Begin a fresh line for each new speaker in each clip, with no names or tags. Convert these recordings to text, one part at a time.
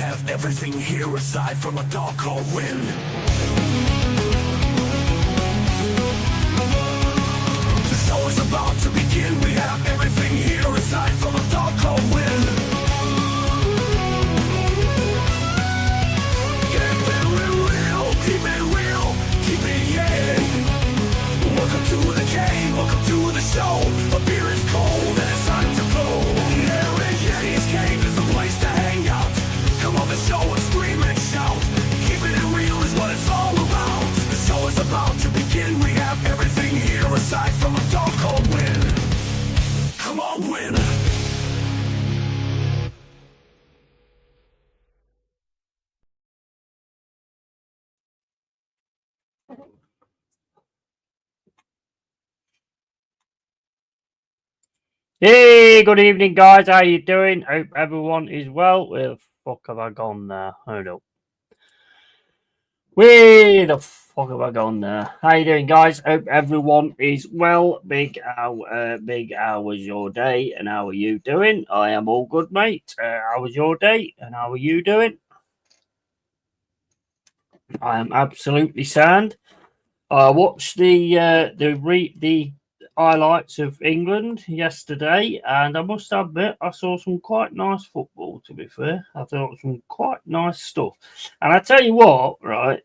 have everything here aside from a dark cold wind. The show is about to begin. We have everything here aside from a dark cold wind. Get very real, keep it real, keep it yeah. Welcome to the cave, welcome to the show. A beer is cold and it's time to blow. LongHairedYeti'sCave is the place to hang out. Come on the show and scream and shout. Keeping it real is what it's all about. The show is about to begin. We have everything here aside from a dark cold wind. Come on, win.
Hey, good evening, guys. How you doing? Hope everyone is well. Where the fuck have I gone there? Hold up. Where the fuck have I gone there? How you doing, guys? Hope everyone is well. Big how was your day, and how are you doing? I am all good, mate. How was your day, and how are you doing? I am absolutely sound. I watched the highlights of England yesterday, and I must admit I saw some quite nice football. To be fair, I thought some quite nice stuff. And I tell you what, right?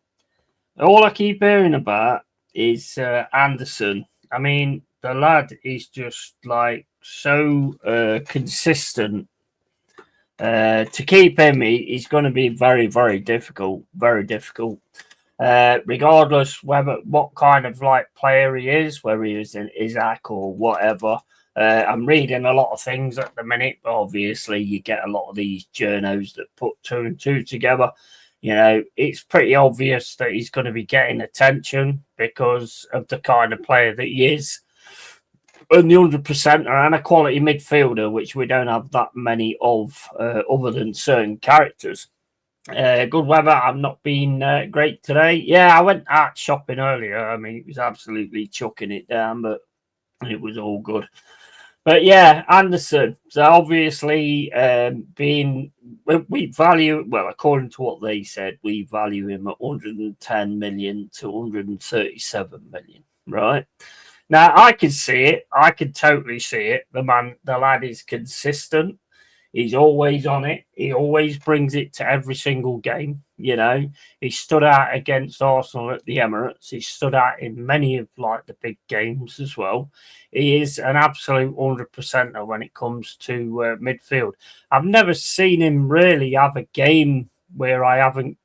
All I keep hearing about is Anderson. I mean, the lad is just like so consistent. To keep him, he's going to be very, very difficult. Very difficult. Regardless what kind of like player he is, whether he is in Isaac or whatever. I'm reading a lot of things at the minute, but obviously you get a lot of these journos that put two and two together. You know, it's pretty obvious that he's going to be getting attention because of the kind of player that he is. And the 100% and a quality midfielder, which we don't have that many of other than certain characters. Good weather. I've not been great today. Yeah, I went out shopping earlier. I mean, it was absolutely chucking it down, but it was all good. But yeah, Anderson. So obviously, we value, well, according to what they said, we value him at 110 million to 137 million, right? Now, I can see it. I can totally see it. The lad is consistent. He's always on it. He always brings it to every single game. You know, he stood out against Arsenal at the Emirates. He stood out in many of like the big games as well. He is an absolute 100%er when it comes to midfield. I've never seen him really have a game where I haven't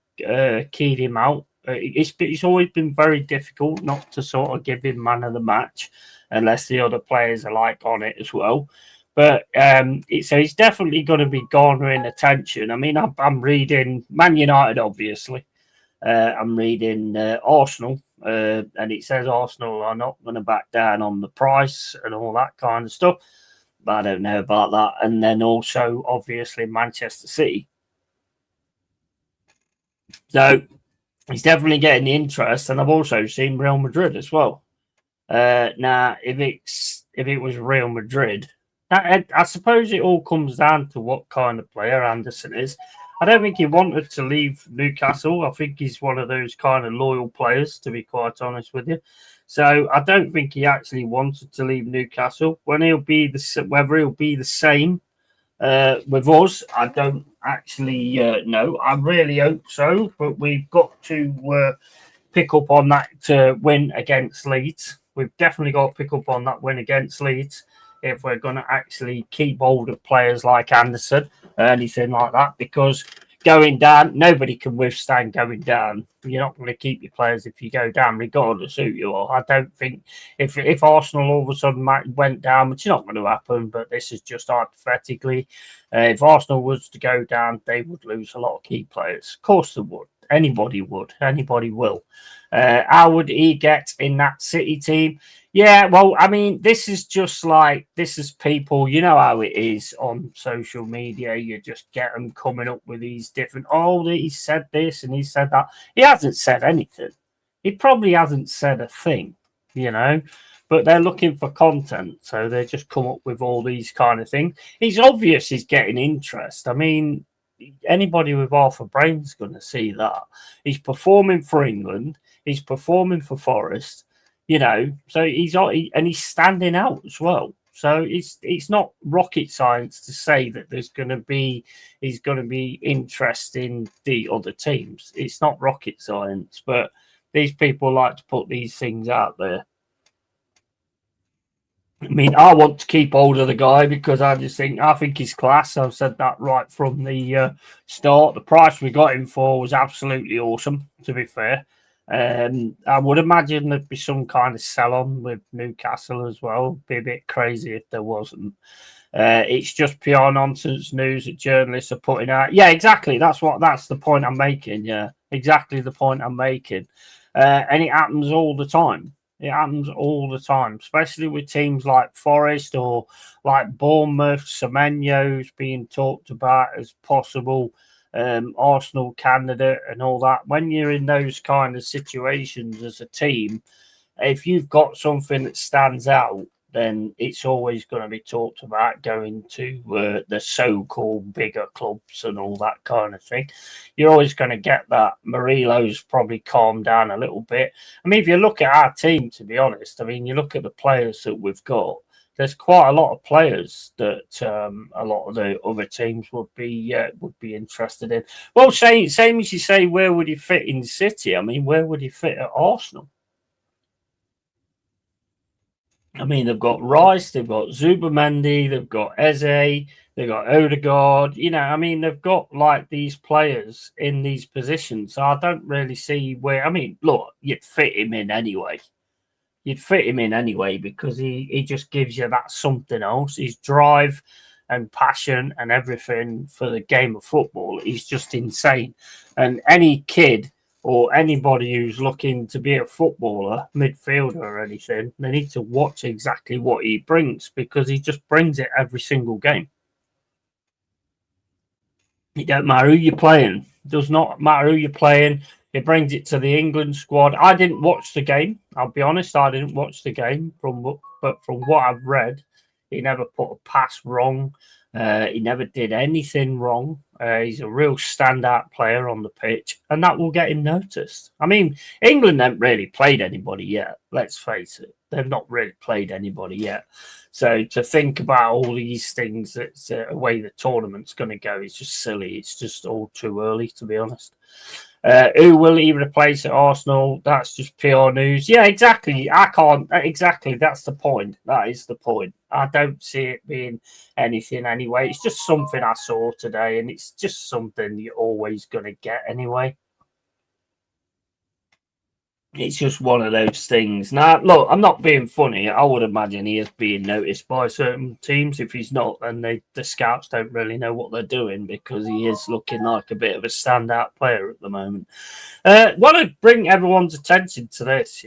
keyed him out. It's always been very difficult not to sort of give him man of the match unless the other players are like on it as well. But so he's definitely going to be garnering attention. I mean, I'm reading Man United, obviously. I'm reading Arsenal, and it says Arsenal are not going to back down on the price and all that kind of stuff. But I don't know about that. And then also, obviously, Manchester City. So he's definitely getting the interest. And I've also seen Real Madrid as well. Now, if it was Real Madrid, I suppose it all comes down to what kind of player Anderson is. I don't think he wanted to leave Newcastle. I think he's one of those kind of loyal players, to be quite honest with you. So I don't think he actually wanted to leave Newcastle. Whether he'll be the same with us, I don't actually know. I really hope so, but we've got to pick up on that win against Leeds. We've definitely got to pick up on that win against Leeds if we're going to actually keep hold of players like Anderson or anything like that, because going down, nobody can withstand going down. You're not going to keep your players if you go down, regardless who you are. I don't think if Arsenal all of a sudden went down, which is not going to happen, but this is just hypothetically, if Arsenal was to go down, they would lose a lot of key players. Of course they would. Anybody would. Anybody will. How would he get in that City team? Yeah, well, I mean, this is people, you know how it is on social media. You just get them coming up with these different, he said this and he said that. He hasn't said anything. He probably hasn't said a thing, you know, but they're looking for content. So they just come up with all these kind of things. It's obvious he's getting interest. I mean, anybody with half a brain's going to see that. He's performing for England. He's performing for Forest. So he's standing out as well. So it's not rocket science to say that he's going to be interested in the other teams. It's not rocket science, but these people like to put these things out there. I mean, I want to keep hold of the guy because I think he's class. I've said that right from the start. The price we got him for was absolutely awesome, to be fair. I would imagine there'd be some kind of sell-on with Newcastle as well. It'd be a bit crazy if there wasn't. It's just pure nonsense news that journalists are putting out. Yeah, exactly. That's the point I'm making. Yeah, exactly the point I'm making. And it happens all the time. It happens all the time, especially with teams like Forest or like Bournemouth. Semenyo's being talked about as possible Arsenal candidate and all that. When you're in those kind of situations as a team, if you've got something that stands out, then it's always going to be talked about going to the so-called bigger clubs and all that kind of thing. You're always going to get that. Marilo's probably calmed down a little bit. I mean, if you look at our team, to be honest, I mean, you look at the players that we've got, there's quite a lot of players that a lot of the other teams would be interested in. Well, same as you say, where would he fit in City? I mean, where would he fit at Arsenal? I mean, they've got Rice, they've got Zubamendi, they've got Eze, they've got Odegaard. I mean, they've got like these players in these positions. So I don't really see where. I mean, look, you'd fit him in anyway. Because he just gives you that something else. His drive and passion and everything for the game of football is just insane. And any kid or anybody who's looking to be a footballer, midfielder or anything, they need to watch exactly what he brings because he just brings it every single game. It don't matter who you're playing. It does not matter who you're playing. It brings it to the England squad. I didn't watch the game. I'll be honest, I didn't watch the game. But from what I've read, he never put a pass wrong. He never did anything wrong. He's a real standout player on the pitch, and that will get him noticed. I mean, England haven't really played anybody yet. Let's face it. They've not really played anybody yet. So to think about all these things, that's the way the tournament's going to go is just silly. It's just all too early, to be honest. Who will he replace at Arsenal? That's just pure news. Yeah, exactly. I can't. Exactly. That's the point. That is the point. I don't see it being anything anyway. It's just something I saw today, and it's just something you're always going to get anyway. It's just one of those things. Now, look, I'm not being funny. I would imagine he is being noticed by certain teams. If he's not, then the scouts don't really know what they're doing because he is looking like a bit of a standout player at the moment. Want to bring everyone's attention to this,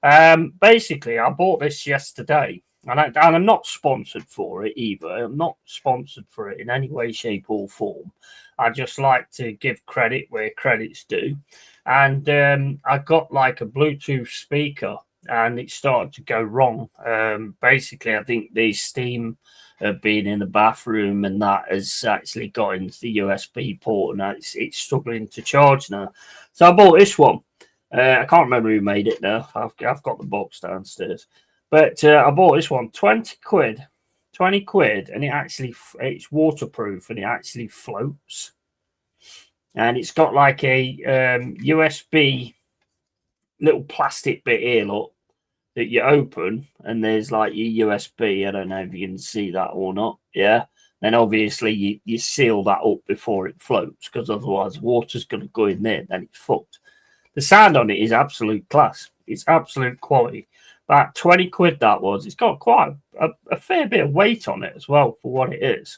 yeah? Basically, I bought this yesterday, and I'm not sponsored for it either. I'm not sponsored for it in any way, shape, or form. I just like to give credit where credit's due. And I got like a Bluetooth speaker and it started to go wrong. Basically, I think the steam being in the bathroom and that has actually got into the USB port and it's struggling to charge now. So I bought this one. I can't remember who made it now. I've got the box downstairs. But I bought this one, 20 quid, and it's waterproof and it actually floats. And it's got like a USB little plastic bit here, look, that you open, and there's like your USB. I don't know if you can see that or not. Yeah. Then obviously you seal that up before it floats, because otherwise water's going to go in there, then it's fucked. The sound on it is absolute class. It's absolute quality. About 20 quid that was. It's got quite a fair bit of weight on it as well for what it is.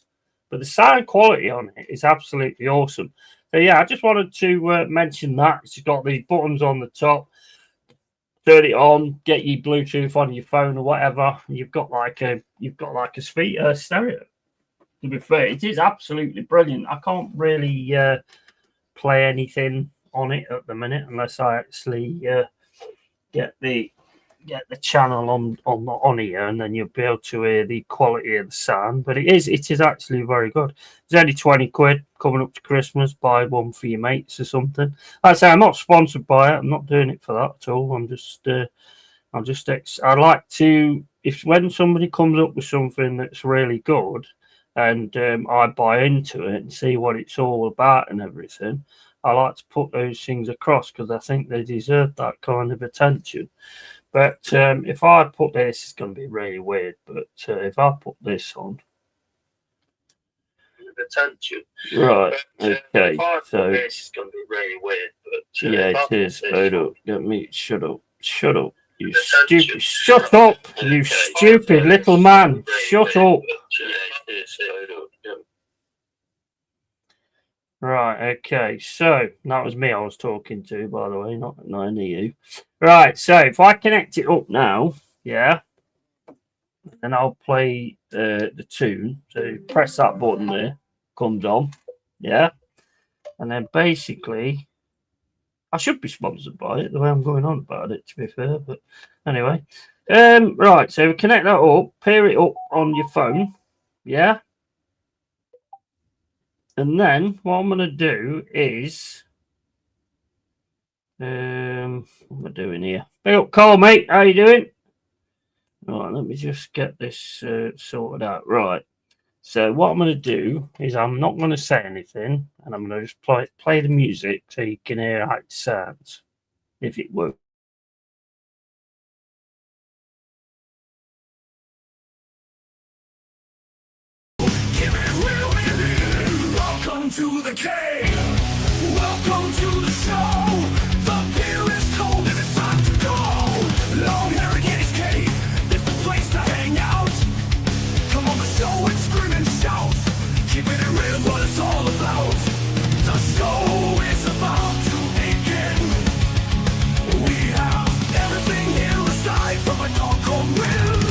But the sound quality on it is absolutely awesome. So yeah, I just wanted to mention that. It's got these buttons on the top. Turn it on, get your Bluetooth on your phone or whatever. You've got like a stereo. To be fair, it is absolutely brilliant. I can't really play anything on it at the minute unless I actually get the get the channel on here, and then you'll be able to hear the quality of the sound. But it is actually very good. It's only 20 quid coming up to Christmas. Buy one for your mates or something. Like I say, I'm not sponsored by it. I'm not doing it for that at all. I like to, if when somebody comes up with something that's really good, and I buy into it and see what it's all about and everything, I like to put those things across because I think they deserve that kind of attention. But if I put this, it's going to be really weird. But if I put this on, attention, right? Okay, so this is going to be really weird. But yeah, it is. Hold up, let me shut up. Shut up, you stupid! Shut up, you stupid little man! Shut up! Right, okay, so that was me I was talking to, by the way, not any of you. Right, so if I connect it up now, yeah, and I'll play the tune. So press that button there, comes on, yeah, and then basically, I should be sponsored by it, the way I'm going on about it, to be fair, but anyway. Right, so connect that up, pair it up on your phone, yeah. And then what I'm going to do is, what am I doing here? Big up, Carl, mate. How you doing? Right, let me just get this sorted out. Right. So what I'm going to do is I'm not going to say anything, and I'm going to just play the music so you can hear how it sounds, if it works.
Welcome to the cave. Welcome to the show. The beer is cold and it's time to go. LongHairedYeti'sCave. It's the place to hang out. Come on the show and scream and shout. Keeping it real is what it's all about. The show is about to begin. We have everything here aside from a doggone will.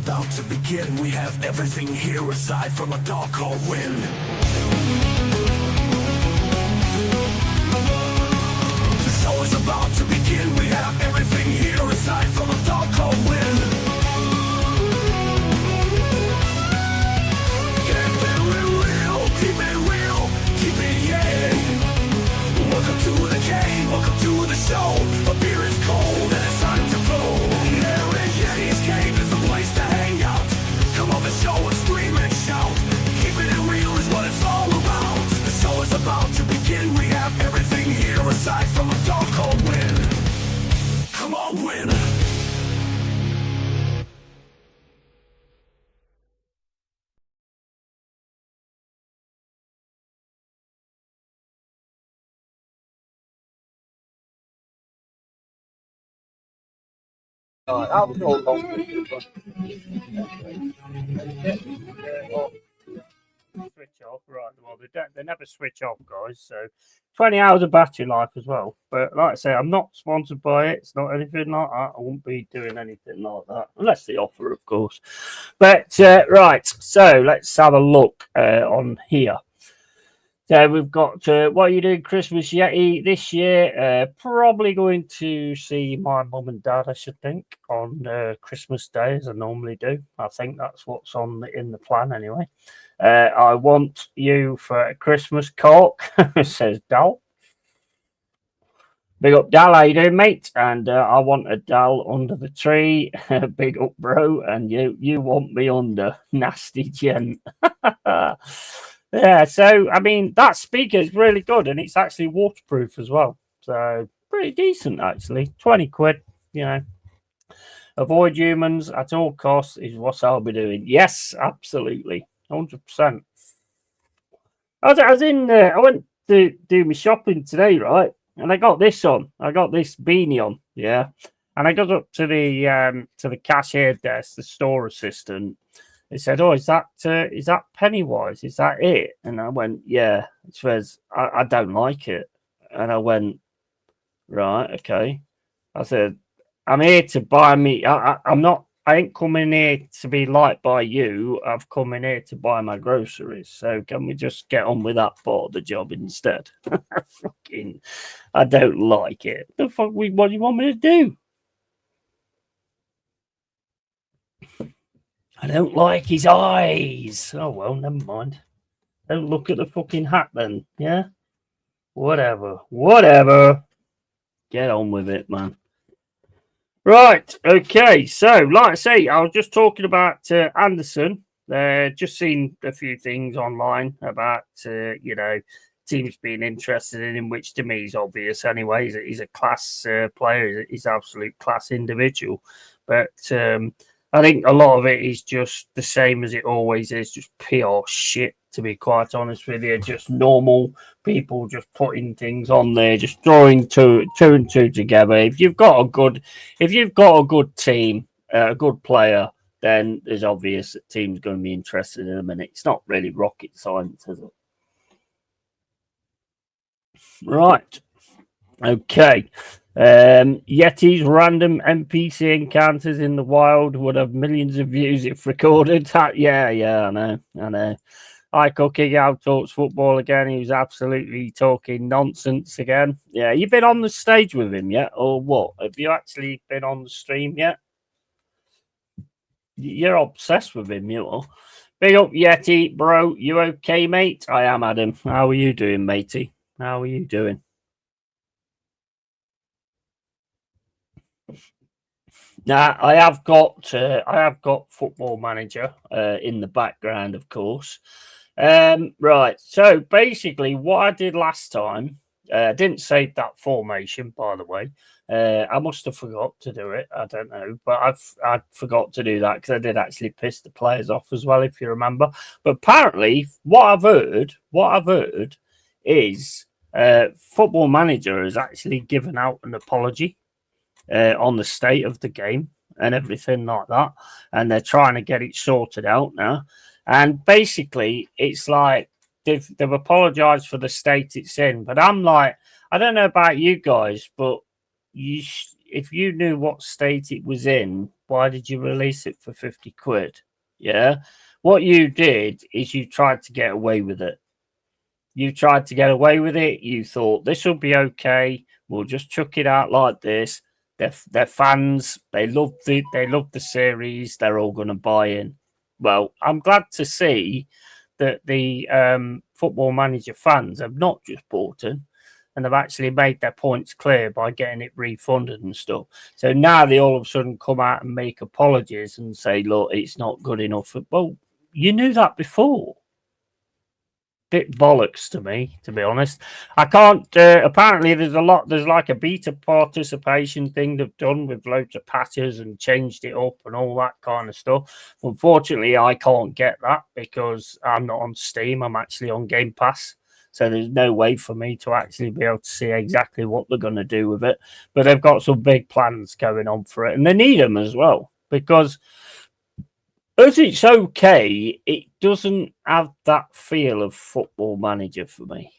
About to begin, we have everything here aside from a doggone wind. The show is about to begin, we have everything here aside from a doggone wind. Get very real, keep it real, keep it yeah. Welcome to the cave, welcome to the show. The beer is cold and it's time to blow. LongHairedYeti'sCave is the place to hang out. Come on the show and scream and shout. Keeping it real is what it's all about. The show is about to begin. We have everything here aside from a dog called win. Come on, win.
That was all long. Switch off, right? Well, they never switch off, guys. So 20 hours of battery life as well. But like I say, I'm not sponsored by it. It's not anything like that. I won't be doing anything like that unless the offer, of course. But right, so let's have a look on here. So we've got what are you doing Christmas Yeti this year? Probably going to see my mum and dad, I should think, on Christmas Day, as I normally do. I think that's what's in the plan anyway. I want you for a Christmas cork, says Dal. Big up, Dal. How you doing, mate? And I want a Dal under the tree. Big up, bro. And you want me under. Nasty gent. Yeah, so, I mean, that speaker is really good, and it's actually waterproof as well. So, pretty decent, actually. 20 quid, you know. Avoid humans at all costs is what I'll be doing. Yes, absolutely. 100%. I went to do my shopping today, right? And I got this on. I got this beanie on, yeah. And I got up to the cashier desk, the store assistant, He said, "Oh, is that Pennywise? Is that it?" And I went, "Yeah." He says, "I don't like it." And I went, "Right, okay." I said, "I'm here to buy me. I'm not. I ain't coming here to be liked by you. I've come in here to buy my groceries. So can we just get on with that part of the job instead?" Fucking, I don't like it. The fuck? What do you want me to do? I don't like his eyes. Oh well, never mind. Don't look at the fucking hat then. Yeah. Whatever. Get on with it, man. Right. Okay. So, like I say, I was just talking about Anderson. Just seen a few things online about teams being interested in him, which to me is obvious anyway. He's a class player. He's an absolute class individual. But I think a lot of it is just the same as it always is, just PR shit, to be quite honest with you. Just normal people just putting things on there, just throwing two and two together. If you've got a good team, a good player, then there's obvious that team's going to be interested in them, and it's not really rocket science, is it? Right. Okay. Yeti's random NPC encounters in the wild would have millions of views if recorded. Yeah, I know. Michael King out talks football again. He was absolutely talking nonsense again. Yeah, you been on the stage with him yet, or what? Have you actually been on the stream yet? You're obsessed with him, you are. Big up, Yeti, bro. You okay, mate? I am, Adam. How are you doing, matey? How are you doing? Now, I have got Football Manager in the background, of course. Right. So basically, what I did last time, I didn't save that formation, by the way. I must have forgot to do it. I don't know, but I forgot to do that because I did actually piss the players off as well, if you remember. But apparently, what I've heard is Football Manager has actually given out an apology on the state of the game and everything like that, and they're trying to get it sorted out now. And basically, it's like they've apologized for the state it's in. But I'm like, I don't know about you guys, but if you knew what state it was in, why did you release it for 50 quid? Yeah. What you did is you tried to get away with it. You tried to get away with it. You thought this will be okay. We'll just chuck it out like this. They're fans. They love the series. They're all going to buy in. Well, I'm glad to see that the Football Manager fans have not just bought in, and they've actually made their points clear by getting it refunded and stuff. So now they all of a sudden come out and make apologies and say, "Look, it's not good enough." Well, you knew that before. Bit bollocks to me, to be honest. I can't. Apparently, there's like a beta participation thing they've done with loads of patches and changed it up and all that kind of stuff. Unfortunately, I can't get that because I'm not on Steam. I'm actually on Game Pass. So there's no way for me to actually be able to see exactly what they're going to do with it. But they've got some big plans going on for it, and they need them as well because as it's okay, it doesn't have that feel of Football Manager for me.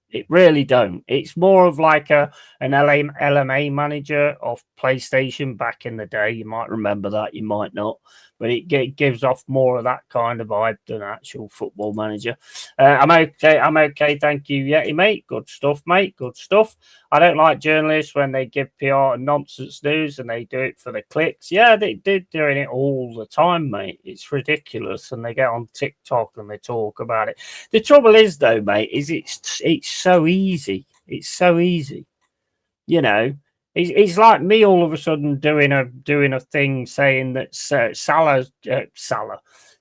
It really don't. It's more of like an LMA manager of PlayStation back in the day. You might remember that, you might not. But it gives off more of that kind of vibe than actual Football Manager. I'm okay. Thank you, Yeti, mate. Good stuff, mate. Good stuff. I don't like journalists when they give PR and nonsense news and they do it for the clicks. Yeah, they're doing it all the time, mate. It's ridiculous. And they get on TikTok and they talk about it. The trouble is, though, mate, is it's so easy. It's so easy. You know, it's like me all of a sudden doing a thing saying that Salah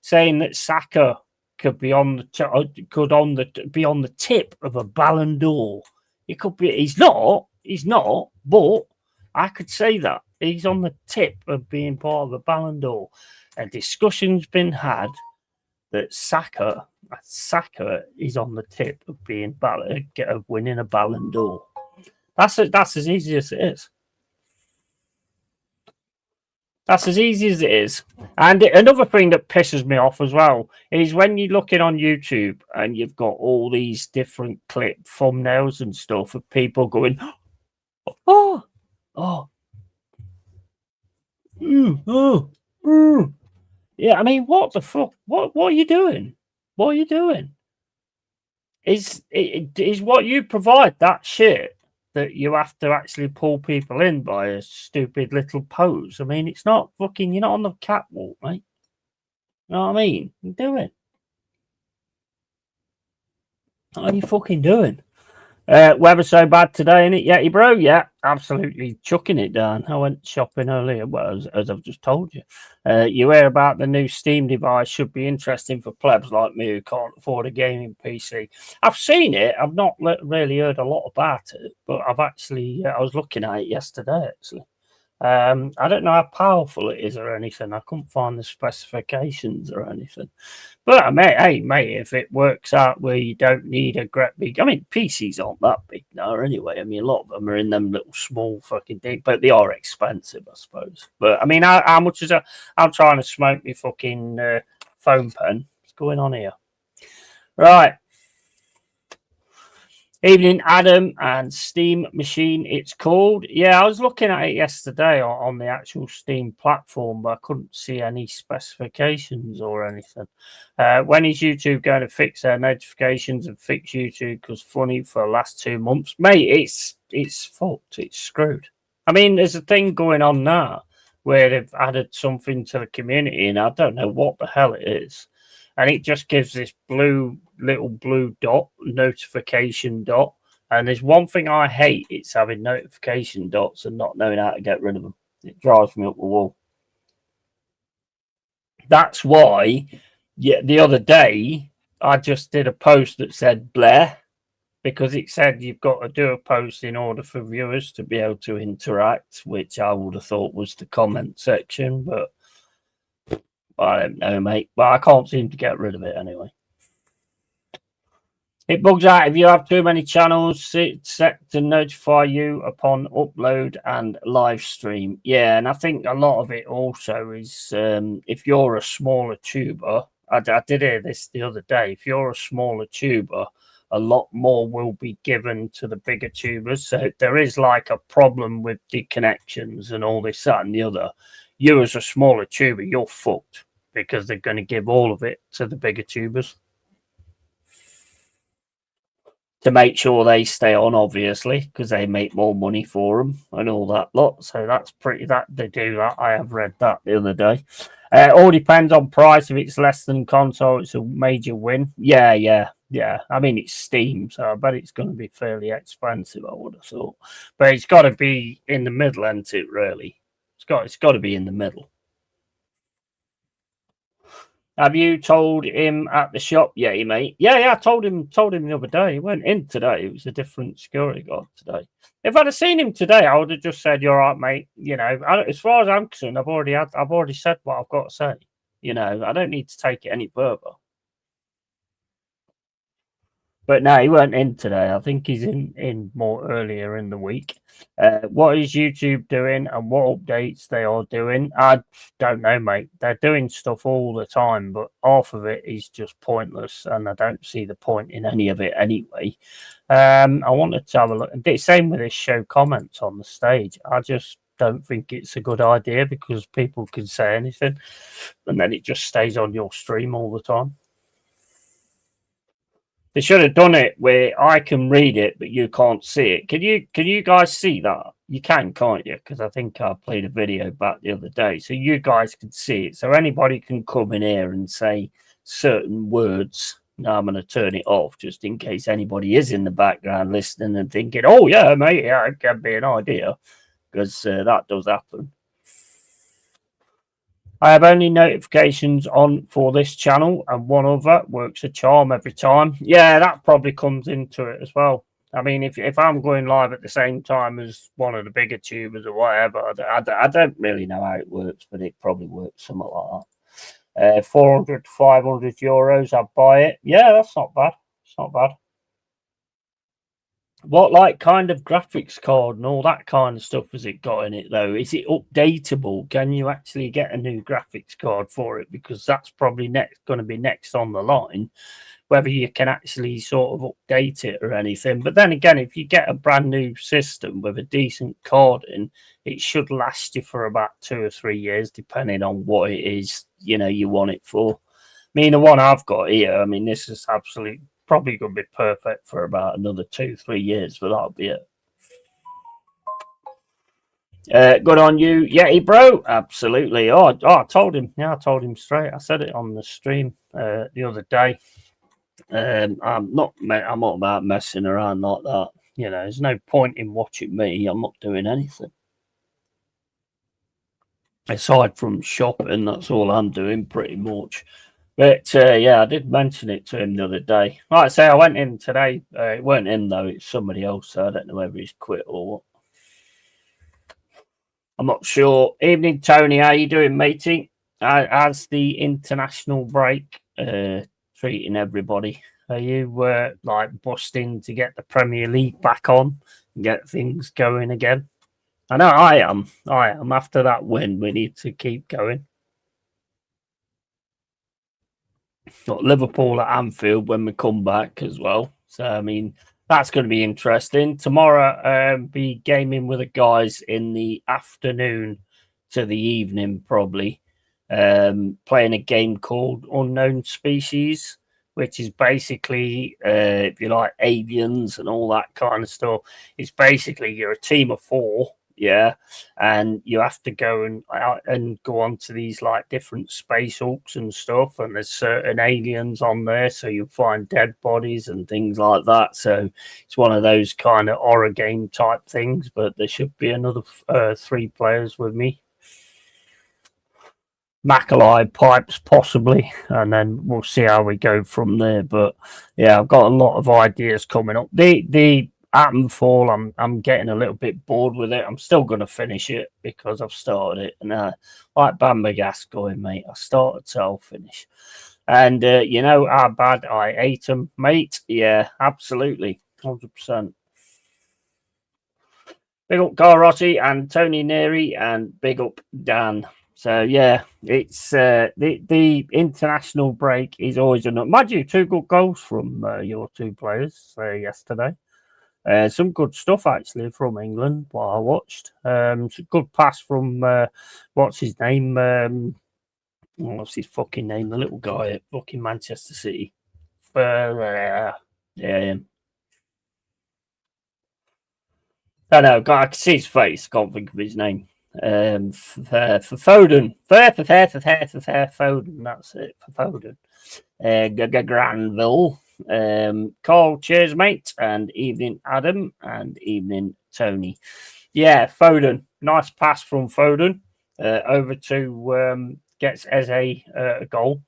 saying that Saka could be on the tip of a Ballon d'Or. It could be. He's not, but I could say that he's on the tip of being part of a Ballon d'Or. A discussion's been had that Saka is on the tip of winning a Ballon d'Or. That's as easy as it is. That's as easy as it is. And another thing that pisses me off as well is when you're looking on YouTube and you've got all these different clip thumbnails and stuff of people going, oh, oh, oh, yeah. I mean, what the fuck? What are you doing? What are you doing? Is what you provide that shit that you have to actually pull people in by a stupid little pose? I mean, it's not fucking. You're not on the catwalk, mate. You know what I mean? Do it. What are you fucking doing? Weather so bad today, innit, Yeti bro? Yeah, absolutely chucking it down. I went shopping earlier, well, as I've just told you. You hear about the new Steam device, should be interesting for plebs like me who can't afford a gaming PC. I've seen it. I've not really heard a lot about it, but I've actually, I was looking at it yesterday, actually. I don't know how powerful it is or anything. I couldn't find the specifications or anything. But hey, mate, if it works out where you don't need a great big, I mean, PCs aren't that big now anyway. I mean, a lot of them are in them little small fucking things, but they are expensive, I suppose. But I mean, how much is a? I'm trying to smoke my fucking foam pen. What's going on here? Right. Evening, Adam and Steam Machine, it's called. Yeah, I was looking at it yesterday on the actual Steam platform, but I couldn't see any specifications or anything. When is YouTube going to fix their notifications and fix YouTube? Because funny for the last 2 months, mate, it's fucked. It's screwed. I mean, there's a thing going on now where they've added something to the community, and I don't know what the hell it is. And it just gives this little blue dot, notification dot. And there's one thing I hate, it's having notification dots and not knowing how to get rid of them. It drives me up the wall. That's why, yeah, the other day I just did a post that said Blair, because it said you've got to do a post in order for viewers to be able to interact, which I would have thought was the comment section, but I don't know, mate. But I can't seem to get rid of it anyway. It bugs out if you have too many channels. It's set to notify you upon upload and live stream. Yeah, and I think a lot of it also is if you're a smaller tuber. I did hear this the other day. If you're a smaller tuber, a lot more will be given to the bigger tubers. So if there is like a problem with the connections and all this, that, and the other, you as a smaller tuber, you're fucked because they're going to give all of it to the bigger tubers to make sure they stay on, obviously, because they make more money for them and all that lot. So that's pretty, that they do that. I have read that the other day. All depends on price. If it's less than console, it's a major win. Yeah. I mean, it's Steam, so I bet it's going to be fairly expensive, I would have thought. But it's got to be in the middle, isn't it, really? It's got to be in the middle. Have you told him at the shop? Yeah, mate. Yeah. I told him the other day. He went in today. It was a different security guard today. If I'd have seen him today, I would have just said, "You're right, mate." You know, as far as I'm concerned, I've already said what I've got to say. You know, I don't need to take it any further. But no, he weren't in today. I think he's in more earlier in the week. What is YouTube doing and what updates they are doing? I don't know, mate. They're doing stuff all the time, but half of it is just pointless, and I don't see the point in any of it anyway. I wanted to have a look. Same with this show comments on the stage. I just don't think it's a good idea because people can say anything, and then it just stays on your stream all the time. They should have done it where I can read it, but you can't see it. Can you guys see that? You can, can't you? Because I think I played a video back the other day, so you guys can see it. So anybody can come in here and say certain words. Now I'm going to turn it off just in case anybody is in the background listening and thinking, "Oh yeah, mate, yeah, it can be an idea," because that does happen. I have only notifications on for this channel and one other. Works a charm every time. Yeah, that probably comes into it as well. I mean, if I'm going live at the same time as one of the bigger tubers or whatever, I don't really know how it works, but it probably works something like that. 400 to 500 euros, I'd buy it. Yeah, that's not bad. It's not bad. What like kind of graphics card and all that kind of stuff has it got in it though? Is it updatable? Can you actually get a new graphics card for it? Because that's probably going to be next on the line. Whether you can actually sort of update it or anything. But then again, if you get a brand new system with a decent card in, it should last you for about 2 or 3 years, depending on what it is you want it for. I mean, the one I've got here, I mean, this is absolutely probably going to be perfect for about another 2-3 years, but that'll be it. Good on you, Yeti bro. Absolutely. Oh, I told him. Yeah, I told him straight. I said it on the stream the other day. I'm not about messing around like that. There's no point in watching me. I'm not doing anything aside from shopping. That's all I'm doing, pretty much. But yeah, I did mention it to him the other day. Like I say, I went in today. It weren't him though; it's somebody else. So I don't know whether he's quit or what. I'm not sure. Evening, Tony. How you doing, matey? As the international break treating everybody? Are you like busting to get the Premier League back on and get things going again? I know I am. After that win, we need to keep going. Got Liverpool at Anfield when we come back as well. So, I mean, that's going to be interesting. Tomorrow, be gaming with the guys in the afternoon to the evening, probably. Playing a game called Unknown Species, which is basically, if you like, aliens and all that kind of stuff. It's basically you're a team of 4. Yeah, and you have to go and go on to these like different space hulks and stuff, and there's certain aliens on there, so you'll find dead bodies and things like that. So it's one of those kind of horror game type things. But there should be another 3 players with me. Macaulay pipes possibly, and then we'll see how we go from there. But yeah, I've got a lot of ideas coming up. The Atomfall, I'm getting a little bit bored with it. I'm still going to finish it because I've started it, and like Bambergas going, mate. I started, so I'll finish. And you know how bad I ate them, mate. Yeah, absolutely, 100%. Big up Garrotti and Tony Neri, and big up Dan. So yeah, it's the international break is always enough. Mind you, 2 good goals from your 2 players yesterday. Some good stuff actually from England. What I watched, it's a good pass from what's his name? What's his fucking name? The little guy at fucking Manchester City. Yeah, him. I know. I can see his face. Can't think of his name. For Foden. Foden. That's it for Foden. Granville. Carl, cheers, mate, and evening, Adam, and evening, Tony. Yeah, Foden, nice pass from Foden over to gets Eze a goal.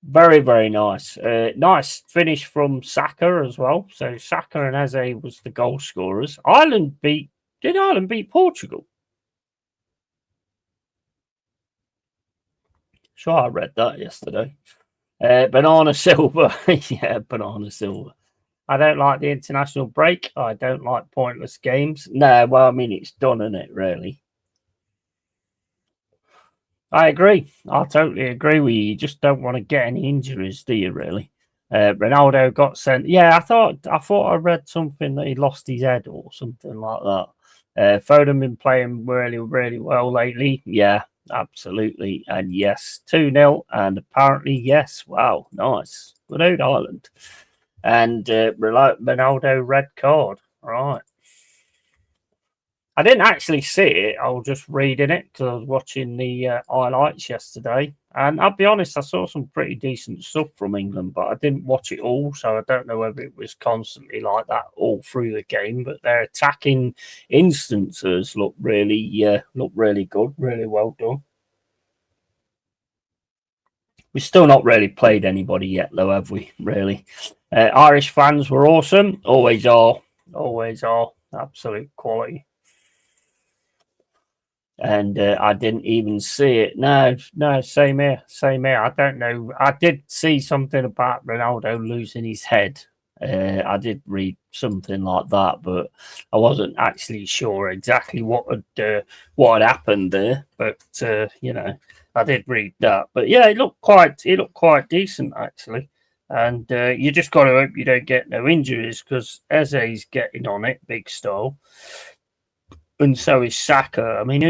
Very, very nice. Nice finish from Saka as well. So Saka and Eze was the goal scorers. Did Ireland beat Portugal? Sure, I read that yesterday. Banana Silver. Yeah, Banana Silver. I don't like the international break. I don't like pointless games. No, well, I mean, it's done, isn't it, really? I agree. I totally agree with you. You just don't want to get any injuries, do you, really? Ronaldo got sent. Yeah, I thought I read something that he lost his head or something like that. Foden been playing really, really well lately. Yeah, absolutely. And yes, 2-0. And apparently, yes. Wow, nice. Good old Ireland. And Ronaldo red card. Right. I didn't actually see it. I was just reading it because I was watching the highlights yesterday. And I'll be honest, I saw some pretty decent stuff from England, but I didn't watch it all. So I don't know whether it was constantly like that all through the game. But their attacking instances look really good, really well done. We've still not really played anybody yet, though, have we? Really? Irish fans were awesome. Always are. Always are. Absolute quality. And I didn't even see it. No, same here. I don't know. I did see something about Ronaldo losing his head, I did read something like that, but I wasn't actually sure exactly what had happened there. But you know, I did read that. But yeah, it looked quite decent actually. And you just got to hope you don't get no injuries because Eze's getting on it, big style, and so is Saka. I mean,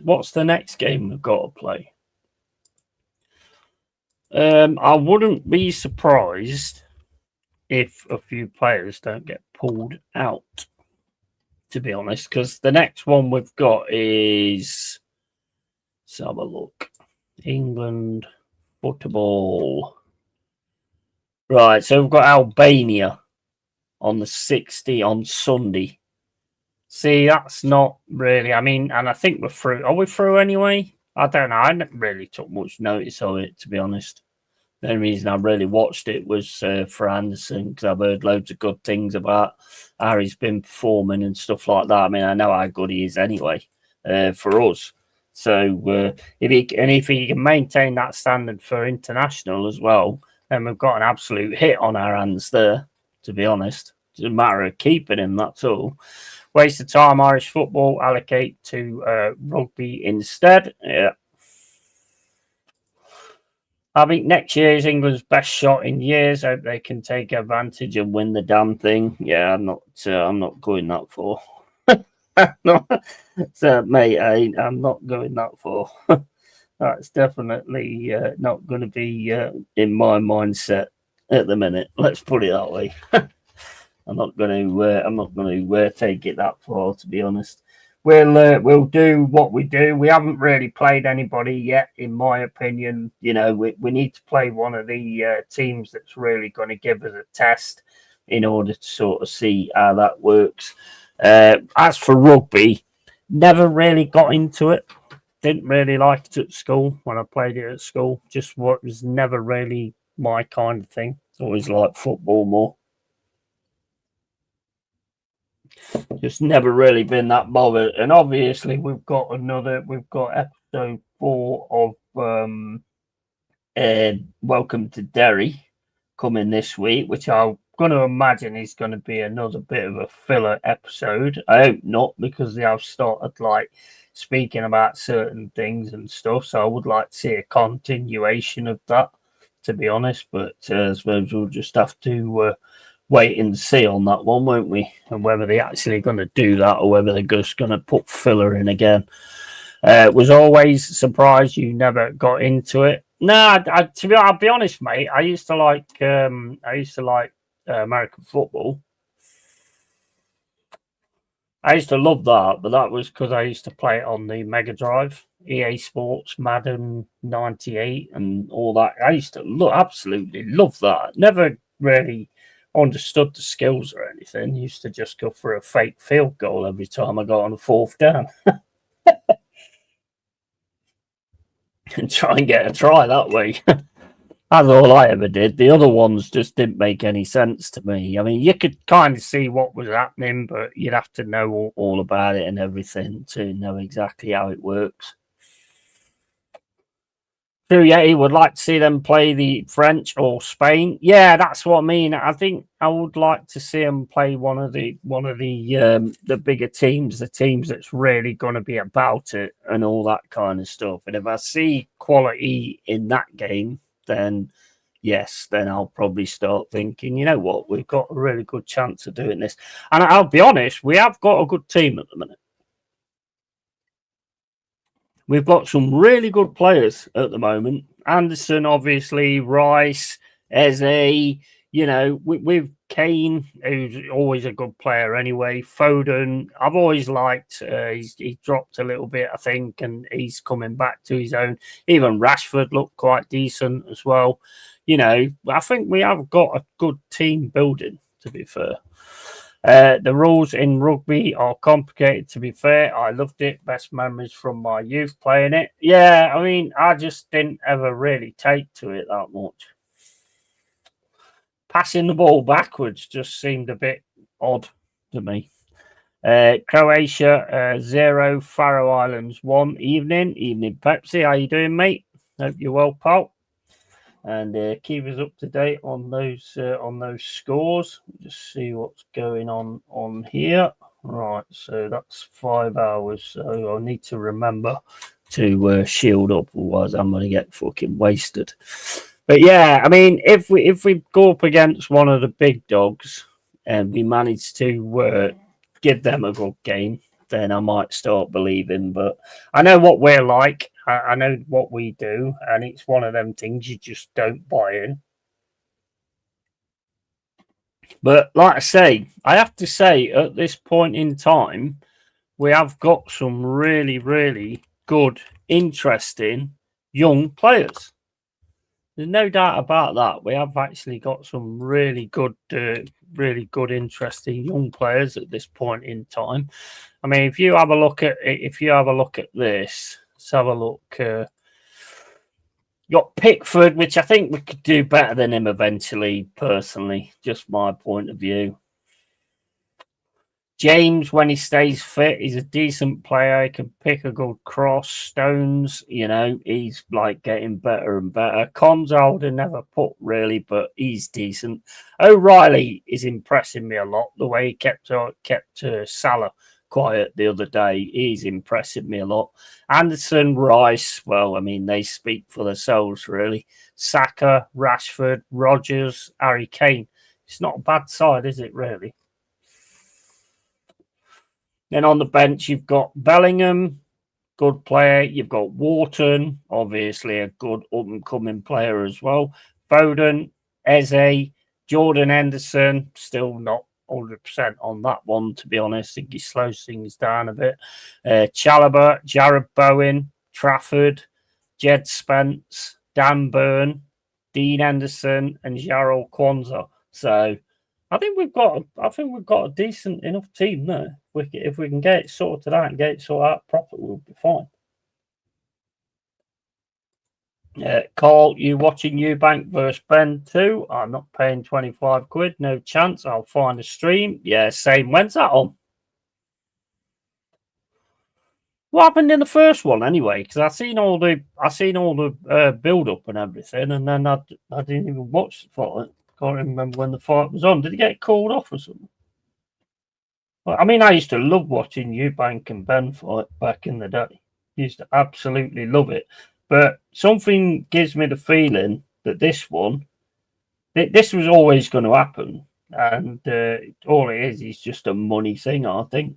what's the next game we've got to play? I wouldn't be surprised if a few players don't get pulled out, to be honest, because the next one we've got is, let's have a look, England football. Right, so we've got Albania on the 60 on Sunday. See, that's not really, I mean, and I think we're through. Are we through anyway? I don't know. I didn't really took much notice of it, to be honest. The only reason I really watched it was for Anderson, because I've heard loads of good things about how he's been performing and stuff like that. I mean, I know how good he is anyway for us. So if he can maintain that standard for international as well, then we've got an absolute hit on our hands there, to be honest. It's a matter of keeping him, that's all. Waste of time, Irish football, allocate to rugby instead. Yeah. I think next year is England's best shot in years. I hope they can take advantage and win the damn thing. Yeah, I'm not going that far. So, mate, I'm not going that far. That's definitely not going to be in my mindset at the minute. Let's put it that way. I'm not going to take it that far, to be honest. We'll do what we do. We haven't really played anybody yet, in my opinion. You know, we need to play one of the teams that's really going to give us a test in order to sort of see how that works. As for rugby, never really got into it. Didn't really like it at school when I played it at school. Just what was never really my kind of thing. Always liked football more. Just never really been that bothered. And obviously we've got episode 4 of Welcome to Derry coming this week, which I'm going to imagine is going to be another bit of a filler episode. I hope not, because they have started like speaking about certain things and stuff. So I would like to see a continuation of that, to be honest. But I suppose we'll just have to wait and see on that one, won't we? And whether they're actually going to do that or whether they're just going to put filler in again. Was always surprised you never got into it. No, I'll be honest, mate. I used to like American football. I used to love that, but that was because I used to play it on the Mega Drive, EA Sports, Madden 98, and all that. I used to absolutely love that. Never really understood the skills or anything. Used to just go for a fake field goal every time I got on a 4th down. And try and get a try that way. That's all I ever did. The other ones just didn't make any sense to me. I mean, you could kind of see what was happening, but you'd have to know all about it and everything to know exactly how it works. So, yeah, he would like to see them play the French or Spain. Yeah, that's what I mean. I think I would like to see them play one of the bigger teams, the teams that's really going to be about it and all that kind of stuff. And if I see quality in that game, then yes, then I'll probably start thinking, you know what, we've got a really good chance of doing this. And I'll be honest, we have got a good team at the minute. We've got some really good players at the moment. Anderson, obviously, Rice, Eze, you know, with Kane, who's always a good player anyway. Foden, I've always liked. He dropped a little bit, I think, and he's coming back to his own. Even Rashford looked quite decent as well. You know, I think we have got a good team building, to be fair. The rules in rugby are complicated, to be fair. I loved it. Best memories from my youth playing it. Yeah, I mean, I just didn't ever really take to it that much. Passing the ball backwards just seemed a bit odd to me. Croatia 0, Faroe Islands 1. Evening, Pepsi. How you doing, mate? Hope you're well, pal. and keep us up to date on those scores. Just see what's going on here. Right, so that's 5 hours. So I need to remember to shield up, otherwise I'm going to get fucking wasted. But yeah, I mean, if we go up against one of the big dogs and we manage to give them a good game, then I might start believing. But I know what we're like. I know what we do, and it's one of them things you just don't buy in. But like I say, I have to say, at this point in time, we have got some really, really good, interesting young players. There's no doubt about that. We have actually got some really good, interesting young players at this point in time. I mean, if you have a look at this, let's have a look. You got Pickford, which I think we could do better than him eventually. Personally, just my point of view. James, when he stays fit, he's a decent player. He can pick a good cross. Stones, he's like getting better and better. Consolder never put really, but he's decent. O'Reilly is impressing me a lot. The way he kept Salah quiet the other day, he's impressing me a lot. Anderson, Rice, well, I mean, they speak for themselves, really. Saka, Rashford, Rodgers, Harry Kane. It's not a bad side, is it, really? Then on the bench, you've got Bellingham, good player. You've got Wharton, obviously a good up-and-coming player as well. Foden, Eze, Jordan Henderson, still not 100% on that one, to be honest. I think he slows things down a bit. Chalobah, Jared Bowen, Trafford, Jed Spence, Dan Burn, Dean Henderson, and Jarrell Kwanzaa. So I think we've got a decent enough team there. If we can get it sorted out and get it sorted out properly, we'll be fine. Carl, you watching Eubank versus Ben too? I'm not paying 25 quid. No chance. I'll find a stream. Yeah, same. When's that on? What happened in the first one anyway? Because I seen all the build up and everything, and then I didn't even watch the fight. Can't remember when the fight was on. Did he get called off or something? Well, I mean, I used to love watching Eubank and Ben fight back in the day. Used to absolutely love it. But something gives me the feeling that this one, this was always going to happen. And all it is just a money thing, I think.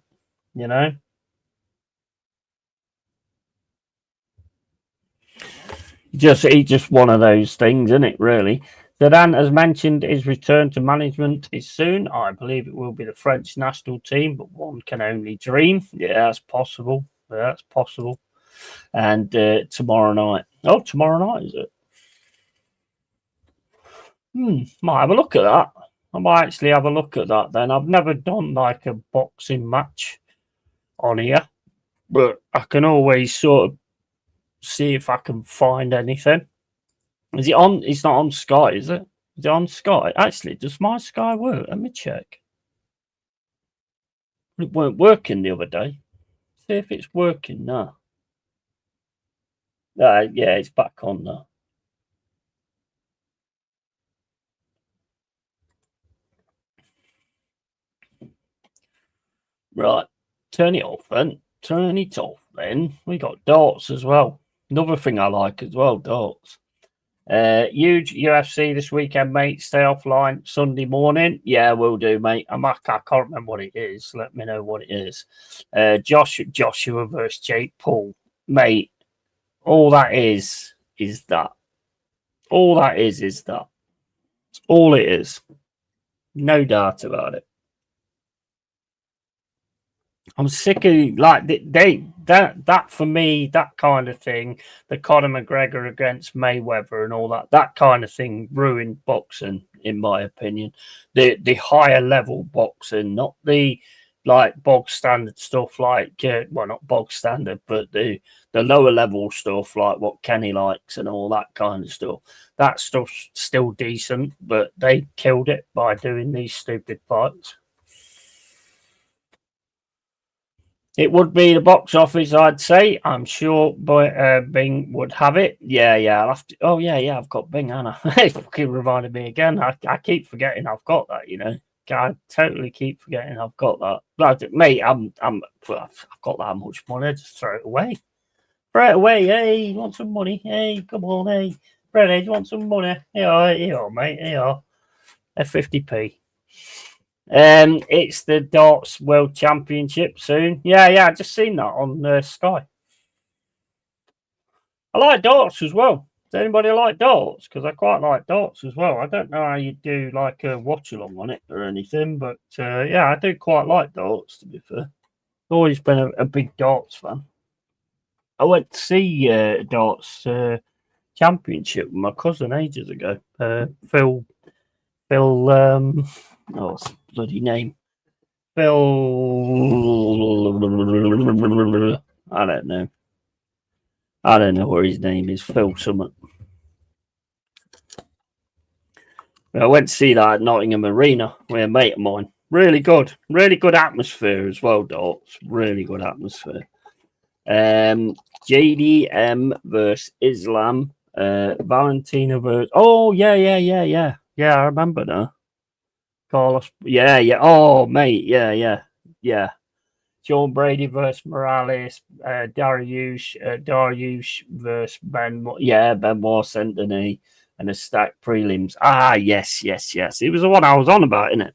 It's just one of those things, isn't it, really? Zidane, as mentioned, his return to management is soon. I believe it will be the French national team, but one can only dream. Yeah, that's possible. That's possible. And tomorrow night. Oh, tomorrow night, is it? Might have a look at that. I might actually have a look at that then. I've never done like a boxing match on here, but I can always sort of see if I can find anything. Is it on? It's not on Sky, is it? Is it on Sky? Actually, does my Sky work? Let me check. It weren't working the other day. See if it's working now. Yeah, it's back on now. Right, turn it off then. Turn it off then. We got darts as well. Another thing I like as well, darts. Huge UFC this weekend, mate. Stay offline Sunday morning. Yeah, we'll do, mate. I can't remember what it is. Let me know what it is. Joshua versus Jake Paul, mate. All that is that. All that is that. It's all it is. No doubt about it. I'm sick of like that for me, that kind of thing, the Conor McGregor against Mayweather and all that kind of thing ruined boxing, in my opinion. The higher level boxing, not the like bog standard stuff like well, not bog standard, but the lower level stuff like what Kenny likes and all that kind of stuff. That stuff's still decent, but they killed it by doing these stupid fights. It would be the box office, I'd say. I'm sure Bing would have it. Yeah, I'll have to. Oh, yeah, I've got Bing, Anna. It fucking reminded me again. I keep forgetting I've got that, I totally keep forgetting I've got that. But, mate, I've got that much money. Just throw it away. Throw it away. Hey, you want some money? Hey, come on. Hey, Brennan, you want some money? Here, mate. Here. F50p. It's the darts world championship soon. Yeah, I just seen that on Sky. I like darts as well. Does anybody like darts? Because I quite like darts as well. I don't know how you do like a watch along on it or anything, but I do quite like darts. To be fair, always been a big darts fan. I went to see darts championship with my cousin ages ago. Phil. What's his bloody name? Phil. I don't know. I don't know what his name is. Phil Summit. I went to see that at Nottingham Arena with a mate of mine. Really good atmosphere as well, darts. Really good atmosphere. JDM versus Islam. Valentina versus. Oh yeah. Yeah, I remember now. Carlos. Yeah. Oh, mate. Yeah. Sean Brady versus Morales. Dariush versus Ben. Yeah, Benoit Saint-Denis and a stacked prelims. Ah, yes. It was the one I was on about, innit?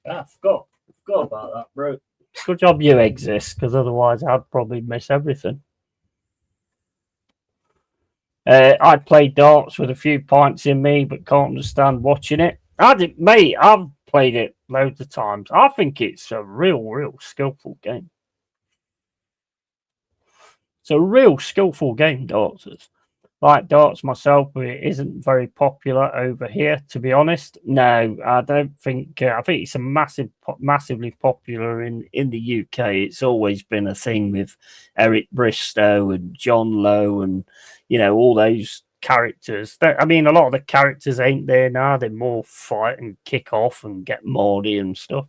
I forgot about that, bro. Good job you exist, because otherwise I'd probably miss everything. I'd play darts with a few pints in me, but can't understand watching it. I've played it loads of times. I think it's a real skillful game. It's a real skillful game, darts is. Like darts myself, but it isn't very popular over here, to be honest. No, I don't think. I think it's massively popular in the UK. It's always been a thing with Eric Bristow and John Lowe and all those characters. I mean, a lot of the characters ain't there now. They're more fight and kick off and get Mordy and stuff.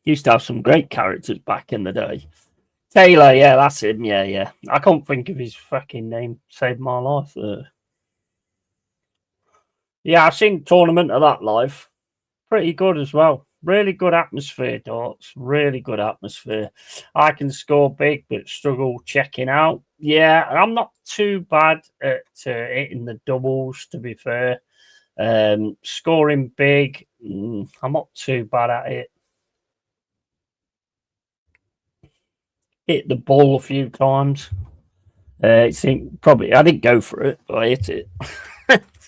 Used to have some great characters back in the day. Taylor, yeah, that's him. Yeah. I can't think of his fucking name. Saved my life. Yeah, I've seen tournament of that live. Pretty good as well. Really good atmosphere, darts. Really good atmosphere. I can score big, but struggle checking out. Yeah, I'm not too bad at hitting the doubles, to be fair. Scoring big, I'm not too bad at it. Hit the ball a few times. I didn't go for it, but I hit it.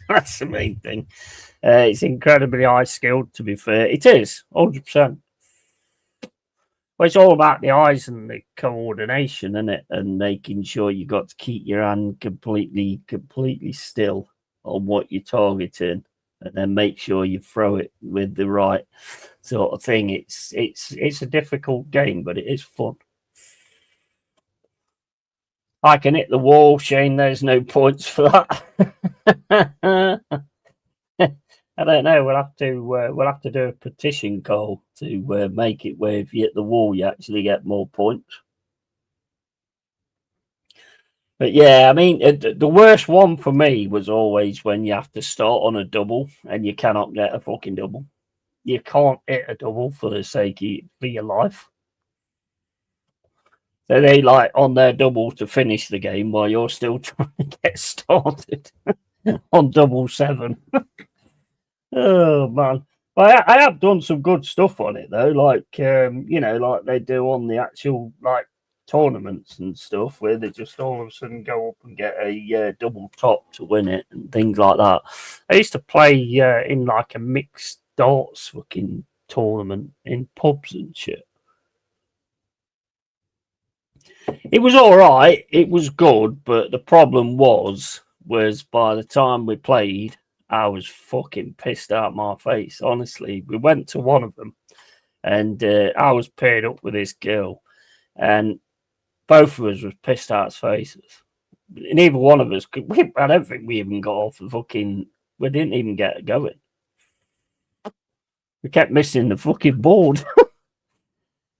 That's the main thing. It's incredibly high skilled, to be fair. It is 100%. Well, it's all about the eyes and the coordination, isn't it? And making sure you got to keep your hand completely still on what you're targeting, and then make sure you throw it with the right sort of thing. It's a difficult game, but it is fun. I can hit the wall, Shane. There's no points for that. I don't know. We'll have to do a petition call to make it where if you hit the wall, you actually get more points. But yeah, I mean, the worst one for me was always when you have to start on a double and you cannot get a fucking double. You can't hit a double for the sake of your life. So they like on their double to finish the game while you're still trying to get started on double 7. Oh man. But I have done some good stuff on it though, like like they do on the actual like tournaments and stuff where they just all of a sudden go up and get a double top to win it and things like that. I used to play in like a mixed darts fucking tournament in pubs and shit. It was all right. It was good, but the problem was by the time we played, I was fucking pissed out my face. Honestly, we went to one of them, and I was paired up with this girl, and both of us was pissed out faces. Neither one of us could. I don't think we even got off the fucking. We didn't even get going. We kept missing the fucking board.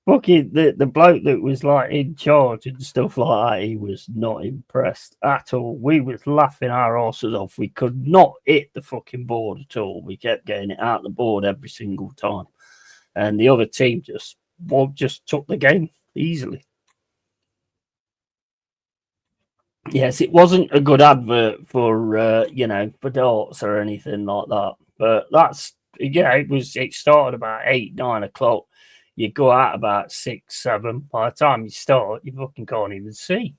fucking the bloke that was like in charge and stuff like that, he was not impressed at all. We was laughing our asses off. We could not hit the fucking board at all. We kept getting it out the board every single time, and the other team just took the game easily. Yes, it wasn't a good advert for for darts or anything like that. But that's it started about 8, 9 o'clock. You go out about 6, 7. By the time you start, you fucking can't even see.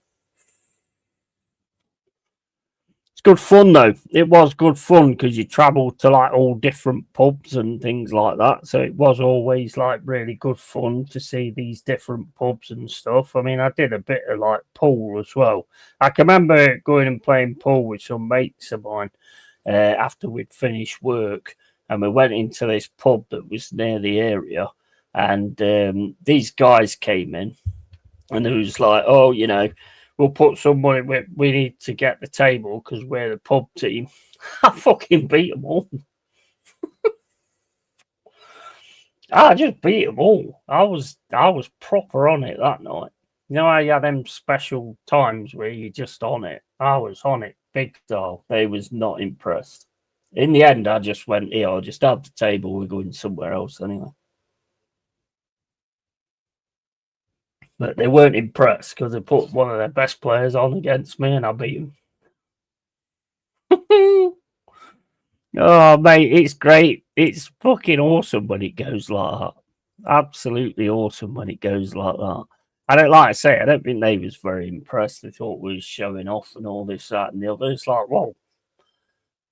It's good fun though. It was good fun because you travelled to like all different pubs and things like that. So it was always like really good fun to see these different pubs and stuff. I mean, I did a bit of like pool as well. I can remember going and playing pool with some mates of mine after we'd finished work, and we went into this pub that was near the area, and these guys came in, and it was like, oh, we'll put somebody. We need to get the table because we're the pub team. I fucking beat them all. I just beat them all. I was proper on it that night. You know how you had them special times where you're just on it? I was on it big style. They was not impressed. In the end, I just went, here, I'll just have the table. We're going somewhere else anyway. But they weren't impressed because they put one of their best players on against me and I beat him. Oh, mate, it's great. It's fucking awesome when it goes like that. Absolutely awesome when it goes like that. I don't think they was very impressed. They thought we was showing off and all this, that, and the other. It's like, well,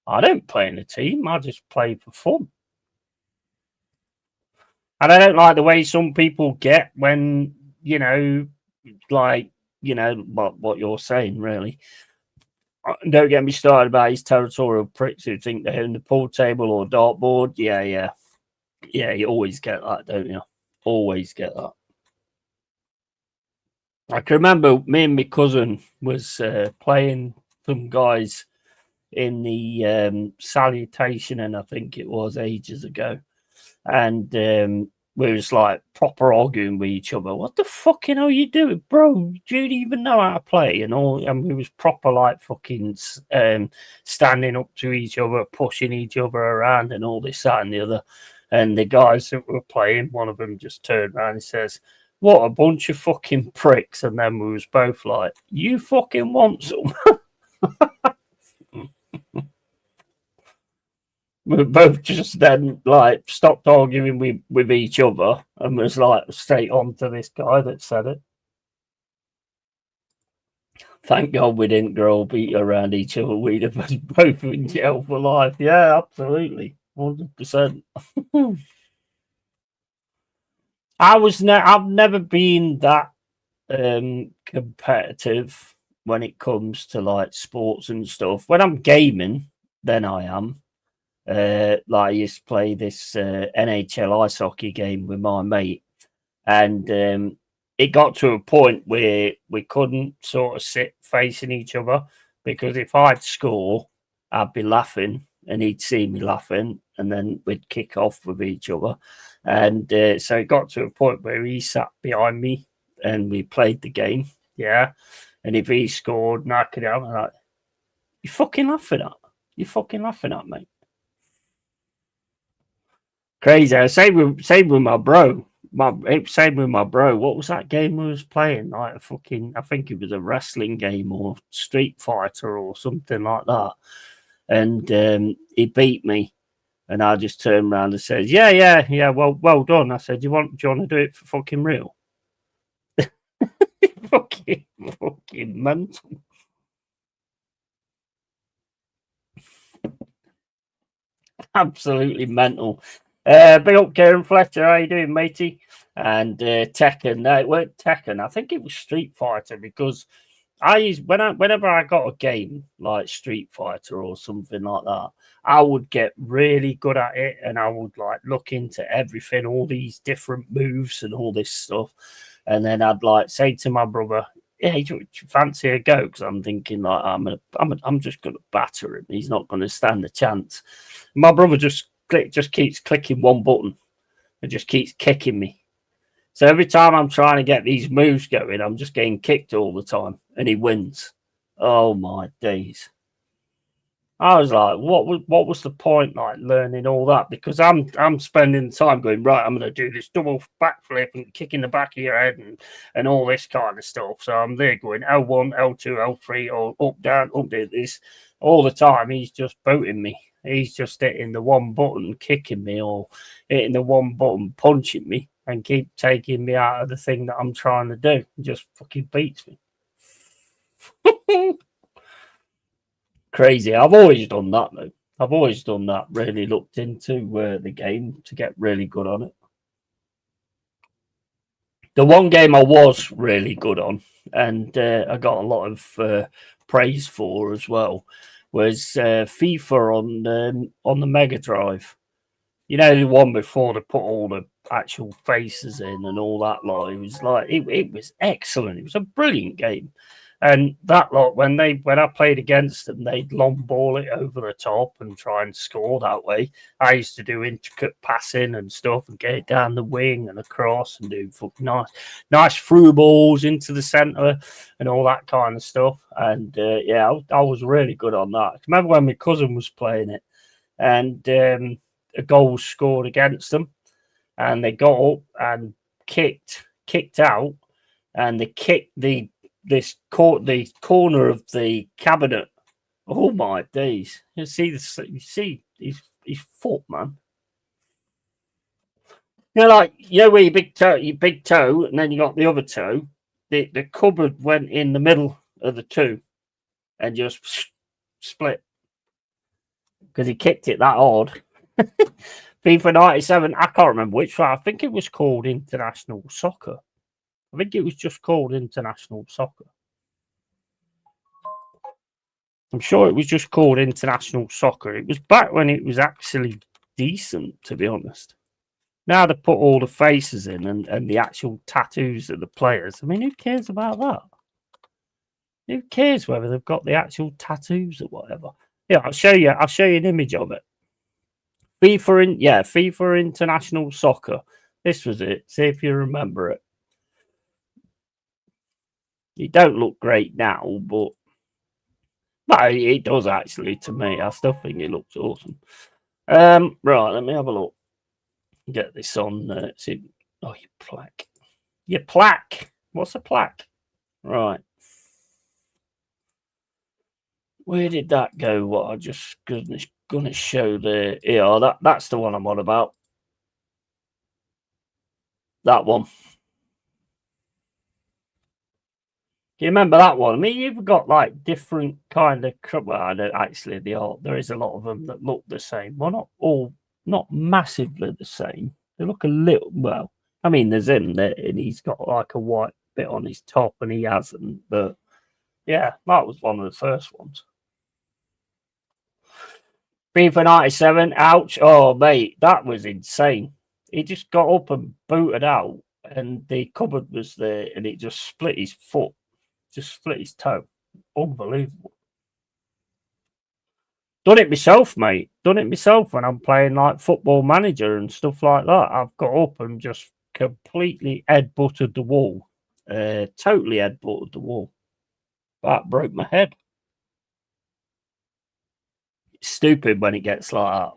I don't play in a team. I just play for fun. And I don't like the way some people get when, what you're saying, really. Don't get me started about these territorial pricks who think they're in the pool table or dartboard. Yeah. You always get that, don't you? Always get that. I can remember me and my cousin was playing some guys in the Salutation, and I think it was ages ago. And we was like proper arguing with each other. What the fucking hell are you doing, bro? Do you even know how to play? And all, and we was proper like fucking standing up to each other, pushing each other around, and all this, that, and the other. And the guys that were playing, one of them just turned around and says, "What a bunch of fucking pricks!" And then we was both like, "You fucking want some?" We both just then like stopped arguing with each other and was like straight on to this guy that said it. Thank God we didn't grow beat around each other. We'd have been both in jail for life. Yeah, absolutely, 100%. I've never been that competitive when it comes to like sports and stuff. When I'm gaming, then I am. Like I used to play this NHL ice hockey game with my mate, and it got to a point where we couldn't sort of sit facing each other because if I'd score, I'd be laughing and he'd see me laughing, and then we'd kick off with each other. And so it got to a point where he sat behind me and we played the game. Yeah. And if he scored, knock it out, I'm like, you fucking laughing at? You fucking laughing at, mate? Crazy. Same with my bro. Same with my bro. What was that game we was playing? Like a fucking, I think it was a wrestling game or Street Fighter or something like that. And he beat me, and I just turned around and said, "Yeah. Well done." I said, "Do you want to do it for fucking real?" fucking mental. Absolutely mental. Big up, Karen Fletcher. How you doing, matey? And Tekken. No, it weren't Tekken. I think it was Street Fighter because whenever I got a game like Street Fighter or something like that, I would get really good at it, and I would like look into everything, all these different moves and all this stuff, and then I'd like say to my brother, "Yeah, do you fancy a go?" Because I'm thinking like I'm just gonna batter him. He's not gonna stand a chance. My brother just keeps clicking one button and just keeps kicking me. So every time I'm trying to get these moves going, I'm just getting kicked all the time, and he wins. Oh my days! I was like, what was the point, like learning all that? Because I'm spending time going, right, I'm going to do this double backflip and kicking the back of your head and all this kind of stuff. So I'm there going L1, L2, L3, or up, down, this all the time. He's just booting me. He's just hitting the one button, kicking me, or hitting the one button, punching me, and keep taking me out of the thing that I'm trying to do. He just fucking beats me. Crazy. I've always done that, though. I've always done that. Really looked into the game to get really good on it. The one game I was really good on, and I got a lot of praise for as well, was FIFA on the Mega Drive. You know, the one before they put all the actual faces in and all that lot. It was like it was excellent. It was a brilliant game. And that lot, when I played against them, they'd long ball it over the top and try and score that way. I used to do intricate passing and stuff and get it down the wing and across and do fucking nice through balls into the centre and all that kind of stuff. And yeah, I was really good on that. I remember when my cousin was playing it, and a goal was scored against them, and they got up and kicked out, and they kicked the corner of the cabinet. Oh my days! You see his foot, man. You know, like where your big toe, and then you got the other toe. The cupboard went in the middle of the two, and just split because he kicked it that hard. FIFA 97. I can't remember which one. I think it was called International Soccer. I think it was just called International Soccer. I'm sure it was just called International Soccer. It was back when it was actually decent, to be honest. Now they put all the faces in and the actual tattoos of the players. I mean, who cares about that? Who cares whether they've got the actual tattoos or whatever? Yeah, I'll show you an image of it. FIFA International Soccer. This was it. See if you remember it. It don't look great now, but it does actually to me. I still think it looks awesome. Right, let me have a look. Get this on. See. Oh, your plaque. Your plaque. What's a plaque? Right. Where did that go? What I just gonna show there. Yeah, that's the one I'm on about. That one. Do you remember that one? I mean, you've got like different kind of. Well, I don't actually. There is a lot of them that look the same. Well, not all, not massively the same. They look a little. Well, I mean, there's him there, and he's got like a white bit on his top, and he hasn't. But yeah, that was one of the first ones. FIFA 97. Ouch! Oh, mate, that was insane. He just got up and booted out, and the cupboard was there, and it just split his foot. Just split his toe. Unbelievable. Done it myself, mate. Done it myself when I'm playing like Football Manager and stuff like that. I've got up and just completely head-butted the wall. Totally head-butted the wall. That broke my head. It's stupid when it gets like that.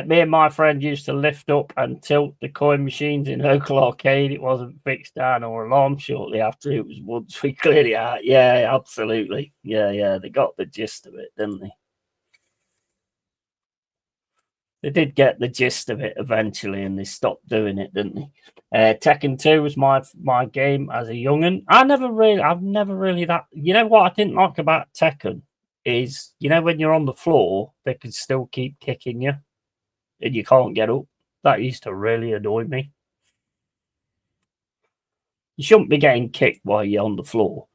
Me and my friend used to lift up and tilt the coin machines in local arcade. It wasn't fixed down or alarmed shortly after. It was once we cleared it out. Yeah, absolutely. Yeah. They got the gist of it, didn't they? They did get the gist of it eventually, and they stopped doing it, didn't they? Tekken 2 was my game as a young'un. I've never really that. You know what I didn't like about Tekken is, when you're on the floor, they can still keep kicking you. And you can't get up. That used to really annoy me. You shouldn't be getting kicked while you're on the floor.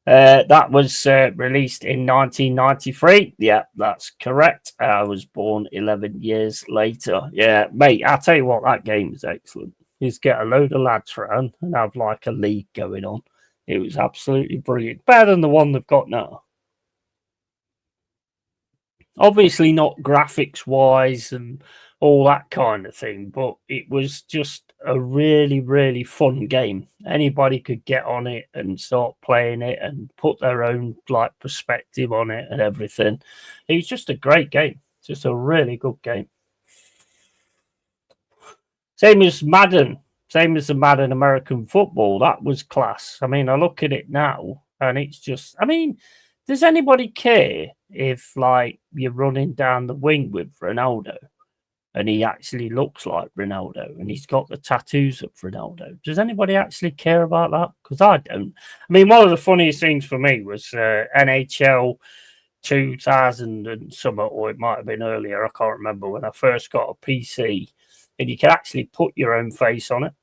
That was released in 1993. Yeah, that's correct. I was born 11 years later. Yeah, mate, I'll tell you what, that game is excellent. You just get a load of lads around and have like a league going on. It was absolutely brilliant. Better than the one they've got now. Obviously not graphics wise and all that kind of thing, but it was just a really, really fun game. Anybody could get on it and start playing it and put their own like perspective on it and everything. It was just a great game. Just a really good game. Same as Madden. Same as the Madden American football. That was class. I mean, I look at it now and it's just, I mean, does anybody care if like you're running down the wing with Ronaldo and he actually looks like Ronaldo and he's got the tattoos of Ronaldo? Does anybody actually care about that? Because I don't. I mean, one of the funniest things for me was NHL 2000 and summer, or it might have been earlier. I can't remember, when I first got a PC and you could actually put your own face on it,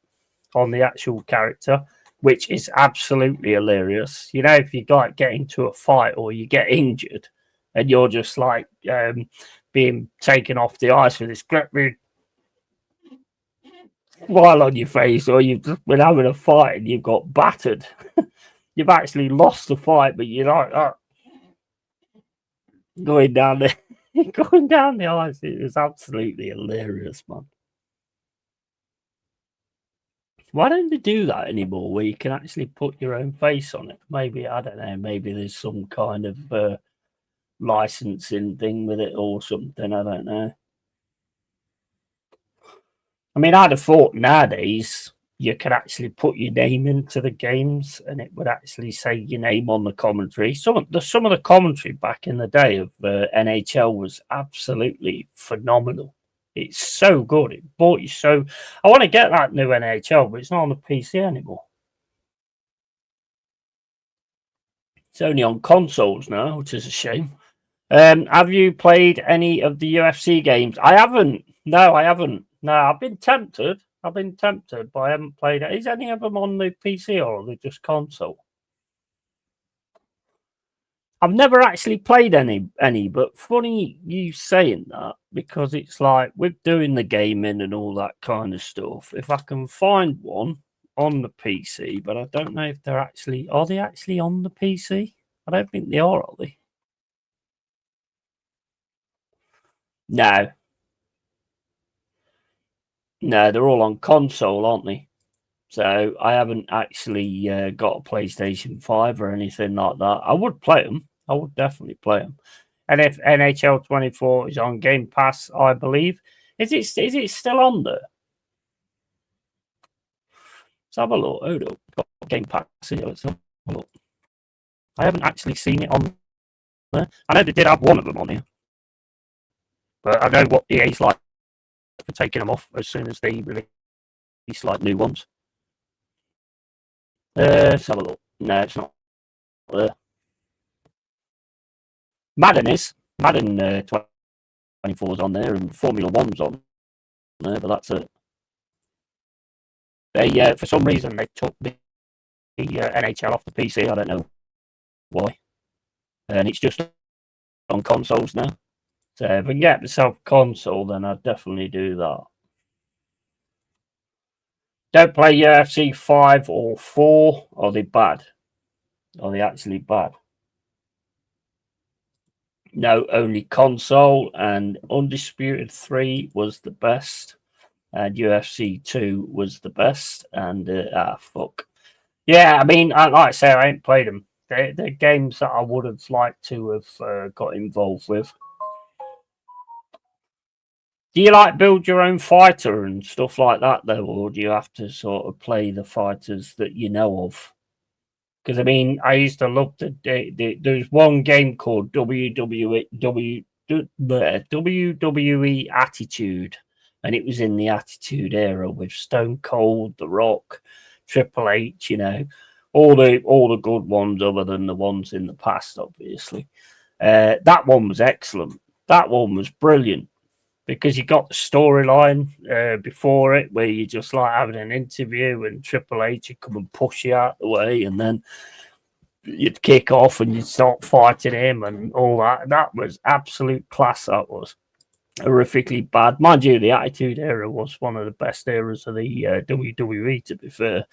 on the actual character, which is absolutely hilarious. You know, if you like get into a fight or you get injured and you're just like being taken off the ice with this great smile on your face, or you've just been having a fight and you've got battered. You've actually lost the fight, but you're like going down the going down the ice. It was absolutely hilarious, man. Why don't they do that anymore, where you can actually put your own face on it? Maybe, I don't know, maybe there's some kind of licensing thing with it or something. I don't know. I mean, I'd have thought nowadays you could actually put your name into the games and it would actually say your name on the commentary. Some of the commentary back in the day of NHL was absolutely phenomenal. It's so good. It bought you so. I want to get that new NHL, but it's not on the PC anymore. It's only on consoles now, which is a shame. Have you played any of the UFC games? I haven't. No, I haven't. No, I've been tempted. But I haven't played it. Is any of them on the PC or are they just console? I've never actually played any, but funny you saying that, because it's like with doing the gaming and all that kind of stuff, if I can find one on the PC, but I don't know if are they actually on the PC? I don't think they are they? No. No, they're all on console, aren't they? So I haven't actually got a PlayStation 5 or anything like that. I would play them. I would definitely play them. And if NHL 24 is on Game Pass, I believe, is it still on there? Let's have a look. Hold up. Got Game Pass here. Let's have a look. I haven't actually seen it on there. I know they did have one of them on here. But I know what EA's like for taking them off as soon as they release like new ones. Let's have a look. No, it's not there. Madden is. Madden 24 is on there, and Formula 1's on there, but that's it. They, for some reason, they took the NHL off the PC. I don't know why. And it's just on consoles now. So if I can get myself a console, then I'd definitely do that. Don't play UFC 5 or 4. Are they bad? Are they actually bad? No, only console, and Undisputed 3 was the best, and UFC 2 was the best, and fuck. Yeah, I mean, like I say, I ain't played them. They're games that I would have liked to have got involved with. Do you like build your own fighter and stuff like that, though, or do you have to sort of play the fighters that you know of? Because, I mean, I used to love there's one game called WWE Attitude, and it was in the Attitude era with Stone Cold, The Rock, Triple H, you know, all the good ones other than the ones in the past, obviously. That one was excellent. That one was brilliant because you got the storyline before it where you just like having an interview and Triple H would come and push you out the way, and then you'd kick off and you'd start fighting him and all that. That was absolute class. That was horrifically bad. Mind you, the Attitude Era was one of the best eras of the WWE, to be fair.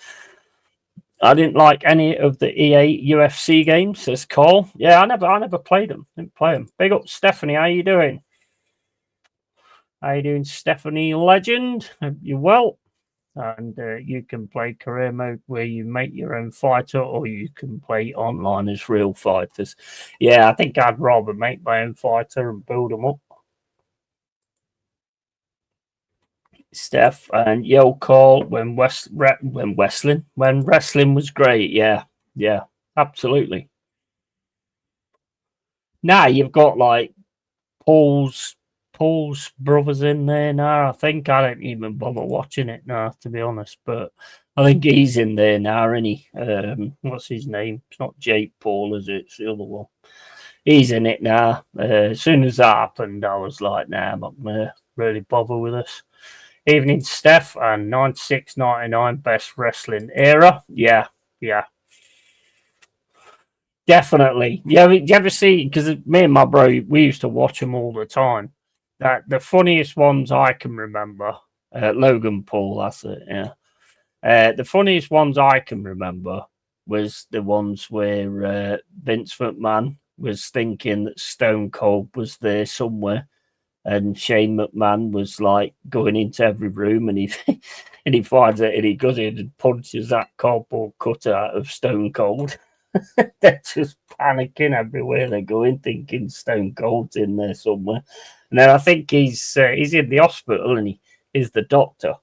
I didn't like any of the EA UFC games, says Cole. Yeah, I never played them. Didn't play them. Big up, Stephanie. How you doing? How you doing, Stephanie Legend? Hope you're well. And you can play career mode where you make your own fighter, or you can play online as real fighters. Yeah, I think I'd rather make my own fighter and build them up. Steph and Yo Call when wrestling was great. Yeah, absolutely. Now you've got like Paul's brothers in there now. I think I don't even bother watching it now, to be honest. But I think he's in there now, isn't he? What's his name? It's not Jake Paul, is it? It's the other one. He's in it now. As soon as that happened, I was like, nah, I'm not gonna really bother with this. Evening, Steph, and 96-99 best wrestling era. Yeah. Definitely. Yeah, you ever see, because me and my bro, we used to watch them all the time. That the funniest ones I can remember, Logan Paul, that's it, yeah. The funniest ones I can remember was the ones where Vince McMahon was thinking that Stone Cold was there somewhere, and Shane McMahon was like going into every room, and he and he finds it, and he goes in and punches that cardboard cutout of Stone Cold. They're just panicking everywhere they're going, thinking Stone Cold's in there somewhere. And then I think he's in the hospital, and he is the doctor.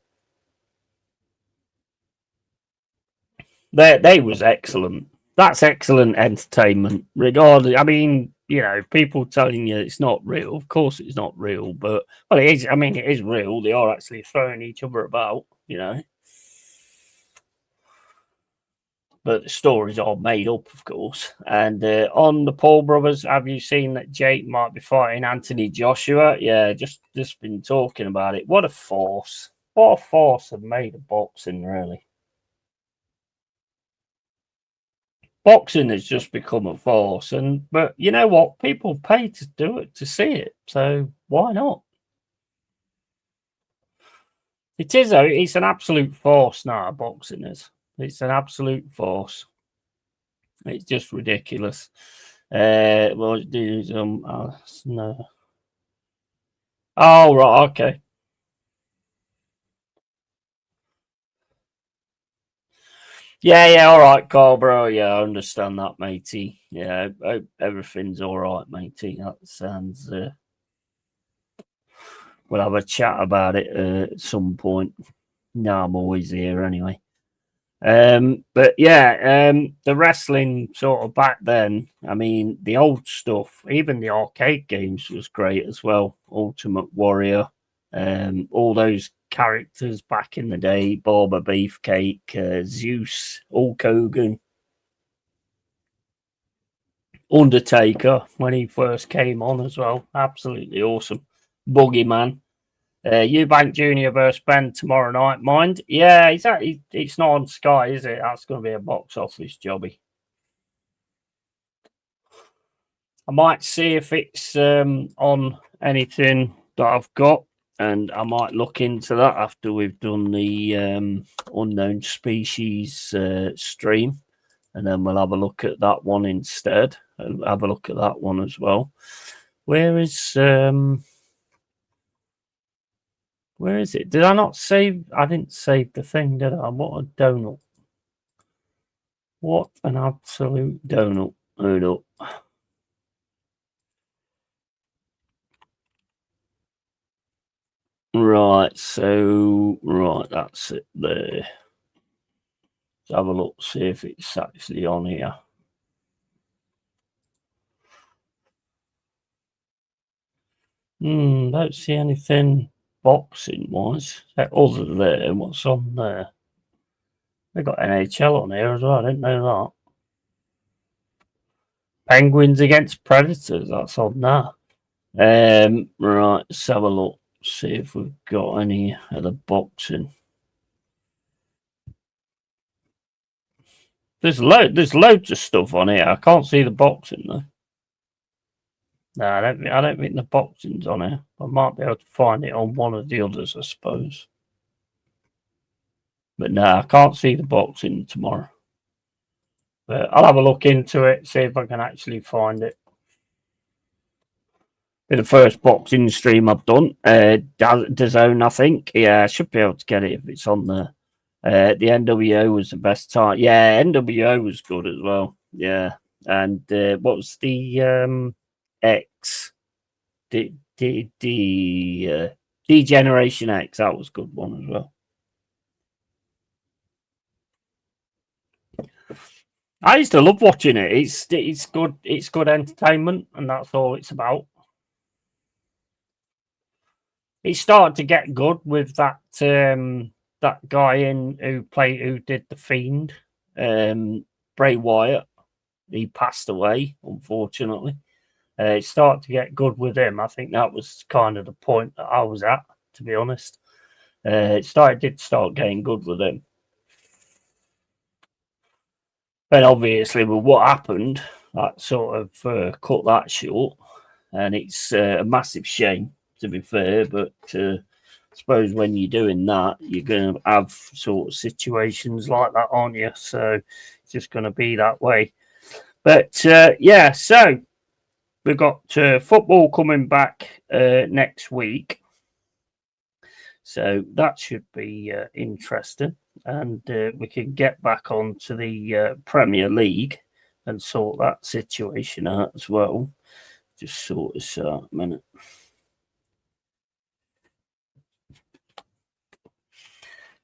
They was excellent. That's excellent entertainment. Regardless, I mean, you know, people telling you it's not real. Of course, it's not real, but well, it is. I mean, it is real. They are actually throwing each other about, you know. But the stories are made up, of course. And on the Paul brothers, have you seen that Jake might be fighting Anthony Joshua? Yeah, just been talking about it. What a force! What a force have made of boxing, really. Boxing has just become a force, but you know what? People pay to do it, to see it. So why not? It is. It's an absolute force now. Boxing is. It's an absolute force. It's just ridiculous. Well, do no. Oh right, okay. Yeah, all right, Carl, bro. Yeah, I understand that, matey. Yeah, everything's all right, matey. That sounds. We'll have a chat about it at some point. No, I'm always here anyway. But yeah, the wrestling sort of back then, I mean, the old stuff, even the arcade games was great as well. Ultimate Warrior, all those characters back in the day, Barber Beefcake, Zeus, Hulk Hogan, Undertaker when he first came on as well. Absolutely awesome. Boogeyman. Eubank Jr. versus Ben tomorrow night. Mind? Yeah, it's not on Sky, is it? That's going to be a box office jobby. I might see if it's on anything that I've got, and I might look into that after we've done the Unknown Species stream, and then we'll have a look at that one instead. I'll have a look at that one as well. Where is it? Did I not save? I didn't save the thing, did I? What a donut. What an absolute donut. Hold up. Right, that's it there. Let's have a look, see if it's actually on here. Don't see anything boxing wise. Other than what's on there? They got NHL on here as well. I didn't know that. Penguins against Predators. That's on that. Right, let's have a look. See if we've got any of the boxing. There's loads of stuff on here. I can't see the boxing though. No, I don't think the boxing's on here. I might be able to find it on one of the others, I suppose. But no, I can't see the boxing tomorrow. But I'll have a look into it, see if I can actually find it. Been the first boxing stream I've done. DAZN, I think. Yeah, I should be able to get it if it's on there. The NWO was the best time. Yeah, NWO was good as well. Yeah. And what was the X? D-Generation X. That was a good one as well. I used to love watching it. It's good. It's good entertainment, and that's all it's about. It started to get good with that that guy who did the Fiend, Bray Wyatt. He passed away, unfortunately. It started to get good with him. I think that was kind of the point that I was at, to be honest. It did start getting good with him. But obviously, with what happened, that sort of cut that short. And it's a massive shame, to be fair. But I suppose when you're doing that, you're going to have sort of situations like that, aren't you? So it's just going to be that way. But yeah, so we've got football coming back next week. So that should be interesting. And we can get back onto the Premier League and sort that situation out as well. Just sort this out a minute.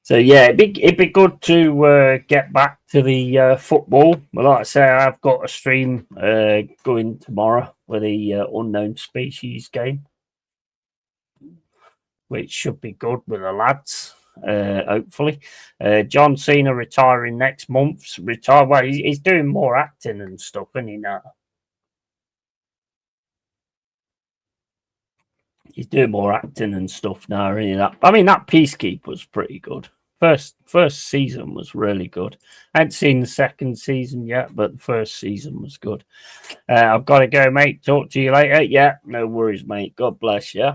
So yeah, it'd be good to get back to the football. But like I say, I've got a stream going tomorrow with the Unknown Species game, which should be good with the lads. Hopefully, John Cena retiring next month. Well, he's doing more acting and stuff, isn't he now? He's doing more acting and stuff now, isn't he? I mean, that Peacekeeper was pretty good. First season was really good. I hadn't seen the second season yet, but the first season was good. I've got to go, mate. Talk to you later. Yeah, no worries, mate. God bless you.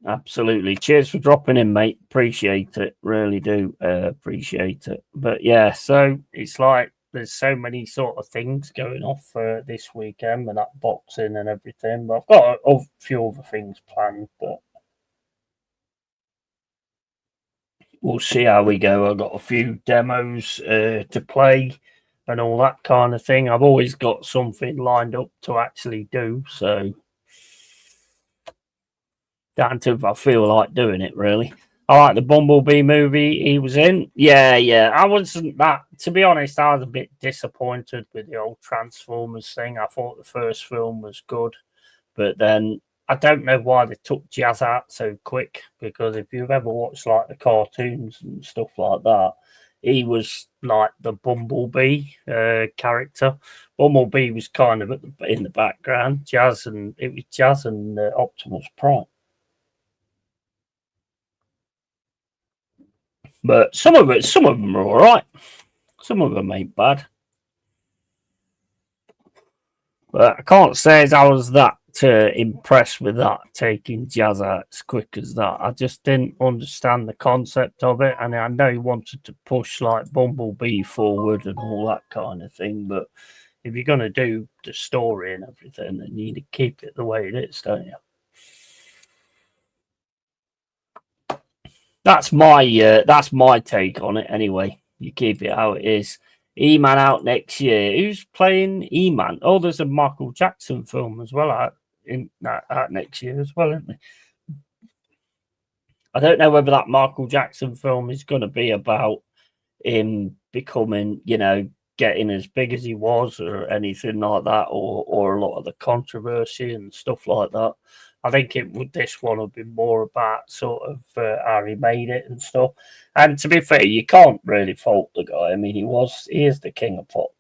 Absolutely. Cheers for dropping in, mate. Appreciate it. Really do appreciate it. But yeah, so it's like there's so many sort of things going off this weekend with that boxing and everything. But I've got a few other things planned, but we'll see how we go. I've got a few demos to play and all that kind of thing. I've always got something lined up to actually do, so down to if I feel like doing it, really. I like the Bumblebee movie he was in. Yeah. I wasn't that, to be honest, I was a bit disappointed with the old Transformers thing. I thought the first film was good, but then I don't know why they took Jazz out so quick, because if you've ever watched like the cartoons and stuff like that, he was like the Bumblebee character. Bumblebee was kind of in the background. It was Jazz and Optimus Prime. But some of them are all right. Some of them ain't bad. But I can't say as I was that impressed with that, taking Jazz out as quick as that. I just didn't understand the concept of it. And I know he wanted to push like Bumblebee forward and all that kind of thing. But if you're going to do the story and everything, then you need to keep it the way it is, don't you? That's my take on it anyway. You keep it how it is. E-Man out next year. Who's playing E-Man? Oh, there's a Michael Jackson film as well out next year as well, isn't there? I don't know whether that Michael Jackson film is going to be about him becoming, getting as big as he was or anything like that, or a lot of the controversy and stuff like that. I think this one would be more about sort of how he made it and stuff. And to be fair, you can't really fault the guy. I mean, he is the king of pop.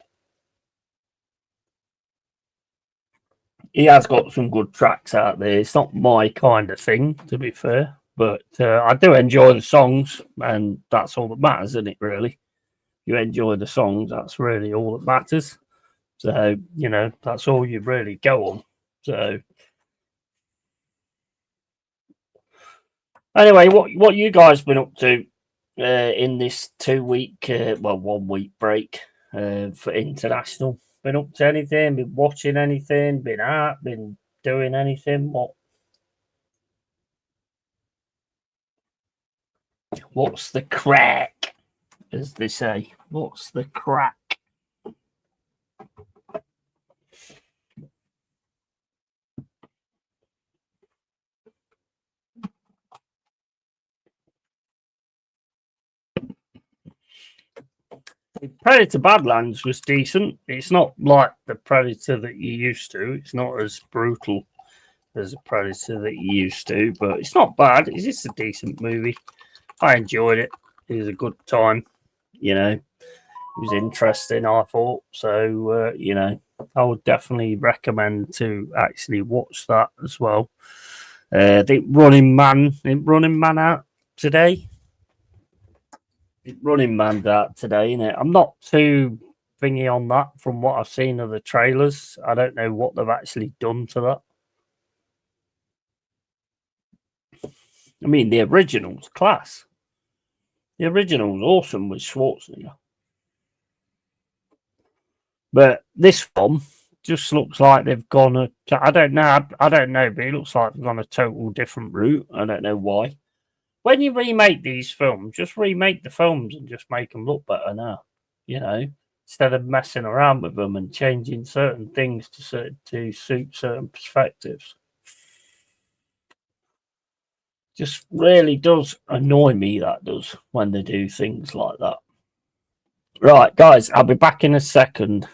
He has got some good tracks out there. It's not my kind of thing, to be fair, but I do enjoy the songs, and that's all that matters, isn't it, really? You enjoy the songs, that's really all that matters. So, that's all you really go on. So anyway, what you guys been up to? in this 2 week, 1 week break for international. Been up to anything? Been watching anything? Been out? Been doing anything? What's the crack, as they say? What's the crack? Predator Badlands was decent. It's not like the Predator that you used to. It's not as brutal as a Predator that you used to, but it's not bad. It's just a decent movie. I enjoyed it. It was a good time. It was interesting, I thought. So, I would definitely recommend to actually watch that as well. The Running Man out today. Running Man out today, innit? I'm not too thingy on that from what I've seen of the trailers. I don't know what they've actually done to that. I mean, the original's class. The original's awesome with Schwarzenegger. But this one just looks like they've gone I don't know, but it looks like they've gone a total different route. I don't know why. When you remake these films, just remake the films and just make them look better now. Instead of messing around with them and changing certain things to suit certain perspectives. Just really does annoy me, that does, when they do things like that. Right, guys, I'll be back in a second.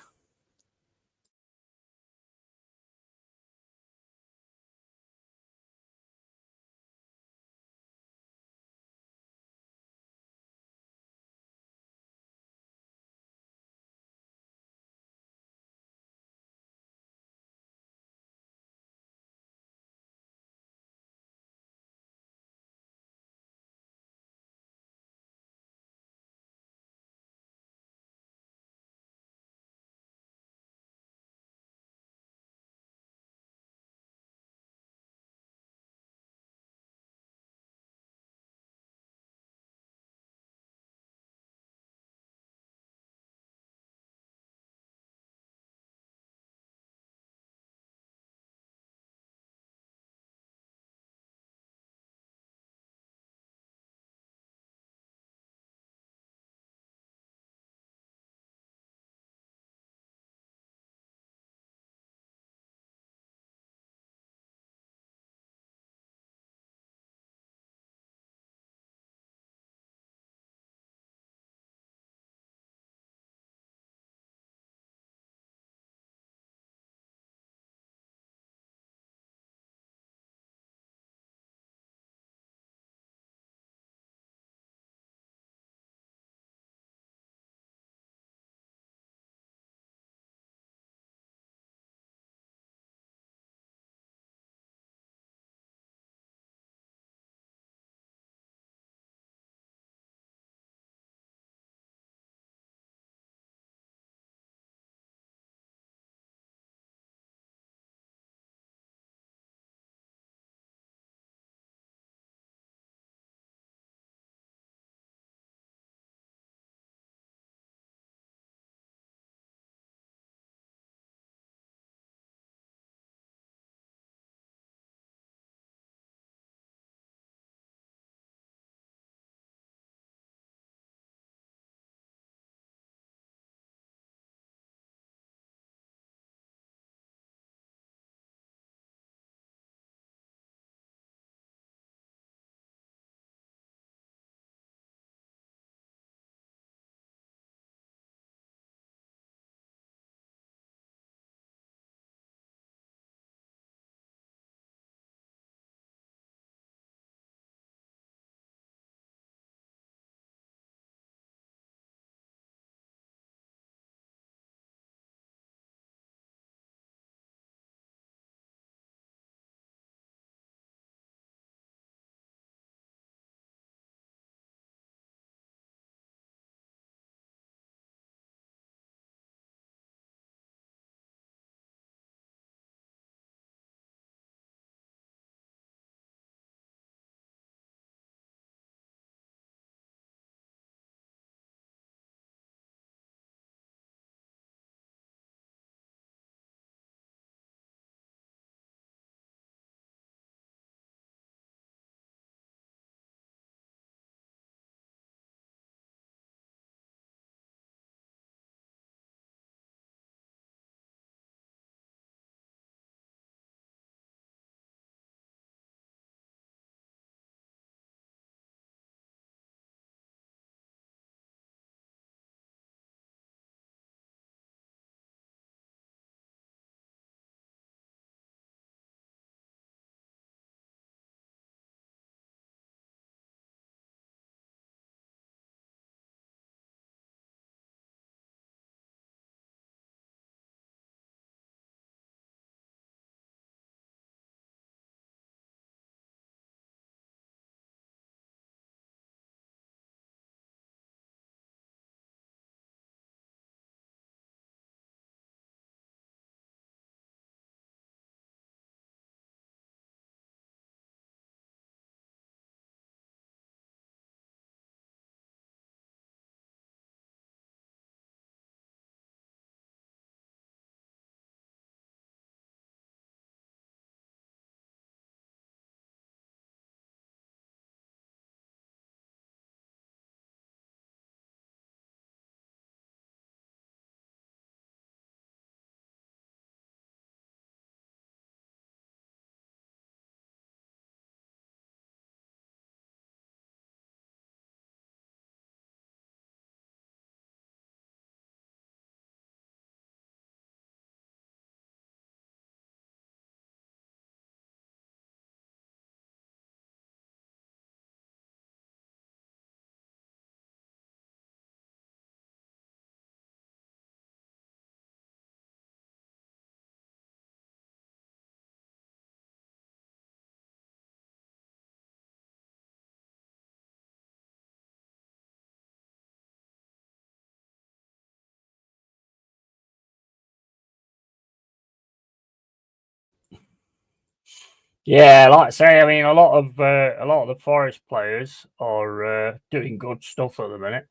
Yeah, like I say, I mean, a lot of the Forest players are doing good stuff at the minute.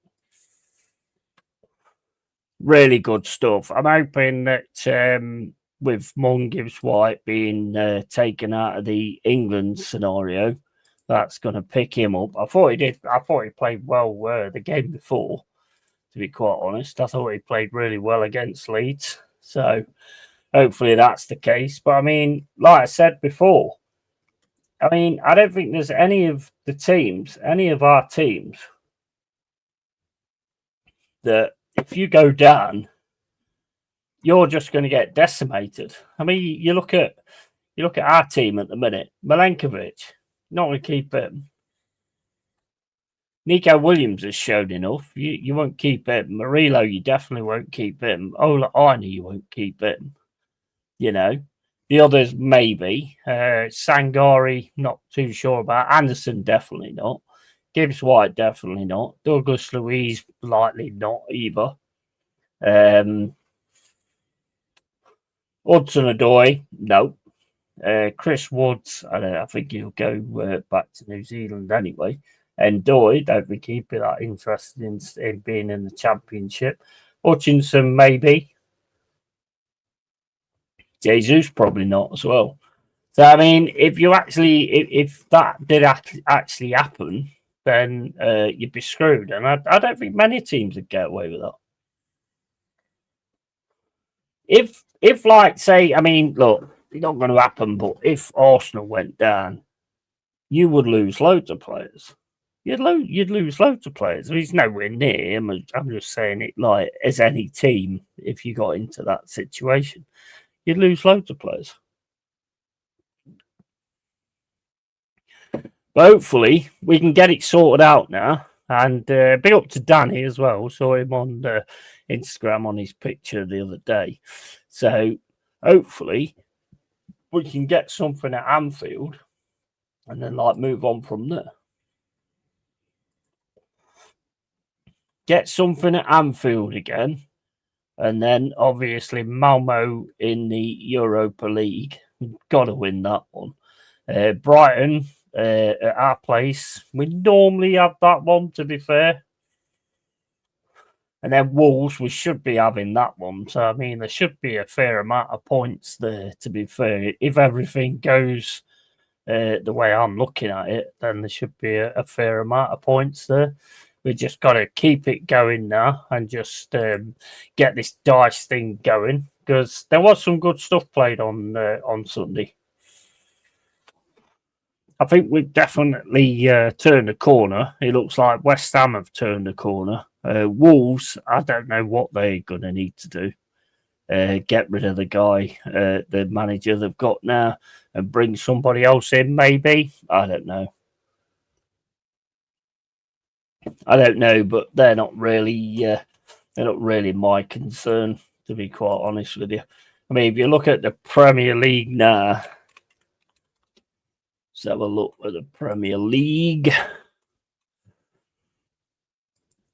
Really good stuff. I'm hoping that with Mon Gibbs White being taken out of the England scenario, that's going to pick him up. I thought he did. I thought he played well the game before. To be quite honest, I thought he played really well against Leeds. So hopefully that's the case. But I mean, like I said before, I mean, I don't think there's any of our teams, that if you go down, you're just going to get decimated. I mean, you look at our team at the minute. Milenkovic, not going to keep him. Nico Williams has shown enough. You won't keep him. Murillo, you definitely won't keep him. Ola Aina, you won't keep him. You know, the others maybe. Sangari, not too sure about. Anderson, definitely not. Gibbs White, definitely not. Douglas Luiz, likely not either. Hudson Odoi, no. Chris Woods, I think he'll go back to New Zealand anyway. And Doy, don't think he'd be that interested in being in the Championship. Hutchinson, maybe. Jesus, probably not as well. So, I mean, if that did actually happen, then you'd be screwed. And I don't think many teams would get away with that. If like, say, I mean, look, it's not going to happen, but if Arsenal went down, you would lose loads of players. You'd lose loads of players. He's nowhere near him. I'm just saying it like as any team, if you got into that situation, you'd lose loads of players. But hopefully we can get it sorted out now. And big up to Danny as well. Saw him on Instagram on his picture the other day. So hopefully we can get something at Anfield and then like move on from there. Get something at Anfield again. And then obviously Malmo in the Europa League. Got to win that one. Brighton at our place. We normally have that one, to be fair. And then Wolves, we should be having that one. So, I mean, there should be a fair amount of points there, to be fair. If everything goes the way I'm looking at it, then there should be a fair amount of points there. We just got to keep it going now and just get this dice thing going, because there was some good stuff played on Sunday. I think we've definitely turned the corner. It looks like West Ham have turned the corner. Wolves, I don't know what they're going to need to do. Get rid of the guy, the manager they've got now, and bring somebody else in, maybe. I don't know. But they're not really my concern, to be quite honest with you. I mean, if you look at the Premier League now, let's have a look at the Premier League.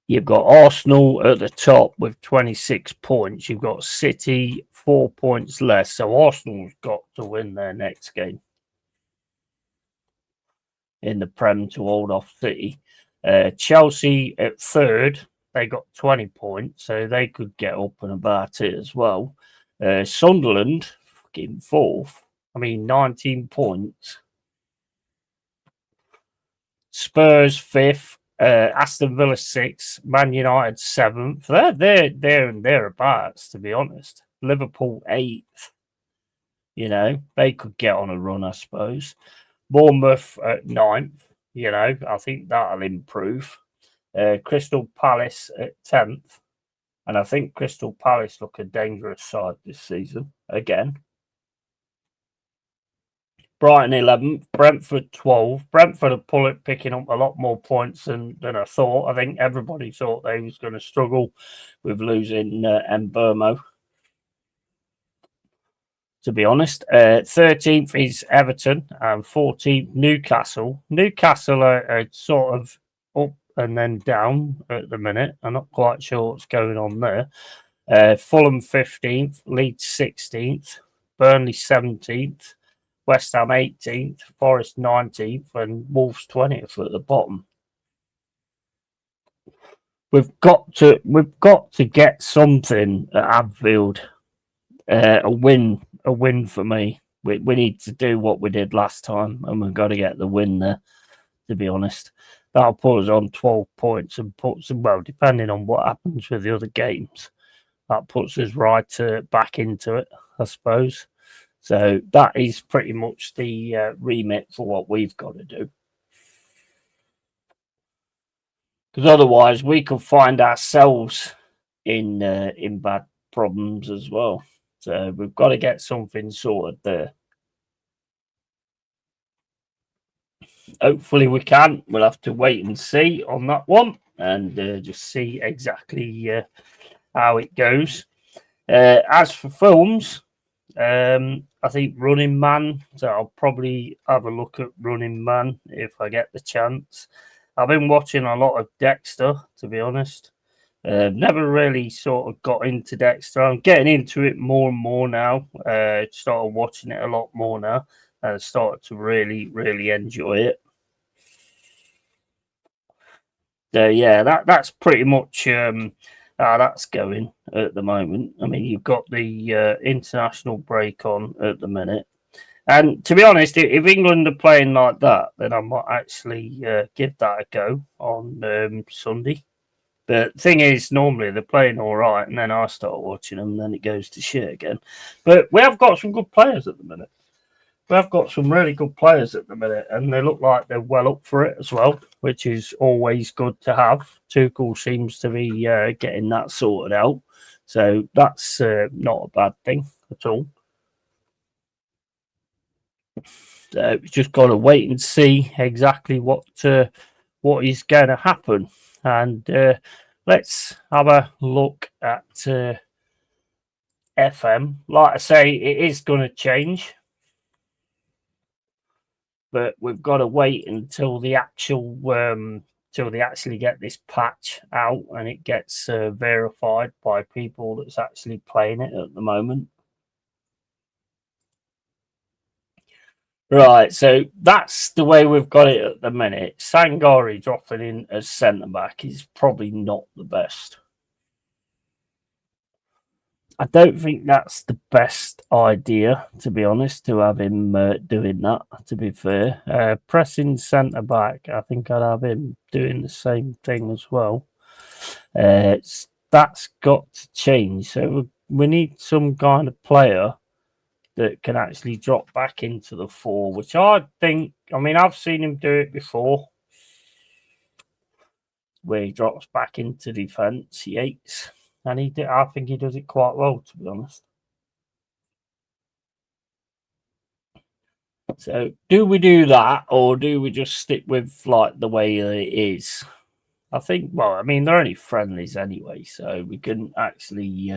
You've got Arsenal at the top with 26 points. You've got City 4 points less. So Arsenal's got to win their next game in the Prem to hold off City. Chelsea at third, they got 20 points, so they could get up and about it as well. Sunderland, fucking fourth. 19 points. Spurs fifth. Aston Villa sixth. Man United seventh. They're there and thereabouts, to be honest. Liverpool eighth. They could get on a run, I suppose. Bournemouth at ninth. I think that'll improve. Crystal Palace at 10th. And I think Crystal Palace look a dangerous side this season again. Brighton 11th, Brentford 12th. Brentford are picking up a lot more points than I thought. I think everybody thought they was going to struggle with losing Mbermo, to be honest. 13th is Everton and 14th Newcastle. Newcastle are sort of up and then down at the minute. I'm not quite sure what's going on there. Fulham 15th, Leeds 16th, Burnley 17th, West Ham 18th, Forest 19th, and Wolves 20th at the bottom. We've got to get something at Anfield. A win for me. We need to do what we did last time, and we've got to get the win there. To be honest, that'll put us on 12 points and puts, well, depending on what happens with the other games, that puts us right back into it, I suppose. So that is pretty much the remit for what we've got to do. Because otherwise, we could find ourselves in bad problems as well. So we've got to get something sorted there. Hopefully we can. We'll have to wait and see on that one and just see exactly how it goes. As for films, I think Running Man. So I'll probably have a look at Running Man if I get the chance. I've been watching a lot of Dexter, to be honest. Never really sort of got into Dexter. I'm getting into it more and more now. Started watching it a lot more now. And started to really, really enjoy it. So yeah, that's pretty much how that's going at the moment. I mean, you've got the international break on at the minute. And to be honest, if England are playing like that, then I might actually give that a go on Sunday. The thing is, normally they're playing all right, and then I start watching them, and then it goes to shit again. But we have got some good players at the minute. We have got some really good players at the minute, and they look like they're well up for it as well, which is always good to have. Tuchel seems to be getting that sorted out, so that's not a bad thing at all. So we've just got to wait and see exactly what is going to happen, and let's have a look at FM. Like I say, it is going to change. But we've got to wait until the actual till they actually get this patch out and it gets verified by people that's actually playing it at the moment. Right, so that's the way we've got it at the minute. Sangari dropping in as centre back is probably not the best. I don't think that's the best idea, to be honest, to have him doing that, to be fair. Pressing centre-back, I think I'd have him doing the same thing as well. That's got to change. So we need some kind of player that can actually drop back into the 4, which I think, I mean, I've seen him do it before, where he drops back into defence, Yates. And I think he does it quite well, to be honest. So, do we do that, or do we just stick with like the way it is? I think. Well, I mean, they're only friendlies anyway, so we can actually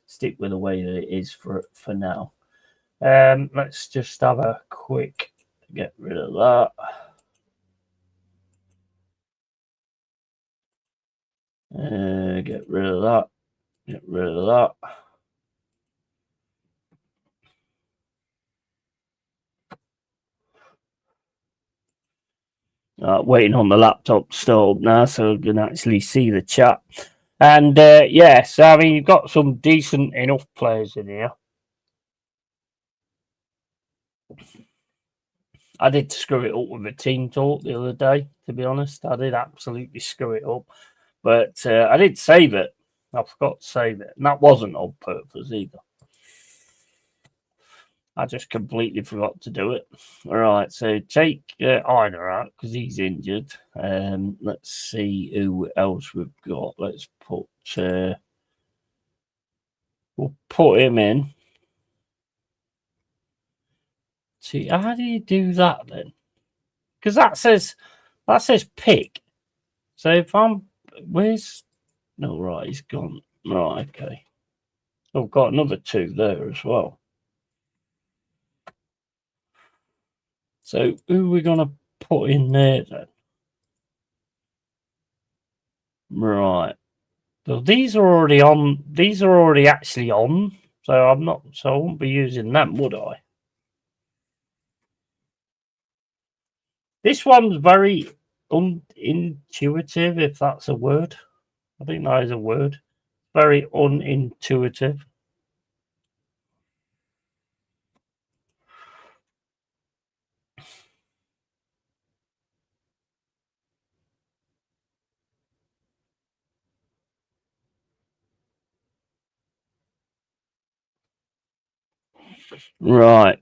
stick with the way that it is for now. Let's just have a quick get rid of that. Get rid of that. Get rid of that. Waiting on the laptop to start up now so I can actually see the chat. And yeah, so I mean, you've got some decent enough players in here. I did screw it up with a team talk the other day, to be honest. I did absolutely screw it up. But I did save it. I forgot to save it. And that wasn't on purpose either. I just completely forgot to do it. All right, so take Einer out because he's injured. Let's see who else we've got. Let's put... we'll put him in. See, how do you do that then? Because that says pick. So if I'm... Where's... No, right, he's gone. Right, okay. I've got another 2 there as well. So who are we going to put in there then? Right. So these are already on. These are already actually on. So I won't be using them, would I? This one's very unintuitive, if that's a word. I think that is a word. Very unintuitive. Right.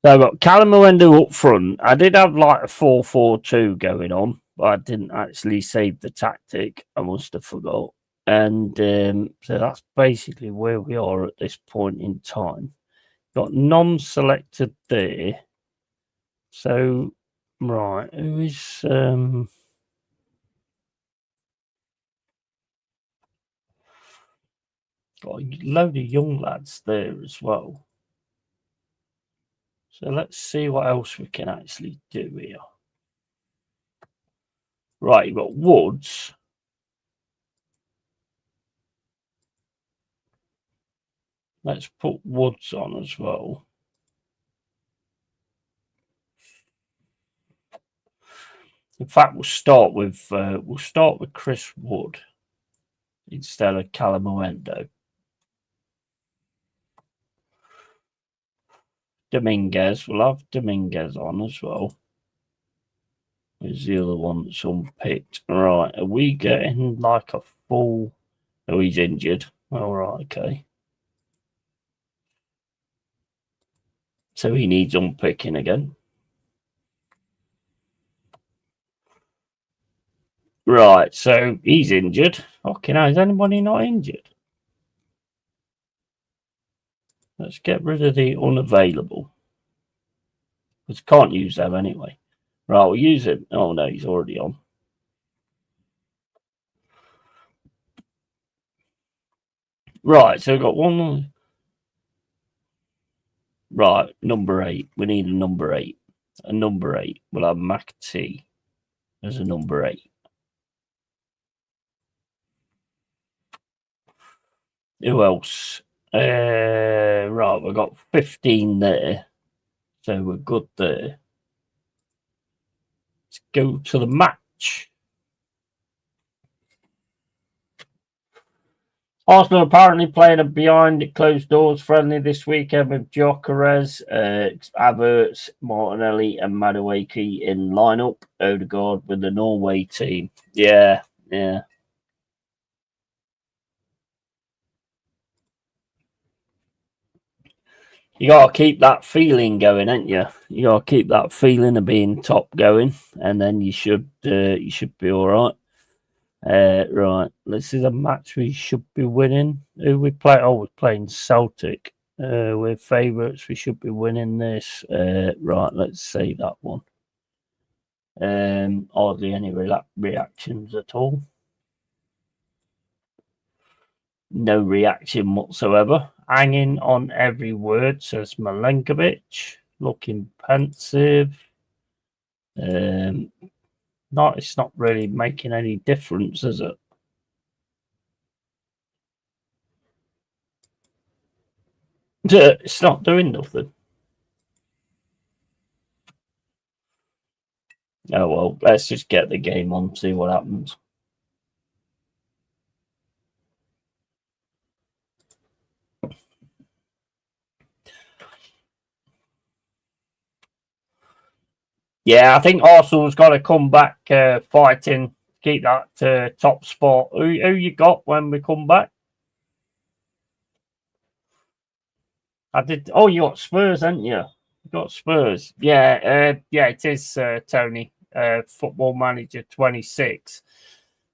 So I've got Calamuendo up front. I did have like a 4-4-2 going on, but I didn't actually save the tactic. I must have forgot. And so that's basically where we are at this point in time. Got non-selected there. So, right, who is... got a load of young lads there as well. So let's see what else we can actually do here. Right, you've got Woods. Let's put Woods on as well. In fact, we'll start with Chris Wood instead of Calamuendo. Dominguez, we'll have Dominguez on as well. There's the other one that's unpicked. Right, are we getting like a full... Oh, he's injured. All right, okay. So he needs unpicking again. Right, so he's injured. Okay, now is anybody not injured? Let's get rid of the unavailable. Because can't use them anyway. Right, we'll use it. Oh no, he's already on. Right, so we've got one. Right, number 8. We need a number 8. A number 8. We'll have Mac T as a number 8. Who else? Right, we've got 15 there. So we're good there. Let's go to the match. Arsenal apparently playing a behind closed doors friendly this weekend with Gyökeres, Havertz, Martinelli and Madueke in lineup. Odegaard with the Norway team. Yeah. You got to keep that feeling going, ain't you? You got to keep that feeling of being top going, and then you should be all right. Right, this is a match we should be winning. Who we play? Oh, we're playing Celtic. We're favourites. We should be winning this. Right, let's see that one. Hardly any reactions at all. No reaction whatsoever. Hanging on every word, says Milenkovic. Looking pensive. It's not really making any difference, is it? It's not doing nothing. Oh well, let's just get the game on, see what happens. Yeah, I think Arsenal's got to come back fighting, keep that top spot. Who you got when we come back? I did. Oh, you got Spurs, haven't you? You got Spurs. Yeah, it is Tony. Football Manager 26.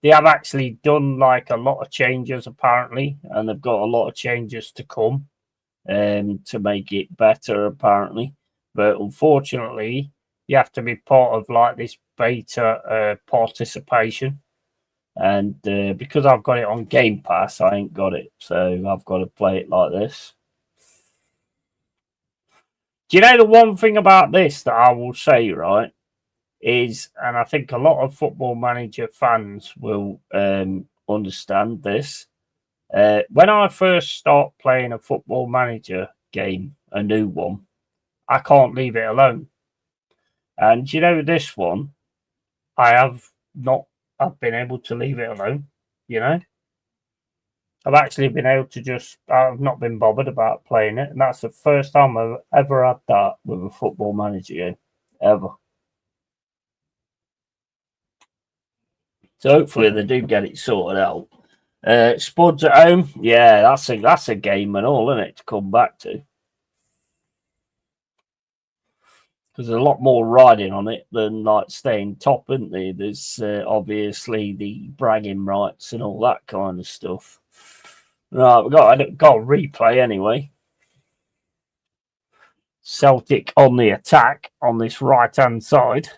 They have actually done like a lot of changes apparently, and they've got a lot of changes to come to make it better apparently. But unfortunately, you have to be part of like this beta participation, and because I've got it on Game Pass, I ain't got it, so I've got to play it like this. Do you know the one thing about this that I will say, right, is, and I think a lot of Football Manager fans will understand this. When I first start playing a Football Manager game, a new one, I can't leave it alone. And you know, this one, I've been able to leave it alone, you know? I've actually been able to I've not been bothered about playing it. And that's the first time I've ever had that with a Football Manager game, ever. So hopefully they do get it sorted out. Spuds at home, yeah, that's a game and all, isn't it, to come back to? Because there's a lot more riding on it than like staying top, isn't there? There's obviously the bragging rights and all that kind of stuff. Right, we've got a replay anyway. Celtic on the attack on this right-hand side.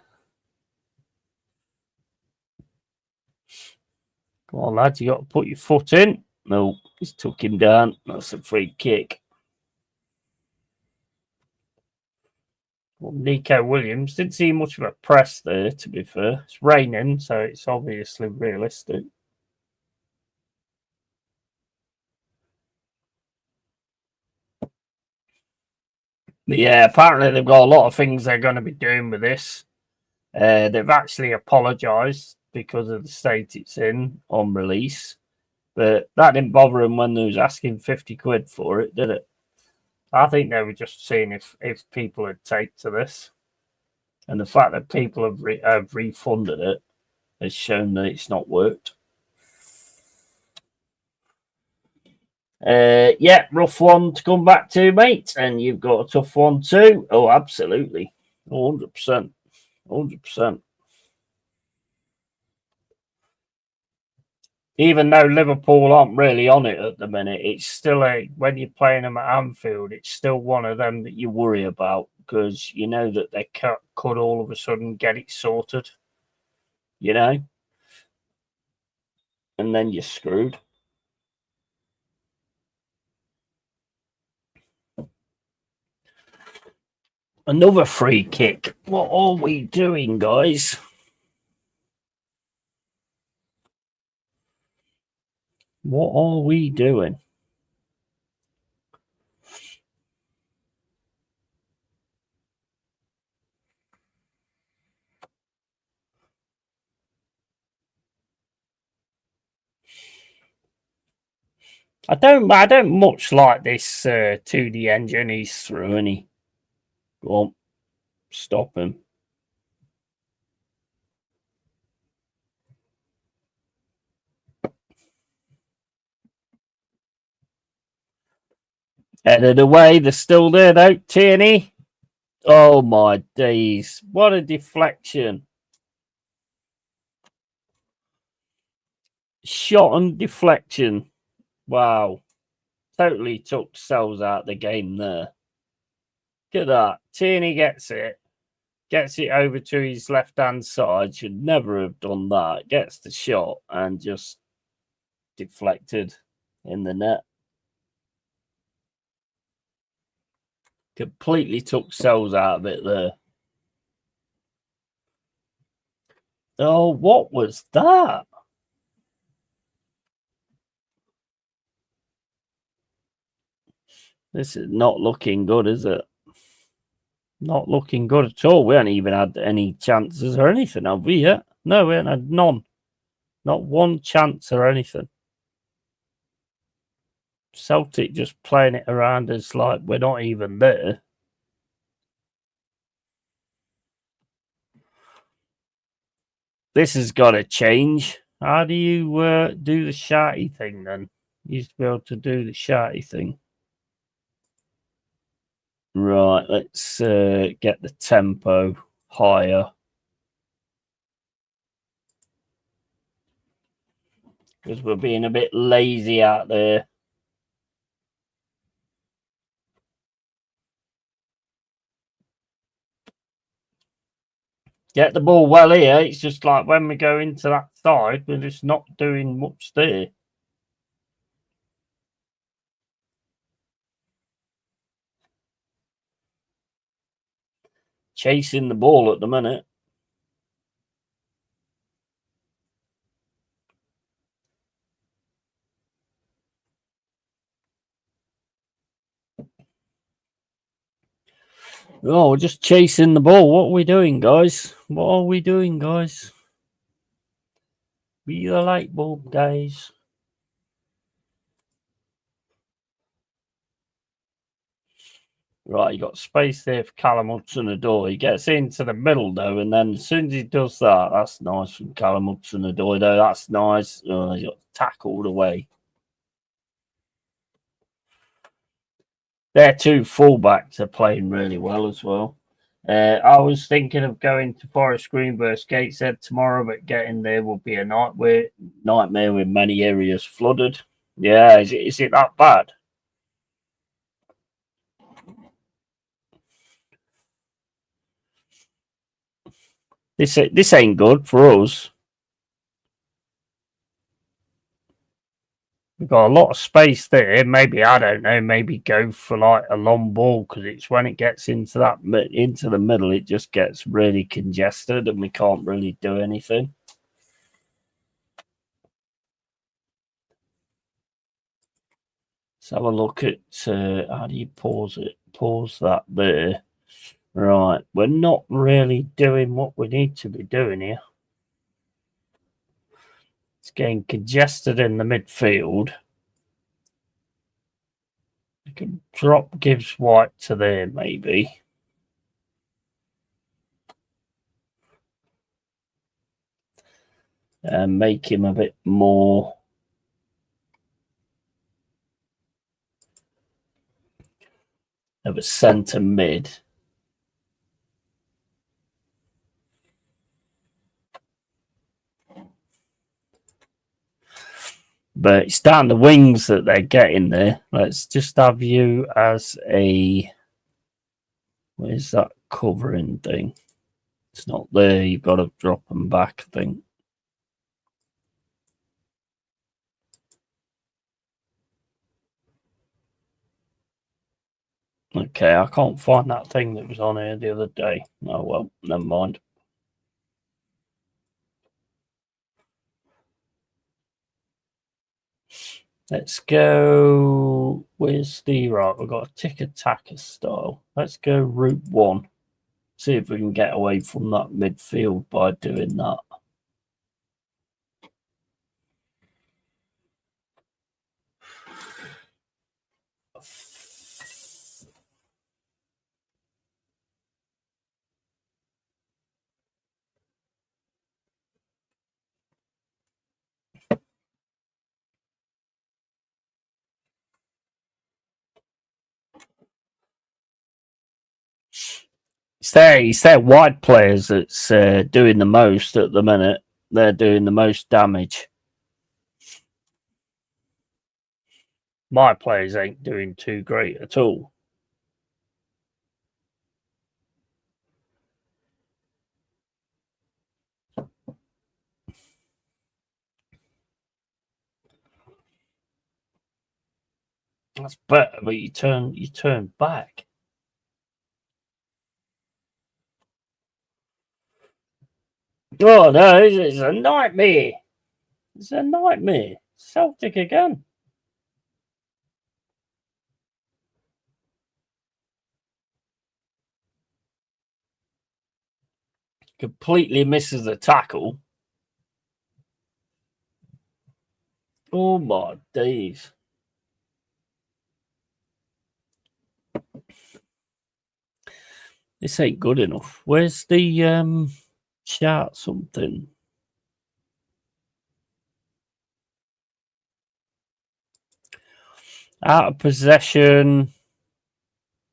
Come on, lads, you got to put your foot in. No, he's took him down. That's a free kick. Well, Nico Williams didn't see much of a press there, to be fair. It's raining, so it's obviously realistic. But yeah, apparently they've got a lot of things they're going to be doing with this. They've actually apologised because of the state it's in on release. But that didn't bother them when they was asking 50 quid for it, did it? I think they were just seeing if people would take to this. And the fact that people have refunded it has shown that it's not worked. Yeah, rough one to come back to, mate. And you've got a tough one too. Oh, absolutely. 100%. 100%. Even though Liverpool aren't really on it at the minute, it's still when you're playing them at Anfield, it's still one of them that you worry about because you know that they could all of a sudden get it sorted, you know, and then you're screwed. Another free kick. What are we doing, guys? What are we doing? I don't much like this 2D engine he's through, and he go on, stop him. Headed away, they're still there though, Tierney. Oh my days, what a deflection. Shot and deflection. Wow. Totally took Sells out the game there. Look at that. Tierney gets it over to his left-hand side. Should never have done that. Gets the shot and just deflected in the net. Completely took Sells out of it there. Oh, what was that? This is not looking good, is it? Not looking good at all. We haven't even had any chances or anything, have we yet? No, we haven't had none. Not one chance or anything. Celtic just playing it around as like we're not even there. This has got to change. How do you do the sharty thing then? You used to be able to do the sharty thing. Right, let's get the tempo higher. Because we're being a bit lazy out there. Get the ball well here. It's just like when we go into that side, we're just not doing much there. Chasing the ball at the minute. Oh, we're just chasing the ball. What are we doing, guys? What are we doing, guys? Be the light bulb days. Right, you got space there for Callum Hudson-Odoi. He gets into the middle, though, and then as soon as he does that, that's nice from Callum Hudson-Odoi, though. That's nice. Oh, he got tackled away. Their two fullbacks are playing really well as well. I was thinking of going to Forest Green versus Gateshead tomorrow, but getting there will be a nightmare with many areas flooded. Yeah, is it that bad? This ain't good for us. We've got a lot of space there. Maybe, I don't know, maybe go for like a long ball, because it's when it gets into the middle, it just gets really congested and we can't really do anything. Let's have a look at how do you pause it? Pause that there. Right, we're not really doing what we need to be doing here. It's getting congested in the midfield. You can drop Gibbs White to there, maybe. And make him a bit more of a centre mid. But it's down the wings that they're getting there. Let's just have you as a... Where's that covering thing? It's not there. You've got to drop them back, I think. Okay, I can't find that thing that was on here the other day. Oh, well, never mind. Let's go. Where's the right? We've got a tick-attacker style. Let's go route 1. See if we can get away from that midfield by doing that. It's their wide players that's doing the most at the minute. They're doing the most damage. My players ain't doing too great at all. That's better, but you turn back. Oh no, it's a nightmare. It's a nightmare. Celtic again. Completely misses the tackle. Oh my days. This ain't good enough. Where's the chart something? Out of possession.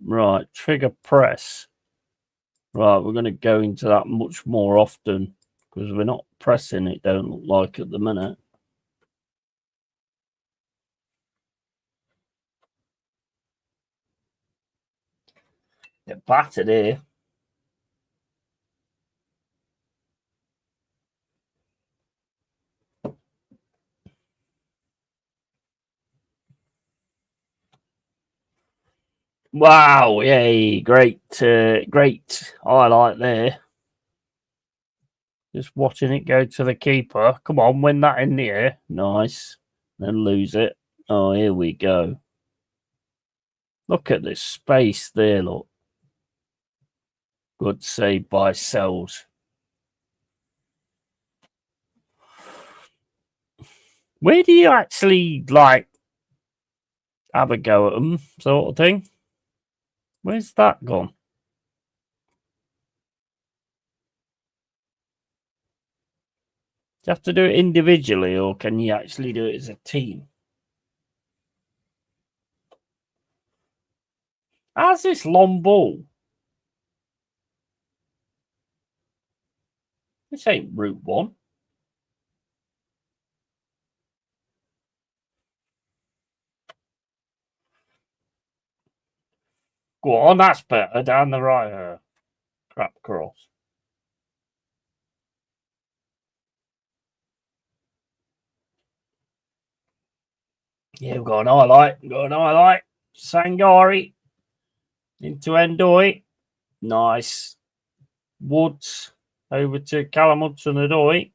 Right, trigger press. Right, we're going to go into that much more often because we're not pressing it, don't look like at the minute. Get battered here. Wow, yay, great highlight there. Just watching it go to the keeper. Come on, win that in the air. Nice. Then lose it. Oh, here we go. Look at this space there, look. Good save by Sells. Where do you actually, like, have a go at them, sort of thing? Where's that gone? Do you have to do it individually, or can you actually do it as a team? How's this long ball? This ain't Route 1. Go on, that's better. Down the right. Crap cross. Yeah, we've got an highlight. Sangari into Endoi. Nice. Woods over to Callum Hudson-Odoi.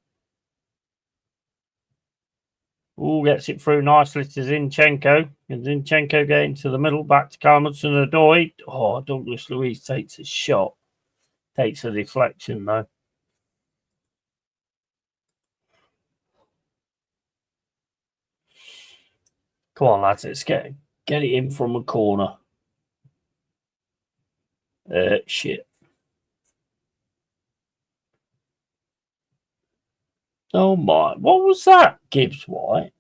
Ooh, gets it through nicely to Zinchenko. And Zinchenko getting to the middle, back to Callum Hudson-Odoi. Oh, Douglas Luiz takes a shot. Takes a deflection, though. Come on, lads, let's get it in from a corner. Shit. Oh, my. What was that, Gibbs White?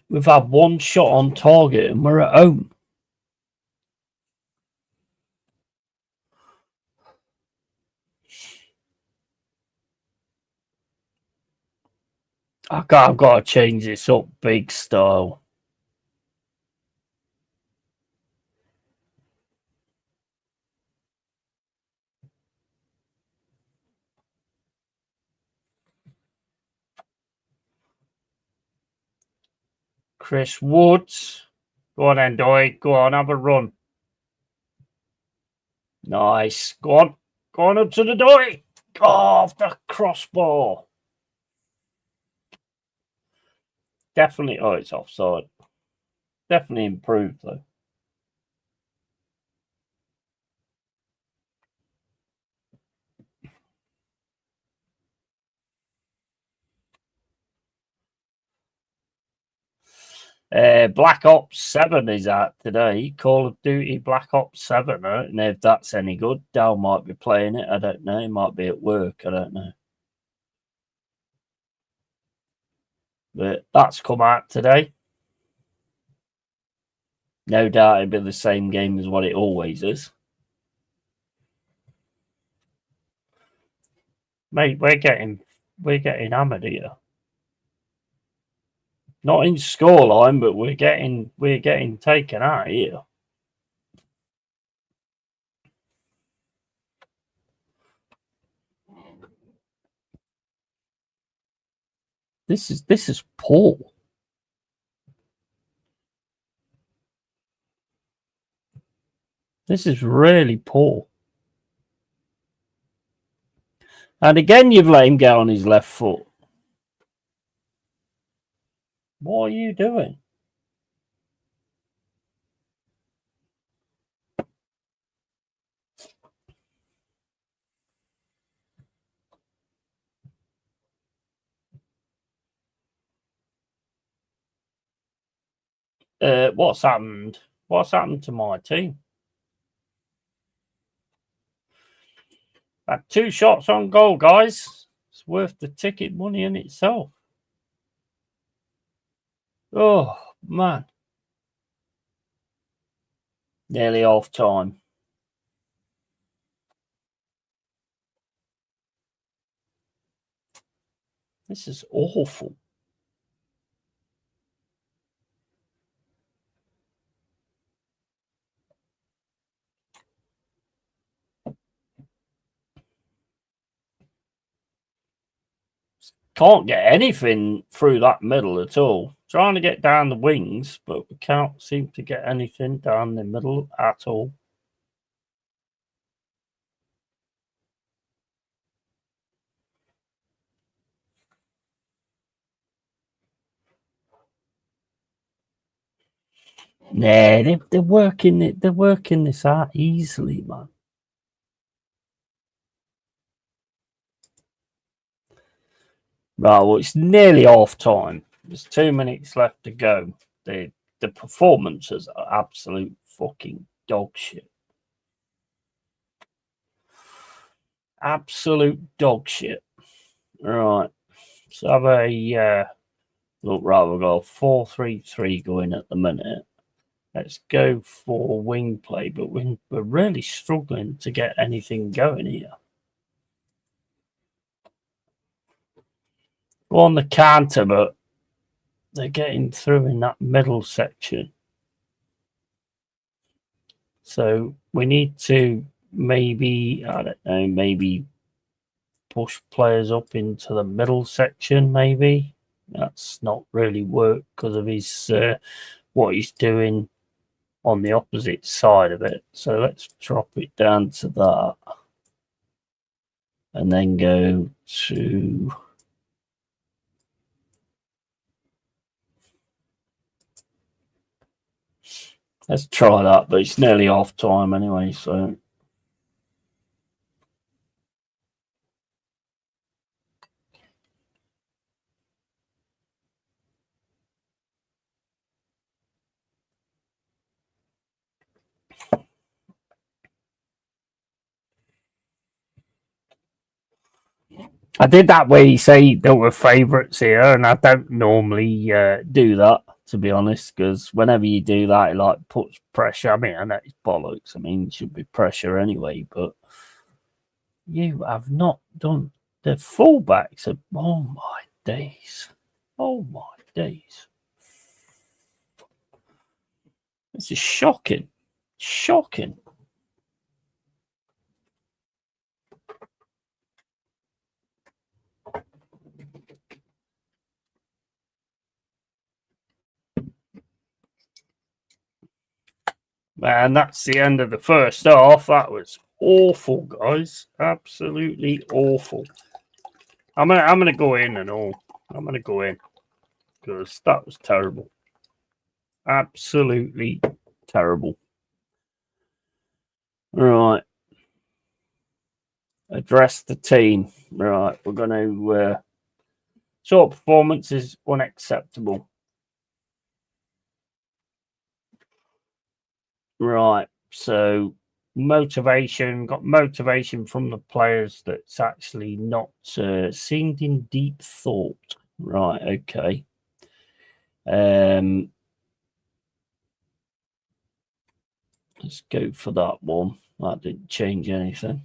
We've had one shot on target and we're at home. I've got to change this up big style. Chris Woods. Go on, Endoi. Go on, have a run. Nice. Go on. Go on up to the door. Go off the crossbar. Definitely. Oh, it's offside. Definitely improved, though. Black Ops 7 is out today. Call of Duty Black Ops 7. I don't know if that's any good. Dal might be playing it. I don't know. He might be at work. I don't know. But that's come out today. No doubt it'll be the same game as what it always is. Mate, we're getting hammered here. Not in scoreline, but we're getting taken out here. This is poor. This is really poor. And again, you've let him get on his left foot. What are you doing? What's happened? What's happened to my team? Had 2 shots on goal, guys. It's worth the ticket money in itself. Oh, man. Nearly half time. This is awful. Can't get anything through that middle at all. Trying to get down the wings, but we can't seem to get anything down the middle at all. Nah, they're working it. They're working this out easily, man. Right, well, it's nearly half time. There's 2 minutes left to go. The performances are absolute fucking dog shit. Absolute dog shit. Right. So have a look, right, we've got a 4-3-3 going at the minute. Let's go for wing play, but we're really struggling to get anything going here. Go on the counter, but they're getting through in that middle section. So we need to maybe, I don't know, maybe push players up into the middle section, maybe. That's not really worked because of his what he's doing on the opposite side of it. So let's drop it down to that. And then go to... Let's try that, but it's nearly half time anyway, so... I did that where you say there were favourites here, and I don't normally do that, to be honest, because whenever you do that, it like puts pressure. I mean, I know it's bollocks. I mean, it should be pressure anyway, but you have not done the fullbacks. Oh my days! Oh my days! This is shocking. Shocking. And that's the end of the first half. That was awful, guys. Absolutely awful. I'm gonna go in and all. I'm gonna go in because that was terrible. Absolutely terrible. Right. Address the team. Right. We're gonna short performance is unacceptable. Right. So motivation, got motivation from the players that's actually not seemed in deep thought. Right, okay. Let's go for that one. That didn't change anything.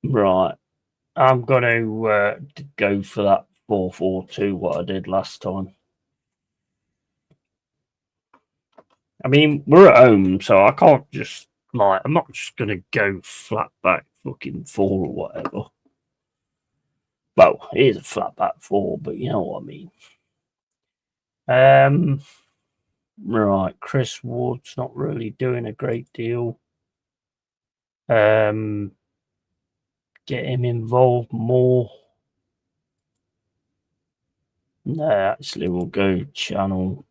Right. I'm going to go for that 4-4-2, what I did last time. I mean, we're at home, so I can't just, like, I'm not just going to go flat back fucking 4 or whatever. Well, it is a flat back 4, but you know what I mean. Right, Chris Ward's not really doing a great deal. Get him involved more. No, actually, we'll go channel.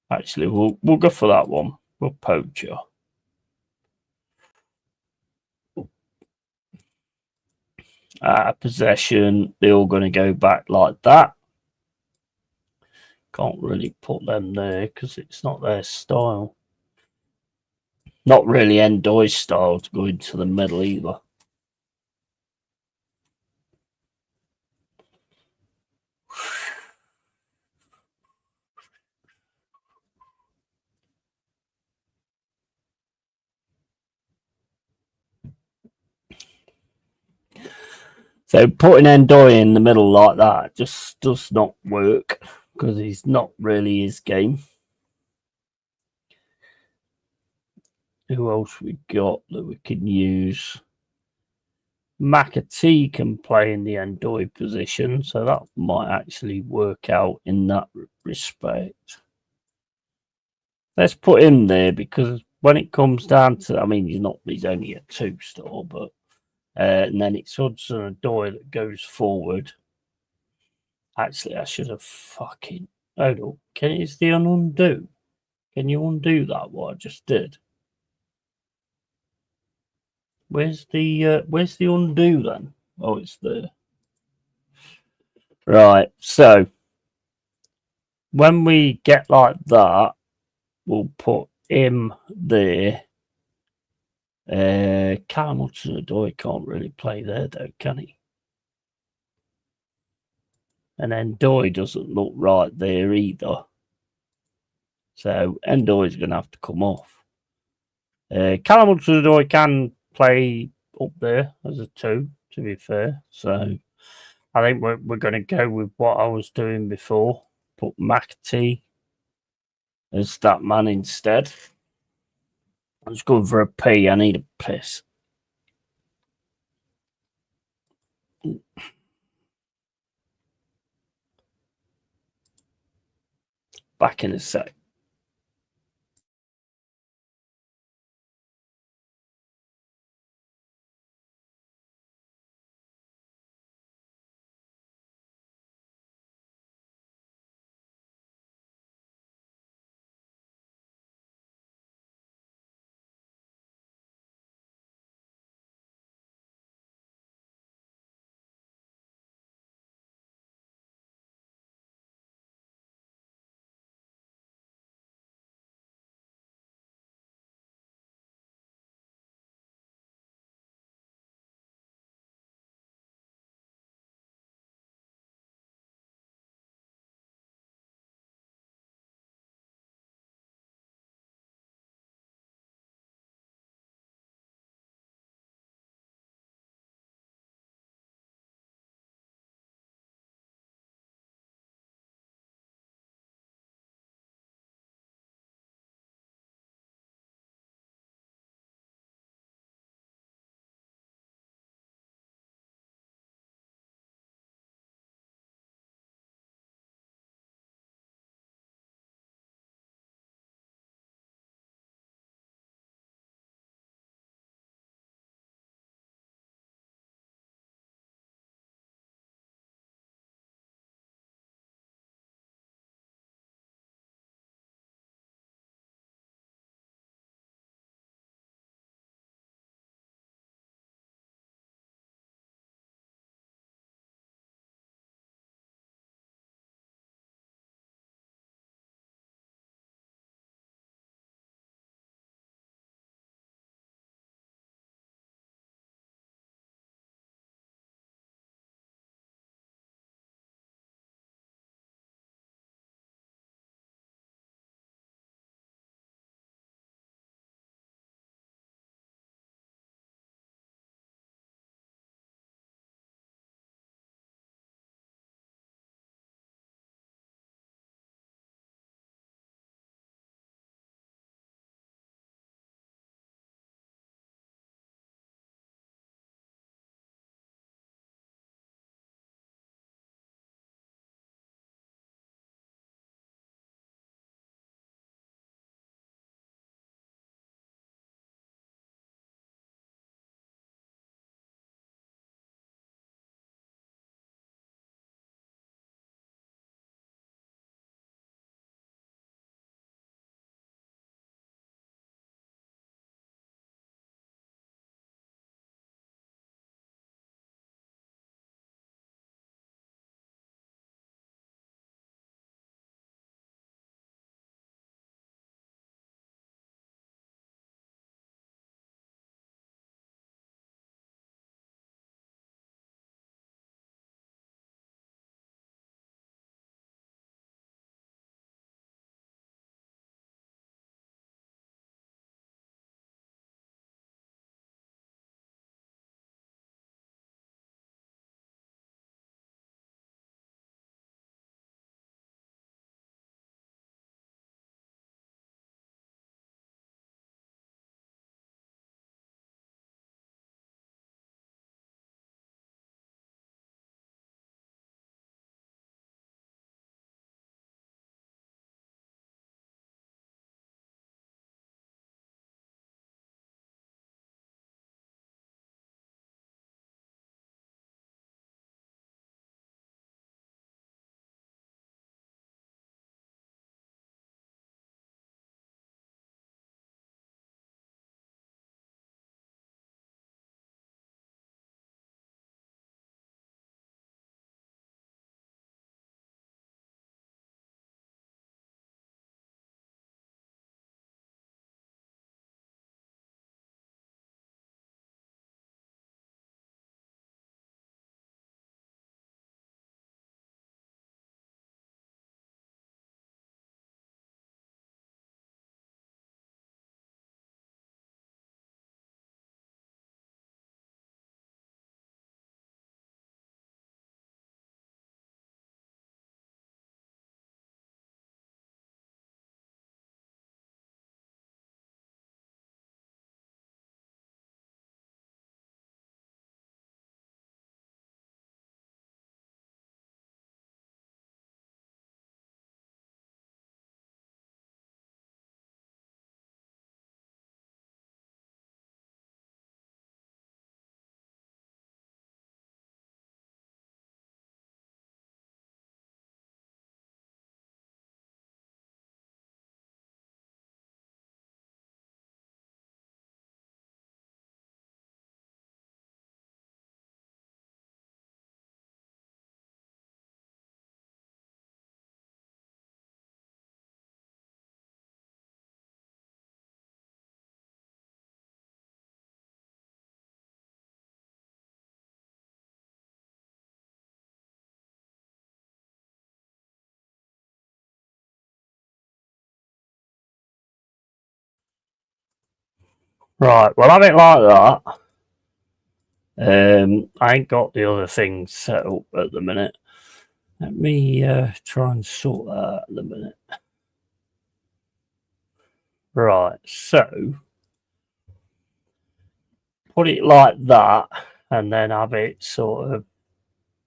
Actually, we'll go for that one. We'll poacher. Possession. They're all going to go back like that. Can't really put them there because it's not their style. Not really Endoy's style to go into the middle either. So putting Endoy in the middle like that just does not work because he's not really his game. Who else we got that we can use? McAtee can play in the Endoy position, so that might actually work out in that respect. Let's put him there because when it comes down to, I mean, he's only a 2-star, but And then it's Hudson Odoi that goes forward. Actually, I should have fucking... Hold on. Is the undo? Can you undo that, what I just did? Where's the undo then? Oh, it's there. Right, so when we get like that, we'll put him there. Callum Hudson-Odoi can't really play there though, can he? And then Doy doesn't look right there either. So Endoy's going to have to come off. Callum Hudson-Odoi can play up there as a 2, to be fair. So I think we're going to go with what I was doing before. Put McAtee as that man instead. I'm just going for a pee. I need a piss. Back in a sec. Right, well, have it like that. I ain't got the other things set up at the minute. Let me try and sort that out at the minute. Right, so put it like that, and then have it sort of.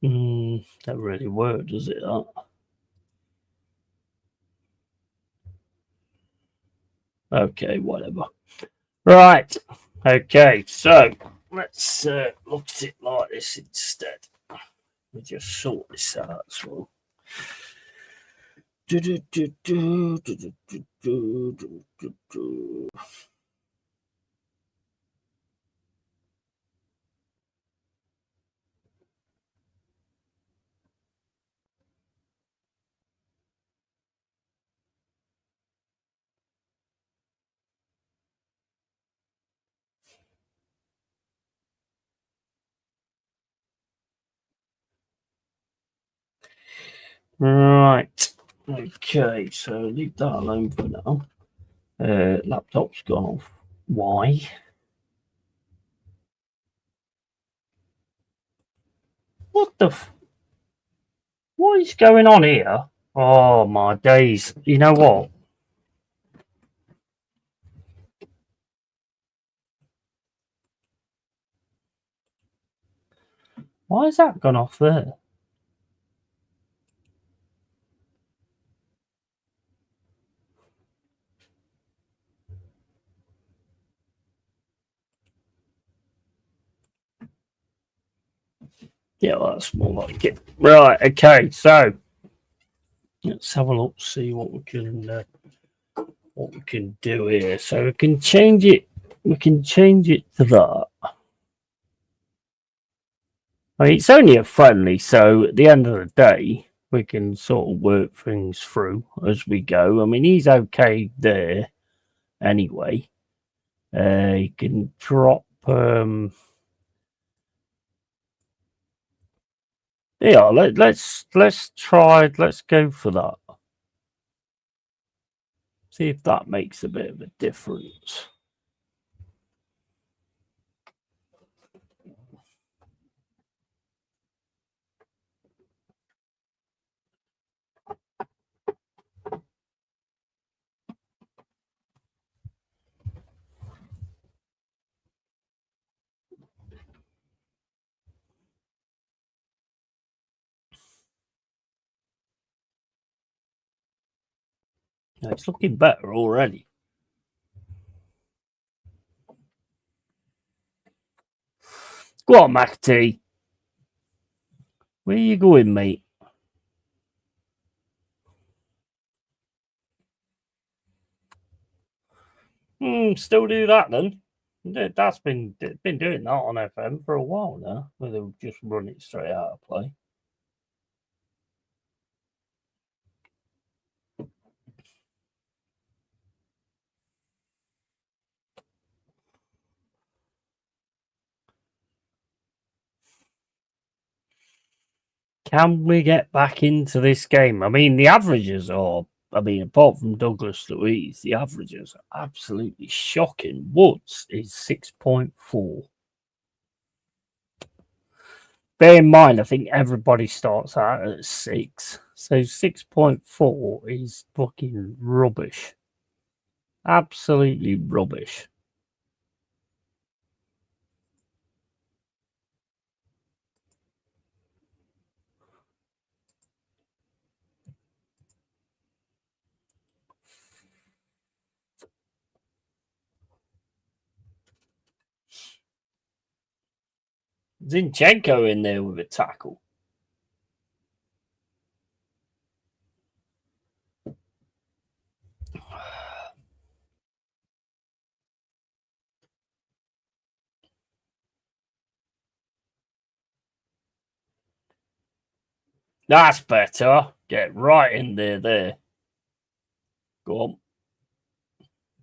Don't really work, does it? That? Okay, whatever. Right. Okay, so let's look at it like this instead. We just sort this out as well. Right. Okay, so leave that alone for now. Laptop's gone off. Why? What the? What is going on here? Oh my days! You know what? Why has that gone off there? Yeah, well, that's more like it. Right. Okay. So let's have a look. See what we can do here. So we can change it. We can change it to that. I mean, it's only a friendly, so at the end of the day, we can sort of work things through as we go. I mean, he's okay there anyway. He can drop. Yeah, let's try. Let's go for that. See if that makes a bit of a difference. It's looking better already. Go on, McAtee. Where you going, mate? Still do that then. That's been doing that on FM for a while now, where they'll just run it straight out of play. Can we get back into this game? I mean, the averages are. I mean, apart from Douglas Luiz, the averages are absolutely shocking. Woods is 6.4. Bear in mind, I think everybody starts out at 6. So 6.4 is fucking rubbish. Absolutely rubbish. Zinchenko in there with a tackle. That's better. Get right in there. Go on.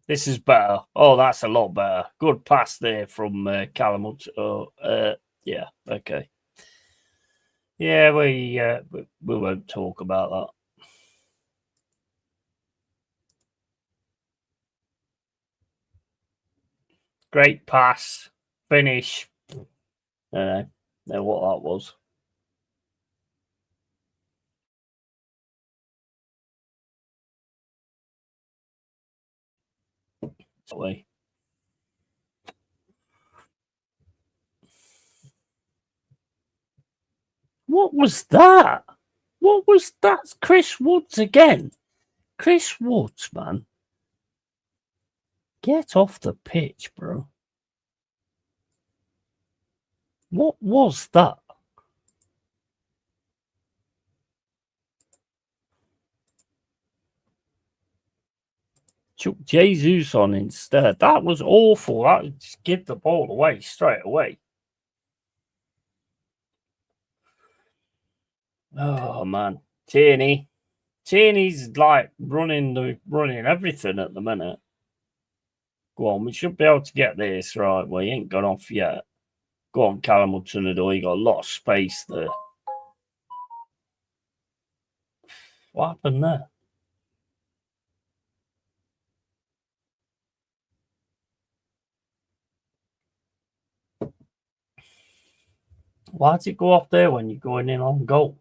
This is better. Oh, that's a lot better. Good pass there from Callum. Yeah, okay. Yeah, we won't talk about that. Great pass. Finish. I don't know what that was. Sorry. What was that? What was that? Chris Woods again. Chris Woods, man. Get off the pitch, bro. What was that? Chuck Jesus on instead. That was awful. That would just give the ball away straight away. Oh man, Tierney's like running everything at the minute. Go on, we should be able to get this right. Well, he ain't gone off yet. Go on, Callum Hudson-Odoi. You got a lot of space there. What happened there? Why does it go off there when you're going in on goal?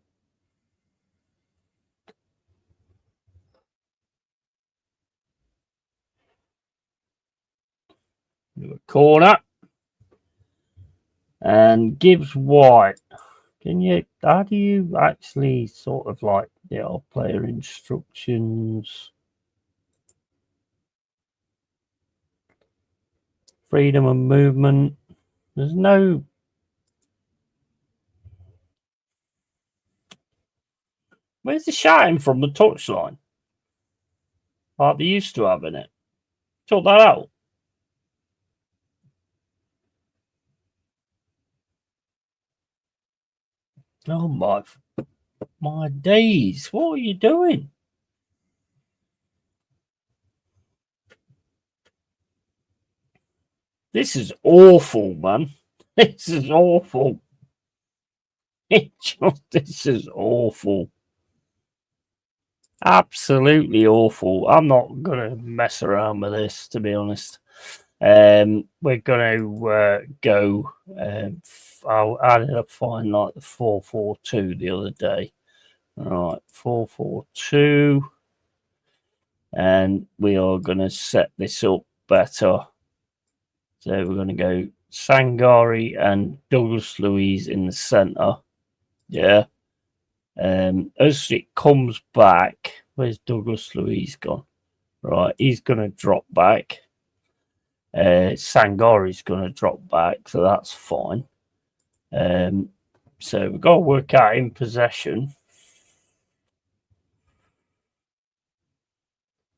Corner. And Gibbs White. How do you actually sort of like, player instructions? Freedom of movement. There's no. Where's the shouting from the touchline? Like they used to have in it. Took that out. Oh my days! What are you doing? This is awful, man. This is awful. This is awful. Absolutely awful. I'm not gonna mess around with this, to be honest. We're gonna go. I ended up finding like the 4-4-2 the other day. All right, 4-4-2, and we are gonna set this up better. So we're gonna go Sangari and Douglas Luiz in the centre. Yeah. As it comes back, where's Douglas Luiz gone? Right, he's gonna drop back. Sangari's going to drop back, so that's fine. So we've got to work out in possession.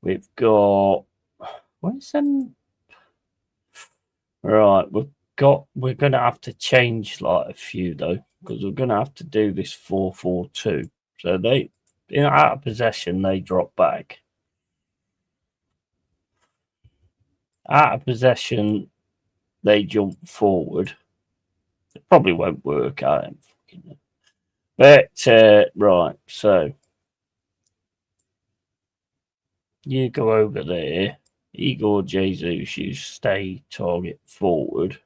We've got. Where's them? Right, we're going to have to change like a few though, because we're going to have to do this 4-4-2. So they, out of possession, they drop back. Out of possession, they jump forward. It probably won't work out. But, right, so you go over there. Igor Jesus, you stay target forward.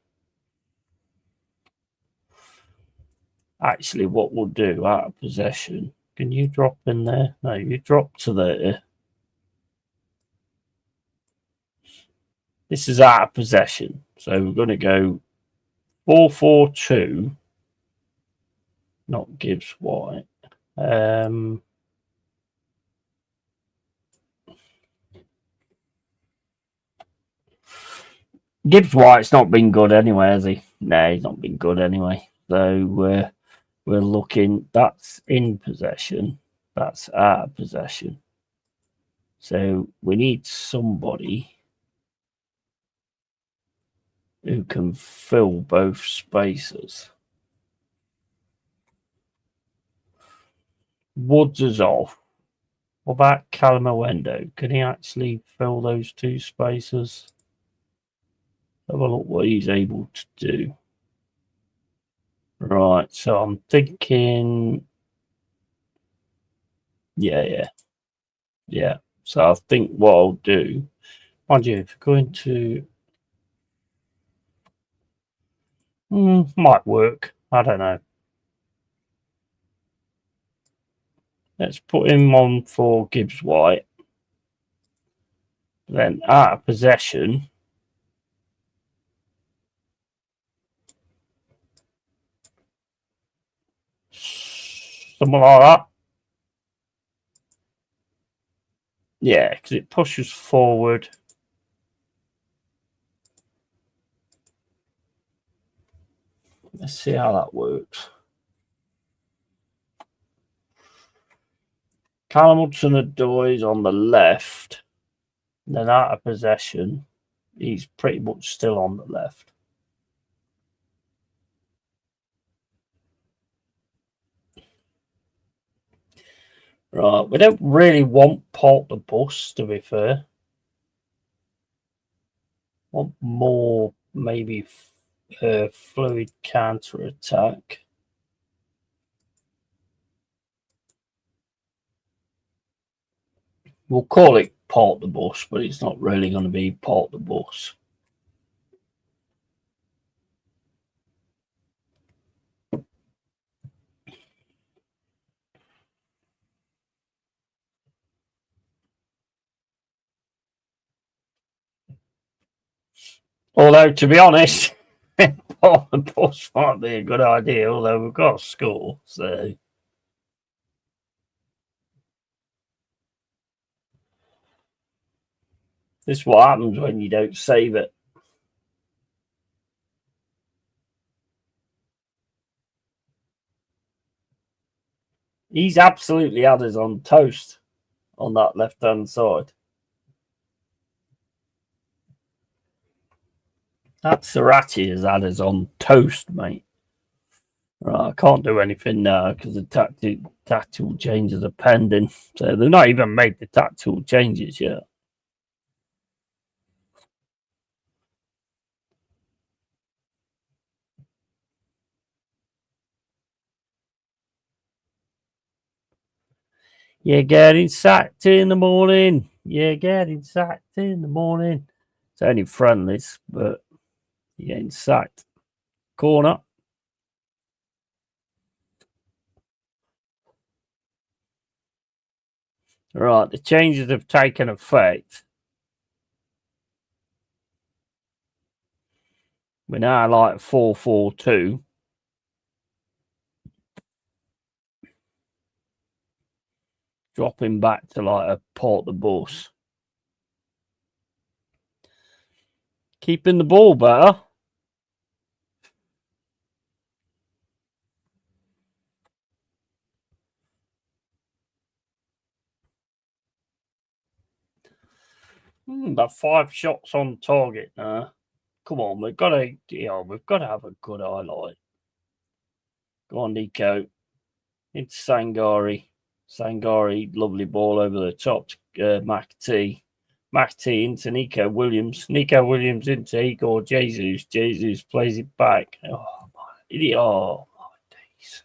Actually, what we'll do out of possession, can you drop in there? No, you drop to there. This is out of possession. So we're going to go 4-4-2. Not Gibbs White. Gibbs White's not been good anyway, has he? No, he's not been good anyway. So we're looking. That's in possession. That's out of possession. So we need somebody who can fill both spaces. Woods is off. What about Callum Owendo? Can he actually fill those two spaces? Have a look what he's able to do. Right, so I'm thinking. Yeah. So I think what I'll do, mind you, if you're going to Might work. I don't know. Let's put him on for Gibbs White. Then out of possession. Something like that. Yeah, because it pushes forward. Let's see how that works. Callum Hudson-Odoi is on the left. Then out of possession, he's pretty much still on the left. Right, we don't really want Port the Bus, to be fair. Want more, maybe, fluid counter-attack. We'll call it Port the Bus, but it's not really going to be Port the Bus. Although, to be honest, Port the Bus might be a good idea, although we've got a score, so... This is what happens when you don't save it. He's absolutely had us on toast on that left-hand side. That Serati has had us on toast, mate. Right, I can't do anything now because the tactical changes are pending. So they've not even made the tactical changes yet. You're getting sacked in the morning. You're getting sacked in the morning. It's only friendlies, but you're getting sacked. Corner. Right, the changes have taken effect. We're now like 4-4-2. Dropping back to like a Port the Bus. Keeping the ball better. About 5 shots on target now. Come on, we've got to have a good highlight. Go on, Nico. Into Sangari. Sangari, lovely ball over the top to McT. McT into Nico Williams. Nico Williams into Igor Jesus. Jesus plays it back. Oh, my idiot. Oh, my days.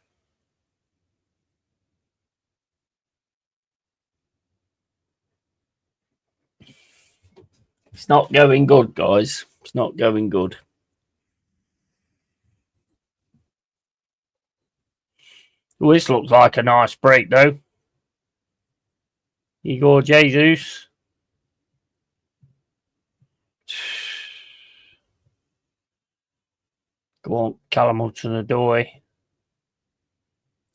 It's not going good, guys. It's not going good. Well, this looks like a nice break, though. Igor Jesus. Go on, Callum Hudson-Odoi.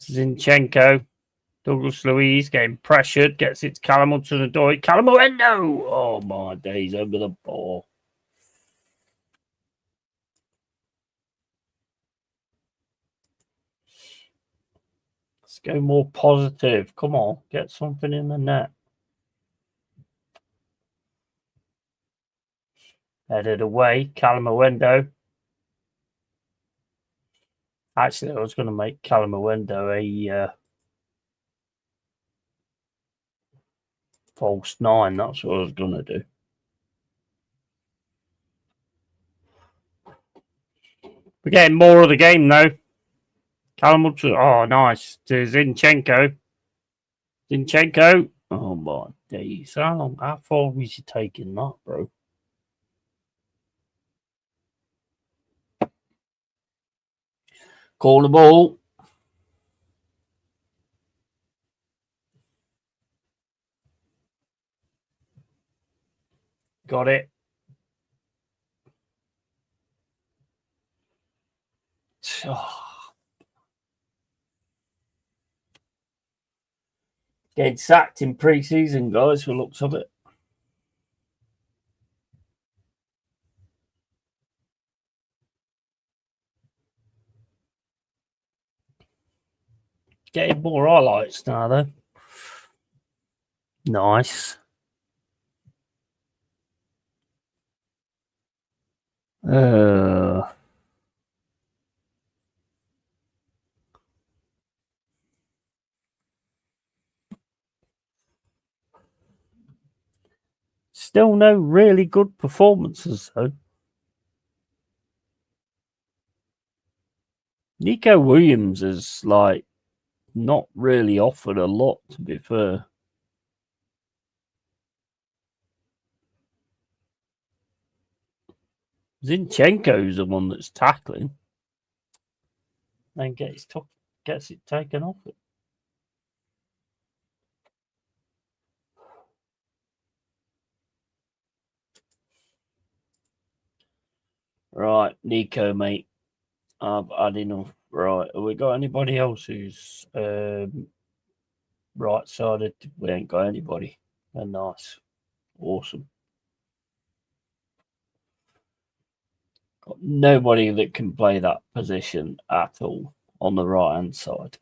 Zinchenko. Douglas Luiz getting pressured. Gets it to Callum Hudson-Odoi. Callum Moreno. Oh, my days, over the ball. Let's go more positive. Come on, get something in the net. Headed away. Callum Moreno. Actually, I was going to make Callum Moreno a false 9. That's what I was going to do. We're getting more of the game, though. Callum Hudson. Oh, nice. To Zinchenko. Zinchenko. Oh, my days. How far was he taking that, bro? Call the ball. Got it. Getting sacked in pre-season, guys, for the looks of it. Getting more highlights now, though. Nice. Still no really good performances, though. Nico Williams is, like, not really offered a lot, to be fair. Zinchenko's the one that's tackling. And gets it taken off it. Right, Nico, mate. I've had enough. Right, have we got anybody else who's right-sided? We ain't got anybody. They're nice. Awesome. Got nobody that can play that position at all on the right-hand side.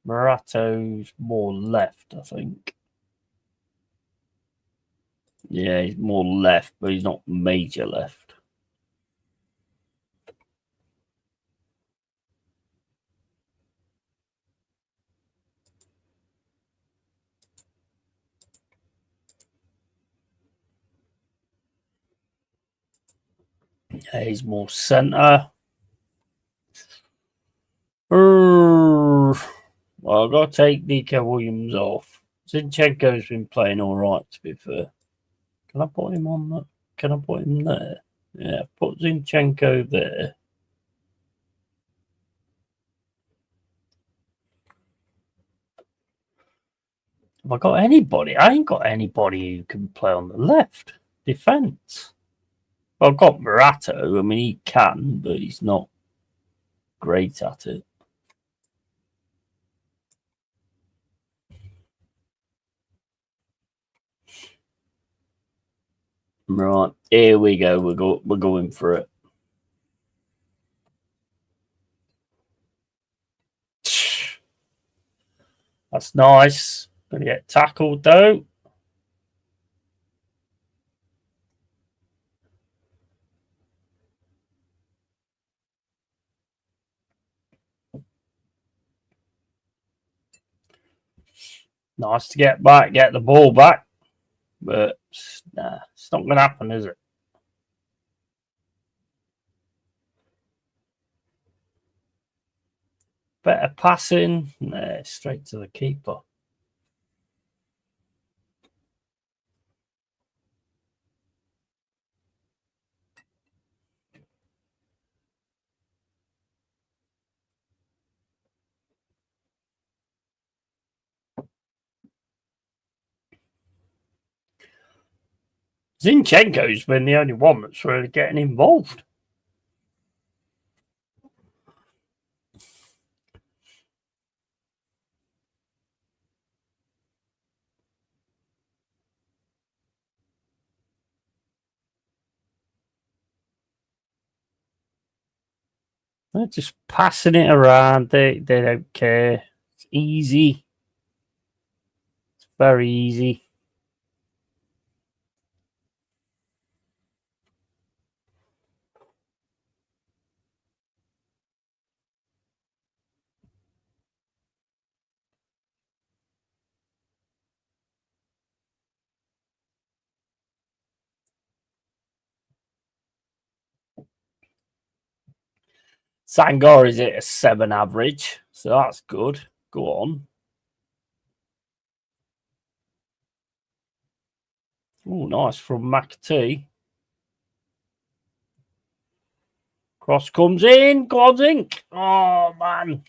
Morato's more left, I think. Yeah, he's more left, but he's not major left. Yeah, he's more centre. Well, I've got to take Nico Williams off. Zinchenko's been playing all right, to be fair. Can I put him on that? Can I put him there? Yeah, put Zinchenko there. Have I got anybody? I ain't got anybody who can play on the left. Defence. Well, I've got Morato. I mean, he can, but he's not great at it. Right, here we go. We're going for it. That's nice. Gonna get tackled though. Nice to get the ball back. But nah, it's not gonna happen, is it? Better passing. Nah, straight to the keeper. Zinchenko's been the only one that's really getting involved. They're just passing it around. They don't care. It's easy. It's very easy. Sangor is at a 7 average, so that's good. Go on. Oh, nice from McT. Cross comes in. Go on, Zink. Oh, man.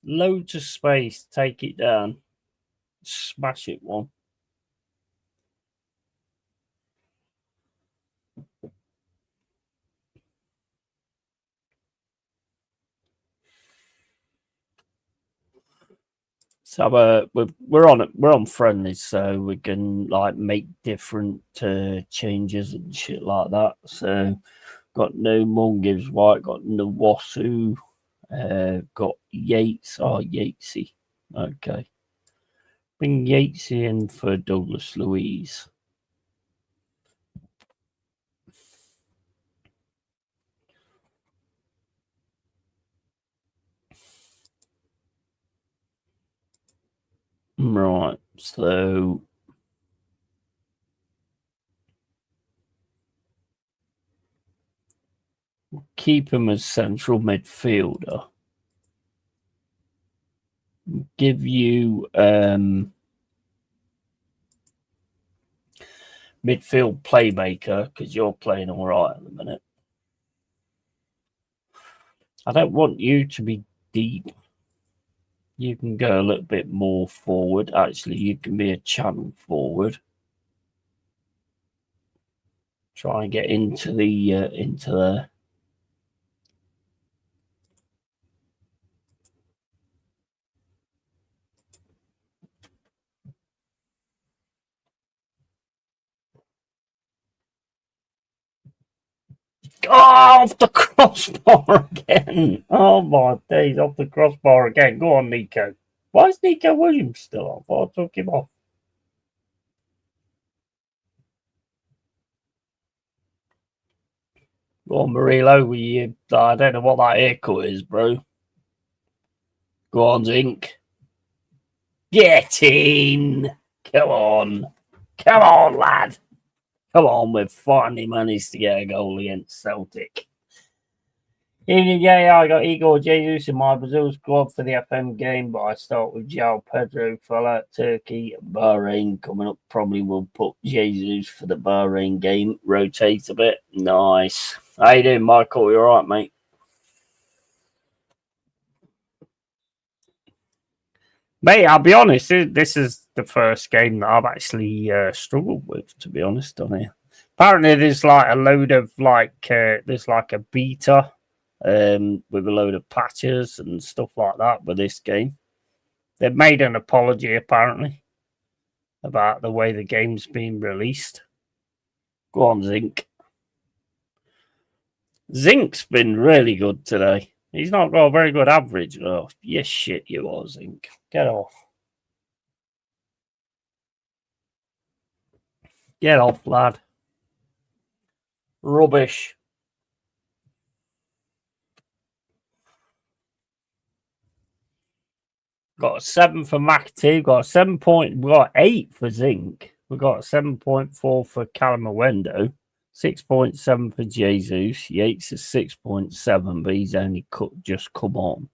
Loads of space. Take it down. Smash it one. So we're on friendlies, so we can like make different changes and shit like that. So got no Mung gives white, got no Wasu, got Yates. Oh, Yatesy. Okay. Bring Yatesy in for Douglas Louise. Right, so keep him as central midfielder. Give you midfield playmaker because you're playing all right at the minute. I don't want you to be deep. You can go a little bit more forward. Actually, you can be a channel forward. Try and get into there. Oh, off the crossbar again. Oh my days, off the crossbar again. Go on, Nico. Why is Nico Williams still off? I took him off. Go on, Murillo. I don't know what that haircut is, bro. Go on, Zink. Get in. Come on. Come on, lad. Come on, we've finally managed to get a goal against Celtic. Yeah, I got Igor Jesus in my Brazil squad for the FM game, but I start with João Pedro, fella, Turkey, Bahrain coming up. Probably will put Jesus for the Bahrain game. Rotate a bit. Nice. How you doing, Michael? You all right, mate? Mate, I'll be honest, this is the first game that I've actually struggled with, to be honest, on here. Apparently there's like a load of there's like a beta with a load of patches and stuff like that with this game. They've made an apology, apparently, about the way the game's been released. Go on, Zink. Zink's been really good today. He's not got a very good average. Oh, yes, shit, you are, Zink. Get off. Get off, lad. Rubbish. Got a 7 for McT. Got a 7 point. We got 8 for Zink. We got a 7.4 for Calamawendo. 6.7 for Jesus. Yates is 6.7, but he's only just come on.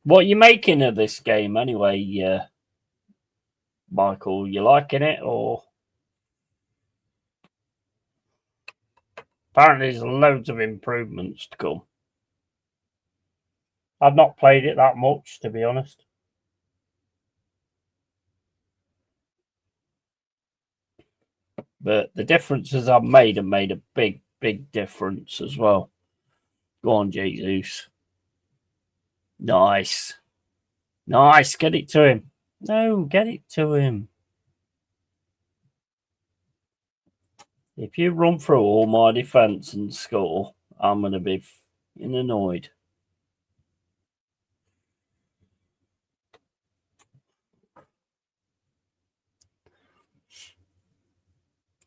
What are you making of this game anyway, Michael? You liking it or? Apparently there's loads of improvements to come. I've not played it that much, to be honest. But the differences I've made have made a big, big difference as well. Go on, Jesus. Nice. Nice. Get it to him. No, get it to him. If you run through all my defence and score, I'm going to be annoyed.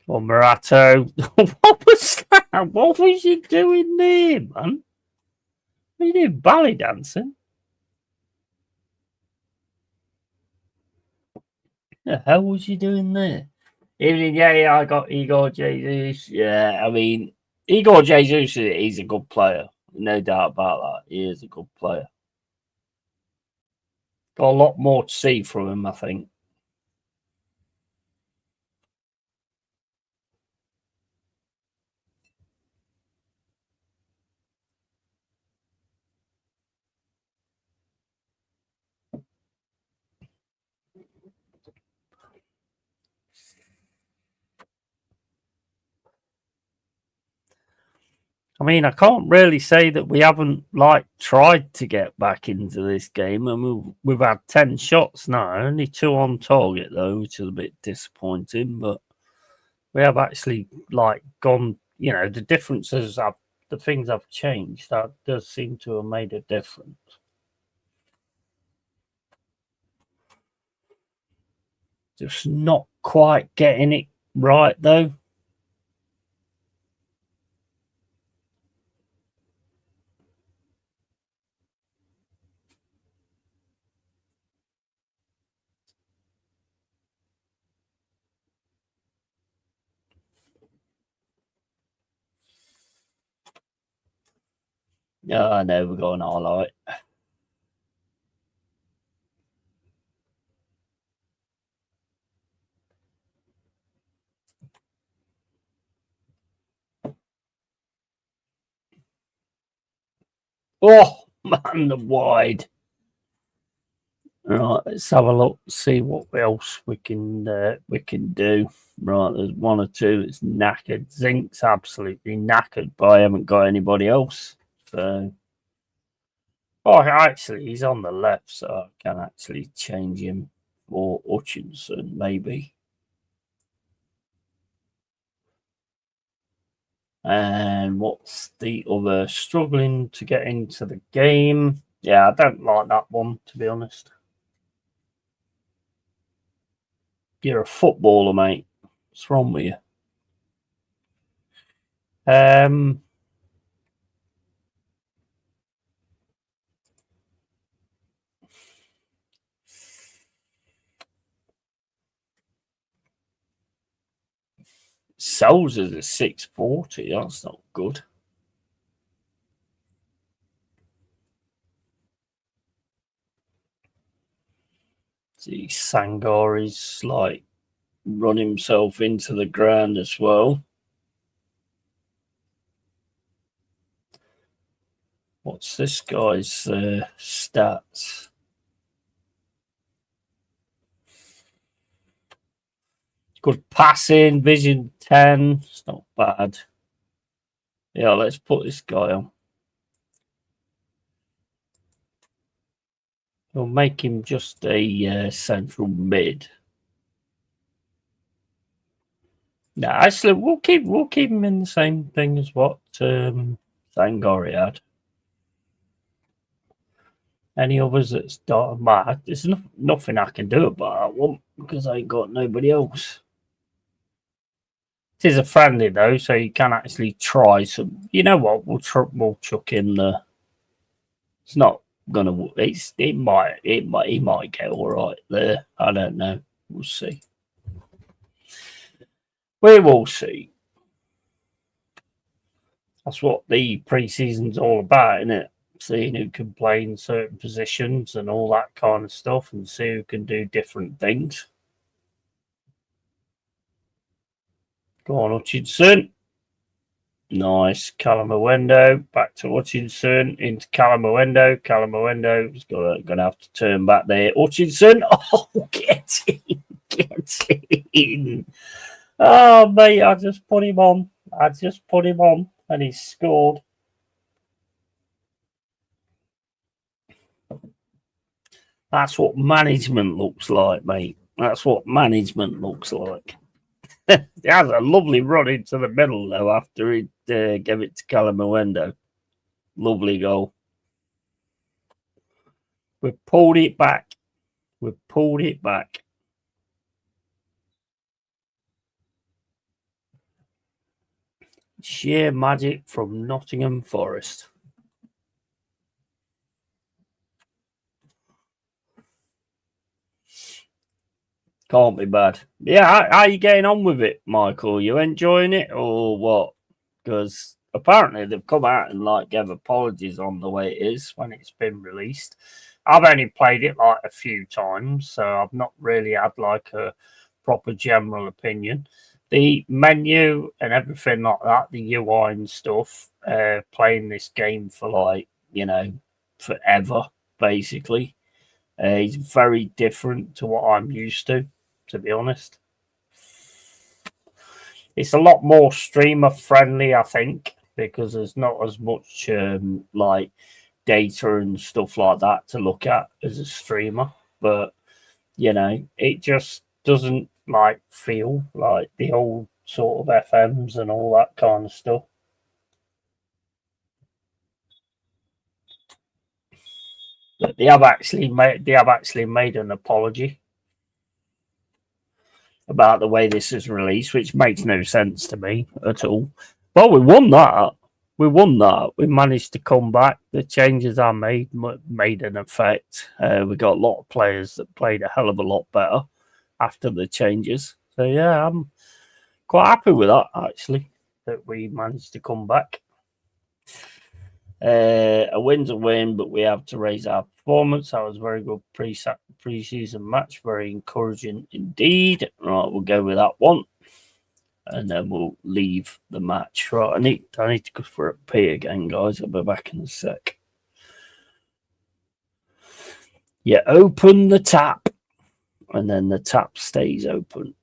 Well, Murato, what was that? What was you doing there, man? What are you doing, ballet dancing? The hell was you doing there? Evening, yeah, I got Igor Jesus. Yeah, I mean, Igor Jesus, he's a good player. No doubt about that. He is a good player. Got a lot more to see from him, I think. I mean, I can't really say that we haven't tried to get back into this game. I mean, we've had 10 shots now, only 2 on target though, which is a bit disappointing. But we have actually gone. You know, the differences have the things have changed. That does seem to have made a difference. Just not quite getting it right though. Yeah, I know we're going all right. Oh man, the wide. Right, let's have a look, see what else we can do. Right, there's 1 or 2 that's knackered. Zinc's absolutely knackered, but I haven't got anybody else. So, actually, he's on the left, so I can actually change him for Hutchinson, maybe. And what's the other? Struggling to get into the game. Yeah, I don't like that one, to be honest. You're a footballer, mate. What's wrong with you? Sells as a 640. That's not good. See, Sangori's run himself into the ground as well. What's this guy's stats? Good passing, vision 10. It's not bad. Yeah, let's put this guy on. We'll make him just a central mid. No, actually, we'll keep him in the same thing as what Sangori had. Any others that's mad? There's nothing I can do about that one because I ain't got nobody else. It is a friendly though, so you can actually try some. You know what? We'll chuck in the. It's not gonna. He might get all right there. I don't know. We'll see. We will see. That's what the pre-season's all about, isn't it? Seeing who can play in certain positions and all that kind of stuff, and see who can do different things. Go on, Hutchinson. Nice. Calamawendo. Back to Hutchinson. Into Calamawendo. Calamawendo is going to have to turn back there. Hutchinson. Oh, get in. Get in. Oh, mate, I just put him on. And he scored. That's what management looks like, mate. That's what management looks like. He has a lovely run into the middle, though, after he gave it to Calamawendo. Lovely goal. We've pulled it back. Sheer magic from Nottingham Forest. Can't be bad. Yeah, how are you getting on with it, Michael? You enjoying it or what? Because apparently they've come out and gave apologies on the way it is when it's been released. I've only played it like a few times, so I've not really had like a proper general opinion. The menu and everything like that, the UI and stuff, playing this game for like, forever, basically. It's very different to what I'm used to be honest. It's a lot more streamer friendly, I think, because there's not as much like data and stuff like that to look at as a streamer. But it just doesn't like feel like the old sort of FMs and all that kind of stuff. But they have actually made an apology about the way this is released, which makes no sense to me at all. But we won that. We won that. We managed to come back. The changes I made an effect. We got a lot of players that played a hell of a lot better after the changes. So yeah, I'm quite happy with that actually. That we managed to come back. A win's a win, but we have to raise our performance. That was a very good pre-season match. Very encouraging indeed. Right, we'll go with that one. And then we'll leave the match. Right, I need to go for a pee again, guys. I'll be back in a sec. You open the tap, and then the tap stays open.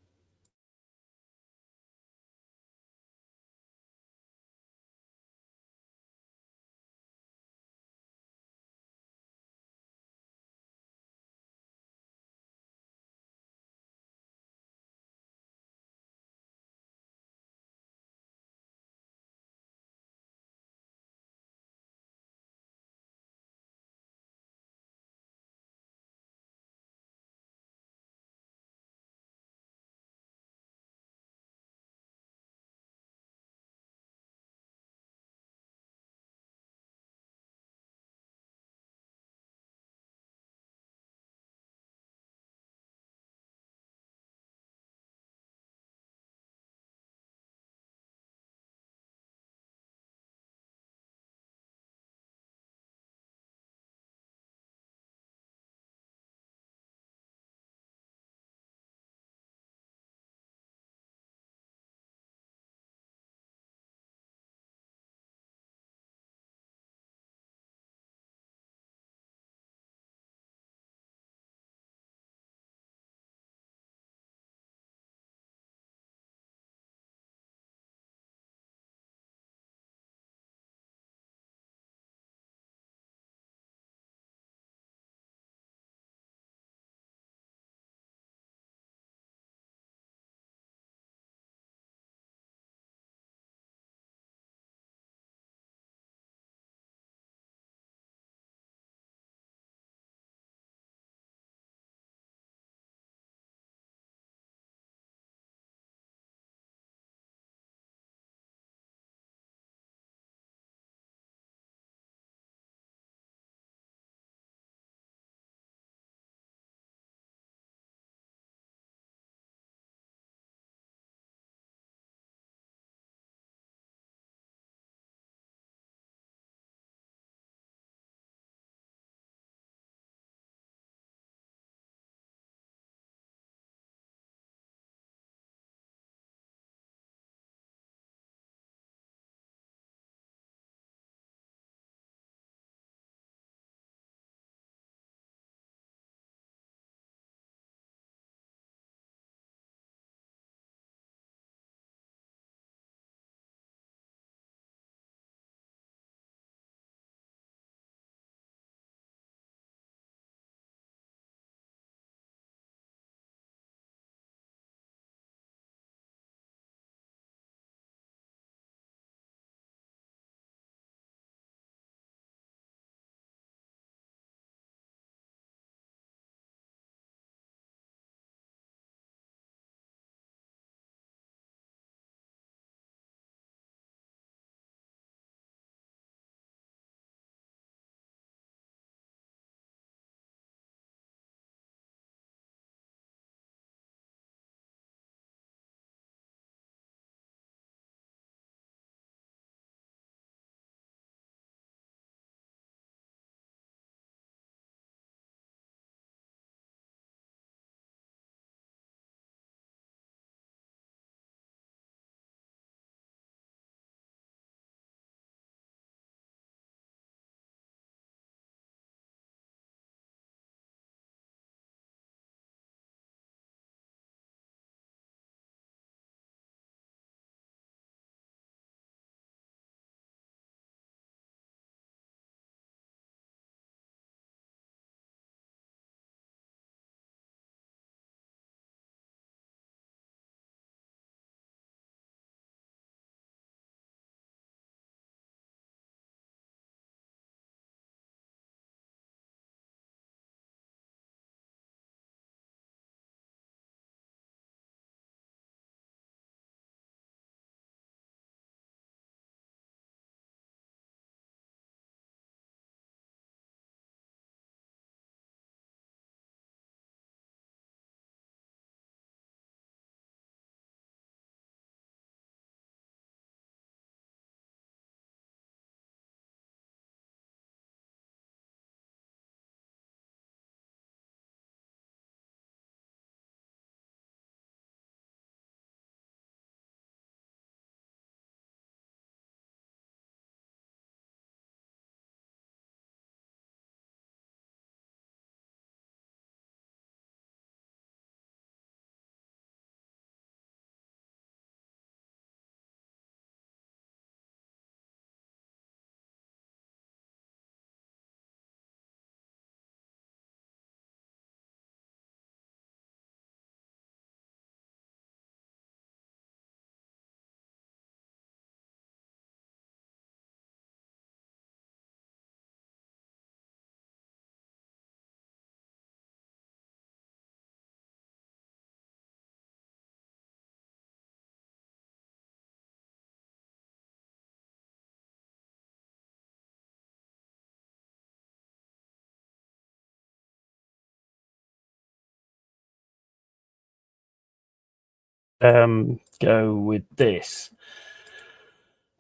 go with this.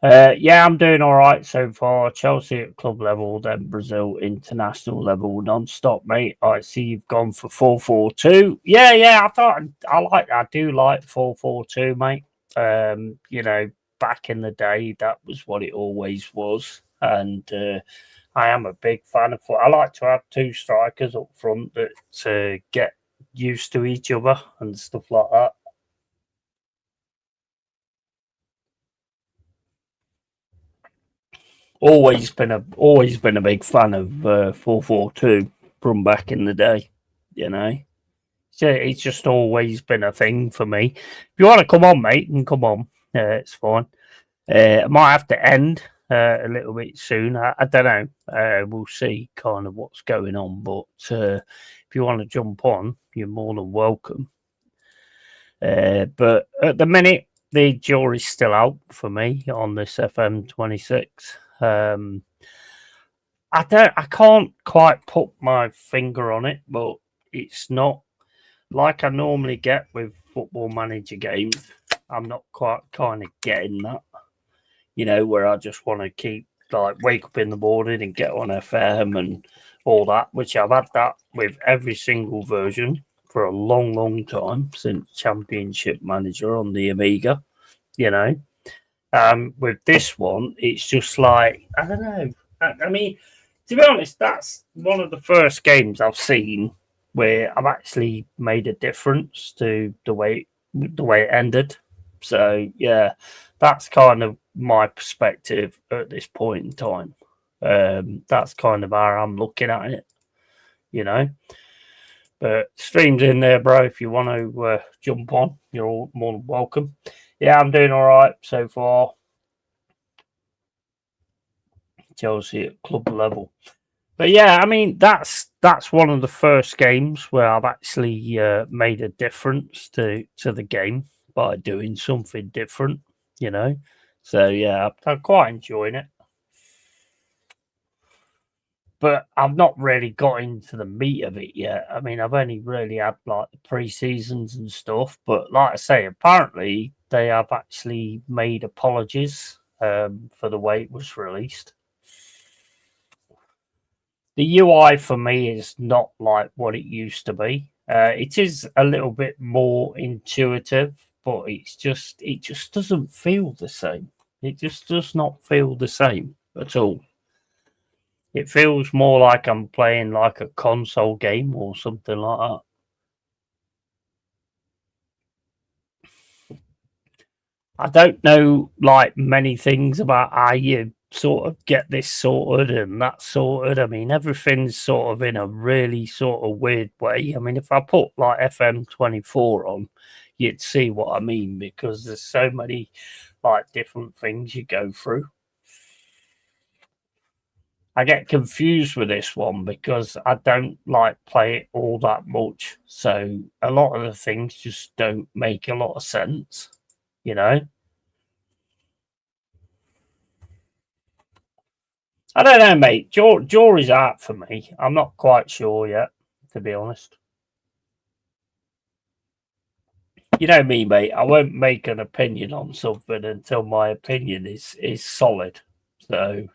Yeah, I'm doing all right so far. Chelsea at club level, then Brazil international level, non-stop, mate. I see you've gone for 4-4-2. Yeah. I do like 4-4-2, mate. Back in the day, that was what it always was, and I am a big fan of. I like to have two strikers up front that get used to each other and stuff like that. Always been a big fan of 4-4-2 from back in the day. So it's just always been a thing for me. If you want to come on, mate, you can come on. It's fine. I might have to end a little bit soon. I don't know. We'll see kind of what's going on. But if you want to jump on, you're more than welcome. But at the minute, the jury's still out for me on this FM26. I can't quite put my finger on it, but it's not like I normally get with Football Manager games. I'm not quite kind of getting that, where I just want to keep wake up in the morning and get on FM and all that, which I've had that with every single version for a long, long time since Championship Manager on the Amiga, With this one, it's just like, I don't know. I mean, to be honest, that's one of the first games I've seen where I've actually made a difference to the way it ended. So yeah, that's kind of my perspective at this point in time. That's kind of how I'm looking at it, But stream's in there, bro. If you want to jump on, you're all more than welcome. Yeah, I'm doing all right so far. Chelsea at club level. But yeah, I mean that's one of the first games where I've actually made a difference to the game by doing something different, So yeah, I'm quite enjoying it. But I've not really got into the meat of it yet. I mean, I've only really had the pre-seasons and stuff. But like I say, apparently they have actually made apologies for the way it was released. The UI for me is not like what it used to be. It is a little bit more intuitive, but it just doesn't feel the same. It just does not feel the same at all. It feels more like I'm playing like a console game or something like that. I don't know many things about how you sort of get this sorted and that sorted. I mean, everything's sort of in a really sort of weird way. I mean, if I put FM24 on, you'd see what I mean, because there's so many different things you go through. I get confused with this one because I don't play it all that much. So a lot of the things just don't make a lot of sense, I don't know, mate. Jury's out for me. I'm not quite sure yet, to be honest. You know me, mate. I won't make an opinion on something until my opinion is solid. So,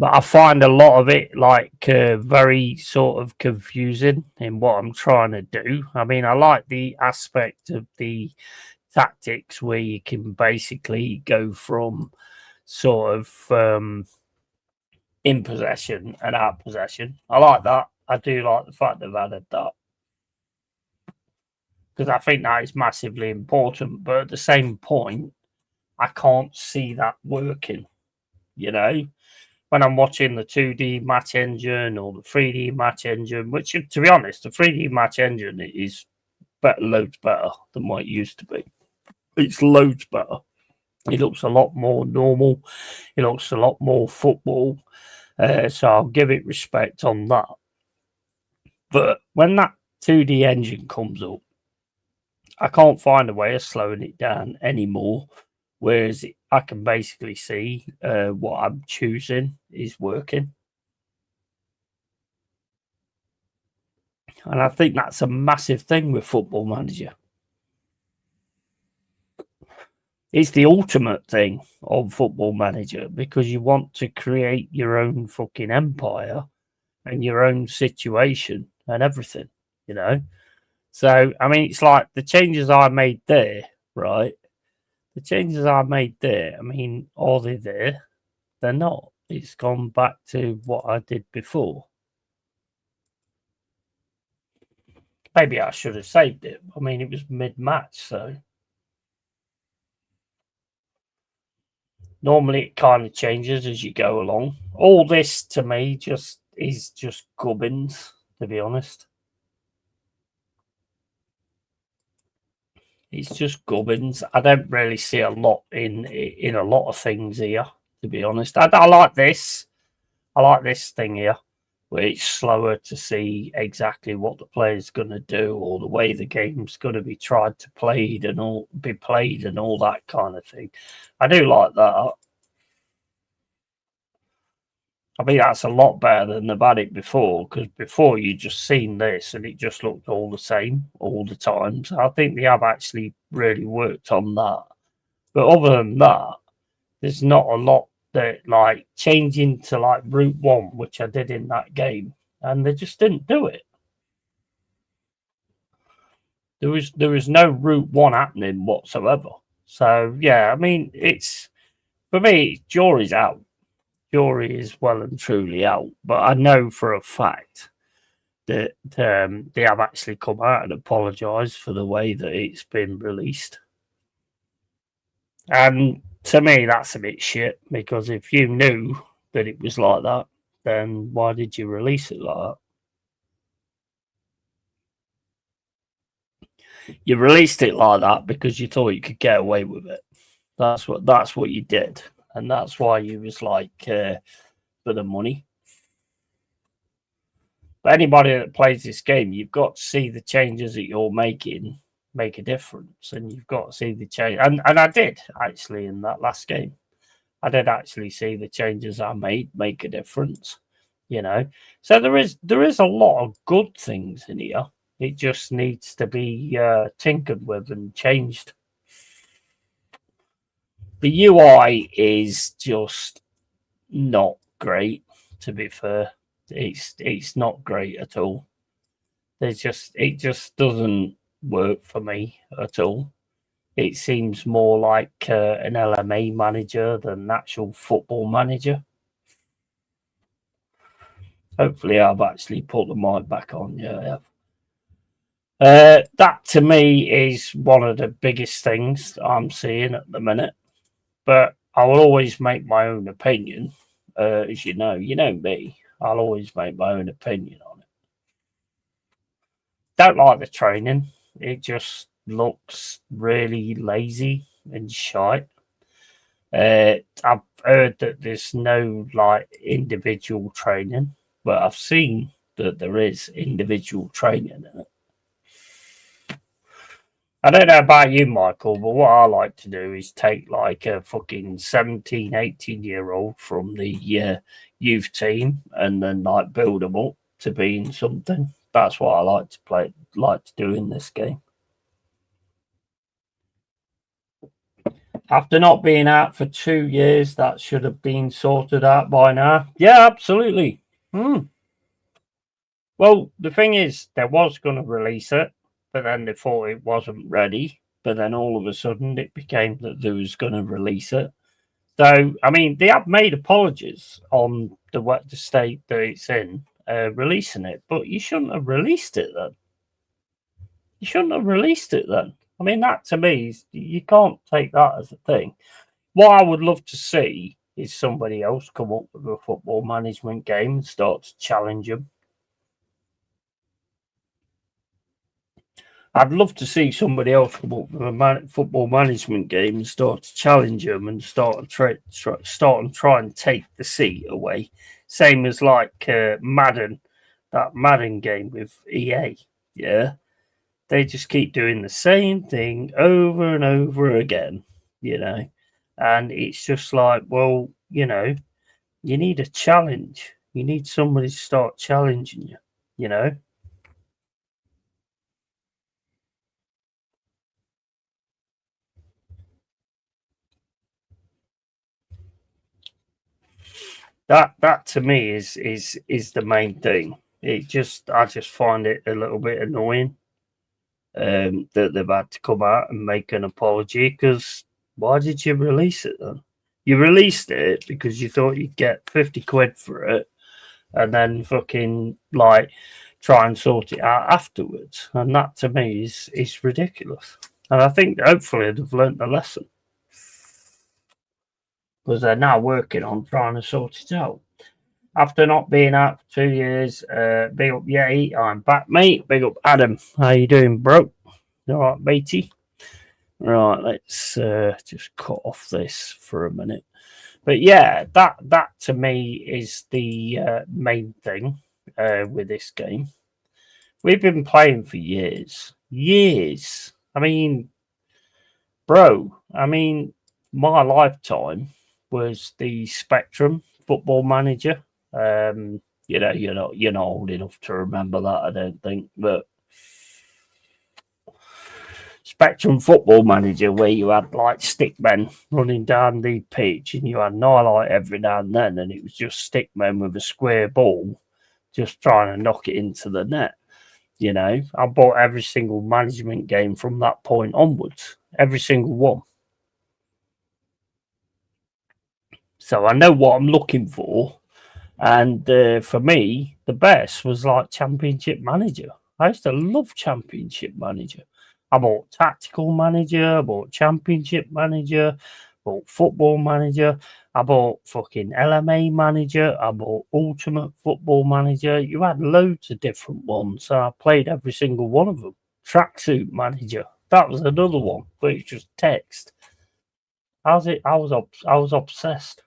but I find a lot of it very sort of confusing in what I'm trying to do. I mean, I like the aspect of the tactics where you can basically go from sort of in possession and out possession. I like that. I do like the fact they've added that, because I think that is massively important. But at the same point, I can't see that working, when I'm watching the 2D match engine or the 3D match engine, which, to be honest, the 3D match engine is loads better than what it used to be. It's loads better. It looks a lot more normal. It looks a lot more football. So I'll give it respect on that. But when that 2D engine comes up, I can't find a way of slowing it down anymore. Whereas I can basically see what I'm choosing is working. And I think that's a massive thing with Football Manager. It's the ultimate thing on Football Manager because you want to create your own fucking empire and your own situation and everything, you know? So, I mean, it's like the changes I made there, right? The changes I made there, I mean, are they there? They're not. It's gone back to what I did before. Maybe I should have saved it. I mean, it was mid-match, so normally it kind of changes as you go along. All this to me is just gubbins, to be honest. It's just gubbins. I don't really see a lot in a lot of things here, to be honest. I like this. I like this thing here, where it's slower to see exactly what the player's going to do or the way the game's going to be tried to played and all that kind of thing. I do like that. I mean, that's a lot better than I've had it before, because before you just seen this and it just looked all the same all the time. So I think they have actually really worked on that. But other than that, there's not a lot that like changing to like Route 1, which I did in that game, and they just didn't do it. There was no Route 1 happening whatsoever. So yeah, I mean, it's for me, jury's out. Jury is well and truly out, but I know for a fact that they have actually come out and apologised for the way that it's been released. And to me, that's a bit shit, because if you knew that it was like that, then why did you release it like that? You released it like that because you thought you could get away with it. That's what you did. And that's why you was like, for the money. But anybody that plays this game, you've got to see the changes that you're making make a difference. And you've got to see the change. And I did, actually, in that last game. I did actually see the changes I made make a difference, you know. So there is a lot of good things in here. It just needs to be tinkered with and changed. The UI is just not great, to be fair. It's not great at all. It just doesn't work for me at all. It seems more like an LMA manager than an actual Football Manager. Hopefully, I've actually put the mic back on. Yeah, I have. That to me is one of the biggest things I'm seeing at the minute. But I will always make my own opinion. As you know me. I'll always make my own opinion on it. Don't like the training. It just looks really lazy and shite. I've heard that there's no like individual training, but I've seen that there is individual training in it. I don't know about you, Michael, but what I like to do is take like a fucking 17, 18-year-old from the youth team and then like build them up to being something. That's what I like to do in this game. After not being out for 2 years, that should have been sorted out by now. Yeah, absolutely. Well, the thing is, they was going to release it, but then they thought it wasn't ready. But then all of a sudden, it became that they was going to release it. So, I mean, they have made apologies on the state that it's in, releasing it. But you shouldn't have released it then. You shouldn't have released it then. I mean, that to me, you can't take that as a thing. What I would love to see is somebody else come up with a football management game and start to challenge them. I'd love to see somebody else come up with a football management game and start to challenge them and start and try and take the seat away. Same as like Madden, that Madden game with EA. Yeah. They just keep doing the same thing over and over again, you know. And it's just like, well, you know, you need a challenge. You need somebody to start challenging you, you know. That to me is the main thing. I just find it a little bit annoying that they've had to come out and make an apology, because why did you release it then? You released it because you thought you'd get 50 quid for it and then fucking like try and sort it out afterwards. And that to me is ridiculous. And I think hopefully they've learnt the lesson, because they're now working on trying to sort it out. After not being out for 2 years, big up Yeti, I'm back, mate. Big up Adam, how you doing, bro? All right, matey. Right, let's just cut off this for a minute. But yeah, that to me is the main thing with this game. We've been playing for years. I mean, bro, my lifetime was the Spectrum Football Manager. You're not old enough to remember that, I don't think, but Spectrum Football Manager, where you had like stickmen running down the pitch and you had an highlight every now and then, and it was just stickmen with a square ball just trying to knock it into the net. You know, I bought every single management game from that point onwards, every single one. So I know what I'm looking for. And for me, the best was like Championship Manager. I used to love Championship Manager. I bought Tactical Manager, I bought Championship Manager, bought Football Manager, I bought fucking LMA Manager, I bought Ultimate Football Manager. You had loads of different ones, so I played every single one of them. Tracksuit Manager, that was another one, but it's just text. I was obsessed.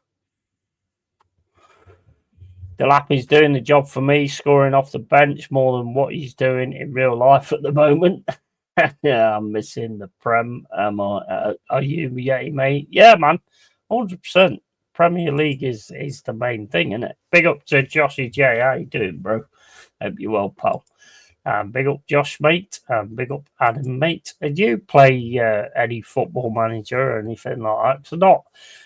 Delappy's doing the job for me, scoring off the bench more than what he's doing in real life at the moment. Yeah, I'm missing the Prem. Are you Yeti, mate? Yeah, man, 100%. Premier League is the main thing, isn't it? Big up to Joshy J. How you doing, bro? Hope you're well, pal. Big up Josh, mate. Big up Adam, mate. Did you play any Football Manager or anything like that? So not.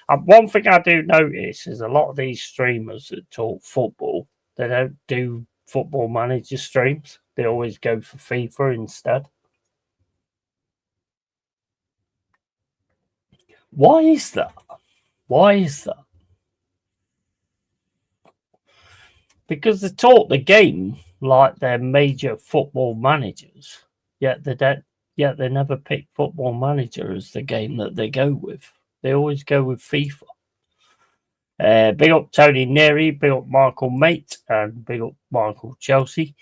One thing I do notice is a lot of these streamers that talk football, they don't do Football Manager streams. They always go for FIFA instead. Why is that? Because they talk the game like they're major football managers, yet they never pick Football Manager as the game that they go with. They always go with FIFA. Big up Tony Neri, big up Michael Mate, and big up Michael Chelsea.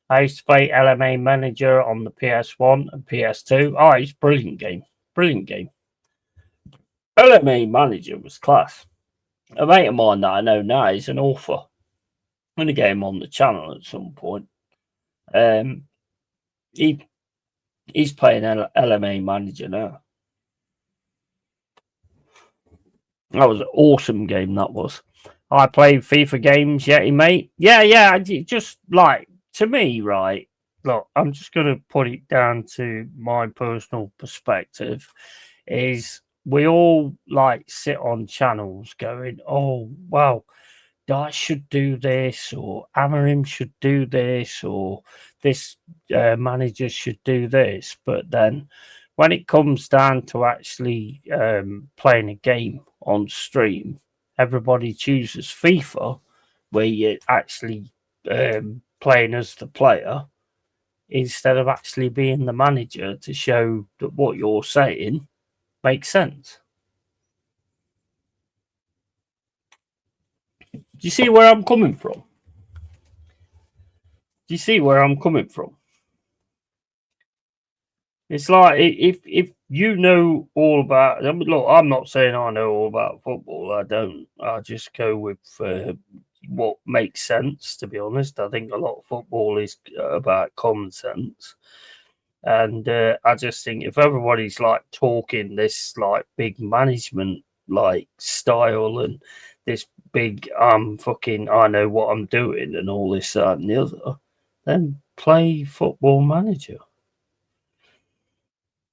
I used to play LMA Manager on the PS1 and PS2. Oh, it's a brilliant game. LMA Manager was class. A mate of mine that I know now is an author. I'm going to get him on the channel at some point. He's playing LMA Manager now. That was an awesome game, that was. I played FIFA games, Yeti, mate. Yeah, just like, to me, right, look, I'm just going to put it down to my personal perspective, is we all like sit on channels going, oh, wow, I should do this, or Amarim should do this, or this manager should do this. But then when it comes down to actually playing a game on stream, everybody chooses FIFA, where you're actually playing as the player instead of actually being the manager to show that what you're saying makes sense. Do you see where I'm coming from? It's like if you know all about. Look, I'm not saying I know all about football. I don't. I just go with what makes sense. To be honest, I think a lot of football is about common sense, and I just think if everybody's like talking this like big management like style and this big I know what I'm doing and all this that and the other, then play Football Manager.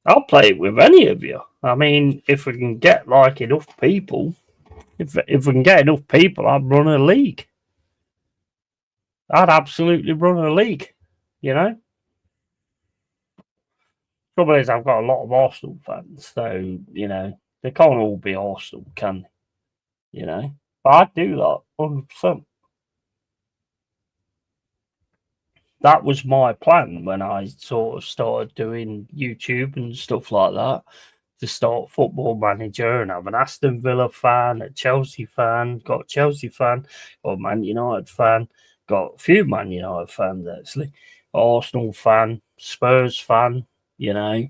I'll play it with any of you. I mean, if we can get like enough people, If we can get enough people, I'd run a league. I'd absolutely run a league, you know. Trouble is, I've got a lot of Arsenal fans, so you know they can't all be Arsenal, can they? You know, but I'd do that 100%. That was my plan when I sort of started doing YouTube and stuff like that. To start Football Manager and have an Aston Villa fan, a Chelsea fan, got a Chelsea fan, got a Man United fan, got a few Man United fans actually, Arsenal fan, Spurs fan, you know.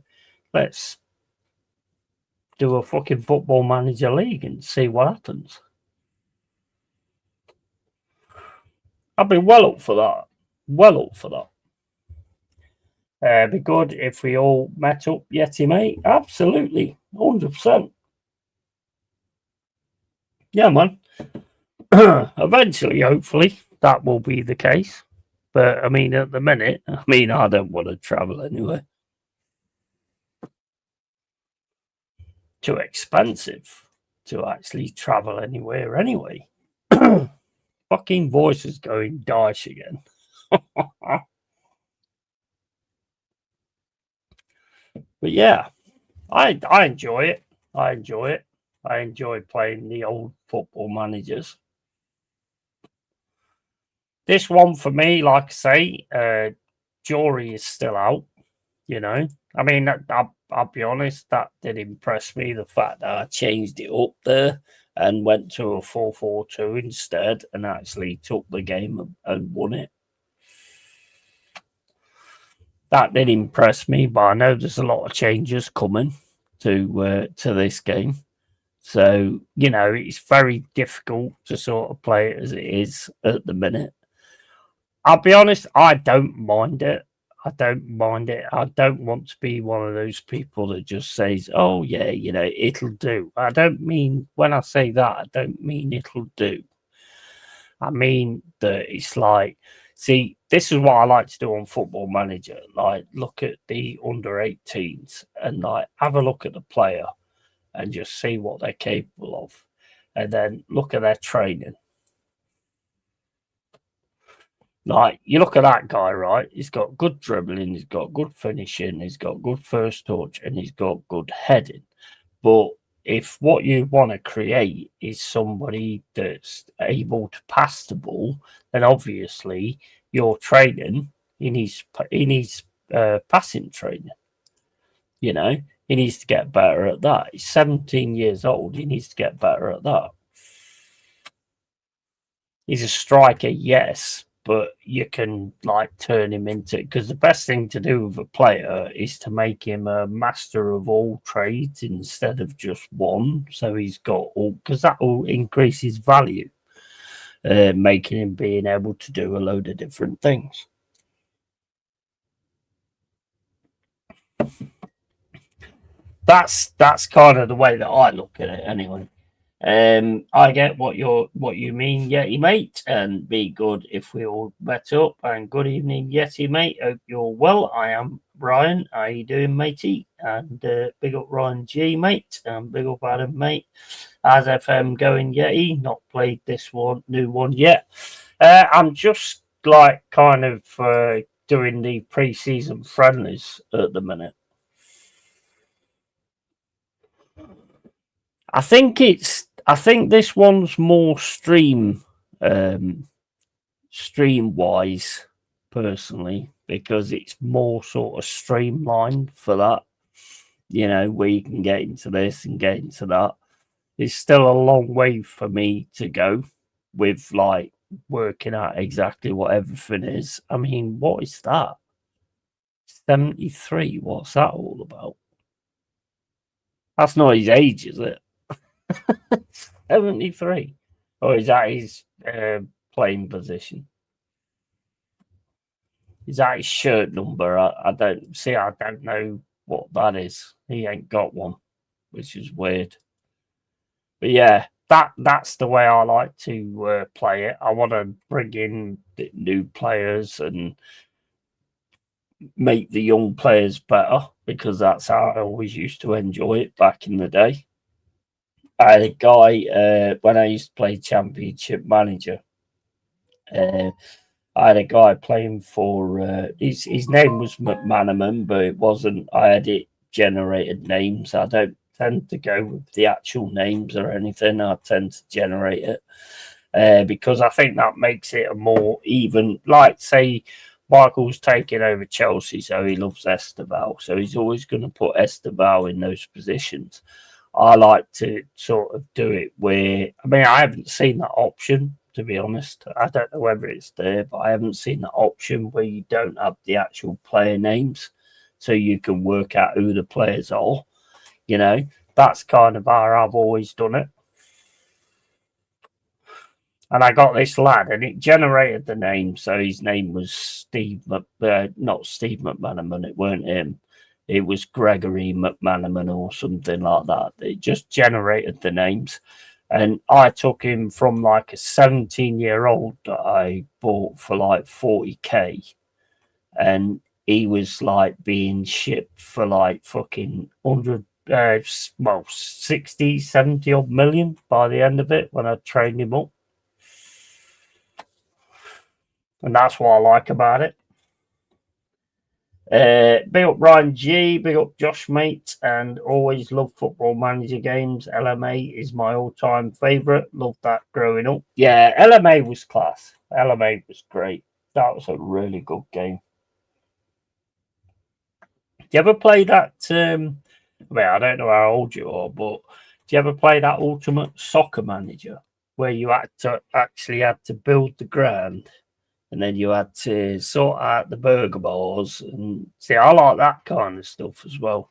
Let's do a fucking Football Manager league and see what happens. I'd be well up for that. Well up for that. Be good if we all met up, Yeti mate. Absolutely, 100%. Yeah, man. Eventually, hopefully, that will be the case. But I mean, at the minute, I don't want to travel anywhere. Too expensive to actually travel anywhere anyway. Fucking voice is going Daesh again. But yeah, I enjoy it. I enjoy it. I enjoy playing the old Football Managers. This one for me, like I say, jury is still out. You know, I mean, I'll be honest, that did impress me. The fact that I changed it up there and went to a 4-4-2 instead, and actually took the game and won it. That did impress me, but I know there's a lot of changes coming to this game. So, you know, it's very difficult to sort of play it as it is at the minute. I'll be honest, I don't mind it. I don't mind it. I don't want to be one of those people that just says, oh, yeah, you know, it'll do. I don't mean, when I say that, I don't mean it'll do. I mean that it's like, see, this is what I like to do on Football Manager. Like, look at the under-18s and, like, have a look at the player and just see what they're capable of. And then look at their training. Like, you look at that guy, right? He's got good dribbling, he's got good finishing, he's got good first touch, and he's got good heading. But if what you want to create is somebody that's able to pass the ball, then obviously your training, he needs passing training. You know, he needs to get better at that. He's 17 years old. He needs to get better at that. He's a striker, yes, but you can like turn him into, because the best thing to do with a player is to make him a master of all trades instead of just one. So he's got all, because that will increase his value, making him being able to do a load of different things. That's kind of the way that I look at it anyway. I get what you mean, Yeti mate, and be good if we all met up. And good evening, Yeti mate. Hope you're well. I am Ryan. How you doing, matey? And big up Ryan G, mate, and big up Adam, mate. How's FM going, Yeti? Not played this new one yet. I'm just like kind of doing the pre-season friendlies at the minute. I think this one's more stream wise personally, because it's more sort of streamlined for that, you know, where you can get into this and get into that. It's still a long way for me to go with like working out exactly what everything is. I mean, what is that? 73, what's that all about? That's not his age, is it? 73, or is that his playing position? Is that his shirt number? I don't know what that is. He ain't got one, which is weird. But yeah, that's the way I like to play it. I want to bring in the new players and make the young players better, because that's how I always used to enjoy it back in the day. I had a guy when I used to play Championship Manager. I had a guy playing for his name was McManaman, but it wasn't. I had it generated names. I don't tend to go with the actual names or anything. I tend to generate it because I think that makes it a more even. Like, say, Michael's taking over Chelsea, so he loves Esteval, so he's always going to put Esteval in those positions. I like to sort of do it where, I mean, I haven't seen that option, to be honest. I don't know whether it's there, but I haven't seen that option where you don't have the actual player names so you can work out who the players are. You know, that's kind of how I've always done it. And I got this lad, and it generated the name. So his name was not Steve McManaman. It weren't him. It was Gregory McManaman or something like that. It just generated the names. And I took him from like a 17-year-old that I bought for like 40k. And he was like being shipped for like fucking 60, 70 odd million by the end of it when I trained him up. And that's what I like about it. Big up Ryan G, big up Josh Mate, and always love Football Manager games. LMA is my all-time favourite. Loved that growing up. Yeah, LMA was class. LMA was great. That was a really good game. Do you ever play that? I mean, I don't know how old you are, but do you ever play that Ultimate Soccer Manager where you actually had to build the ground? And then you had to sort out the burger bars. And see, I like that kind of stuff as well.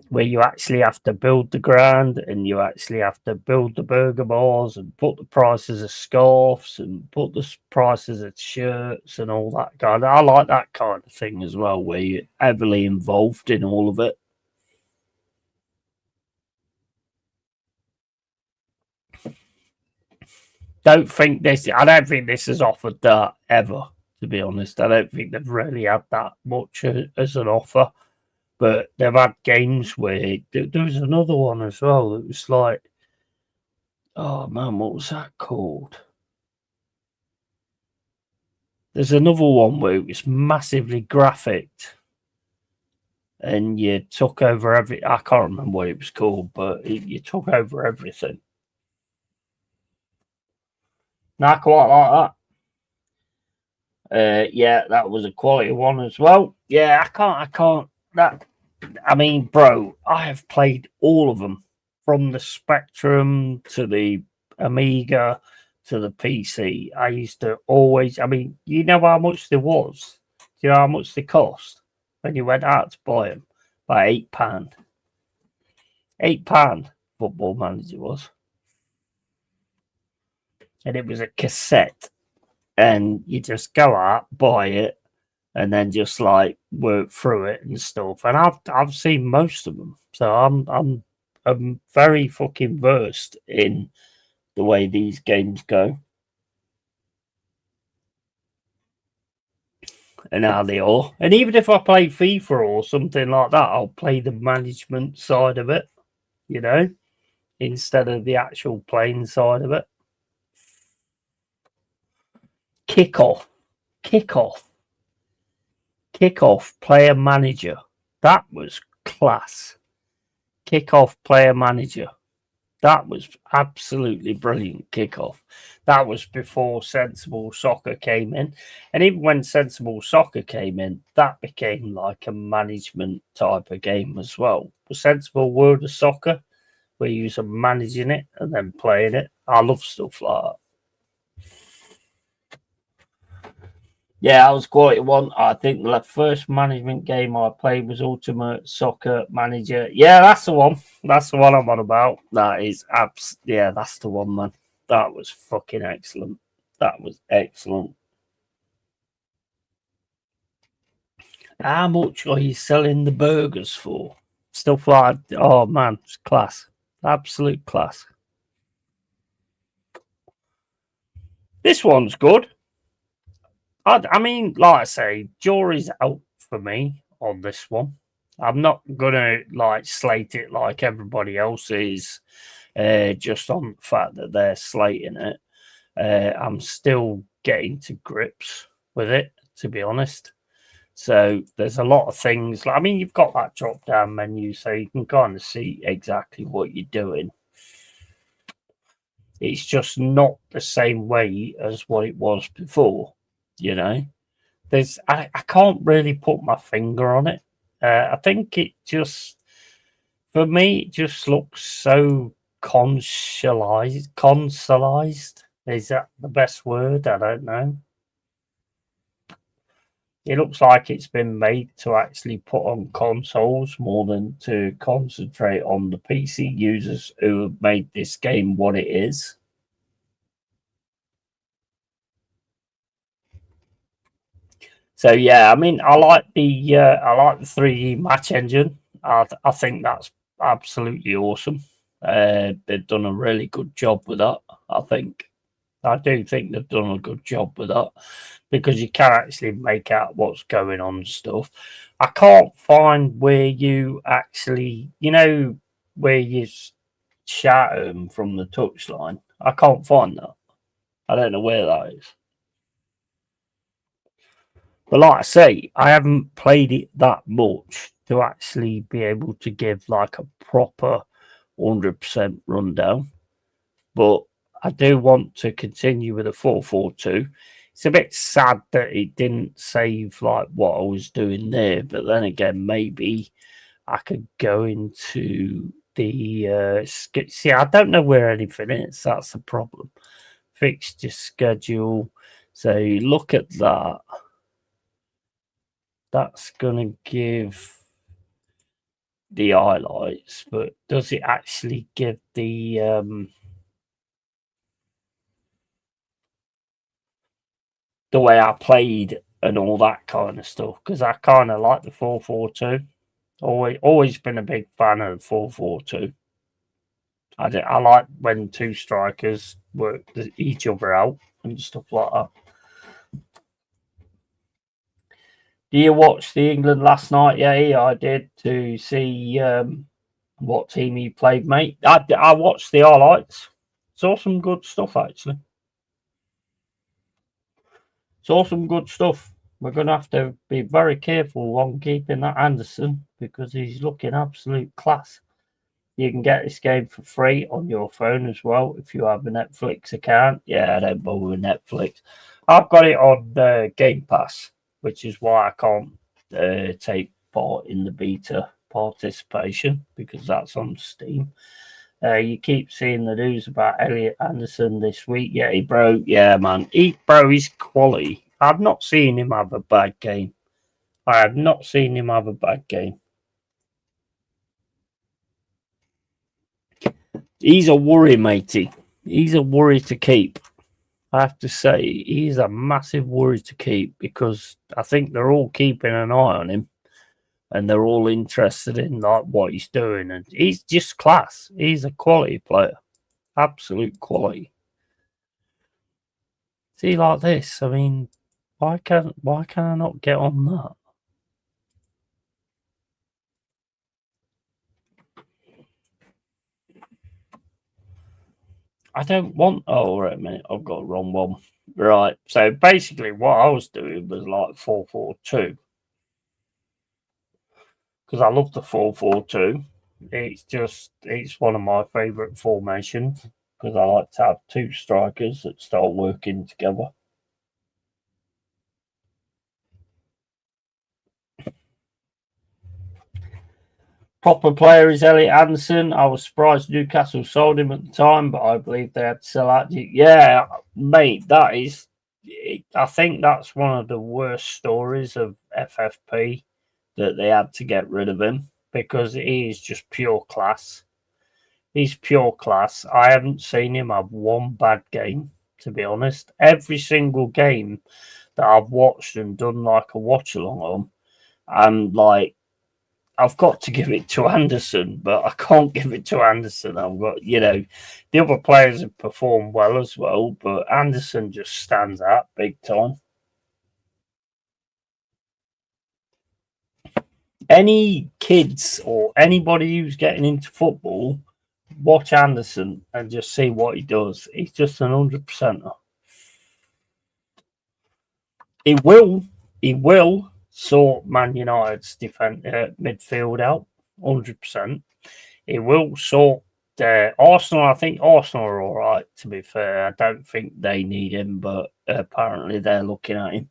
Where you actually have to build the ground and you actually have to build the burger bars and put the prices of scarves and put the prices of shirts and all that kind of. I like that kind of thing as well, where you're heavily involved in all of it. I don't think this has offered that ever, to be honest. I don't think they've really had that much as an offer. But they've had games where there was another one as well that was like, oh man, what was that called? There's another one where it was massively graphic and you took over I can't remember what it was called, but you took over everything. Not quite like that. Yeah, that was a quality one as well. Yeah, I can't. I mean, bro, I have played all of them from the Spectrum to the Amiga to the PC. I used to always. I mean, you know how much there was. Do you know how much they cost when you went out to buy them? By £8. £8 Football Manager was. And it was a cassette, and you just go out, buy it, and then just like work through it and stuff. And I've seen most of them, so I'm very fucking versed in the way these games go and how they are. And even if I play FIFA or something like that, I'll play the management side of it, you know, instead of the actual playing side of it. Kickoff, player manager. That was class. Kickoff player manager. That was absolutely brilliant. Kickoff. That was before Sensible Soccer came in. And even when Sensible Soccer came in, that became like a management type of game as well. The Sensible World of Soccer, where you're managing it and then playing it. I love stuff like that. Yeah, I was quality one. I think the first management game I played was Ultimate Soccer Manager. Yeah, that's the one. That's the one I'm on about. That is yeah, that's the one, man. That was fucking excellent. That was excellent. How much are you selling the burgers for? Stuff like, oh man, it's class. Absolute class. This one's good. I mean, like I say, jury's out for me on this one. I'm not gonna like slate it like everybody else is, just on the fact that they're slating it. I'm still getting to grips with it, to be honest. So there's a lot of things. I mean, you've got that drop down menu, so you can kind of see exactly what you're doing. It's just not the same way as what it was before, you know. I can't really put my finger on it. I think it just, for me, it just looks so consolized. Is that the best word? I don't know. It looks like it's been made to actually put on consoles more than to concentrate on the PC users who have made this game what it is. So yeah, I mean, I like the 3D match engine. I think that's absolutely awesome. They've done a really good job with that. I do think they've done a good job with that because you can actually make out what's going on and stuff. I can't find where you actually, where you shout at them from the touchline. I can't find that. I don't know where that is. But like I say, I haven't played it that much to actually be able to give like a proper 100% rundown. But I do want to continue with a 442. It's a bit sad that it didn't save like what I was doing there, but then again, maybe I could go into the see. I don't know where anything is. That's the problem. Fixture schedule. So you look at that. That's gonna give the highlights, but does it actually give the way I played and all that kind of stuff? Because I kind of like the 442. Always been a big fan of 442. I like when two strikers work each other out and stuff like that. Do you watch the England last night? Yeah, I did, to see what team he played, mate. I watched the highlights. Saw some good stuff, actually. Saw some good stuff. We're going to have to be very careful on keeping that Anderson because he's looking absolute class. You can get this game for free on your phone as well if you have a Netflix account. Yeah, I don't bother with Netflix. I've got it on Game Pass, which is why I can't take part in the beta participation because that's on Steam. You keep seeing the news about Elliot Anderson this week. Yeah, bro. Yeah, man. He's quality. I've not seen him have a bad game. I have not seen him have a bad game. He's a worry, matey. He's a worry to keep. I have to say, he's a massive worry to keep because I think they're all keeping an eye on him and they're all interested in like what he's doing. And he's just class. He's a quality player. Absolute quality. See, like this, I mean, why can I not get on that? I don't want. Oh, wait a minute, I've got the wrong one. Right. So basically, what I was doing was like 4-4-2 because I love the 4-4-2. It's one of my favourite formations because I like to have two strikers that start working together. Proper player is Elliot Anderson. I was surprised Newcastle sold him at the time, but I believe they had to sell out. Yeah, mate, that is. I think that's one of the worst stories of FFP that they had to get rid of him because he is just pure class. He's pure class. I haven't seen him have one bad game, to be honest. Every single game that I've watched and done like a watch along on, and like I've got to give it to Anderson, but I can't give it to Anderson. I've got, the other players have performed well as well, but Anderson just stands out big time. any kids or anybody who's getting into football, watch Anderson and just see what he does. He's just an 100%er. He will sort Man United's midfield out, 100%. He will sort Arsenal. I think Arsenal are all right, to be fair. I don't think they need him, but apparently they're looking at him.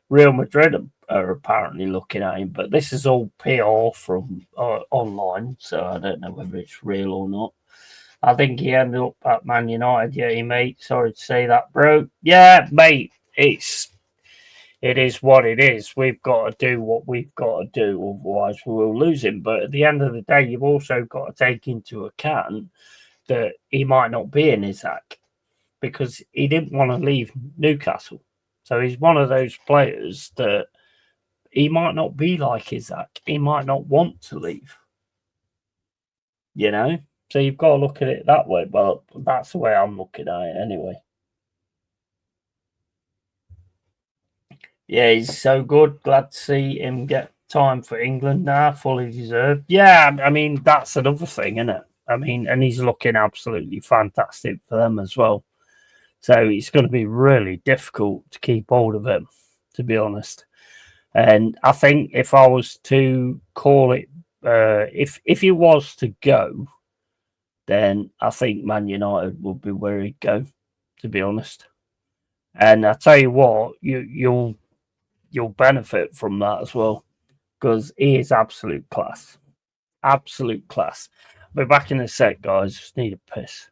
Real Madrid are apparently looking at him, but this is all PR from online, so I don't know whether it's real or not. I think he ended up at Man United. Yeah, mate. Sorry to say that, bro. Yeah, mate. It is what it is. We've got to do what we've got to do, otherwise we will lose him. But at the end of the day, you've also got to take into account that he might not be in Isaac because he didn't want to leave Newcastle. So he's one of those players that he might not be like Isaac. He might not want to leave. You know? So you've got to look at it that way. Well, that's the way I'm looking at it anyway. Yeah, he's so good. Glad to see him get time for England now, fully deserved. Yeah, I mean, that's another thing, isn't it? I mean, and he's looking absolutely fantastic for them as well. So it's going to be really difficult to keep hold of him, to be honest. And I think if I was to call it, if he was to go, then I think Man United would be where he'd go, to be honest. And I tell you what, you'll benefit from that as well, because he is absolute class. Absolute class. I'll be back in a sec, guys. Just need a piss.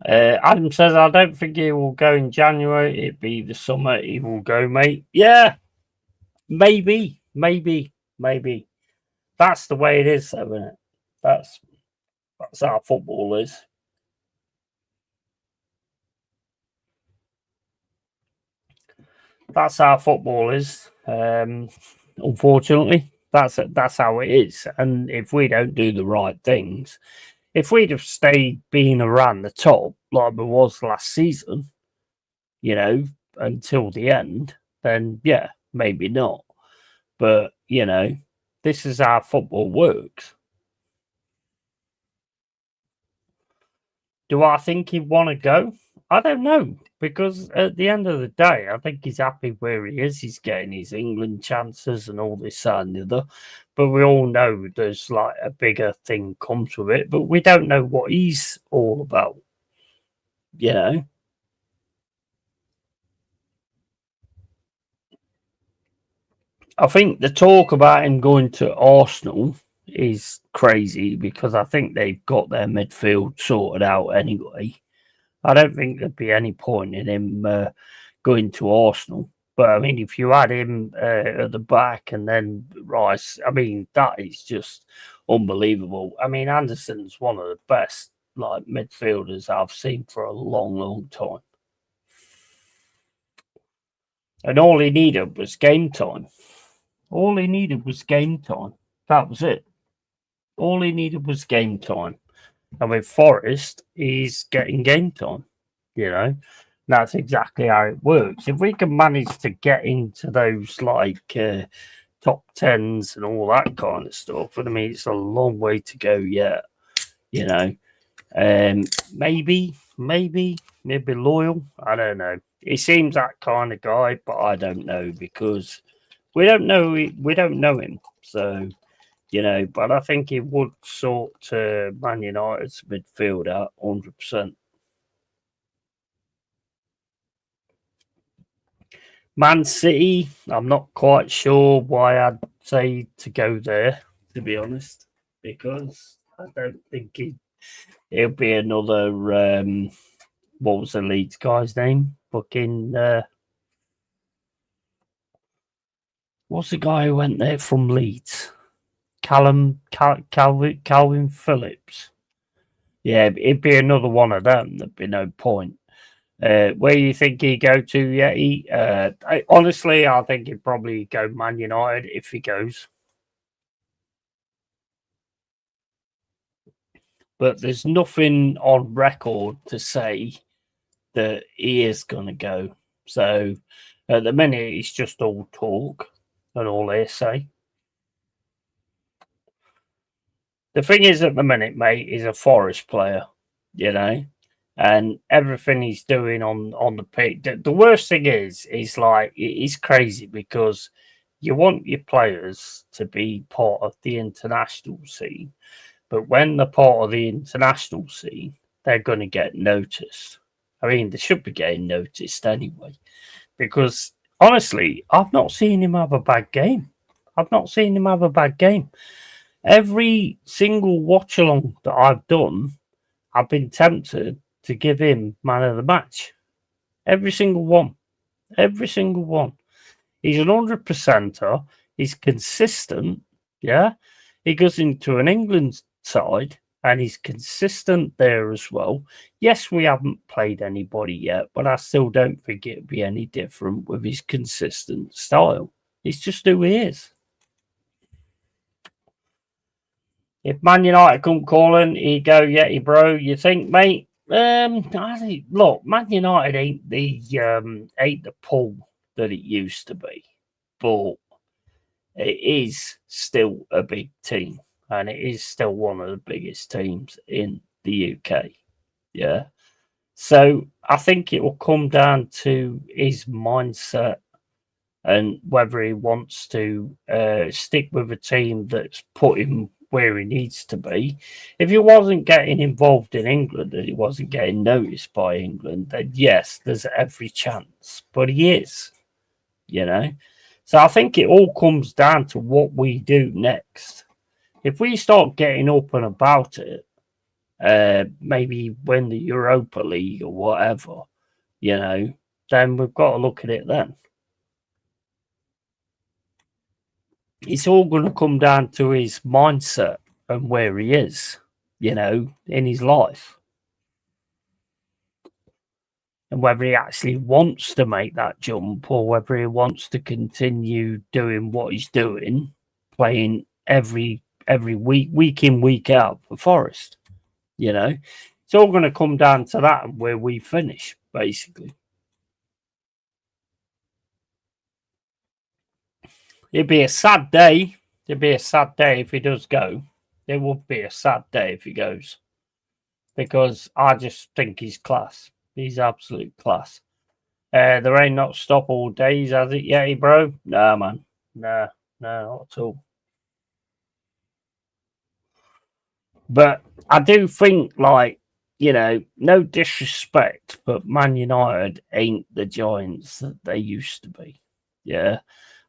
Adam says, I don't think he will go in January. It'd be the summer he will go, mate. Yeah, maybe. That's the way it is, though, isn't it? That's how football is. That's how football is. Unfortunately, that's how it is. And if we don't do the right things, if we'd have stayed being around the top like we was last season, you know, until the end, then yeah, maybe not. But you know, this is how football works. Do I think he'd want to go? I don't know, because at the end of the day, I think he's happy where he is. He's getting his England chances and all this and the other. But we all know there's like a bigger thing comes with it, but we don't know what he's all about. You know? I think the talk about him going to Arsenal is crazy because I think they've got their midfield sorted out anyway. I don't think there'd be any point in him going to Arsenal. But I mean, if you had him at the back and then Rice, I mean, that is just unbelievable. I mean, Anderson's one of the best like midfielders I've seen for a long time. And all he needed was game time. All he needed was game time. That was it. All he needed was game time. And with Forest, he's getting game time. You know, that's exactly how it works. If we can manage to get into those top tens and all that kind of stuff, but I mean, it's a long way to go yet. You know, maybe loyal. I don't know. He seems that kind of guy, but I don't know because we don't know him. So you know, but I think he would sort Man United's midfield out 100%. Man City, I'm not quite sure why I'd say to go there, to be honest, because I don't think he'll be another. What was the Leeds guy's name? Fucking. What's the guy who went there from Leeds? Calvin Phillips. Yeah, it'd be another one of them. There'd be no point. Where do you think he'd go to, Yeti? Honestly, I think he'd probably go Man United if he goes. But there's nothing on record to say that he is going to go. So at the minute, it's just all talk and all hearsay. The thing is, at the minute, mate, he's a Forest player, you know, and everything he's doing on the pitch. The worst thing is like it's crazy because you want your players to be part of the international scene, but when they're part of the international scene, they're going to get noticed. I mean, they should be getting noticed anyway, because honestly, I've not seen him have a bad game. Every single watch along that I've done, I've been tempted to give him man of the match. Every single one. He's an 100%er. He's consistent. Yeah. He goes into an England side and he's consistent there as well. Yes, we haven't played anybody yet, but I still don't think it'd be any different with his consistent style. It's just who he is. If Man United couldn't call in, he'd go, Yeti, bro. You think, mate? I think, look, Man United ain't the pull that it used to be, but it is still a big team, and it is still one of the biggest teams in the UK. Yeah. So I think it will come down to his mindset and whether he wants to stick with a team that's put him where he needs to be. If he wasn't getting involved in England and he wasn't getting noticed by England, then yes, there's every chance. But he is, you know. So I think it all comes down to what we do next. If we start getting up and about it, maybe win the Europa League or whatever, you know, then we've got to look at it then. It's all going to come down to his mindset and where he is, you know, in his life. And whether he actually wants to make that jump or whether he wants to continue doing what he's doing, playing every week in, week out for Forest, you know. It's all going to come down to that and where we finish, basically. It'd be a sad day. If he does go. It would be a sad day if he goes. Because I just think he's class. He's absolute class. There ain't not stop all days, has it, Yeti, bro? Nah, man. Nah, not at all. But I do think, like, you know, no disrespect, but Man United ain't the giants that they used to be. Yeah.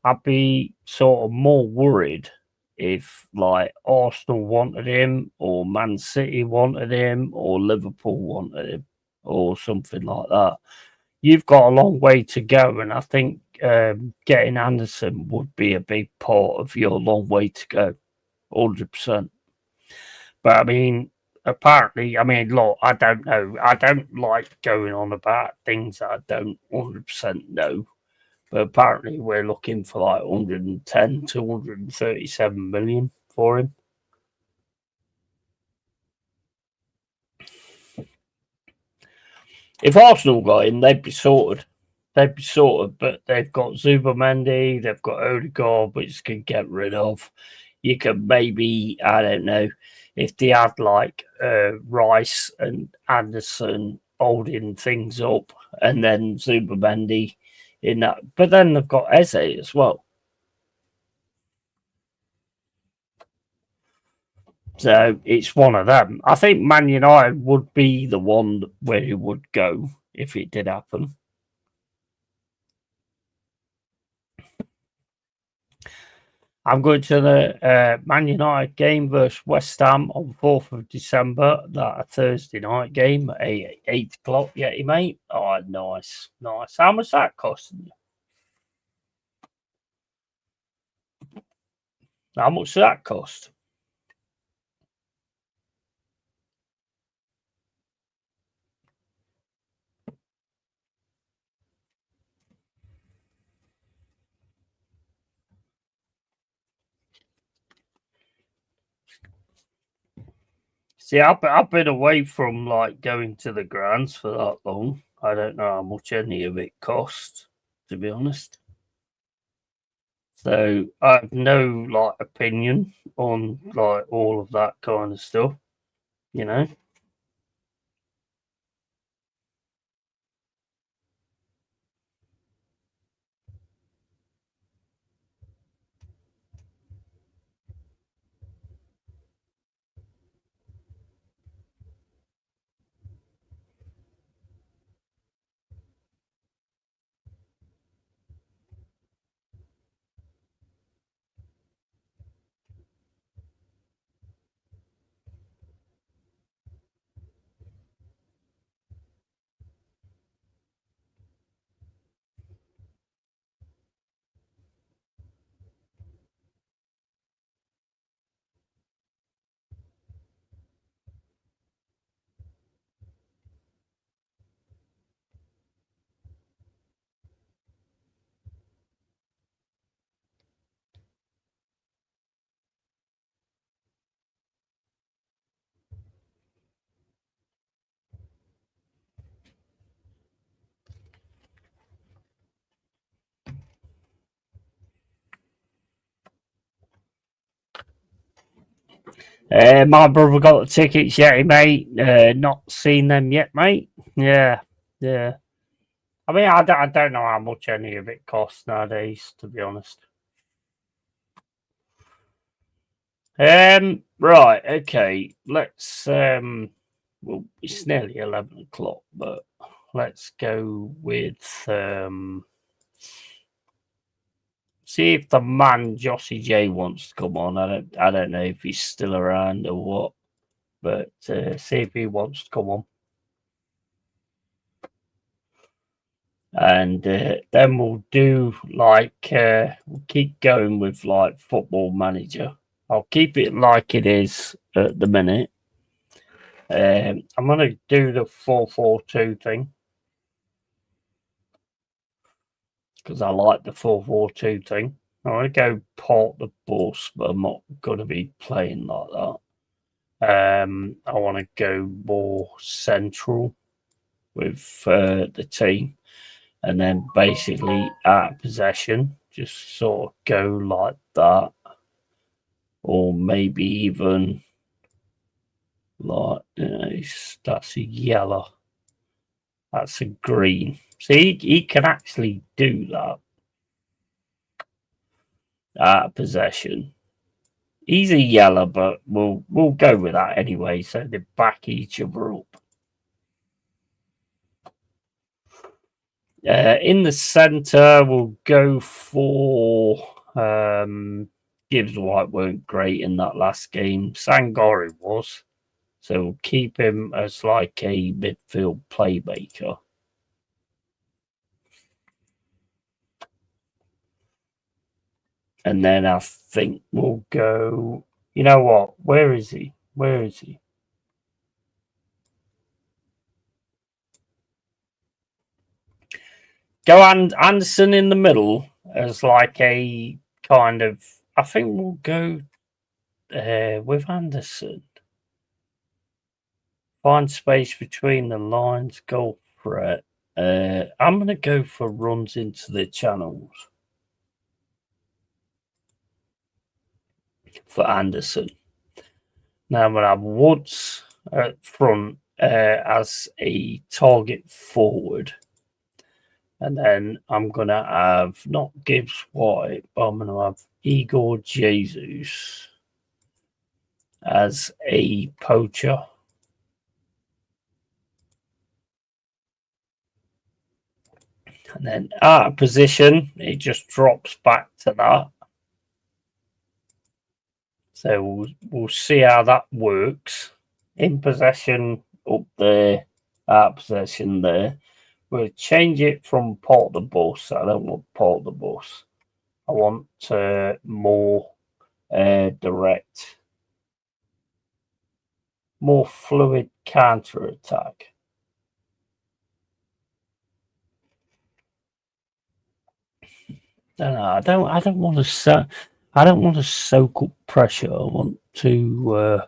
I'd be sort of more worried if, like, Arsenal wanted him or Man City wanted him or Liverpool wanted him or something like that. You've got a long way to go, and I think getting Anderson would be a big part of your long way to go, 100%. But, I mean, apparently, I mean, look, I don't know. I don't like going on about things that I don't 100% know. But apparently we're looking for like 110 to 137 million for him. If Arsenal got him, they'd be sorted. But they've got Zubamendi, they've got Odegaard, which can get rid of. You could maybe, I don't know, if they had like Rice and Anderson holding things up, and then Zubamendi in that. But then they've got Eze as well. So it's one of them. I think Man United would be the one where he would go if it did happen. I'm going to the Man United game versus West Ham on 4th of December. That a Thursday night game at 8 o'clock. Yeah, mate. Oh, nice. How much that costing you? How much does that cost? See, I've been away from like going to the grounds for that long. I don't know how much any of it costs, to be honest. So I have no like opinion on like all of that kind of stuff, you know. My brother got the tickets yet, mate. Not seen them yet, mate. Yeah. I mean, I don't know how much any of it costs nowadays, to be honest. Right, okay. Let's well, it's nearly 11 o'clock, but let's go with see if the man Jossie J wants to come on. I don't know if he's still around or what, but see if he wants to come on. And then we'll do like we'll keep going with like Football Manager. I'll keep it like it is at the minute. I'm gonna do the 4-4-2 thing because I like the 4-4-2 thing. I'm gonna go port the bus, but I'm not gonna be playing like that. I want to go more central with the team, and then basically out of possession, just sort of go like that, or maybe even like that's a yellow, that's a green. See, he can actually do that out of possession. He's a yellow, but we'll go with that anyway. So they back each other up. In the centre, we'll go for Gibbs White weren't great in that last game. Sangori was. So we'll keep him as like a midfield playmaker. And then I think we'll go. You know what? Where is he? Go Anderson in the middle as like a kind of. I think we'll go with Anderson. Find space between the lines. Go for it. I'm going to go for runs into the channels for Anderson. Now we'll have Woods at front as a target forward. And then I'm going to have not Gibbs White, but I'm going to have Igor Jesus as a poacher. And then out of position, it just drops back to that. So we'll see how that works. In possession up there, out of possession there. We'll change it from port the bus. I don't want port the bus. I want more direct, more fluid counter attack. I don't want to soak up pressure. I want to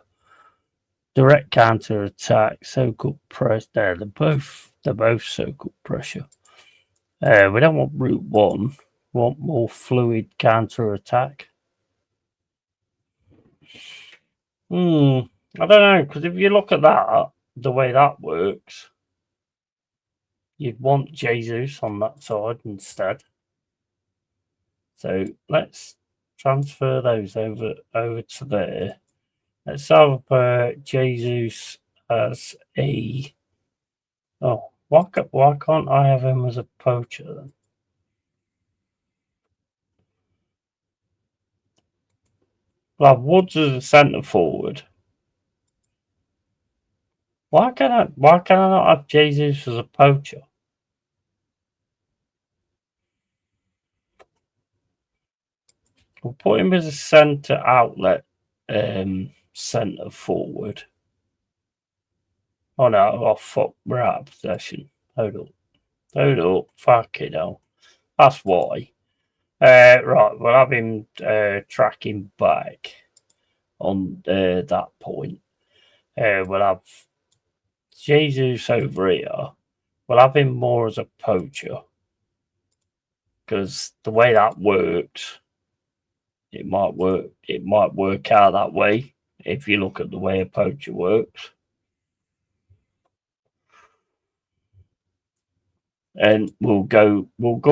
direct counter attack, soak up pressure. They're both soak up pressure. We don't want route one. We want more fluid counter attack. I don't know, because if you look at that, the way that works, you'd want Jesus on that side instead. So let's transfer those over to there. Let's have Jesus as a. Oh, why can't I have him as a poacher then? Well, I've Woods as a centre forward. Why can I not have Jesus as a poacher? We'll put him as a centre outlet, centre forward. Oh no! Oh fuck! We're out of possession. Hold up! Fuck it hell. That's why. Right, we'll have him tracking back on that point. We'll have Jesus over here. We'll have him more as a poacher because the way that works, it might work. It might work out that way if you look at the way a poacher works. And we'll go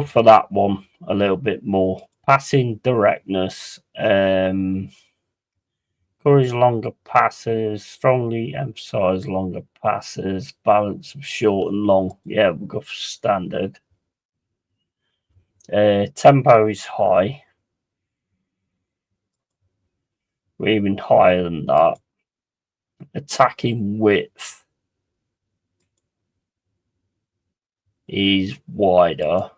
for that one a little bit more. Passing directness, encourage longer passes, strongly emphasize longer passes, balance of short and long. Yeah, we'll go for standard. Tempo is high. We're even higher than that. Attacking width is wider.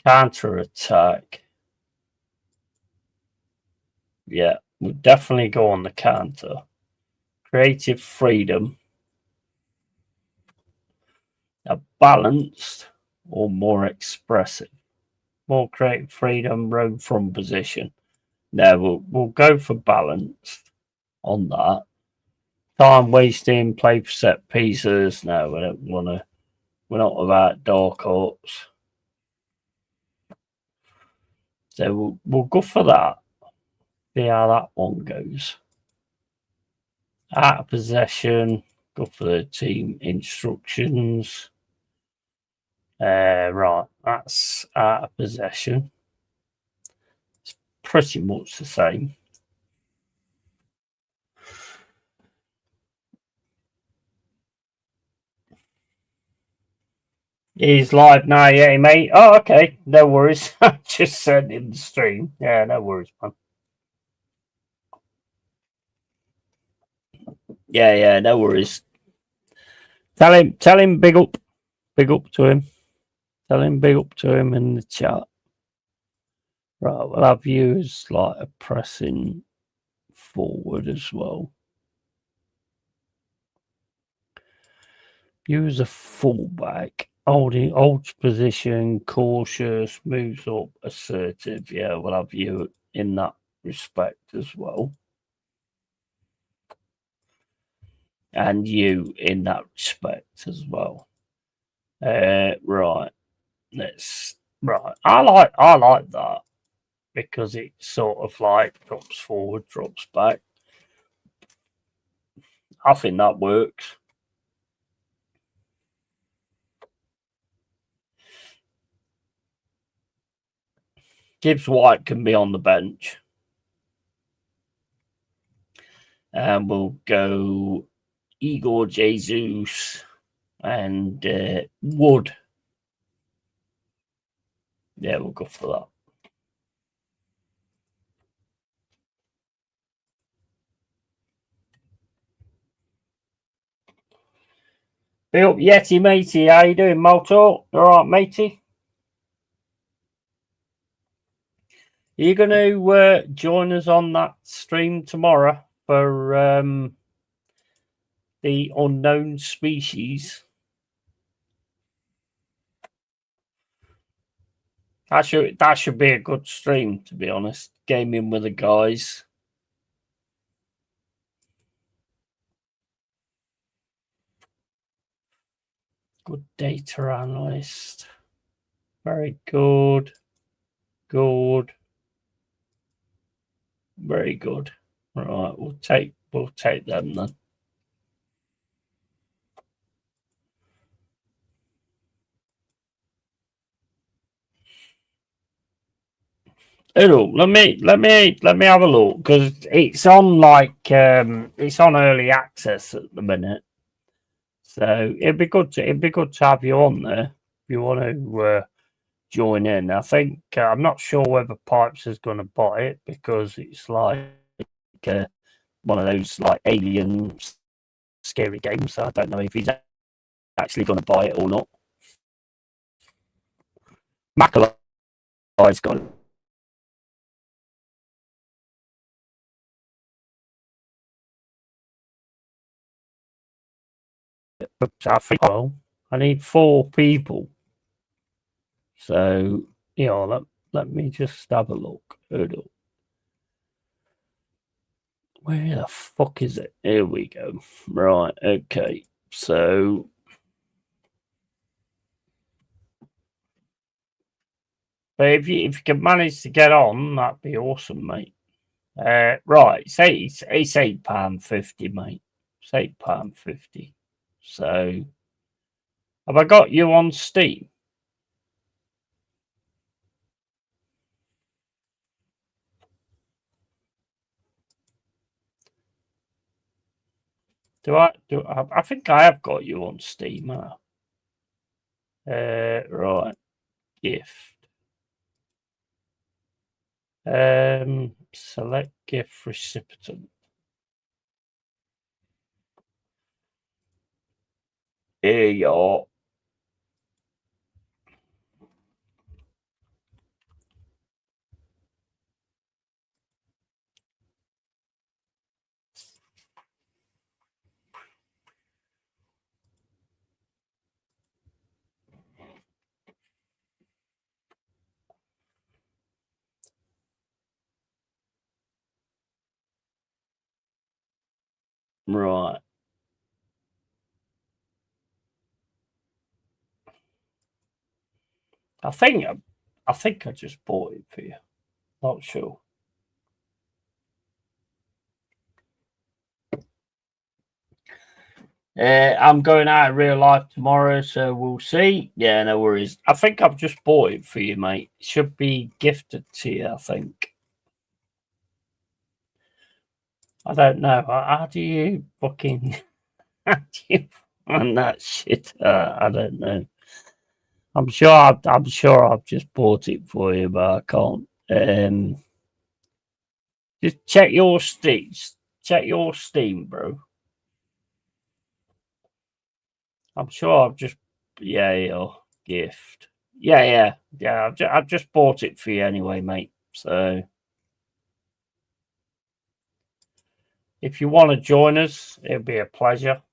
Counter attack. Yeah, we'll definitely go on the counter. Creative freedom. A balanced or more expressive. More creative freedom, roam from position. No, we'll go for balanced on that. Time wasting, play for set pieces. No, we don't want to. We're not about dark arts. So we'll go for that. See how that one goes. Out of possession. Go for the team instructions. Right, that's out of possession. It's pretty much the same. He's live now, yeah, mate. Oh, okay. No worries. I just said in the stream. Yeah, no worries, man. Yeah, no worries. Tell him big up to him. Tell him big up to him in the chat. Right, we'll have you as like a pressing forward as well. You as a fullback. holds position, cautious, moves up, assertive. Yeah, we'll have you in that respect as well. And you in that respect as well. Right. I like that because it sort of like drops forward, drops back. I think that works. Gibbs White can be on the bench. And we'll go Igor Jesus and Wood. Yeah, we'll go for that. Big up, Yeti matey. How you doing, Moto? All right, matey? Are you going to join us on that stream tomorrow for the unknown species? That should be a good stream, to be honest. Gaming with the guys. Good data analyst. Very good. Good. Very good. Right, we'll take them then. Hello, let me have a look because it's on it's on early access at the minute. So it'd be good to have you on there if you want to join in. I think I'm not sure whether Pipes is going to buy it because it's like one of those like alien scary games. So I don't know if he's actually going to buy it or not. Macaulay got it. But I think I need 4 people. So yeah, let me just have a look. Hold up. Where the fuck is it? Here we go. Right, okay. So but if you can manage to get on, that'd be awesome, mate. Right, say it's £8.50, mate. It's £8.50. So have I got you on Steam? I think I have got you on Steam, huh? Right. Gift. Select gift recipient. Here you are. Right. I think I just bought it for you. Not sure. I'm going out in real life tomorrow, so we'll see. Yeah, no worries. I think I've just bought it for you, mate. It should be gifted to you, I think. I don't know. How do you fucking how do you find that shit? I don't know. I'm sure I've just bought it for you, but I can't. Just check your Steam. Check your Steam, bro. I'm sure I've just your gift. Yeah. I've just bought it for you anyway, mate. So if you want to join us, it'll be a pleasure.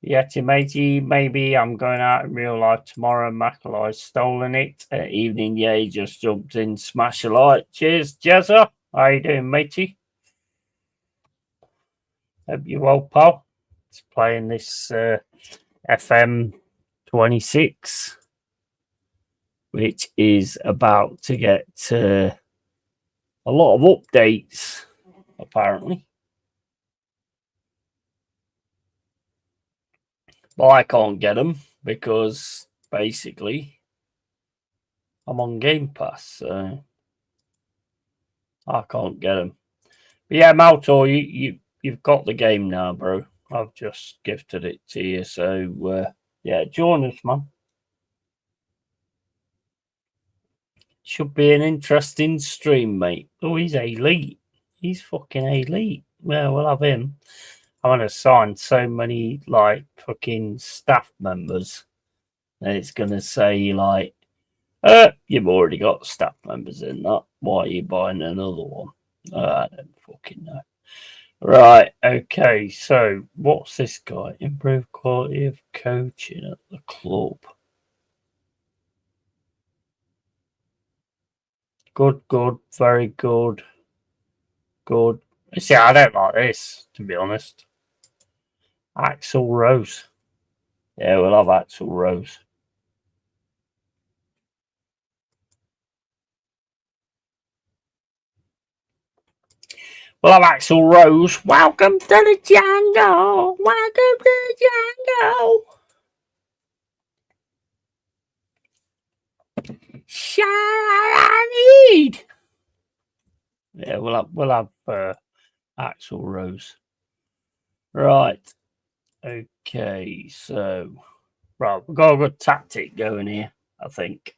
Yeti matey, maybe I'm going out in real life tomorrow. Macaulay stolen it. Evening, yeah, he just jumped in, smash a light. Cheers, Jezza. How you doing, matey? Hope you're well, pal. It's playing this FM26, which is about to get a lot of updates, apparently. But I can't get them because basically I'm on Game Pass, so I can't get them. But yeah, Maltor, you've got the game now, bro. I've just gifted it to you, so yeah, join us, man. Should be an interesting stream, mate. Oh, he's elite. He's fucking elite. Well, we'll have him. I'm gonna sign so many like fucking staff members. And it's gonna say like, you've already got staff members in that. Why are you buying another one? I don't fucking know. Right, okay, so what's this guy? Improve quality of coaching at the club. Good, very good. Good. See, I don't like this, to be honest. Axel Rose. Yeah, we'll have Axel Rose. We'll have Axel Rose. Welcome to the jungle. Welcome to the jungle. Shut I need. Yeah, we'll have Axel Rose. Right. Okay, so right, we've got a good tactic going here, I think.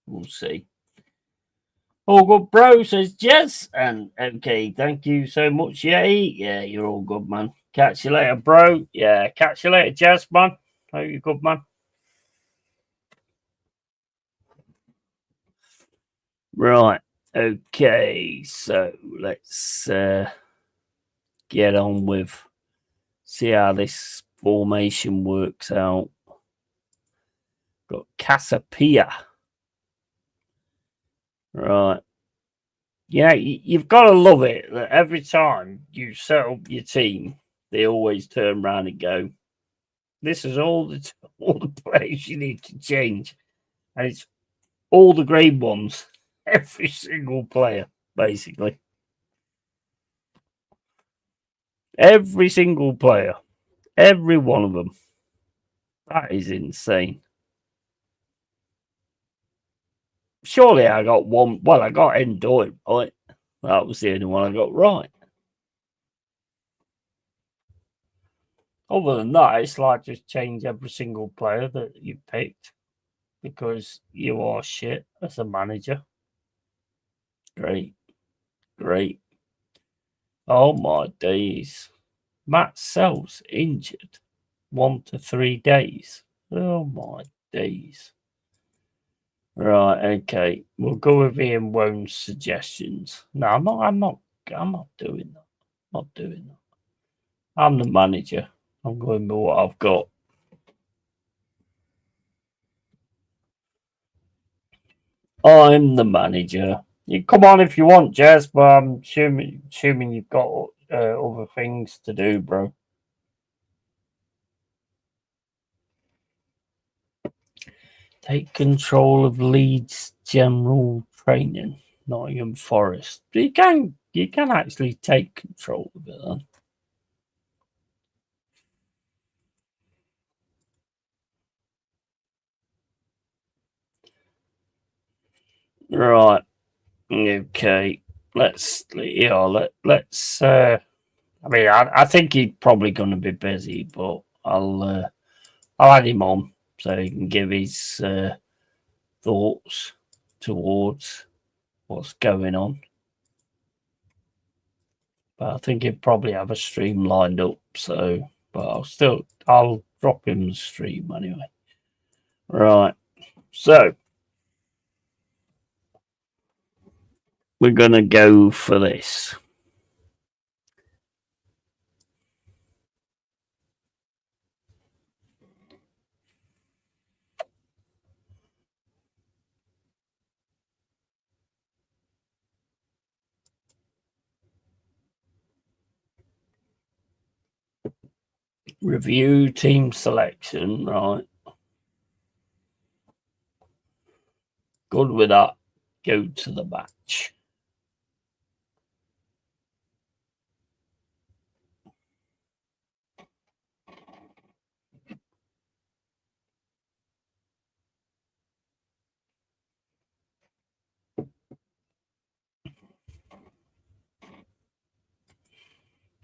We'll see. All good, bro, says Jez. And okay, thank you so much, Yeti. Yeah, you're all good, man. Catch you later, bro. Yeah, catch you later, Jez, man. Hope you're good, man. Right. Okay, so let's get on with see how this formation works out. Got Casapia. Right. Yeah, you've got to love it that every time you set up your team, they always turn around and go, this is all the players you need to change. And it's all the grade ones. Every single player, basically. Every single player. Every one of them. That is insane. Surely I got one. Well, I got Endoy, right? That was the only one I got right. Other than that, it's like just change every single player that you picked because you are shit as a manager. Great. Oh my days. Matt Sells injured 1 to 3 days. Oh my days. Right, okay. We'll go with Ian Wone's suggestions. No, I'm not doing that. Not doing that. I'm the manager. I'm going with what I've got. I'm the manager. You come on if you want, Jez, but I'm assuming you've got other things to do, bro. Take control of Leeds General Training, Nottingham Forest. You can actually take control of it then. Right. Okay. Let's. I mean, I think he's probably going to be busy, but I'll add him on so he can give his thoughts towards what's going on. But I think he'd probably have a stream lined up. So, but I'll drop him the stream anyway. Right. So we're gonna go for this. Review team selection, right? Good with that. Go to the match.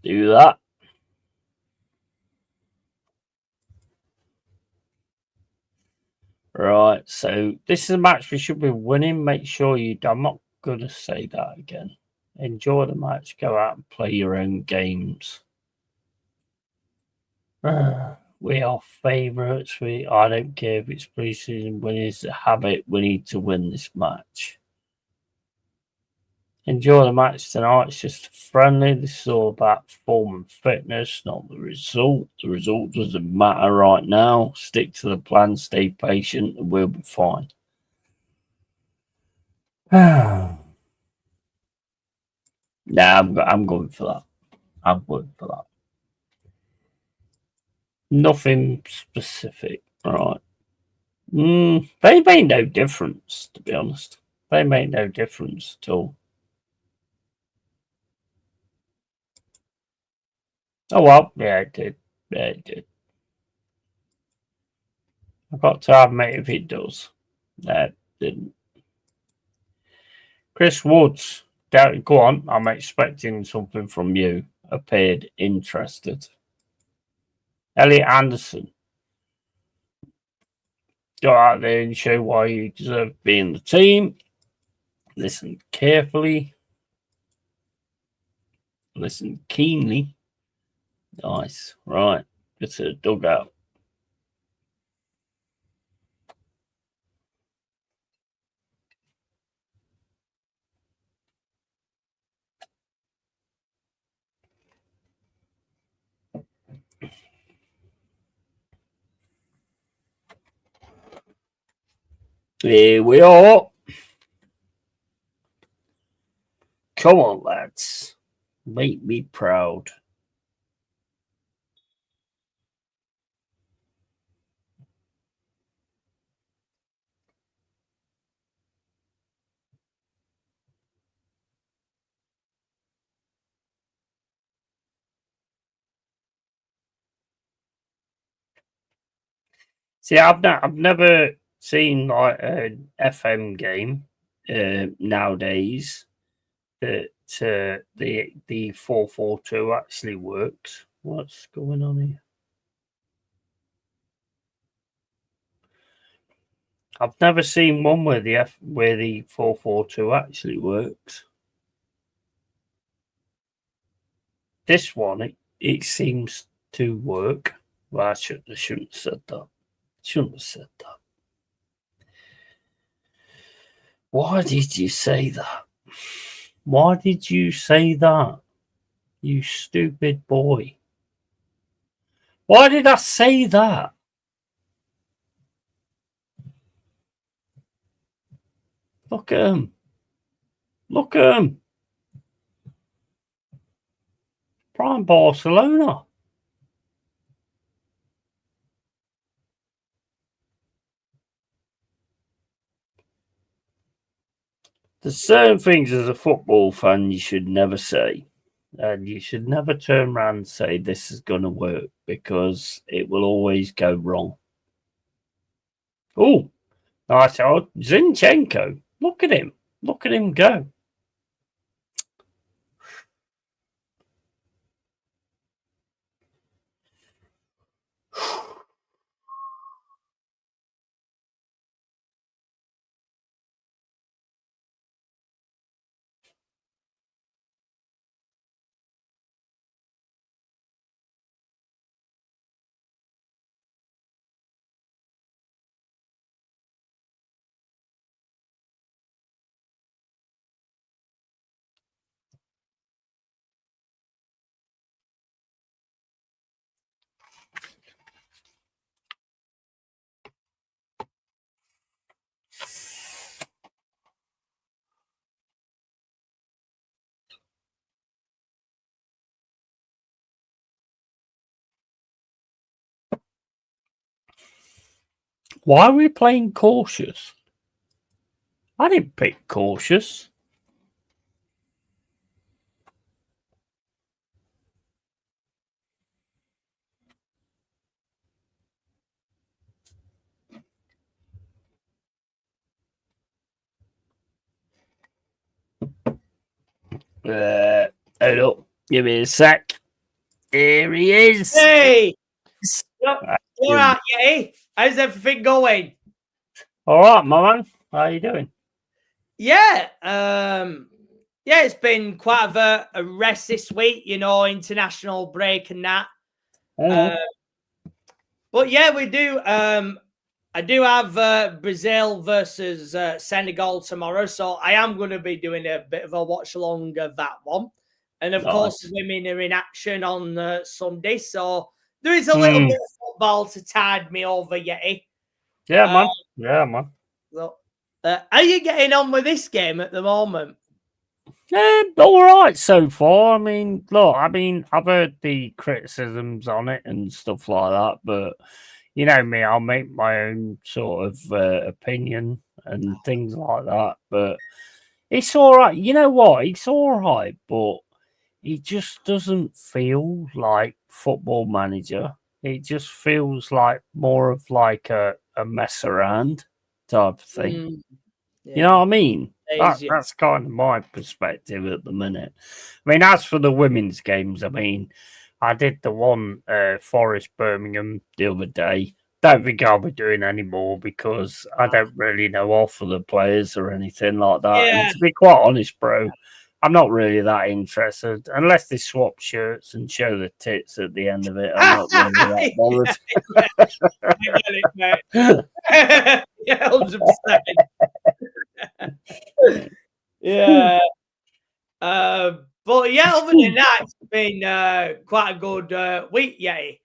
Do that. Right, so this is a match we should be winning. Make sure you. I'm not going to say that again. Enjoy the match. Go out and play your own games. We are favourites. I don't care if it's preseason. When it's a habit, we need to win this match. Enjoy the match tonight. It's just friendly. This is all about form and fitness, not the result. The result doesn't matter right now. Stick to the plan, stay patient, and we'll be fine. Nah, I'm going for that. I'm going for that. Nothing specific, right? They make no difference, to be honest. They make no difference at all. Oh well, yeah, it did. Yeah, it did. I've got to admit if it does. That didn't. Chris Woods, go on. I'm expecting something from you. Appeared interested. Elliot Anderson, go out there and show why you deserve to be in the team. Listen carefully. Listen keenly. Nice. Right. Get to the dugout. Here we are. Come on, lads. Make me proud. See, I've never seen like an FM game nowadays that the 4-4-2 actually works. What's going on here? I've never seen one where the 4-4-2 actually works. This one, it seems to work. Well, I shouldn't have said that. Shouldn't have said that. Why did you say that? Why did you say that? You stupid boy. Why did I say that? Look at him. Look at him. Prime Barcelona. There's certain things as a football fan you should never say. And you should never turn around and say this is going to work because it will always go wrong. Oh, nice. Zinchenko. Look at him. Look at him go. Why are we playing cautious? I didn't pick cautious. Hello. Give me a sec. Here he is.
Hey! All right, Yeti. How's everything going?
All right, my man. How you doing?
Yeah, it's been quite a rest this week, international break and that. But yeah, we do. I do have Brazil versus Senegal tomorrow, so I am going to be doing a bit of a watch along of that one. And of course, the women are in action on Sunday, so there is a little bit of football to tide me over, Yeti.
Yeah, man. Yeah, man.
So, are you getting on with this game at the moment?
All right so far. I mean, look, I've heard the criticisms on it and stuff like that, but you know me, I'll make my own sort of opinion and things like that. But it's all right. You know what? It's all right, but it just doesn't feel like Football Manager. It just feels like more of like a mess around type of thing. Yeah. You know what I mean? That's kind of my perspective at the minute. I mean, as for the women's games, I mean, I did the one Forest Birmingham the other day. Don't think I'll be doing any more because I don't really know off of the players or anything like that. Yeah. And to be quite honest, bro, I'm not really that interested unless they swap shirts and show the tits at the end of it. I'm not really that bothered.
I get it, mate. Yeah, 100%. Yeah. But yeah, other than that, it's been quite a good week, Yeti.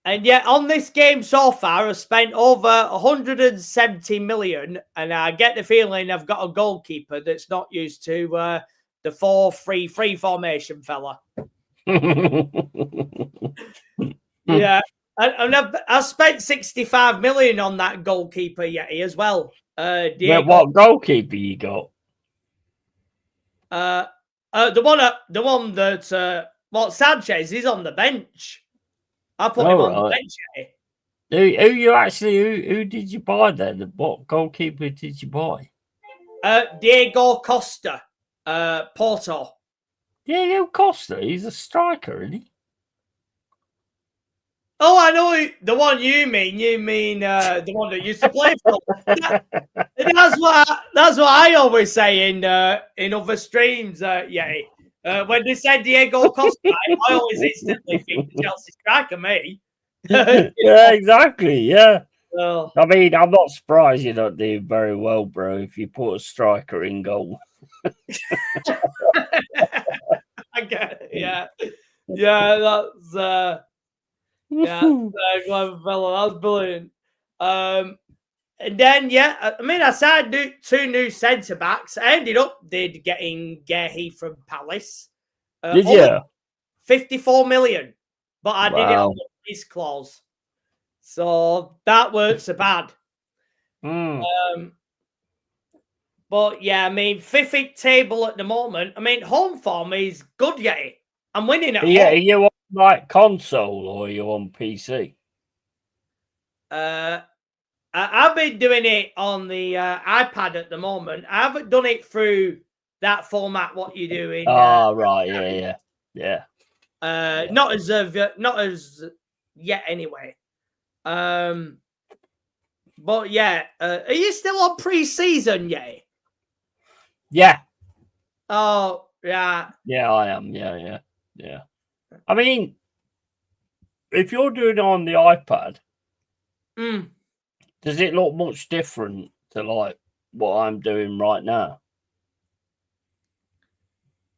And yet on this game so far, I've spent over 170 million, and I get the feeling I've got a goalkeeper that's not used to the 4-3-3 formation, fella. Yeah. And I've spent 65 million on that goalkeeper, Yeti, as well.
What goalkeeper you got?
The one that Sanchez is on the bench. I put him on the bench, Yeti.
Who did you buy then? What goalkeeper did you buy?
Diego Costa, Porto.
Diego Costa, he's a striker, isn't he?
Oh, I know the one you mean. You mean the one that used to play for. That's what I always say in other streams, Yeti. When they said Diego Costa, I always instantly think Chelsea striker, me.
Yeah, exactly. Yeah. Well, I mean, I'm not surprised you're not doing very well, bro, if you put a striker in goal.
I get it, yeah. Yeah, that's clever fellow. That's brilliant. And then, I mean, I signed 2 new centre backs. I ended up getting Gehi from Palace.
Did you?
54 million. But I did it on the release clause. So that weren't so bad. But yeah, I mean, fifth table at the moment. I mean, home form is good, Yeti. I'm winning at home.
Are you on like console or are you on PC?
I've been doing it on the iPad at the moment. I haven't done it through that format. What you do in?
Right, yeah.
Not as yet, anyway. But yeah, are you still on pre-season, Yeti?
Yeah.
Oh, yeah.
Yeah, I am. Yeah. I mean, if you're doing it on the iPad, does it look much different to like what I'm doing right now?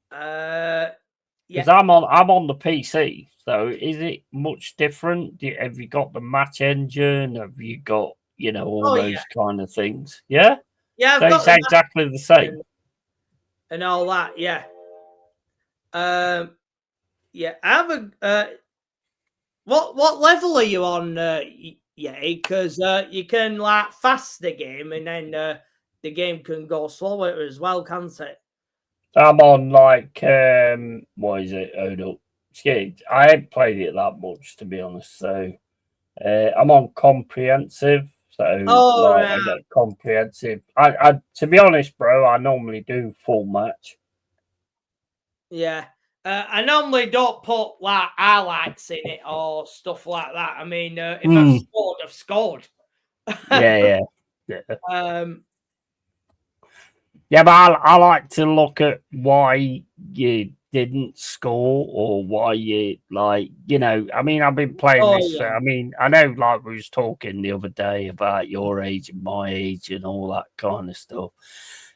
Because I'm on the PC. So is it much different? Have you got the match engine? Have you got all those kind of things? Yeah.
Yeah.
So it's exactly the same.
And all that. Yeah. Yeah. I have a. What level are you on, Yeah, because you can like fast the game, and then the game can go slower as well, can't it?
I'm on like what is it? Hold up. Yeah, I ain't played it that much to be honest. So I'm on comprehensive. So like I get comprehensive. I to be honest, bro, I normally do full match.
Yeah. I normally don't put like highlights in it or stuff like that. I mean, if I've scored, I've scored.
Yeah. Yeah, but I like to look at why you didn't score or why you like, I mean, I've been playing this.
Yeah.
I mean, I know like we was talking the other day about your age and my age and all that kind of stuff.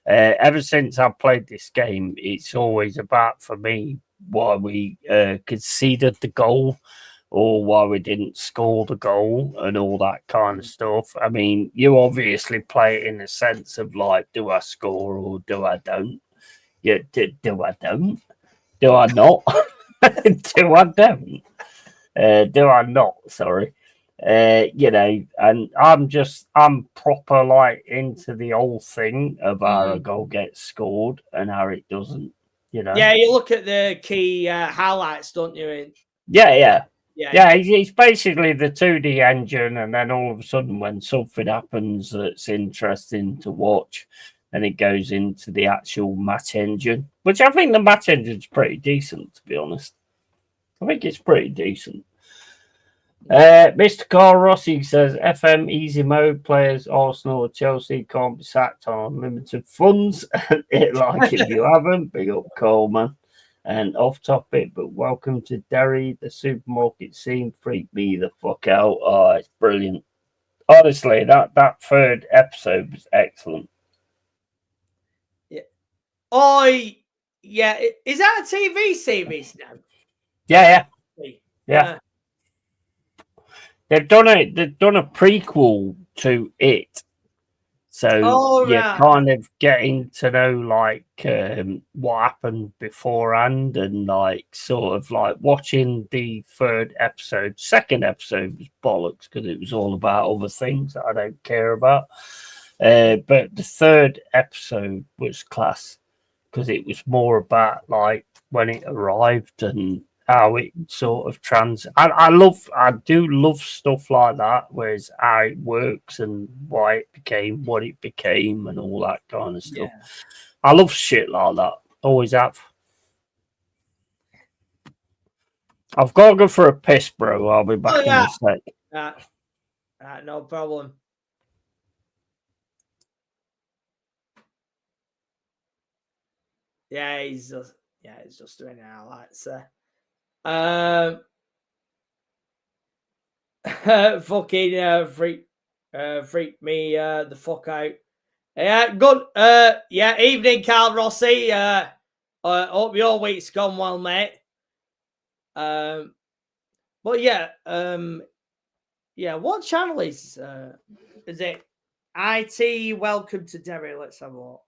Ever since I played this game, it's always about, for me, why we conceded the goal or why we didn't score the goal and all that kind of stuff. I mean, you obviously play it in the sense of like, do I score or do I don't? Yeah, do I don't? Do I not? Do I don't? Do I not? Sorry. And I'm proper like into the whole thing of how a goal gets scored and how it doesn't,
Yeah, you look at the key highlights, don't you?
Yeah, it's basically the 2D engine, and then all of a sudden, when something happens that's interesting to watch, then it goes into the actual match engine, which I think the match engine's pretty decent, to be honest. I think it's pretty decent. Mr. Carl Rossi says FM easy mode players, Arsenal or Chelsea can't be sacked on unlimited funds. Like if you haven't, big up Coleman. And off topic, but welcome to Derry. The supermarket scene freaked me the fuck out. Oh, it's brilliant. Honestly, that third episode was excellent.
Yeah. Oh, yeah. Is that a TV series now?
Yeah. They've done a prequel to it. So you're kind of getting to know like what happened beforehand, and like sort of like watching the third episode. Second episode was bollocks because it was all about other things that I don't care about. But the third episode was class because it was more about like when it arrived and how it sort of I do love stuff like that, whereas how it works and why it became what it became and all that kind of stuff. Yeah. I love shit like that. Always have. I've got to go for a piss, bro. I'll be back in a sec.
No problem. Yeah, he's just doing highlights. Fucking freak me the fuck out. Yeah, good. Evening, Carl Rossi. Hope your week's gone well, mate. But what channel is it? IT Welcome to Derry. Let's have a look.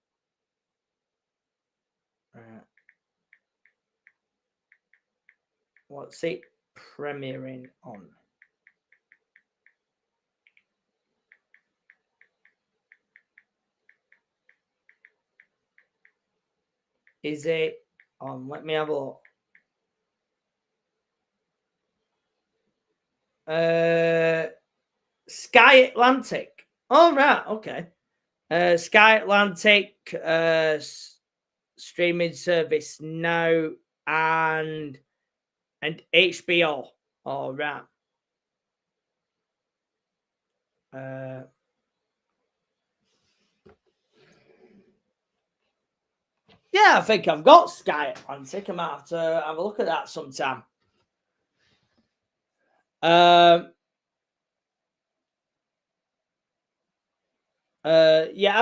What's it premiering on? Is it on? Let me have a look. Sky Atlantic. Oh, right. Okay. Sky Atlantic streaming service now and HBO. All right. Yeah, I think I've got Sky Atlantic. I might have to have a look at that sometime. I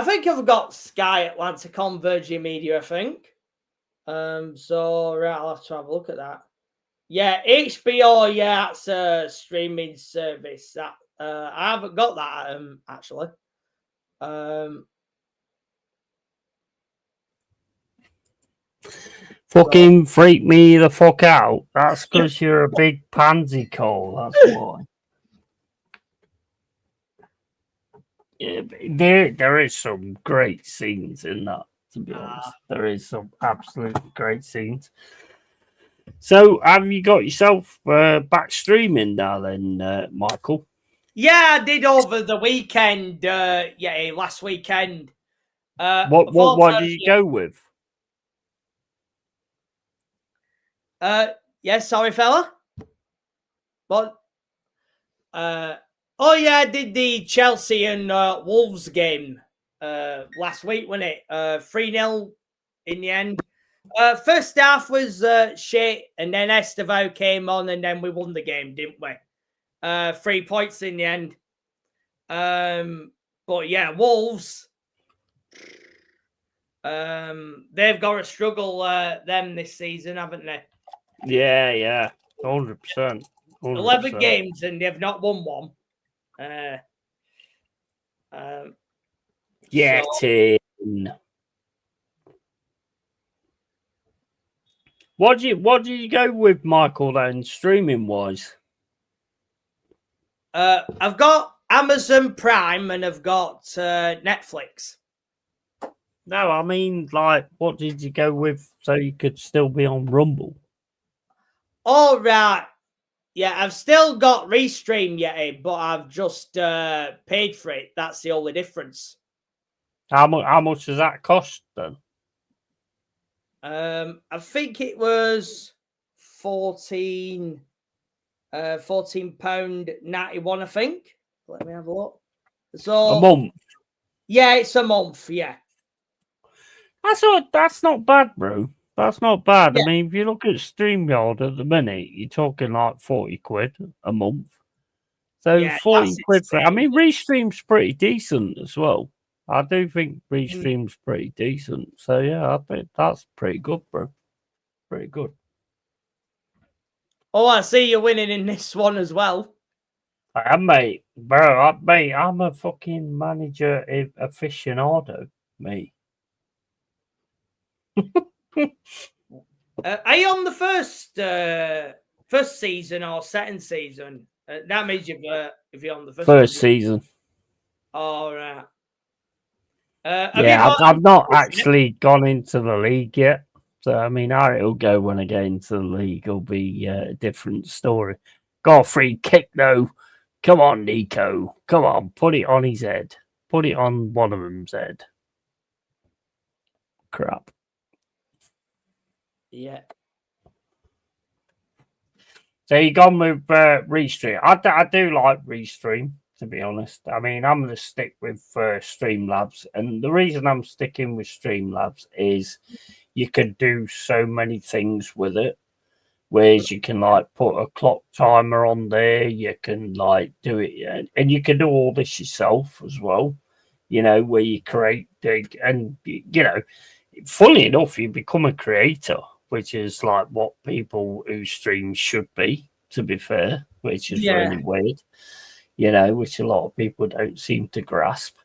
think I've got Sky Atlantic on Virgin Media, I think. So right, I'll have to have a look at that. Yeah, HBO, yeah, it's a streaming service. That I haven't got that actually.
Fucking freak me the fuck out. That's because you're a big pansy, Cole. That's why. Yeah, there is some great scenes in that. To be honest, there is some absolutely great scenes. So, have you got yourself back streaming now, then, Michael?
Yeah, I did over the weekend. Last weekend.
What did you go with?
Yes, sorry, fella. What? Oh yeah, I did the Chelsea and Wolves game last week, wasn't it? 3-0 in the end. First half was shit, and then Estevao came on, and then we won the game, didn't we? 3 points in the end. But yeah, Wolves. They've got to struggle them this season, haven't they?
Yeah, 100%.
11 games and they've not won one.
What do you go with, Michael, then, streaming wise?
I've got Amazon Prime and I've got Netflix.
No, I mean, like, what did you go with so you could still be on Rumble?
All right. Yeah, I've still got Restream yet, but I've just paid for it. That's the only difference.
How much does that cost then?
I think it was £14.91, I think. Let me have a look. So
a month.
Yeah, it's a month. Yeah,
that's not bad, bro. That's not bad.
Yeah.
I mean, if you look at StreamYard at the minute, you're talking like 40 quid a month. So
Yeah,
40 quid for. I
insane.
mean, Restream's pretty decent as well. I do think Restream's pretty decent. So yeah, I think that's pretty good, bro. Pretty good.
Oh, I see you're winning in this one as well.
I am, mate. Bro, I'm a fucking manager aficionado, mate.
Are you on the first season or second season? That means if you're on the
first season.
All right.
I've not actually gone into the league yet. So, I mean, how it'll go when I get into the league will be a different story. Got a free kick, though. Come on, Nico. Come on, put it on his head. Put it on one of them's head. Crap.
Yeah.
So you gone with Restream. I do like Restream, to be honest. I mean, I'm going to stick with Streamlabs. And the reason I'm sticking with Streamlabs is you can do so many things with it. Whereas you can like put a clock timer on there, you can like do it, and you can do all this yourself as well. You know, where you create and you know, fully enough, you become a creator, which is like what people who stream should be. To be fair, which is really weird. You know, which a lot of people don't seem to grasp.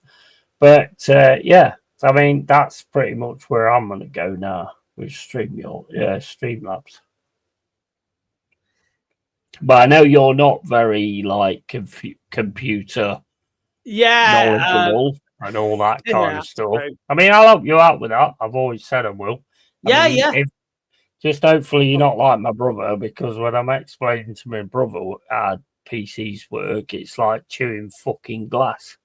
But yeah, I mean, that's pretty much where I'm going to go now with Streamlabs. But I know you're not very like computer knowledgeable and all that kind of stuff.
True.
I mean, I'll help you out with that. I've always said I will. Just hopefully you're not like my brother, because when I'm explaining to my brother how PCs work, it's like chewing fucking glass.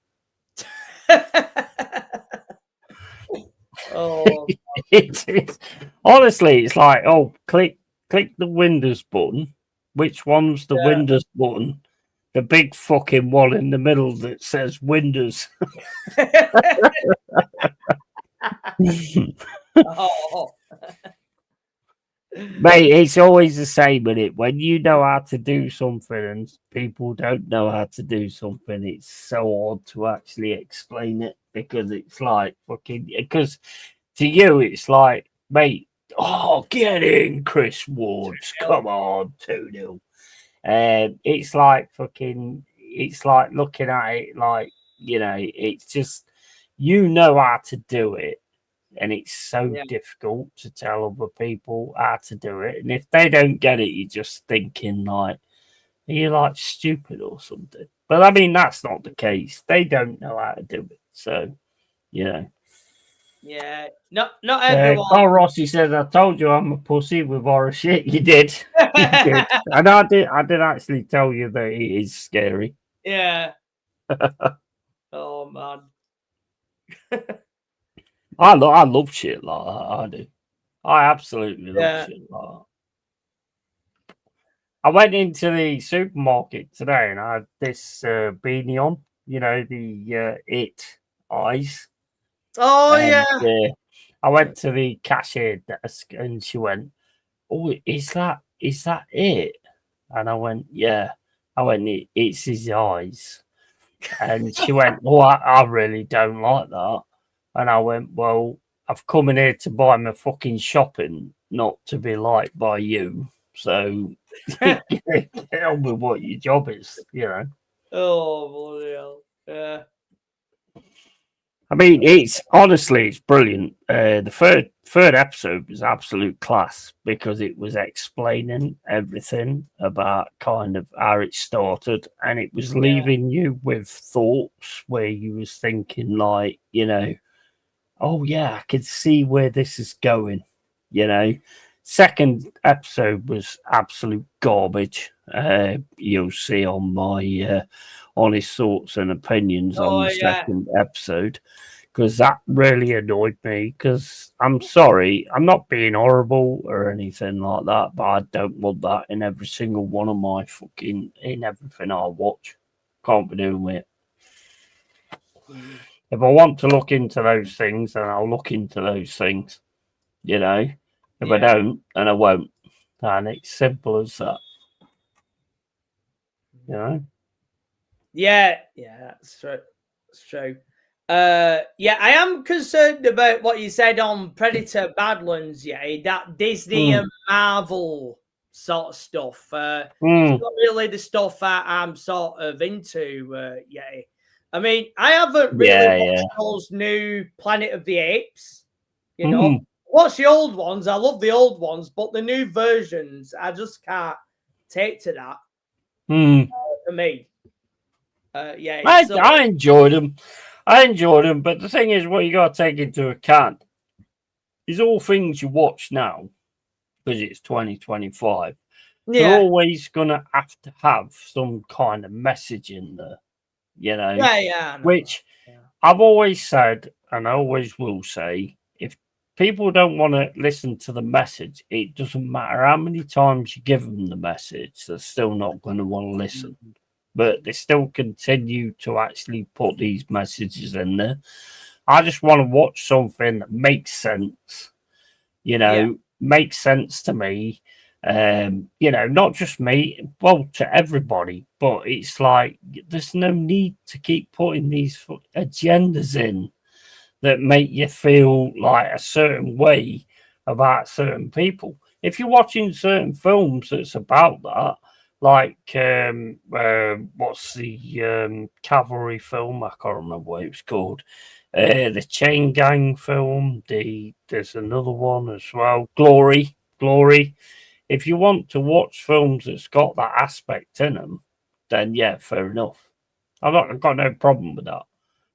It's honestly, it's like, oh, click the Windows button. Which one's the Windows button? The big fucking one in the middle that says Windows. Mate, it's always the same with it. When you know how to do something and people don't know how to do something, it's so hard to actually explain it, because it's like fucking, because to you it's like, mate, oh, get in, Chris Wards. Come on, 2-0. It's like fucking, it's like looking at it like, you know, it's just, you know how to do it. And it's so difficult to tell other people how to do it. And if they don't get it, you're just thinking like, are you like stupid or something? But I mean, that's not the case. They don't know how to do it. So, you know.
Yeah, not everyone.
Carl Rossi says, "I told you I'm a pussy with horror shit." You did, you did, and I did. I did actually tell you that it is scary.
Yeah. Oh man.
I love shit like that. I do. I absolutely love shit like that. I went into the supermarket today and I had this beanie on. You know, the It eyes.
Oh
And,
yeah.
I went to the cashier desk and she went, "Oh, is that it?" And I went, "Yeah." I went, "It's his eyes." And she went, "Oh, I really don't like that." And I went, "Well, I've come in here to buy my fucking shopping, not to be liked by you. So get on with what your job is, you know."
Oh bloody hell. Yeah.
I mean, it's brilliant. The third episode was absolute class because it was explaining everything about kind of how it started, and it was leaving you with thoughts where you was thinking, like, you know, oh yeah, I can see where this is going. You know, second episode was absolute garbage. You'll see on my honest thoughts and opinions on the second episode, because that really annoyed me. Because I'm sorry, I'm not being horrible or anything like that, but I don't want that in every single one of my in everything I watch. Can't be doing it. If I want to look into those things, then I'll look into those things. You know, if I don't, then I won't. And it's simple as that. You know?
Yeah, that's true. That's true. Yeah, I am concerned about what you said on Predator Badlands. Yeah, that Disney and Marvel sort of stuff. It's not really the stuff that I'm sort of into. Yeah, I mean, I haven't really watched those new Planet of the Apes. You know, watch the old ones. I love the old ones, but the new versions, I just can't take to that. For me.
I enjoyed them. But the thing is, what you got to take into account is all things you watch now, because it's 2025. They're always going to have some kind of message in there, you know? Which I've always said, and I always will say, if people don't want to listen to the message, it doesn't matter how many times you give them the message, they're still not going to want to listen. But they still continue to actually put these messages in there. I just want to watch something that makes sense, you know, makes sense to me. You know, not just me, well, to everybody. But it's like there's no need to keep putting these agendas in that make you feel like a certain way about certain people. If you're watching certain films that's about that, like what's the cavalry film? I can't remember what it was called. The Chain Gang film. There's another one as well. Glory. If you want to watch films that's got that aspect in them, then yeah, fair enough. I've got no problem with that.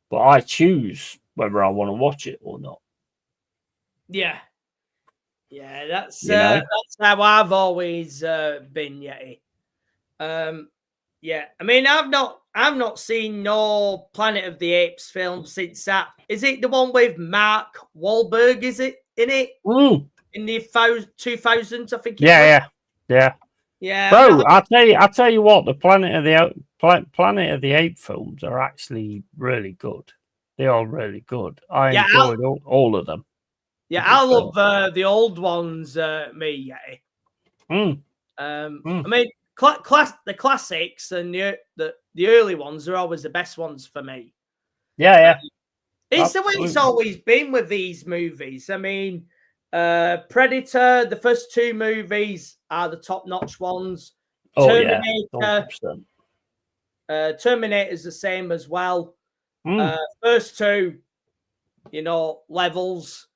But I choose whether I want to watch it or not.
Yeah, that's how I've always been. Yeah, I mean, I've not seen no Planet of the Apes film since that. Is it the one with Mark Wahlberg? Is it in it? In the 2000s, I think.
Yeah. Bro,
I'll
tell you what, the Planet of the Apes films are actually really good. They are really good. I enjoyed all of them.
Yeah, I love the old ones. I mean, the classics and the early ones are always the best ones for me.
Yeah.
It's the way it's always been with these movies. I mean, Predator, the first two movies are the top-notch ones. Terminator, Terminator's the same as well. First two, levels.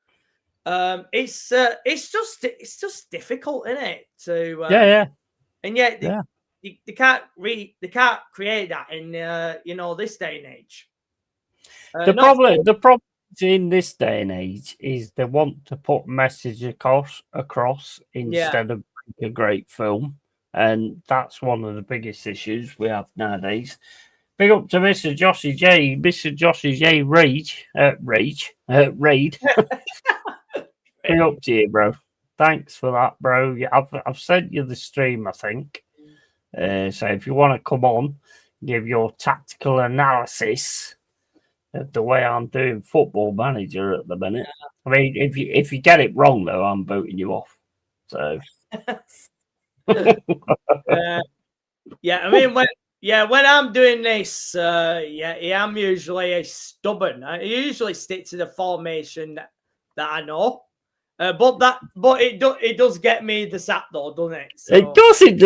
It's just difficult, isn't it? To and yet they can't create that in this day and age.
The problem in this day and age is they want to put message across instead of a great film, and that's one of the biggest issues we have nowadays. Big up to Mr. Joshy J Raid. Big up to you, bro. Thanks for that, bro. Yeah, I've sent you the stream, I think. So if you want to come on, give your tactical analysis of the way I'm doing Football Manager at the minute. I mean, if you get it wrong though, I'm booting you off. So
yeah, I mean when I'm doing this, I'm usually stubborn. I usually stick to the formation that I know. But it does get me the sack though, doesn't it? So,
it does. Of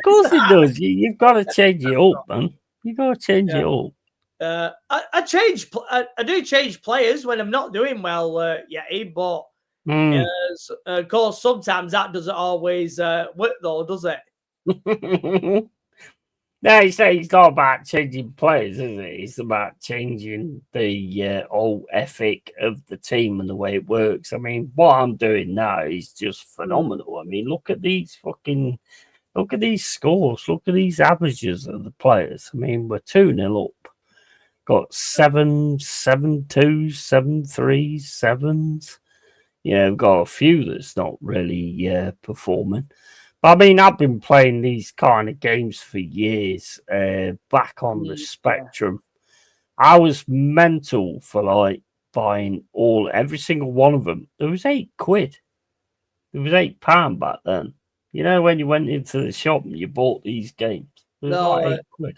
course it does. You've got to change it up, man. You've got to change it up.
I do change players when I'm not doing well, but of course sometimes that doesn't always work though, does it?
No, it's not about changing players, is it? It's about changing the whole ethic of the team and the way it works. I mean, what I'm doing now is just phenomenal. I mean, look at these scores. Look at these averages of the players. I mean, we're 2-0 up. Got 7, 7-2, 7-3, 7s. Yeah, we've got a few that's not really performing. I mean, I've been playing these kind of games for years, back on the Spectrum. I was mental for like buying every single one of them. There was £8. There was £8 back then. You know, when you went into the shop and you bought these games, there was £8.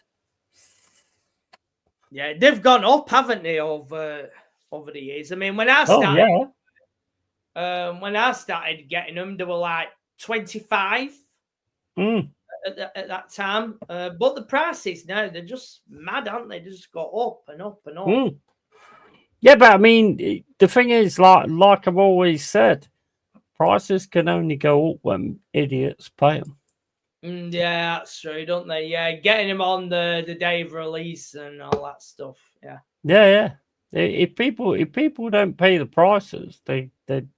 Yeah, they've gone up, haven't they, over the years? I mean, when I started, when I started getting them, they were like 25 at that time. But the prices now, they're just mad, aren't they? They just go up and up and up.
Yeah, but I mean, the thing is, like I've always said, prices can only go up when idiots pay them.
Yeah, that's true, don't they? Yeah, getting them on the day of release and all that stuff. Yeah.
If people don't pay the prices, they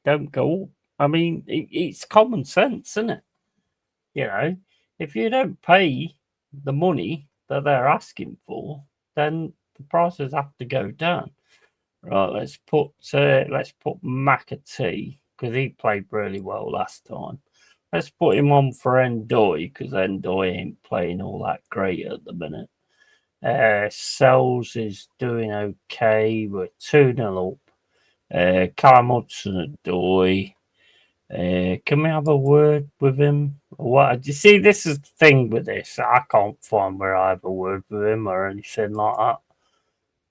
don't go up. I mean, it's common sense, isn't it? You know, if you don't pay the money that they're asking for, then the prices have to go down. Right, let's put McAtee, because he played really well last time. Let's put him on for Endoy, because Endoy ain't playing all that great at the minute. Sells is doing okay. We're 2-0 up. Callum Hudson-Odoi. Can we have a word with him? What? You see, this is the thing with this. I can't find where I have a word with him or anything like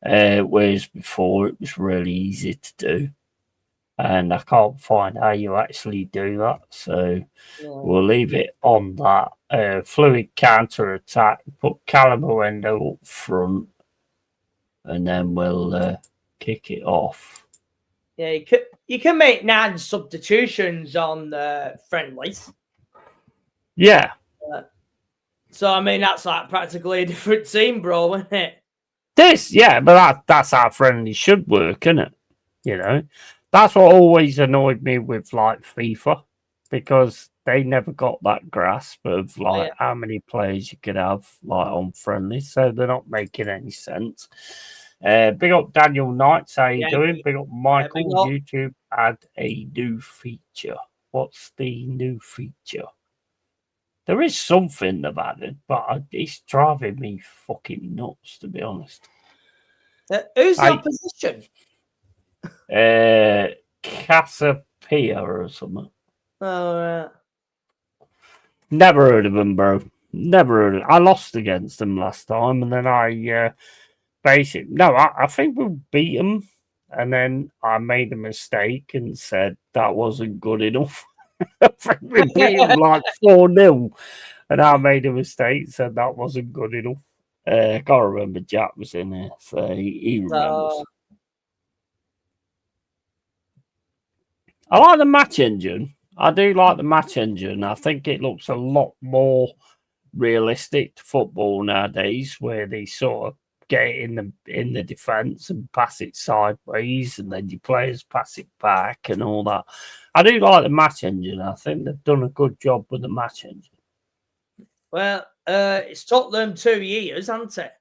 that. Whereas before, it was really easy to do. And I can't find how you actually do that. So we'll leave it on that. Fluid counter attack. Put Callum Hudson up front. And then we'll kick it off.
Yeah, you can make 9 substitutions on friendlies.
Yeah.
So, I mean, that's like practically a different team, bro, isn't it?
But that's how friendly should work, isn't it? You know, that's what always annoyed me with like FIFA, because they never got that grasp of like how many players you could have like on friendlies, so they're not making any sense. Big up Daniel Knights, how you doing? Big up Michael. YouTube add a new feature. What's the new feature? There is something they've added, but it's driving me fucking nuts, to be honest.
Who's the opposition?
Casapia or something.
Oh,
Never heard of them, bro. Never heard of them. I lost against them last time, and then I think we beat them, and then I made a mistake and said that wasn't good enough. I think we beat them like 4-0, and I made a mistake and said that wasn't good enough. I can't remember. Jack was in there, so he remembers. I like the match engine. I do like the match engine. I think it looks a lot more realistic to football nowadays, where they sort of get it in the defence and pass it sideways, and then your players pass it back and all that. I do like the match engine. I think they've done a good job with the match engine.
Well, it's took them 2 years, hasn't it?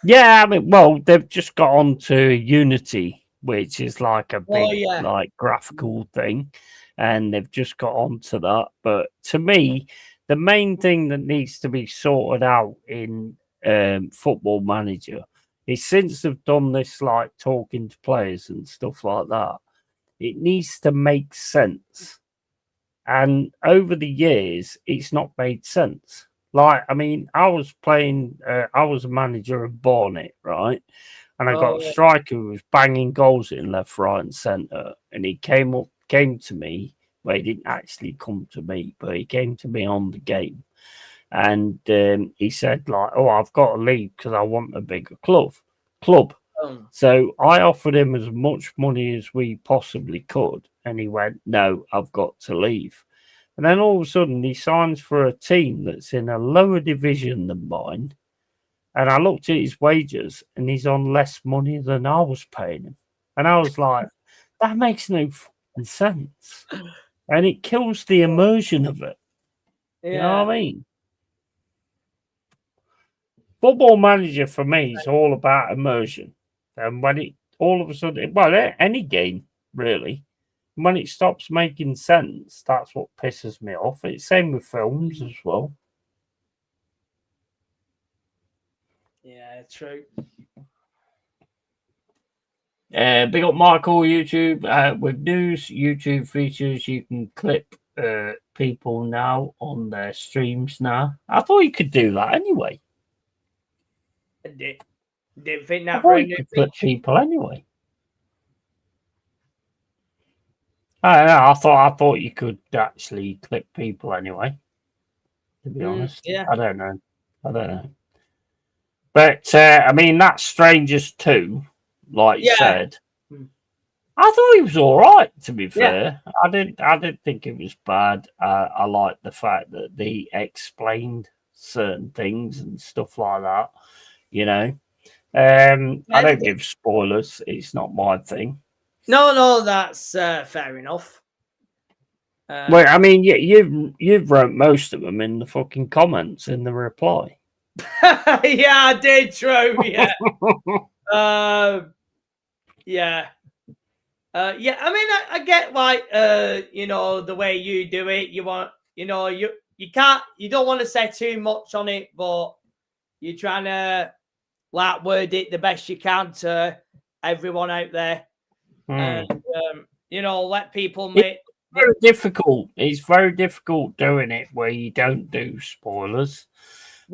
Yeah, I mean, well, they've just got on to Unity, which is like a big, like graphical thing, and they've just got onto that. But to me, the main thing that needs to be sorted out in Football Manager is, since they've done this, like talking to players and stuff like that, it needs to make sense. And over the years, it's not made sense. Like, I mean, I was a manager of Barnet, right? And I got a striker who was banging goals in left, right, and centre. And he came to me. Well, he didn't actually come to me, but he came to me on the game. And he said, like, oh, I've got to leave because I want a bigger club. So I offered him as much money as we possibly could. And he went, no, I've got to leave. And then all of a sudden he signs for a team that's in a lower division than mine. And I looked at his wages and he's on less money than I was paying him. And I was like, that makes no fucking sense. And it kills the immersion of it. Yeah. You know what I mean? Football Manager for me is all about immersion. And when it all of a sudden, well, any game really, when it stops making sense, that's what pisses me off. It's same with films as well.
Yeah, true.
Big up Michael YouTube. With news, YouTube features, you can clip people now on their streams now. I thought you could do that anyway.
I didn't think that
I you could clip people anyway. I thought you could actually clip people anyway. To be honest,
yeah.
I don't know. But I mean, that Strangers 2, like you said, I thought he was all right. To be fair, I didn't think it was bad. I liked the fact that they explained certain things and stuff like that. You know, I don't give spoilers. It's not my thing.
No, that's fair enough.
Well, I mean, you've wrote most of them in the fucking comments in the reply.
Yeah, I did. True. Yeah. Yeah. I mean, I get why. You know, the way you do it. You want, you know, you don't want to say too much on it, but you're trying to like word it the best you can to everyone out there. And you know, let people make.
It's very difficult. It's very difficult doing it where you don't do spoilers.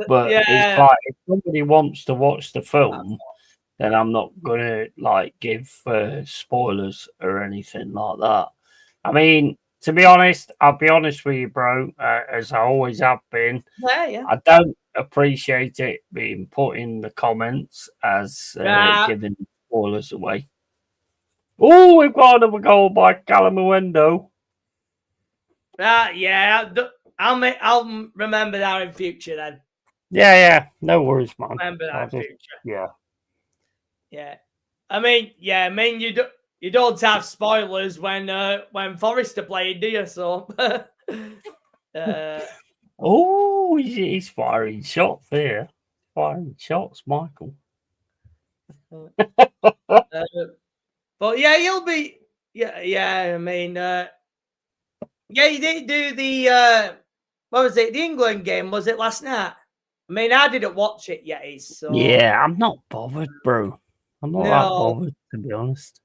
But it's like, if somebody wants to watch the film, then I'm not gonna like give spoilers or anything like that. I mean, to be honest, I'll be honest with you, bro, as I always have been. I don't appreciate it being put in the comments as giving spoilers away. Oh, we've got another goal by Calamuendo.
Yeah, I'll remember that in future then.
Yeah, no worries, man.
Remember that in future. Yeah. I mean, you don't have spoilers when Forrest are playing, do you? So,
oh, he's firing shots there. Firing shots, Michael.
But yeah, you'll be. Yeah. I mean, you didn't do the what was it? The England game, was it last night? I mean, I didn't watch it yet. So
yeah, I'm not bothered, bro. I'm not that bothered, to be honest.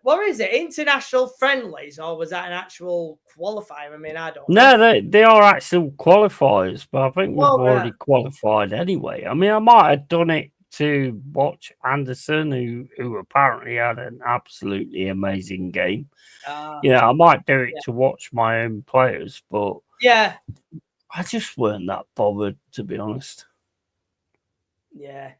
What is it? International friendlies, or was that an actual qualifier? I mean, I don't
know. No, they are actual qualifiers, but I think we've already qualified anyway. I mean, I might have done it to watch Anderson, who apparently had an absolutely amazing game. I might do it to watch my own players, but I just weren't that bothered, to be honest.
Yeah.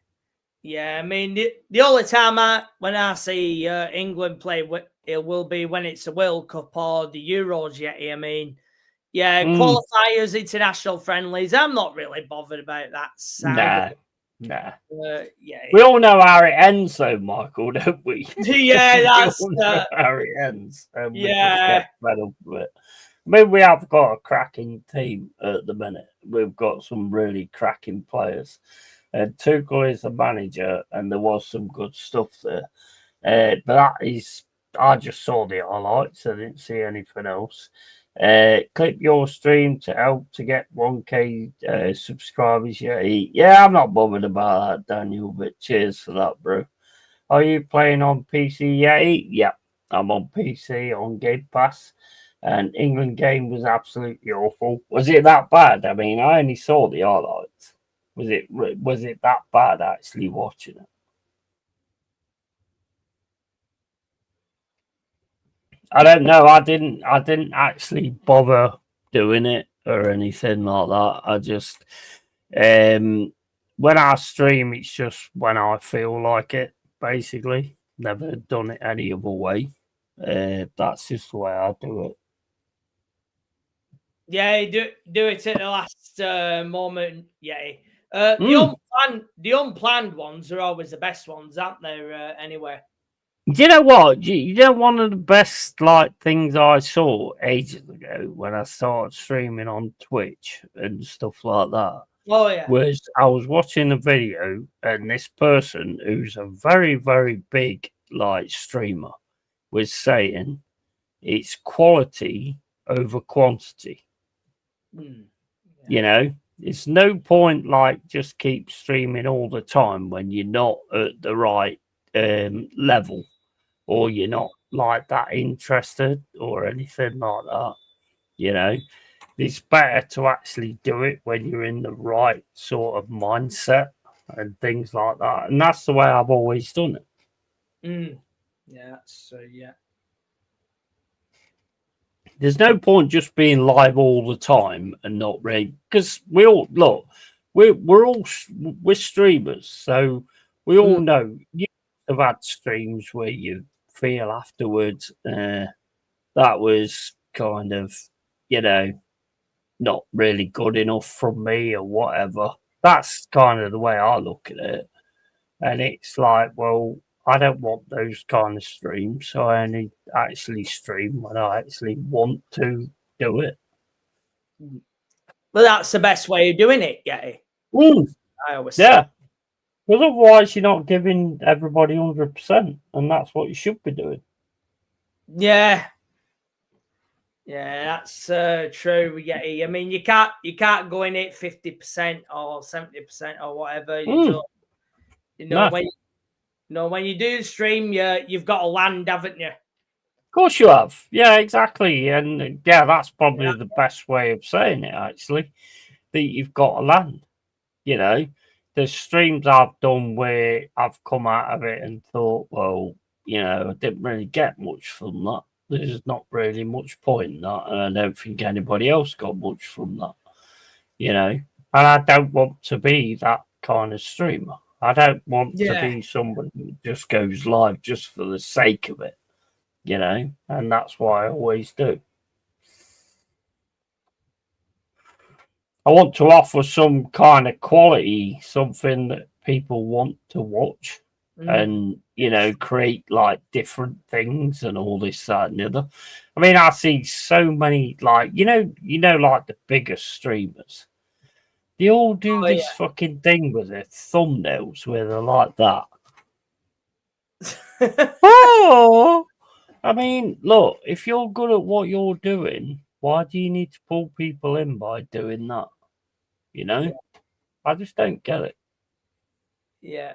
I mean, the only time when I see England play, it will be when it's the World Cup or the Euros. I mean, qualifiers, international friendlies. I'm not really bothered about that side.
Nah.
Yeah.
We all know how it ends, though, Michael, don't we?
Yeah, that's
we all know how it ends. And we just
yeah.
get fed up with it. I mean, we have got a cracking team at the minute. We've got some really cracking players. Tuchel is the manager, and there was some good stuff there. But that is, I just saw the highlights. I didn't see anything else. Click your stream to help to get 1K subscribers. Yeah, I'm not bothered about that, Daniel, but cheers for that, bro. Are you playing on PC? Yeah, I'm on PC on Game Pass. And England game was absolutely awful. Was it that bad? I mean, I only saw the highlights. Was it that bad actually watching it? I don't know. I didn't actually bother doing it or anything like that. I just when I stream, it's just when I feel like it. Basically, never done it any other way. That's just the way I do it.
Yeah, do it at the last moment. Yeah, the unplanned ones are always the best ones, aren't they? Anyway.
Do you know what? You know, one of the best things I saw ages ago when I started streaming on Twitch and stuff like that.
Oh yeah.
Was I was watching a video and this person who's a very, very big streamer was saying it's quality over quantity. You know, it's no point just keep streaming all the time when you're not at the right level, or you're not that interested or anything like that. You know, it's better to actually do it when you're in the right sort of mindset and things like that. And that's the way I've always done it.
Yeah, so yeah.
There's no point just being live all the time and not really, because we all we're streamers, so we all know you have had streams where you feel afterwards that was kind of, not really good enough from me or whatever. That's kind of the way I look at it. And it's well, I don't want those kind of streams, so I only actually stream when I actually want to do it.
Well, that's the best way of doing it, Yeti. I always
say. Because otherwise you're not giving everybody 100%, and that's what you should be doing.
Yeah. Yeah, that's true, Yeti. I mean, you can't go in it 50% or 70% or whatever. When you do stream, you've got to land, haven't you?
Of course you have. Yeah, exactly. And yeah, that's probably the best way of saying it, actually, that you've got to land. You know, there's streams I've done where I've come out of it and thought, well, I didn't really get much from that. There's not really much point in that. And I don't think anybody else got much from that. And I don't want to be that kind of streamer. I don't want to be somebody who just goes live just for the sake of it, and that's what I always do. I want to offer some kind of quality, something that people want to watch and, create different things and all this, that, and the other. I mean, I see so many, the biggest streamers. They all do this fucking thing with their thumbnails where they're like that. I mean, look, if you're good at what you're doing, why do you need to pull people in by doing that? I just don't get it.
Yeah.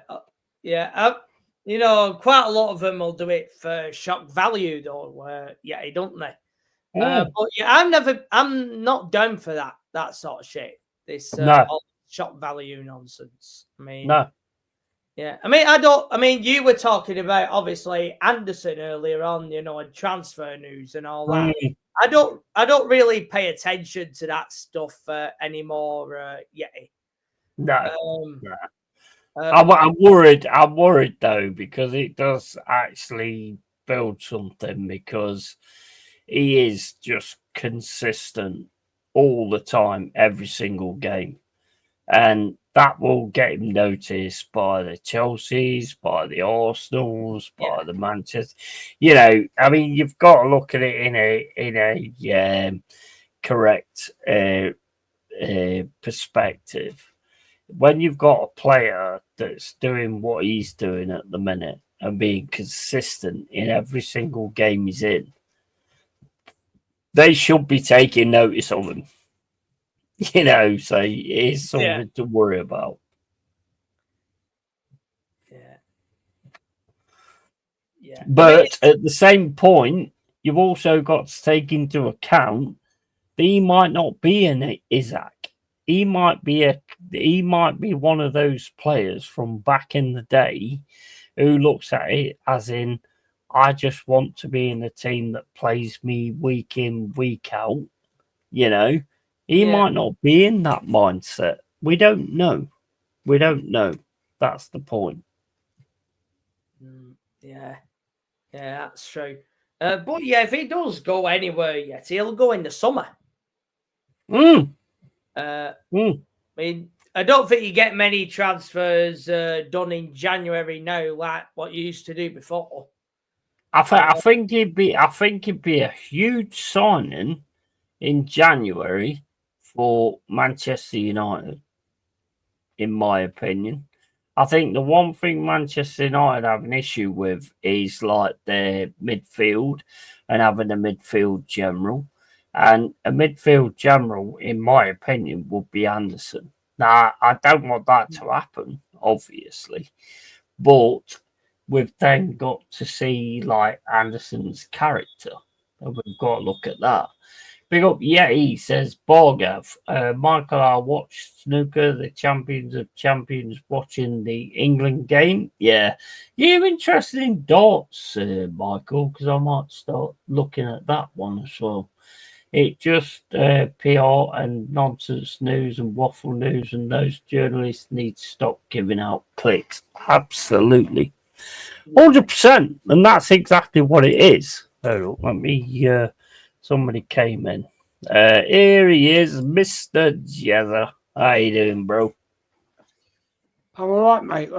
Quite a lot of them will do it for shock value, though. Don't they? But I'm not down for that sort of shit. This shock value nonsense. I mean,
no.
Yeah, I mean, you were talking about obviously Anderson earlier on, and transfer news and all that. I don't really pay attention to that stuff anymore.
No. I'm worried. I'm worried though, because it does actually build something, because he is just consistent all the time, every single game. And that will get him noticed by the Chelseas, by the Arsenals, by the Manchester. You know, I mean, you've got to look at it in a correct perspective. When you've got a player that's doing what he's doing at the minute and being consistent in every single game he's in, they should be taking notice of him. You know, so it's something to worry about.
Yeah.
But at the same point, you've also got to take into account that he might not be an Isaac. He might be one of those players from back in the day who looks at it as in, I just want to be in a team that plays me week in, week out. You know, he might not be in that mindset. We don't know. We don't know. That's the point.
Yeah, that's true. But yeah, if he does go anywhere yet, he'll go in the summer. I mean, I don't think you get many transfers done in January now, like what you used to do before.
I think it'd be a huge signing in January for Manchester United, in my opinion. I think the one thing Manchester United have an issue with is like their midfield and having a midfield general. And a midfield general, in my opinion, would be Anderson. Now, I don't want that to happen, obviously. But we've then got to see like Anderson's character. And we've got to look at that. Big up Yeti says, Borgav, Michael, I watched snooker, the champions of champions, watching the England game. Yeah. You're interested in darts, Michael, because I might start looking at that one as well. It just PR and nonsense news and waffle news, and those journalists need to stop giving out clicks. Absolutely. 100%. And that's exactly what it is. Oh, let me... somebody came in. Here he is, Mr. Jezza. How you doing, bro?
I'm all right, mate.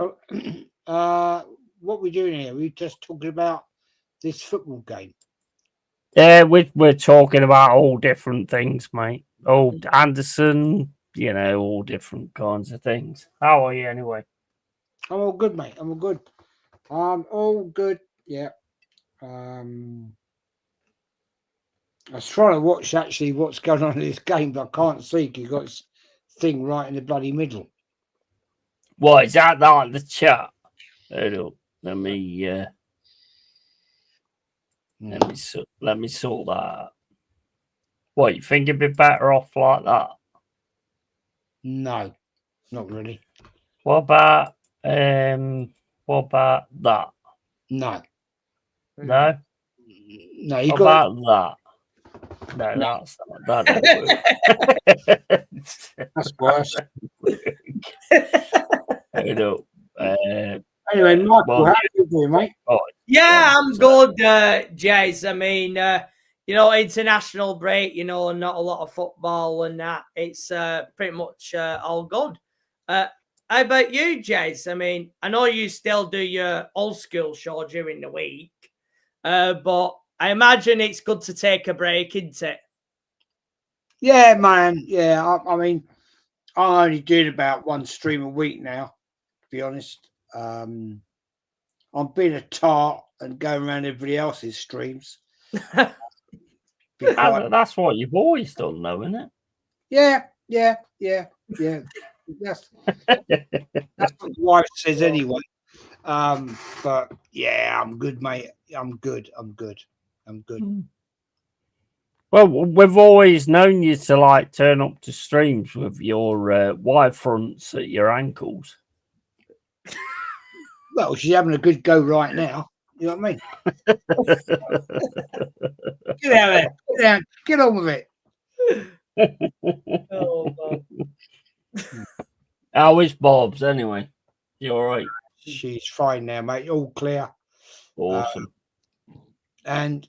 What we doing here? We're just talking about this football game.
We're talking about all different things, mate. Old Anderson, you know, all different kinds of things. How are you anyway?
I'm all good, mate. I'm all good. Yeah. I was trying to watch actually what's going on in this game, but I can't see because you've got this thing right in the bloody middle.
What is that like the chat? Let me let me sort that out. What, you think it'd be better off like that?
No, not really.
What about that?
No.
No?
No, you
what
got
about that? No, that's not.
That's worse.
Anyway,
Michael, how are you doing, mate?
Yeah, I'm good, Jace. I mean, international break, not a lot of football and that. It's pretty much all good. How about you, Jace? I mean, I know you still do your old school show during the week, but I imagine it's good to take a break, isn't it?
Yeah, man. Yeah, I mean, I only did about one stream a week now, to be honest. I'm being a tart and going around everybody else's streams.
That's what you've always done, though, isn't it?
Yeah. That's what the wife says anyway. But yeah, I'm good, mate. I'm good.
Well, we've always known you to like turn up to streams with your wire fronts at your ankles.
Well, she's having a good go right now. You know what I mean? Get out of there. Get down. Get on with it.
Oh,
How is Bob's anyway? You all right?
She's fine now, mate. All clear.
Awesome.
And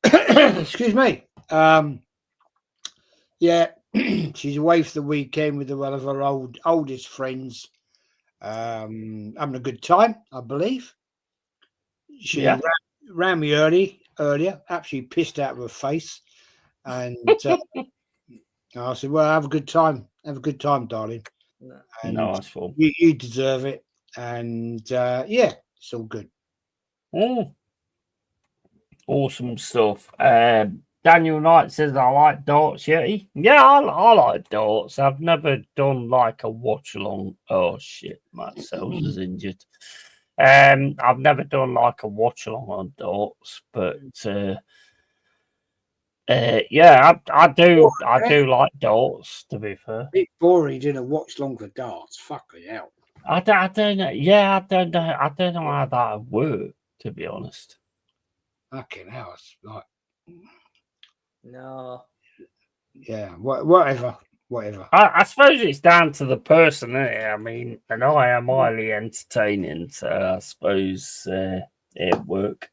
excuse me. Yeah, she's away for the weekend with one of her oldest friends. Having a good time, I believe. She ran me earlier, absolutely pissed out of her face. And I said, well, have a good time. Have a good time, darling. And
Nice one.
You deserve it. And yeah, it's all good.
Oh, awesome stuff. Daniel Knight says, I like darts, Yeti. Yeah, I like darts. I've never done like a watch along. Oh, shit. Matt Sells is injured. I've never done like a watch along on darts, but yeah, I do like darts, to be fair.
Bit boring doing a watch long for darts. Fucking hell.
I don't know. Yeah, I don't know how that would work, to be honest.
Fucking hell. It's like,
No.
yeah, whatever.
I suppose it's down to the person, isn't it? I mean, and I am highly entertaining, so I suppose it'd work.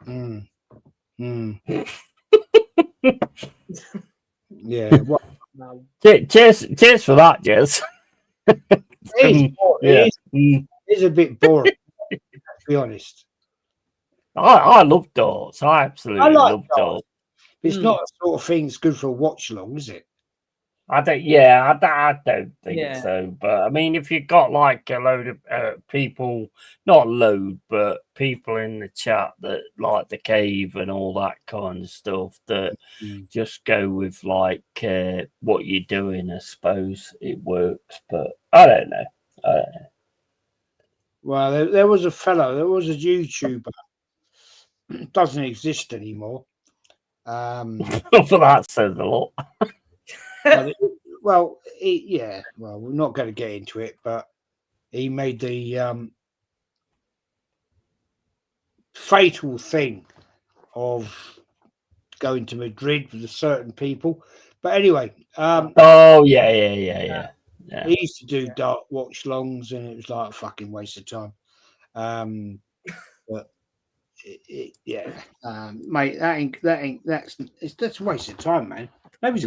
Yeah.
Cheers for that, Jez.
It is a bit boring, to be honest.
I love darts. I absolutely love darts.
It's not a sort of thing that's good for a watch along, is it?
I don't think so. But I mean, if you've got like a load of people, not load, but people in the chat that like the cave and all that kind of stuff, that just go with like what you're doing, I suppose it works. But I don't know.
Well, there was a YouTuber, doesn't exist anymore.
For that says a lot.
Well, we're not going to get into it, but he made the fatal thing of going to Madrid with certain people. But anyway,
Yeah.
He used to do dark watch longs, and it was like a fucking waste of time. But mate, that's a waste of time, man. Nobody's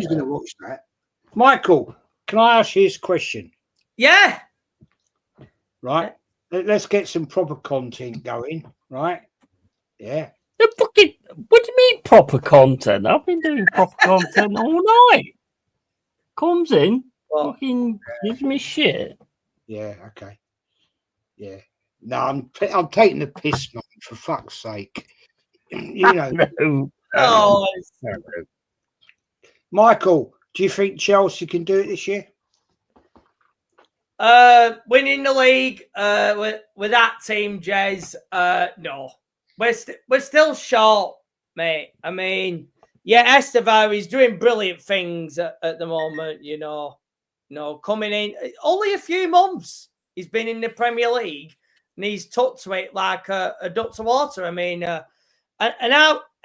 gonna watch that. Michael, can I ask you this question?
Yeah.
Right. Let's get some proper content going. Right. Yeah.
What do you mean proper content? I've been doing proper content all night. Comes in, fucking gives me shit.
Yeah. Okay. Yeah. No, I'm taking the piss, man. For fuck's sake. You know.
No.
Michael, do you think Chelsea can do it this year?
Winning the league with that team, Jez. No, we're still short, mate. I mean, yeah, Estevao is doing brilliant things at the moment. You know, coming in only a few months. He's been in the Premier League and he's took to it like a duck to water. I mean, and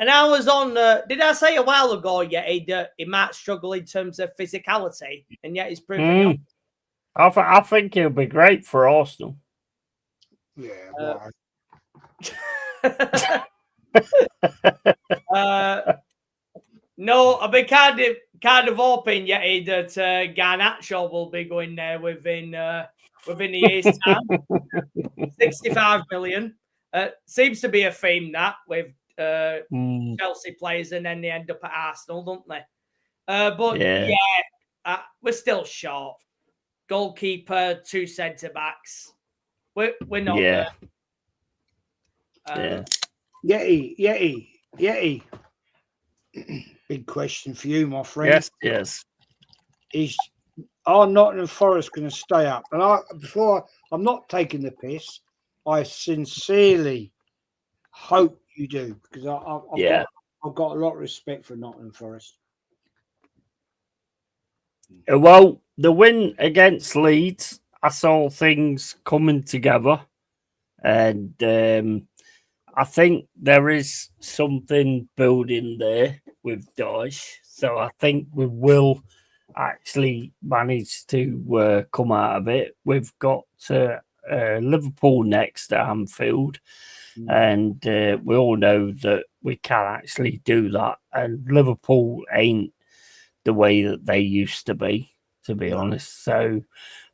I was on. Did I say a while ago? Yeah, he might struggle in terms of physicality, and yet he's proven.
I think he'll be great for Arsenal.
Yeah.
No, I've been kind of hoping, Yeti, that Garnacho will be going there within a year's time. 65 million seems to be a theme that with Chelsea players, and then they end up at Arsenal, don't they? But we're still short. Goalkeeper, 2 centre backs. We're not there.
Yeti. Big question for you, my friend.
Yes.
Are Nottingham Forest going to stay up? And I'm not taking the piss. I sincerely hope you do, because I've got a lot of respect for Nottingham Forest.
Well, the win against Leeds, I saw things coming together, and I think there is something building there with Dyche. So I think we will actually manage to come out of it. We've got Liverpool next at Anfield. And we all know that we can actually do that. And Liverpool ain't the way that they used to be honest. So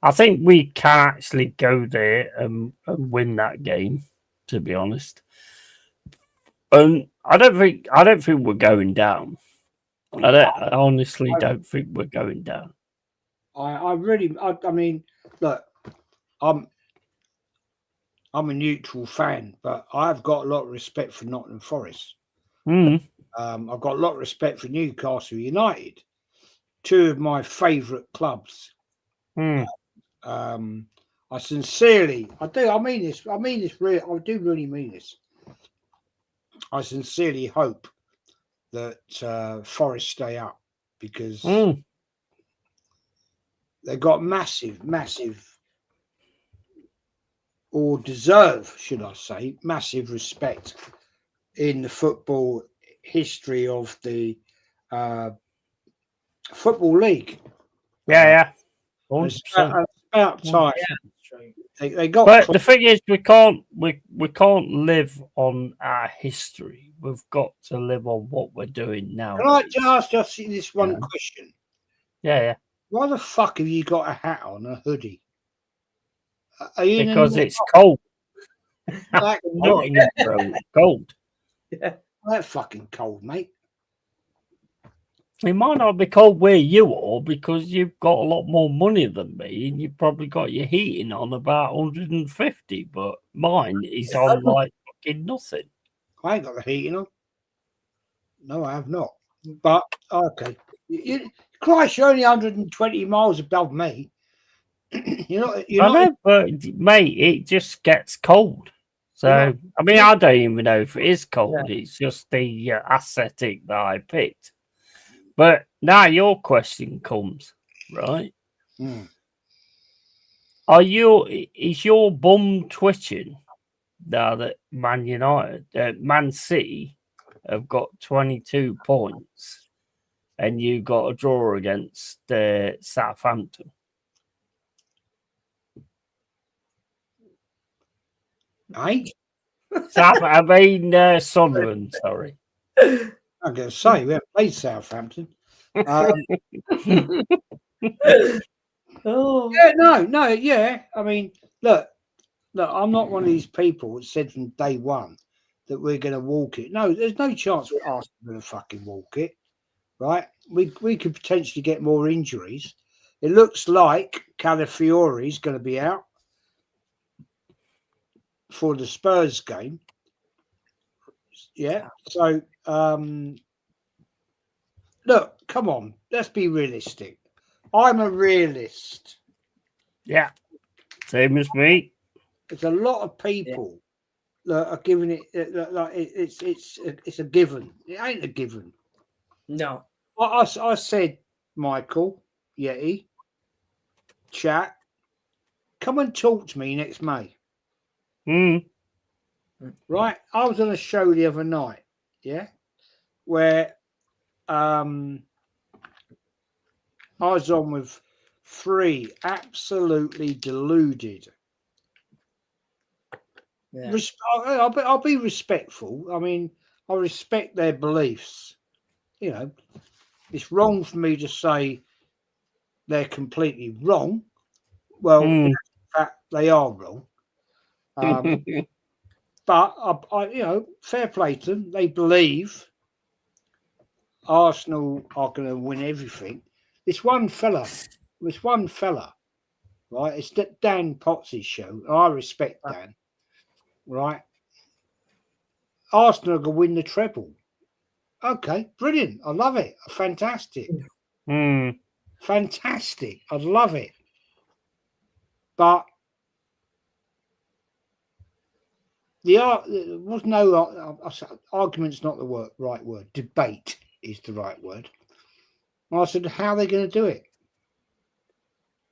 I think we can actually go there and win that game, to be honest. And I don't think we're going down. I honestly don't think we're going down.
I mean, look, I'm a neutral fan, but I've got a lot of respect for Nottingham Forest. I've got a lot of respect for Newcastle United, two of my favourite clubs. I sincerely, I do really mean this. I sincerely hope that Forest stay up because they've got massive, or deserve, should I say, massive respect in the football history of the Football League.
Yeah.
It's about time. They got.
But the thing is, we can't live on our history. We've got to live on what we're doing now.
Can I ask just this one question?
Yeah.
Why the fuck have you got a hat on, a hoodie? Are you
because it's cold.
Like,
Cold.
Yeah, that's fucking cold, mate.
It might not be cold where you are because you've got a lot more money than me and you've probably got your heating on about 150, but mine is on like fucking nothing.
I ain't got the heating on. No, I have not. But, okay. Christ, you're only 120 miles above me. I
know, but mate, it just gets cold. So, I mean, I don't even know if it is cold. It's just the aesthetic that I picked. But now your question comes, right? Is your bum twitching now that Man City have got 22 points and you got a draw against Southampton?
Right?
Sunderland, sorry.
I'm going to say, we haven't played Southampton. Yeah. I mean, look, I'm not one of these people that said from day one that we're going to walk it. No, there's no chance we're going to fucking walk it, right? We could potentially get more injuries. It looks like Calafiori is going to be out for the Spurs game. Yeah. So, look, come on, let's be realistic. I'm a realist.
Yeah, same as me.
There's a lot of people that are giving it like it's a given. It ain't a given.
No.
I said, Michael, Yeti, chat, come and talk to me next May. Right? I was on a show the other night, where I was on with 3 absolutely deluded. Yeah. I'll be respectful. I mean, I respect their beliefs. You know, it's wrong for me to say they're completely wrong. Well, in fact, they are wrong. But I fair play to them. They believe Arsenal are going to win everything. This one fella, right? It's Dan Potts' show. I respect Dan, right? Arsenal are going to win the treble. Okay, brilliant. I love it. Fantastic. Fantastic. I love it. But there was no argument's not the right word. Debate is the right word. And I said, how are they going to do it?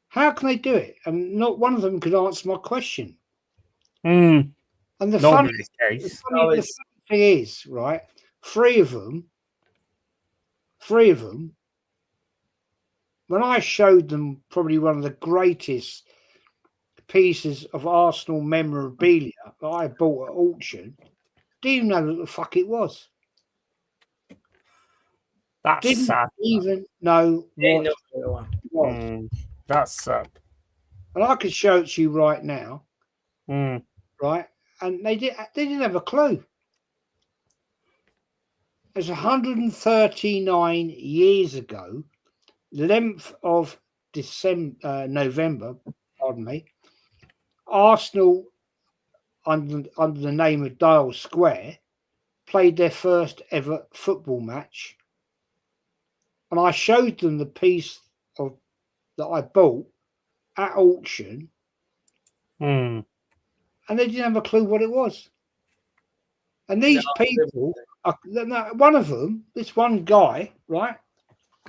How can they do it? And not one of them could answer my question. And the funny thing is, right, three of them, when I showed them probably one of the greatest pieces of Arsenal memorabilia that I bought at auction. Didn't even know what the fuck it was.
That's
Didn't
sad.
even know what it was.
That's sad.
And I could show it to you right now,
Mm.
right? And they didn't have a clue. It's 139 years ago, 11th of November, pardon me, Arsenal, under the name of Dial Square, played their first ever football match. And I showed them the piece that I bought at auction,
Mm.
and they didn't have a clue what it was. And these people, one of them, this one guy, right,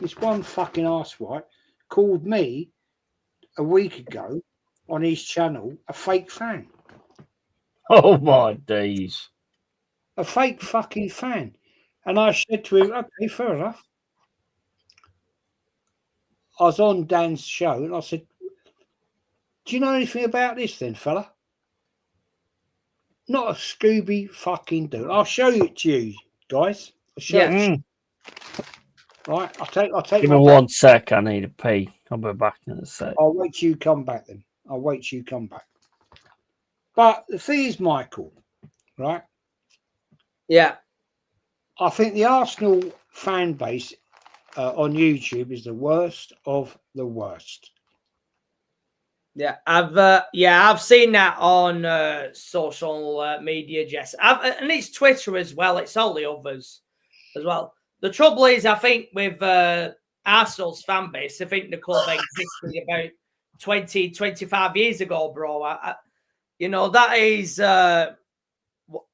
this one fucking arsewhite, called me a week ago on his channel a fake fan.
Oh my days.
A fake fucking fan. And I said to him, okay, fair enough. I was on Dan's show and I said, do you know anything about this then, fella? Not a Scooby fucking do. I'll show it to you, guys. I'll show it to you. Right, I'll take.
Give me 1 sec. I need a pee. I'll be back in a sec.
I'll wait till you come back then. I'll wait till you come back. But the thing is, Michael, right?
Yeah.
I think the Arsenal fan base on YouTube is the worst of the worst.
Yeah, I've seen that on social media, Jess, and it's Twitter as well. It's all the others as well. The trouble is, I think with Arsenal's fan base, I think the club existed about 20, 25 years ago, bro. That is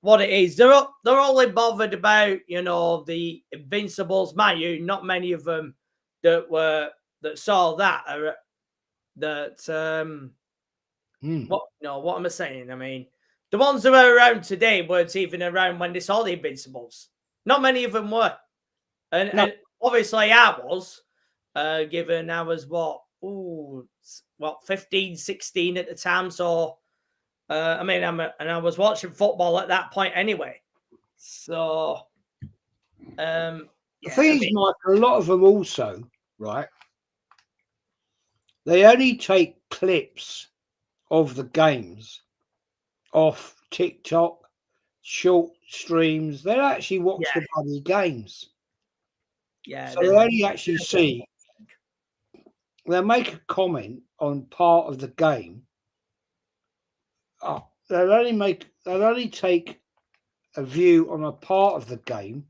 what it is. They're only bothered about the Invincibles. Mind you, not many of them that saw that are. What am I saying? I mean, the ones that are around today weren't even around when they saw the Invincibles. Not many of them were. And obviously I was, given I was 15, 16 at the time. So, I was watching football at that point anyway. So,
the thing is, Mike, a lot of them also, right? They only take clips of the games off TikTok, short streams. They don't actually watch the bloody games.
Yeah.
So they only actually see. They'll make a comment on part of the game. They'll only take a view on a part of the game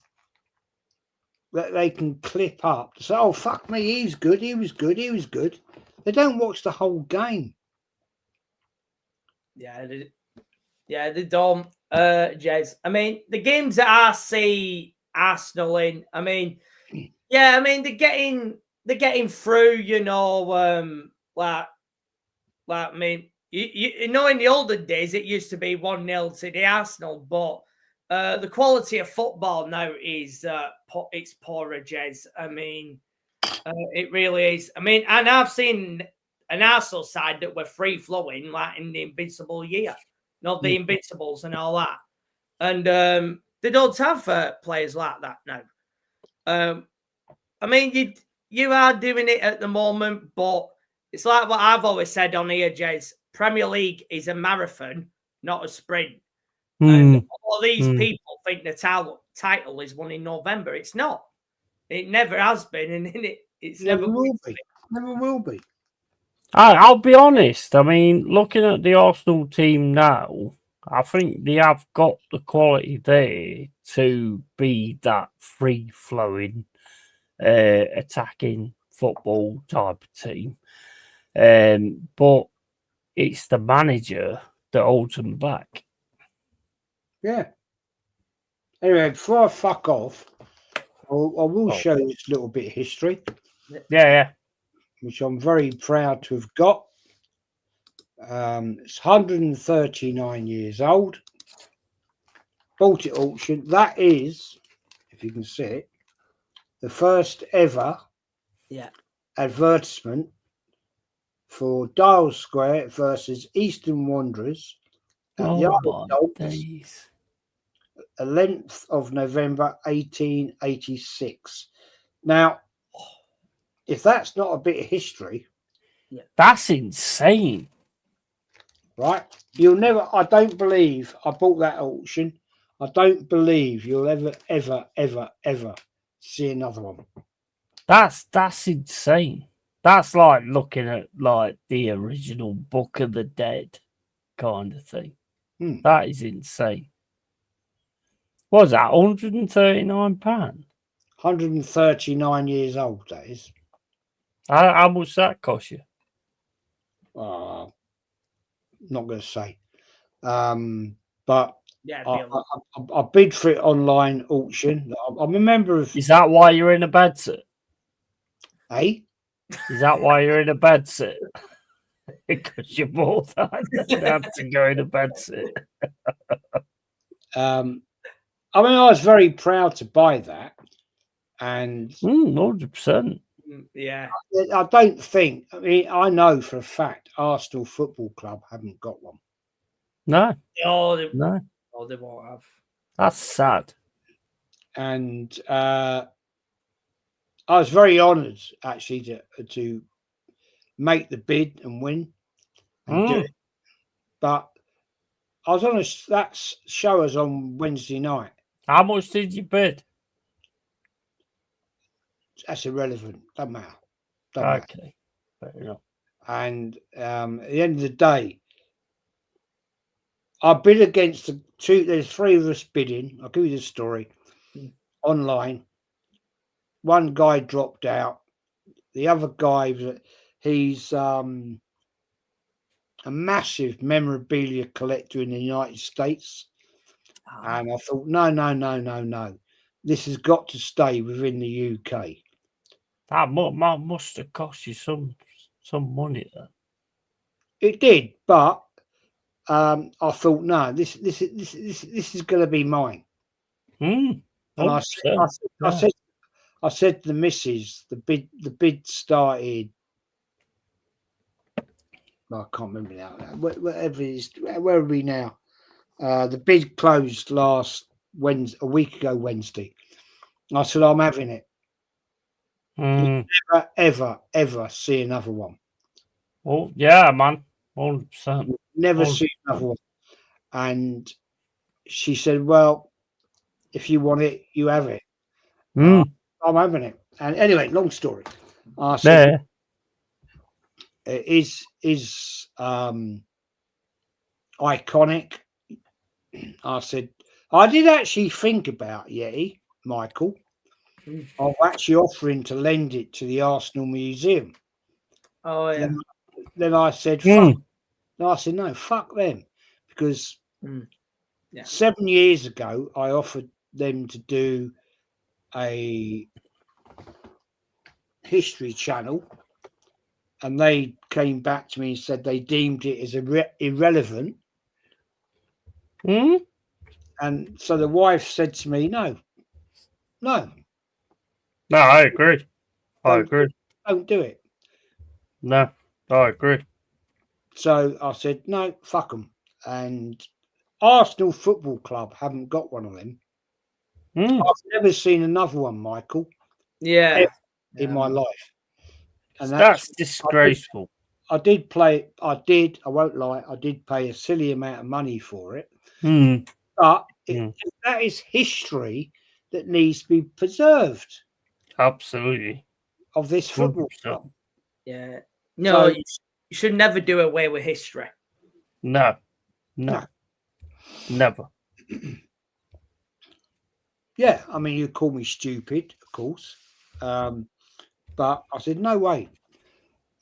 that they can clip up. So, oh fuck me, he was good. He was good. They don't watch the whole game.
Yeah, they don't, Jez. I mean, the games that I see Arsenal in, they're getting through, in the olden days, it used to be 1-0 to the Arsenal, but the quality of football now is it's poorer, Jez. It really is. And I've seen an Arsenal side that were free flowing, like in the Invincible year, not the Invincibles and all that. And they don't have players like that now. You are doing it at the moment, but it's like what I've always said on here, Jace. Premier League is a marathon, not a sprint. And all these people think the title is won in November. It's not. It never has been, and it's never will be.
Never will be.
I'll be honest. Looking at the Arsenal team now, I think they have got the quality there to be that free-flowing, attacking football type of team. But it's the manager that holds them back.
Yeah. Anyway, before I fuck off, I will show you this little bit of history.
Yeah.
Which I'm very proud to have got. It's 139 years old. Bought it at auction. That is, if you can see it, the first ever advertisement for Dial Square versus Eastern Wanderers at the Isle of Dogs,
days.
11th of November 1886. Now, if that's not a bit of history,
That's insane.
right? You'll never, I don't believe, I bought that auction. I don't believe you'll ever see another one.
That's insane. That's like looking at like the original Book of the Dead kind of thing. That is insane. What was that? £139?
139 years old, that is.
How much that cost you?
Not going to say. But
Yeah,
I bid for it online auction. I'm a member of.
Is that why you're in a bed sit?
Eh?
Is that why you're in a bed sit? Because you bought that and had to go in a bed sit.
I mean, I was very proud to buy that, and
100%.
Yeah,
I don't think. I mean, I know for a fact Arsenal Football Club haven't got one.
No,
no, they won't have.
That's sad.
And I was very honoured actually to make the bid and win and do it. But I was on that show us on Wednesday night.
How much did you bid?
That's irrelevant. Doesn't matter.
Okay, fair enough.
And at the end of the day, I bid against the two. There's three of us bidding. I'll give you the story. Online, one guy dropped out. The other guy, he's a massive memorabilia collector in the United States. And I thought, no. This has got to stay within the UK.
That must have cost you some money then.
It did, but I thought, no, this is going to be mine. And I said to the missus, the bid started. I can't remember now. Whatever it is, where are we now? The bid closed last Wednesday, a week ago Wednesday. I said, I'm having it. You'll never, ever see another one.
Oh, yeah, man. 100%.
Never see another one. And she said, well, if you want it, you have it. I'm having it. And anyway, long story. I said, it is iconic. I said, I did actually think about Yeti, Michael, of actually offering to lend it to the Arsenal Museum.
Oh, yeah.
Then I said, fuck. I said, no, fuck them. Because 7 years ago, I offered them to do a history channel, and they came back to me and said they deemed it as irrelevant. And so the wife said to me, no,
I agree. Don't
do it.
No, I agree.
So I said, no, fuck them. And Arsenal Football Club haven't got one of them. I've never seen another one, Michael.
Yeah.
In my life.
And that's disgraceful.
I did play. I won't lie. I did pay a silly amount of money for it. But that is history that needs to be preserved.
Absolutely.
Of this football club.
Yeah. No, you should never do away with history.
No. Never.
Yeah, I mean, you call me stupid, of course. But I said, no way.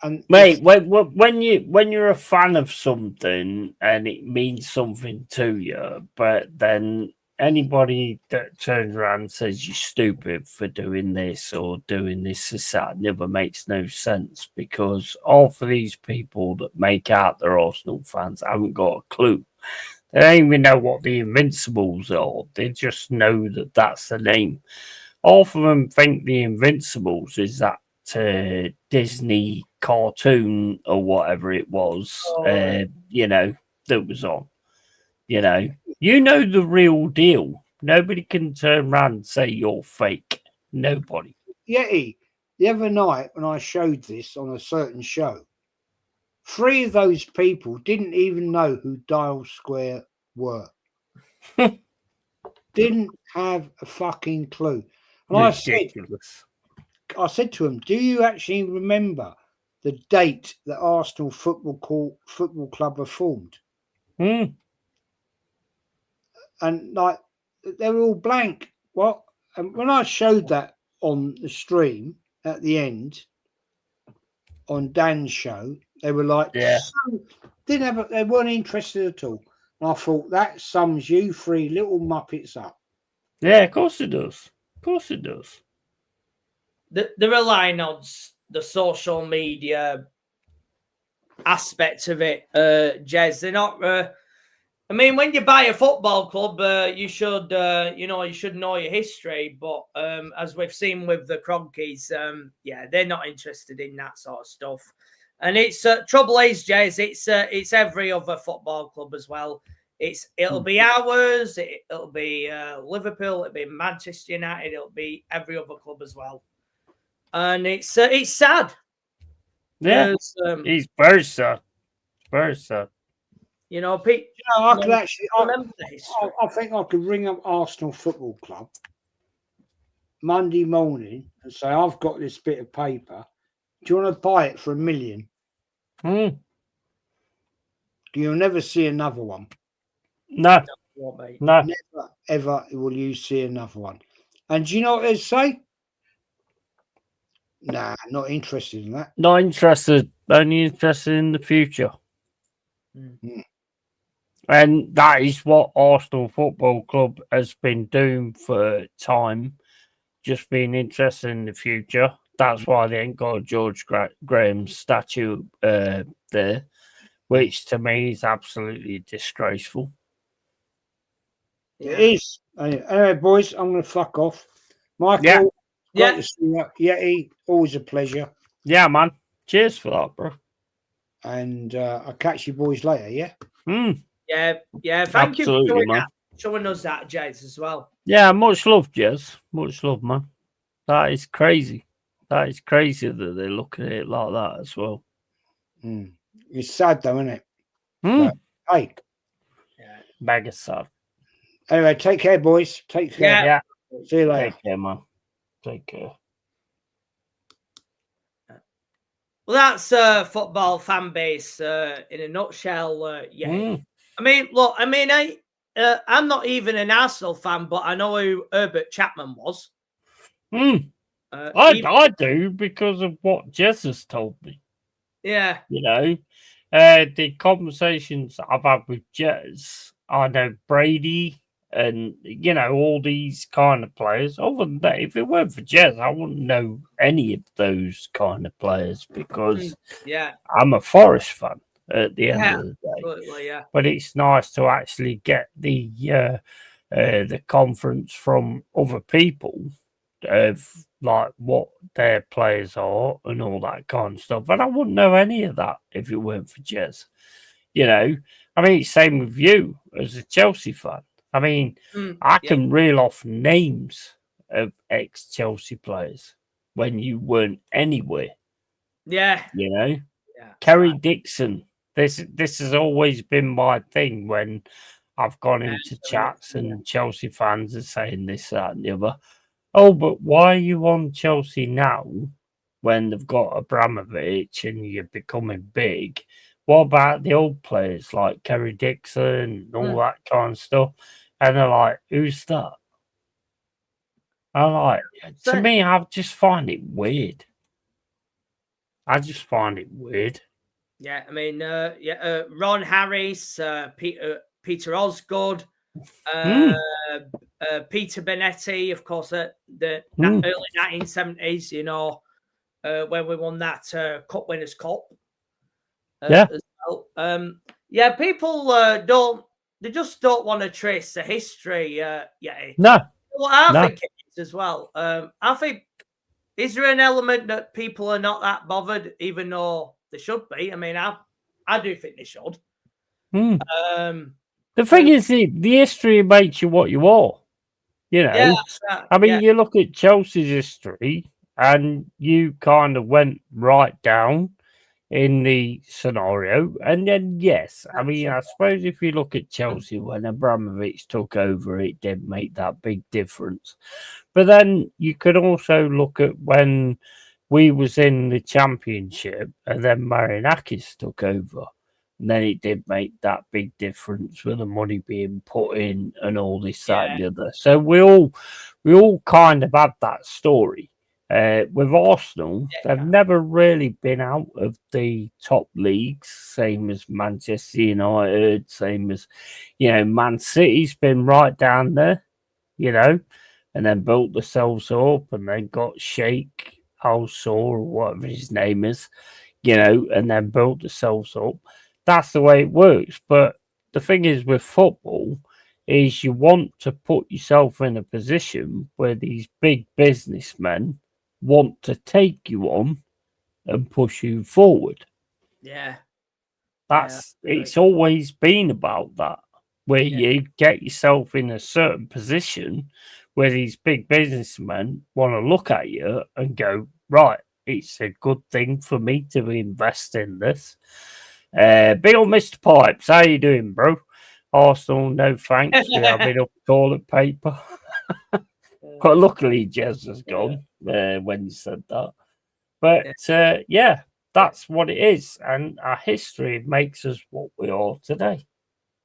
And
mate, when you're a fan of something and it means something to you, but then anybody that turns around and says you're stupid for doing this or doing this, that never makes no sense, because all of these people that make out they're Arsenal fans haven't got a clue. They don't even know what the Invincibles are. They just know that that's the name. All of them think the Invincibles is that Disney cartoon or whatever it was, that was on. You know the real deal. Nobody can turn around and say you're fake. Nobody.
Yeti, the other night when I showed this on a certain show, 3 of those people didn't even know who Dial Square were. Didn't have a fucking clue. And
Ridiculous.
I said to him, do you actually remember the date that Arsenal Football Club were formed?
Mm.
And like they were all blank. What? And when I showed that on the stream at the end on Dan's show, they were like,
Yeah.
They weren't interested at all. And I thought that sums you 3 little muppets up.
Yeah, of course it does. Of course it does.
They're relying on the social media aspect of it, Jez. They're not. I mean, when you buy a football club, you should know your history. But as we've seen with the Cronkies, they're not interested in that sort of stuff. And it's trouble is, Jez, it's every other football club as well. It'll be ours, it'll be Liverpool, it'll be Manchester United, it'll be every other club as well. And it's sad.
Yeah, it's very sad. Very sad.
Pete.
I could actually. I think I could ring up Arsenal Football Club Monday morning and say, "I've got this bit of paper. Do you want to buy it for $1 million?" You'll never see another one.
No.
No.
Never, ever will you see another one. And do you know what they say? Nah, not interested in that.
Not interested. Only interested in the future.
Mm.
And that is what Arsenal Football Club has been doing for time. Just being interested in the future. That's why they ain't got a George Graham statue there, which to me is absolutely disgraceful.
It is. Anyway, boys, I'm going to fuck off. Michael, great to see you. Yeti, always a pleasure.
Yeah, man. Cheers for that, bro.
And I'll catch you boys later, yeah?
Yeah. Thank you for showing us that, Jez, as well.
Yeah, much love, Jez. Much love, man. That is crazy. That is crazy that they look at it like that as well.
It's sad, though, isn't it?
But,
hey.
Mega sad.
Anyway, take care, boys. Take care.
Yeah.
See you later.
Take care, man. Take care.
Well, that's football fan base in a nutshell. I mean, look, I'm not even an Arsenal fan, but I know who Herbert Chapman was.
I do because of what Jez has told me.
Yeah.
The conversations I've had with Jez, I know Brady and, all these kind of players. Other than that, if it weren't for Jez, I wouldn't know any of those kind of players because I'm a Forest fan at the end of the day.
Absolutely, yeah.
But it's nice to actually get the conference from other people of like what their players are and all that kind of stuff. And I wouldn't know any of that if it weren't for Jez. Same with you as a Chelsea fan. I can reel off names of ex-Chelsea players when you weren't anywhere.
Yeah.
Kerry Dixon. This has always been my thing when I've gone into chats and Chelsea fans are saying this, that, and the other. Oh, but why are you on Chelsea now when they've got Abramovich and you're becoming big? What about the old players like Kerry Dixon and all that kind of stuff? And they're like, who's that? I'm like, to me, I just find it weird.
Yeah, Ron Harris, Peter Osgood, Peter Benetti, of course, the early 1970s, when we won that Cup Winners' Cup. As well. People they just don't want to trace the history.
No.
What I think it is as well. I think is there an element that people are not that bothered, even though they should be? I mean, I do think they should.
The thing is, the history makes you what you are. You know,
yeah,
I mean, you look at Chelsea's history, and you kind of went right down in the scenario, and then yes, I mean, I suppose if you look at Chelsea when Abramovich took over, it did make that big difference. But then you could also look at when we was in the Championship, and then Marinakis took over. And then it did make that big difference with the money being put in and all this, that, and the other. So we all kind of had that story. With Arsenal, they've never really been out of the top leagues, same as Manchester United, same as, Man City's been right down there, and then built themselves up and then got Sheikh Al-Saud or whatever his name is, and then built themselves up. That's the way it works. But the thing is with football is you want to put yourself in a position where these big businessmen want to take you on and push you forward.
Yeah.
It's always been about that, where you get yourself in a certain position where these big businessmen want to look at you and go, right, it's a good thing for me to invest in this. Big old Mr. Pipes, how you doing, bro? Arsenal, no thanks. We have enough toilet paper. But luckily, Jez has gone when you said that. But that's what it is, and our history makes us what we are today.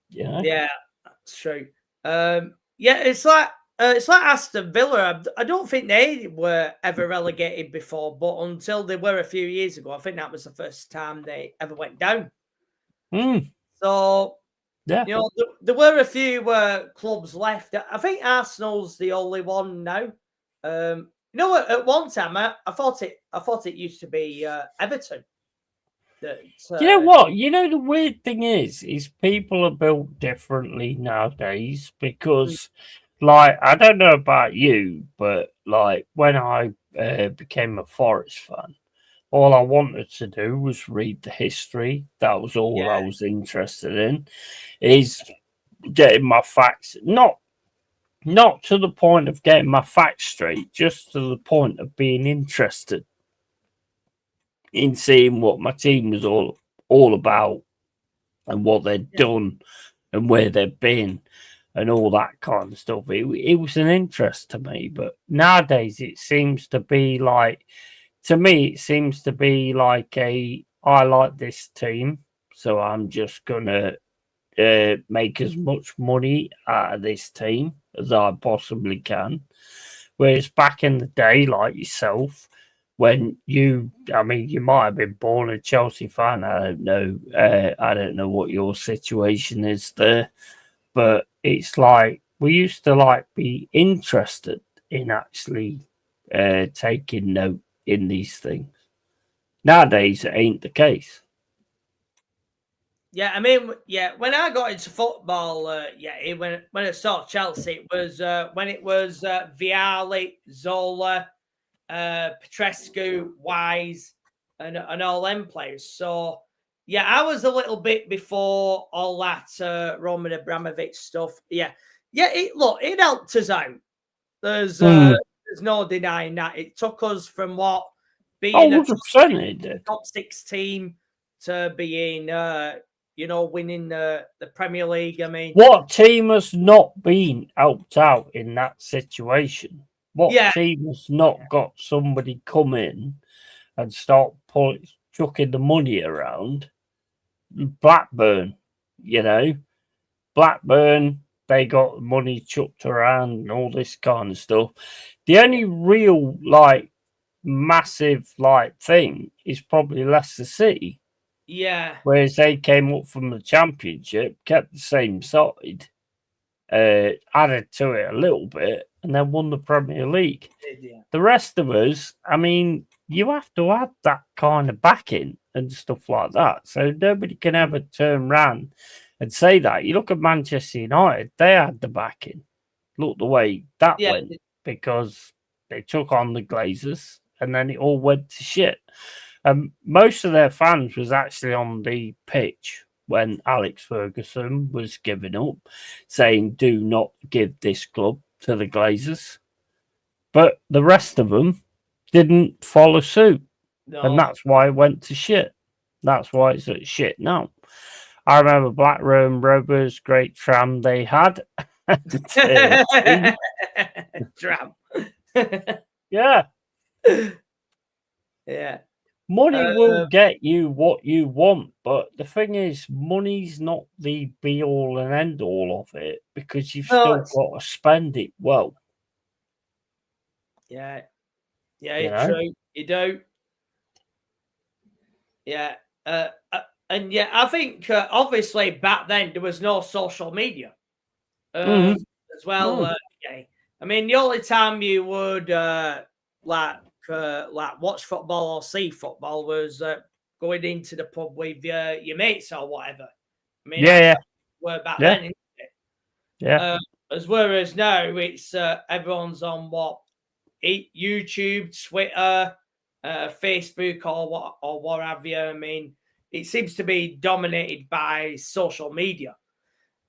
Yeah, that's true. It's like Aston Villa. I don't think they were ever relegated before, but until they were a few years ago, I think that was the first time they ever went down. So, there were a few clubs left. I think Arsenal's the only one now. At one time I thought it used to be Everton.
You know what? The weird thing is people are built differently nowadays because, I don't know about you, but when I became a Forest fan, all I wanted to do was read the history. That was all I was interested in, is getting my facts, not to the point of getting my facts straight, just to the point of being interested in seeing what my team was all about and what they'd done and where they've been and all that kind of stuff. It was an interest to me, but nowadays it seems to be like, to me, it seems to be like I like this team, so I'm just gonna make as much money out of this team as I possibly can. Whereas back in the day, like yourself, when you might have been born a Chelsea fan. I don't know. I don't know what your situation is there, but it's like we used to be interested in actually taking note in these things. Nowadays, it ain't the case.
Yeah, when I got into football, when I saw Chelsea, it was when it was Vialli, Zola, Petrescu, Wise, and all them players. So, I was a little bit before all that Roman Abramovich stuff. It helped us out. There's no denying that. It took us from what being a top 6 team to being winning the Premier League. I mean,
what team has not been helped out in that situation? What team has not got somebody come in and start chucking the money around? Blackburn, Blackburn, they got money chucked around and all this kind of stuff. The only real massive thing is probably Leicester City.
Yeah.
Whereas they came up from the Championship, kept the same side, added to it a little bit, and then won the Premier League.
Yeah.
The rest of us, you have to have that kind of backing and stuff like that. So nobody can ever turn around and say that. You look at Manchester United, they had the backing. Look the way that went, because they took on the Glazers and then it all went to shit. Most of their fans was actually on the pitch when Alex Ferguson was giving up, saying, do not give this club to the Glazers. But the rest of them didn't follow suit.
No.
And that's why it went to shit. That's why it's at shit now. I remember Black Rome Rovers, great tram they had.
Tram.
Yeah.
Yeah.
Money will get you what you want, but the thing is, money's not the be all and end all of it, because you've still got to spend it well.
Yeah. Yeah, true. You do. Yeah. And yeah, I think obviously back then there was no social media as well. Yeah. I mean, the only time you would like watch football or see football was going into the pub with your mates or whatever. I mean, were back then, isn't it?
Yeah.
As whereas now it's everyone's on YouTube, Twitter, Facebook, or what have you. I mean, it seems to be dominated by social media,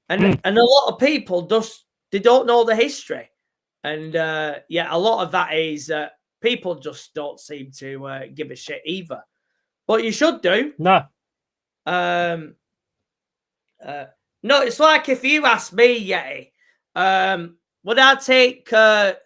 and a lot of people they don't know the history, and a lot of that is people just don't seem to give a shit either. But you should do.
No.
No, it's like if you ask me, Yeti, would I take Doctor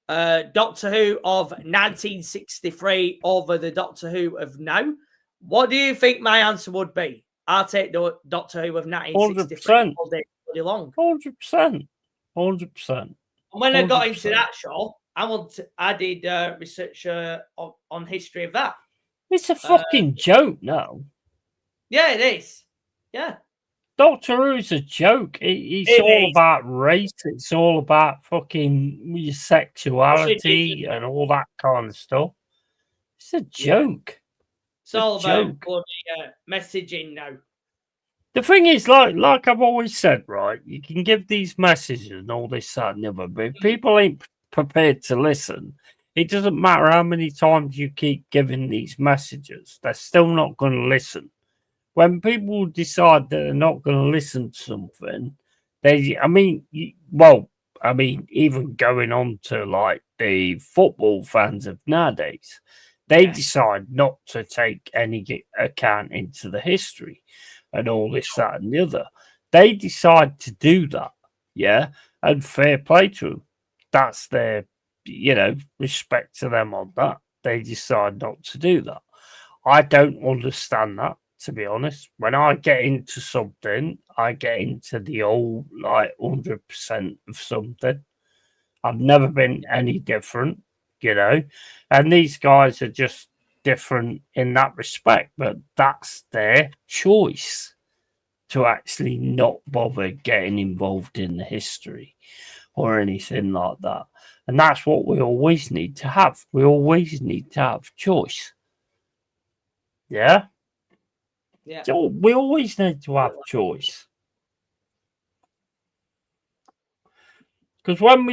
Who of 1963 over the Doctor Who of now? What do you think my answer would be? I'll take the Doctor Who of 1963 all day long.
100%. 100%.
And when I got into that show, I did research on history of that.
It's a fucking joke now.
Yeah, it is. Yeah.
Doctor Who's a joke. It's all about race. It's all about fucking your sexuality and all that kind of stuff. It's a joke.
It's all about messaging now.
The thing is, like I've always said, right? You can give these messages and all this, that, and the other, but if people ain't prepared to listen, it doesn't matter how many times you keep giving these messages, they're still not going to listen. When people decide that they're not going to listen to something, even going on to like the football fans of nowadays, they decide not to take any account into the history and all this, that, and the other. They decide to do that, and fair play to them. That's their, respect to them on that. They decide not to do that. I don't understand that, to be honest. When I get into something, I get into the old, 100% of something. I've never been any different, and these guys are just different in that respect, but that's their choice to actually not bother getting involved in the history or anything like that. And that's what we always need to have. We always need to have choice. Yeah. So we always need to have choice. Because when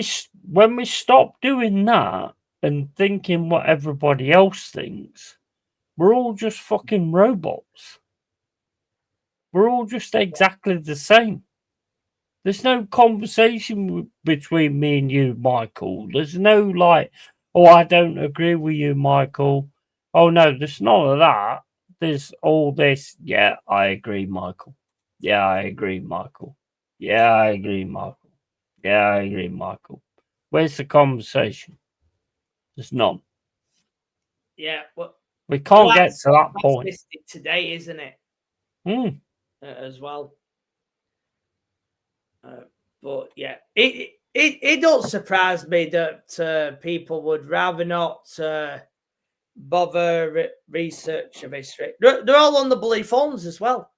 we stop doing that and thinking what everybody else thinks, we're all just fucking robots. We're all just exactly the same. There's no conversation between me and you, Michael. There's no I don't agree with you, Michael. Oh, no, there's none of that. There's all this. Yeah, I agree, Michael. Yeah, I agree, Michael. Yeah, I agree, Michael. Yeah, I agree, Michael. Where's the conversation? There's none.
Yeah,
we can't get to that point
today, isn't it? As well. But yeah, it don't surprise me that people would rather not bother research of history. They're all on the bloody phones as well.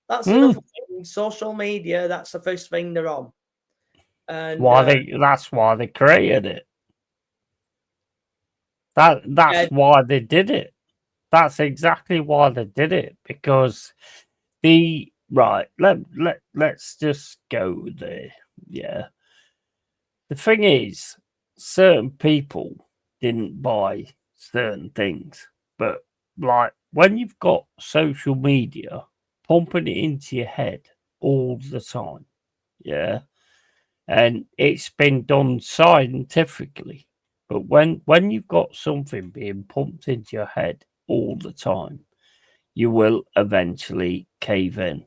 That's another thing. Social media, that's the first thing they're on. And
that's why they created it. That's why they did it. That's exactly why they did it. Because let's just go there. Yeah. The thing is, certain people didn't buy certain things. But like when you've got social media pumping it into your head all the time, yeah, and it's been done scientifically. But when you've got something being pumped into your head all the time, you will eventually cave in.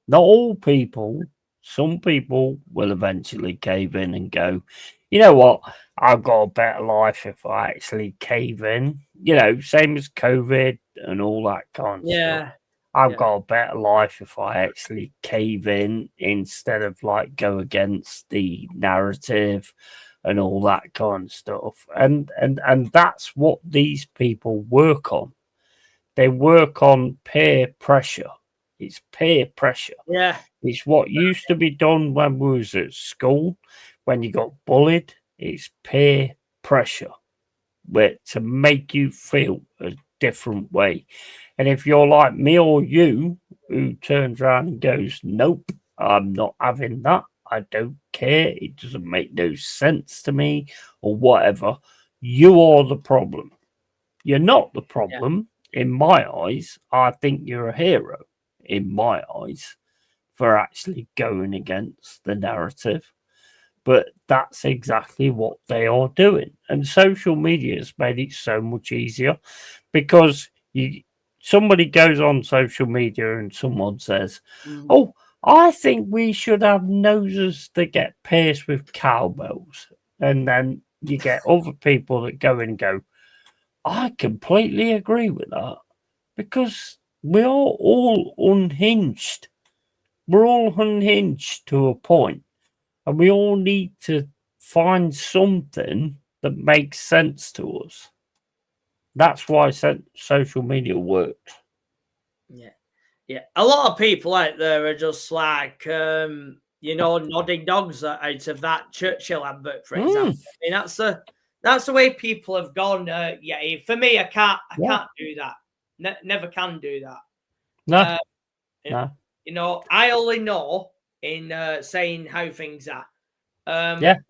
Not all people, some people will eventually cave in and go, you know what, I've got a better life if I actually cave in. You know, same as COVID and all that kind of stuff.
Yeah.
I've got a better life if I actually cave in instead of like go against the narrative and all that kind of stuff. And that's what these people work on. They work on peer pressure. It's peer pressure.
Yeah.
It's what used to be done when we was at school, when you got bullied. It's peer pressure, where to make you feel a different way. And if you're like me or you, who turns around and goes, nope, I'm not having that. I don't care. It doesn't make no sense to me or whatever. You are the problem. You're not the problem in my eyes. I think you're a hero in my eyes for actually going against the narrative. But that's exactly what they are doing. And social media has made it so much easier because somebody goes on social media and someone says, oh, I think we should have noses that get pierced with cowbells. And then you get other people that go in and go, I completely agree with that because we are all unhinged. We're all unhinged to a point, and we all need to find something that makes sense to us. That's why social media works.
Yeah. Yeah. A lot of people out there are just like, nodding dogs out of that Churchill advert, for example. I mean, that's the way people have gone. For me, I can't do that. Never can do that.
No.
No. You know, I only know in saying how things are. Whether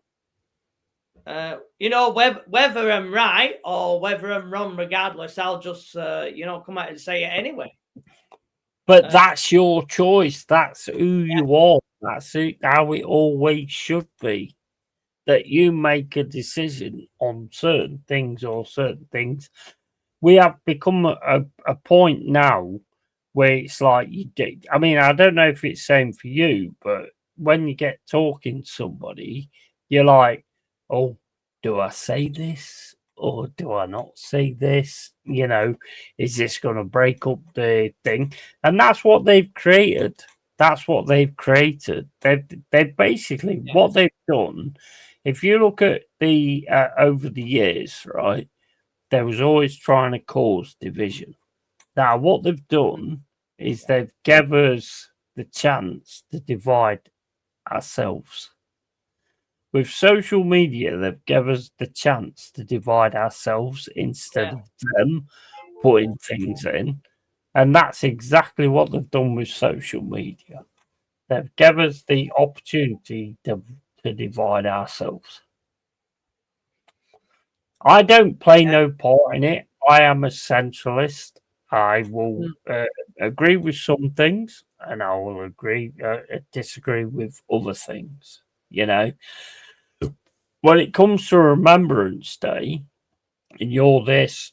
I'm right or whether I'm wrong, regardless, I'll just come out and say it anyway.
But that's your choice. That's who you are. That's how it always should be. That you make a decision on certain things or certain things. We have become a point now where it's like I mean, I don't know if it's the same for you, but when you get talking to somebody, you're like, oh, do I say this or do I not say this? You know, is this going to break up the thing? And that's what they've created. That's what they've created. They've basically what they've done. If you look at the over the years, right, there was always trying to cause division. Now, what they've done is they've given us the chance to divide ourselves. With social media, they've given us the chance to divide ourselves instead of them putting things in. And that's exactly what they've done with social media. They've given us the opportunity to divide ourselves. I don't play no part in it. I am a centralist. I will agree with some things, and I will disagree with other things. You know, when it comes to Remembrance Day, and you're this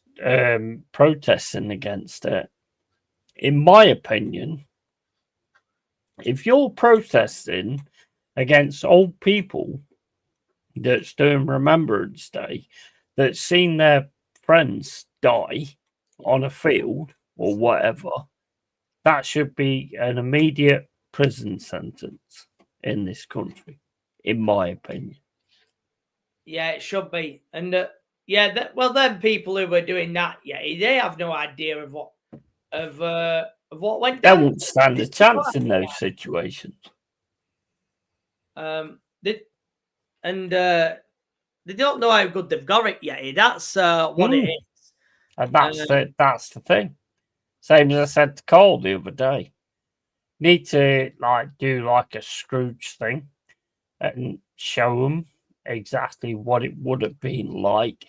protesting against it, in my opinion, if you're protesting against old people that's doing Remembrance Day, that's seen their friends die on a field or whatever, that should be an immediate prison sentence in this country, in my opinion.
Yeah, it should be. And them people who were doing that, they have no idea of what went down.
They won't stand a chance in those situations.
They don't know how good they've got it yet. That's what it is.
And that's the thing. Same as I said to Cole the other day. Need to do like a Scrooge thing and show them exactly what it would have been like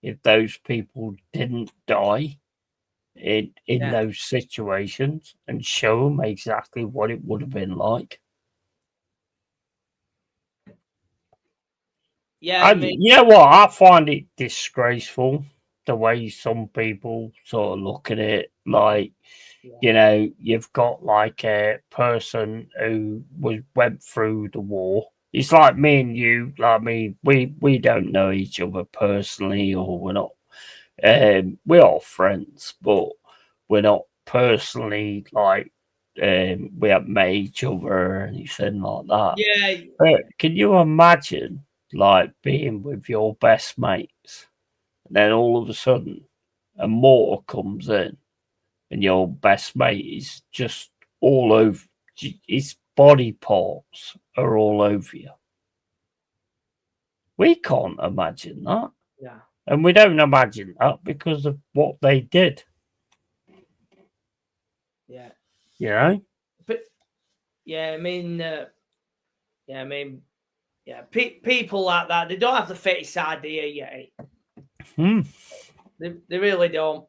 if those people didn't die in those situations and show them exactly what it would have been like.
Yeah, I mean,
you know what? I find it disgraceful the way some people sort of look at it. Like, you know, you've got like a person who went through the war. It's like me and you. Like me, we don't know each other personally, or we're not. We are friends, but we're not personally like. We haven't met each other or anything like that.
yeah,
But can you imagine like being with your best mates, and then all of a sudden a mortar comes in, and your best mate is just all over, his body parts are all over you. We can't imagine that.
yeah.
And we don't imagine that because of what they did.
Yeah.
You know?
But yeah, people like that, they don't have the fittest idea yet. They really don't.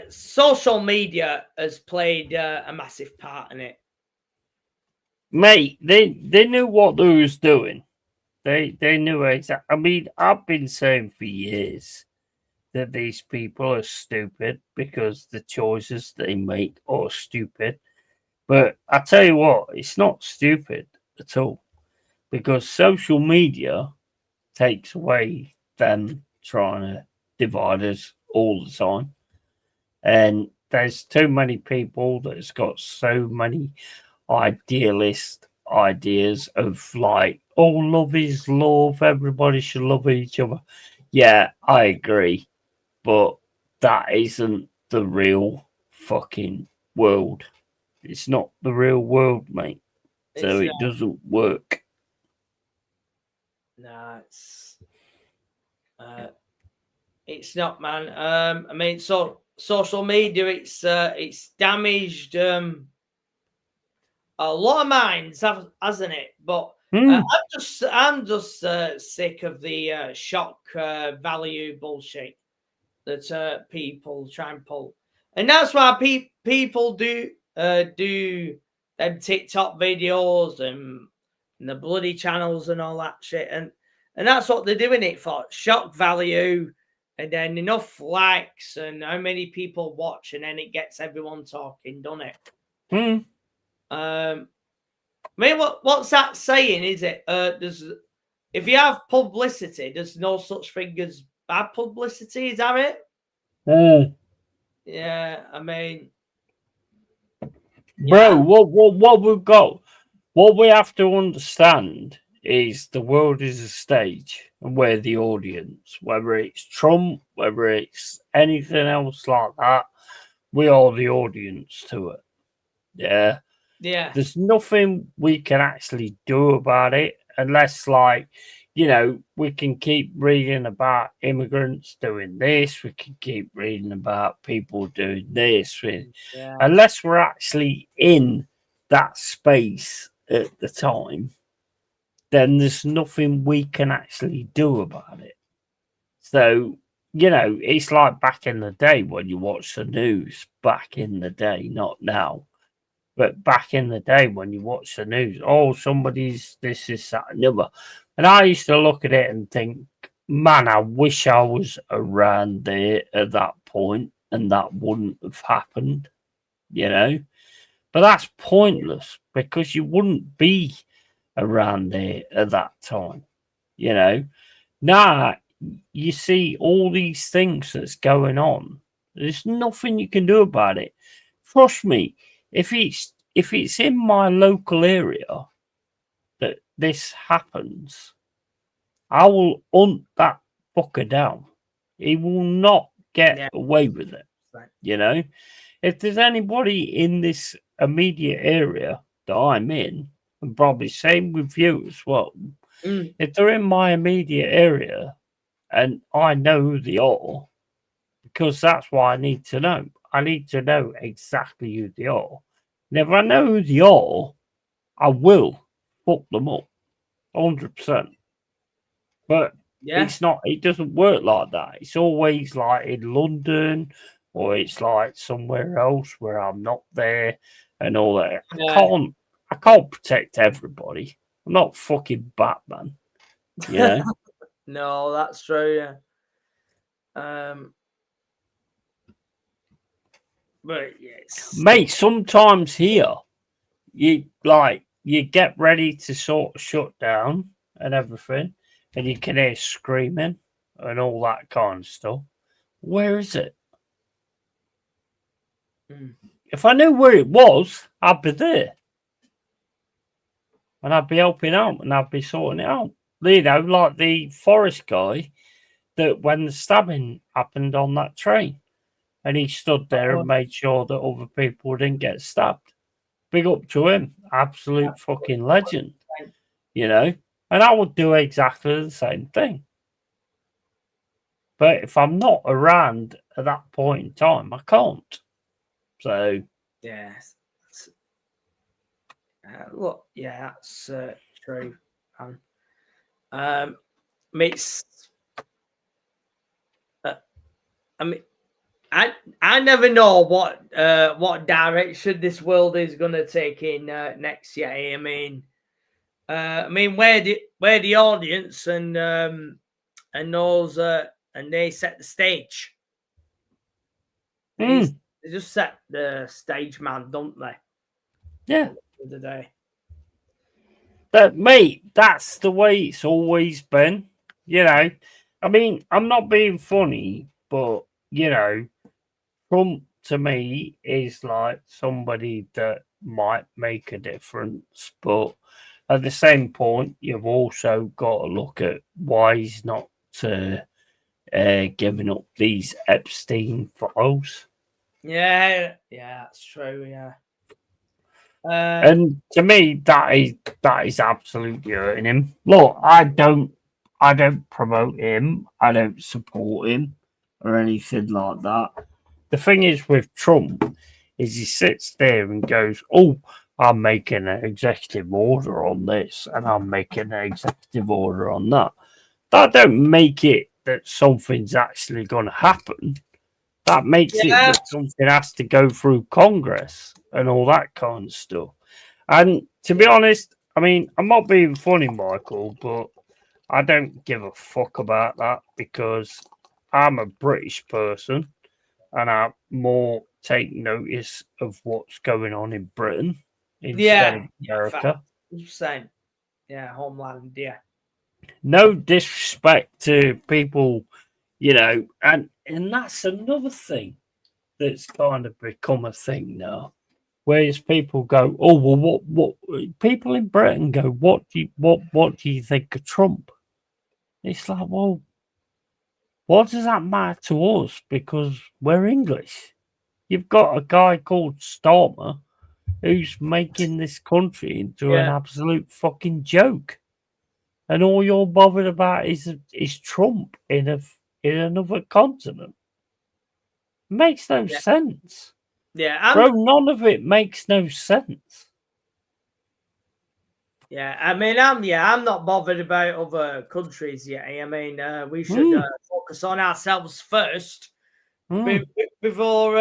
Social media has played a massive part in it.
Mate, they knew what they was doing. They knew exactly. I mean, I've been saying for years that these people are stupid because the choices they make are stupid. But I tell you what, it's not stupid at all, because social media takes away them trying to divide us all the time. And there's too many people that's got so many idealist ideas of like, oh, love is love, everybody should love each other. Yeah, I agree. But that isn't the real fucking world. It's not the real world, mate. So it doesn't work.
Nah, it's not, man. I mean, so social media, it's damaged a lot of minds, hasn't it? But I'm just sick of the shock value bullshit that people try and pull, and that's why people do them TikTok videos and the bloody channels and all that shit, and that's what they're doing it for, shock value, and then enough likes and how many people watch, and then it gets everyone talking, doesn't it? I mean, what's that saying? Is it if you have publicity, there's no such thing as bad publicity? Is that it? Yeah, I mean,
bro, what we've got, what we have to understand is the world is a stage, and we're the audience. Whether it's Trump, whether it's anything else like that, we are the audience to it. Yeah.
Yeah.
There's nothing we can actually do about it unless, like, you know, we can keep reading about immigrants doing this. We can keep reading about people doing this. Unless we're actually in that space at the time, then there's nothing we can actually do about it. So, you know, it's like back in the day when you watch the news, back in the day, not now. But back in the day when you watch the news, oh, somebody's this, that, and the other. And I used to look at it and think, man, I wish I was around there at that point and that wouldn't have happened, you know? But that's pointless because you wouldn't be around there at that time, you know? Now, you see all these things that's going on. There's nothing you can do about it. Trust me. If it's in my local area that this happens, I will hunt that fucker down. He will not get away with it.
Right.
You know, if there's anybody in this immediate area that I'm in, and probably same with you as well, if they're in my immediate area and I know who they are, because that's what I need to know. I need to know exactly who they are. And if I know who they are, I will fuck them up. 100%. But
Yeah.
it's not. It doesn't work like that. It's always like in London, or it's like somewhere else where I'm not there and all that.
Yeah.
I can't protect everybody. I'm not fucking Batman. Yeah.
No, that's true. Yeah. But yes,
Mate, sometimes here you get ready to sort of shut down and everything, and you can hear screaming and all that kind of stuff. Where is it? If I knew where it was, I'd be there. And I'd be helping out and I'd be sorting it out. You know, like the forest guy that when the stabbing happened on that train, and he stood there and made sure that other people didn't get stabbed. Big up to him. Absolute fucking legend. You know? And I would do exactly the same thing. But if I'm not around at that point in time, I can't. So.
Yes. Look, yeah, that's true. Makes. I mean, I never know what direction this world is going to take in next year. I mean, where the audience and those and they set the stage. They just set the stage, man, don't they?
Yeah.
The day.
But mate, that's the way it's always been. You know, I mean, I'm not being funny, but you know, Trump to me is like somebody that might make a difference, but at the same point, you've also got to look at why he's not giving up these Epstein files.
Yeah, that's true. Yeah.
And to me, that is absolutely hurting him. Look, I don't promote him. I don't support him or anything like that. The thing is with Trump is he sits there and goes, "Oh, I'm making an executive order on this, and I'm making an executive order on that." That don't make it that something's actually going to happen. That makes it that something has to go through Congress and all that kind of stuff. And to be honest, I mean, I'm not being funny, Michael, but I don't give a fuck about that because I'm a British person and I more take notice of what's going on in Britain instead of America.
Same. Yeah, homeland, yeah.
No disrespect to people, you know, and that's another thing that's kind of become a thing now. Whereas people go, "Oh well, what people in Britain go, what do you think of Trump?" It's like, well, what does that matter to us? Because we're English. You've got a guy called Starmer who's making this country into an absolute fucking joke, and all you're bothered about is Trump in another continent. Makes no sense.
Yeah,
bro, none of it makes no sense.
Yeah, I mean, I'm not bothered about other countries yet. I mean, we should focus on ourselves first before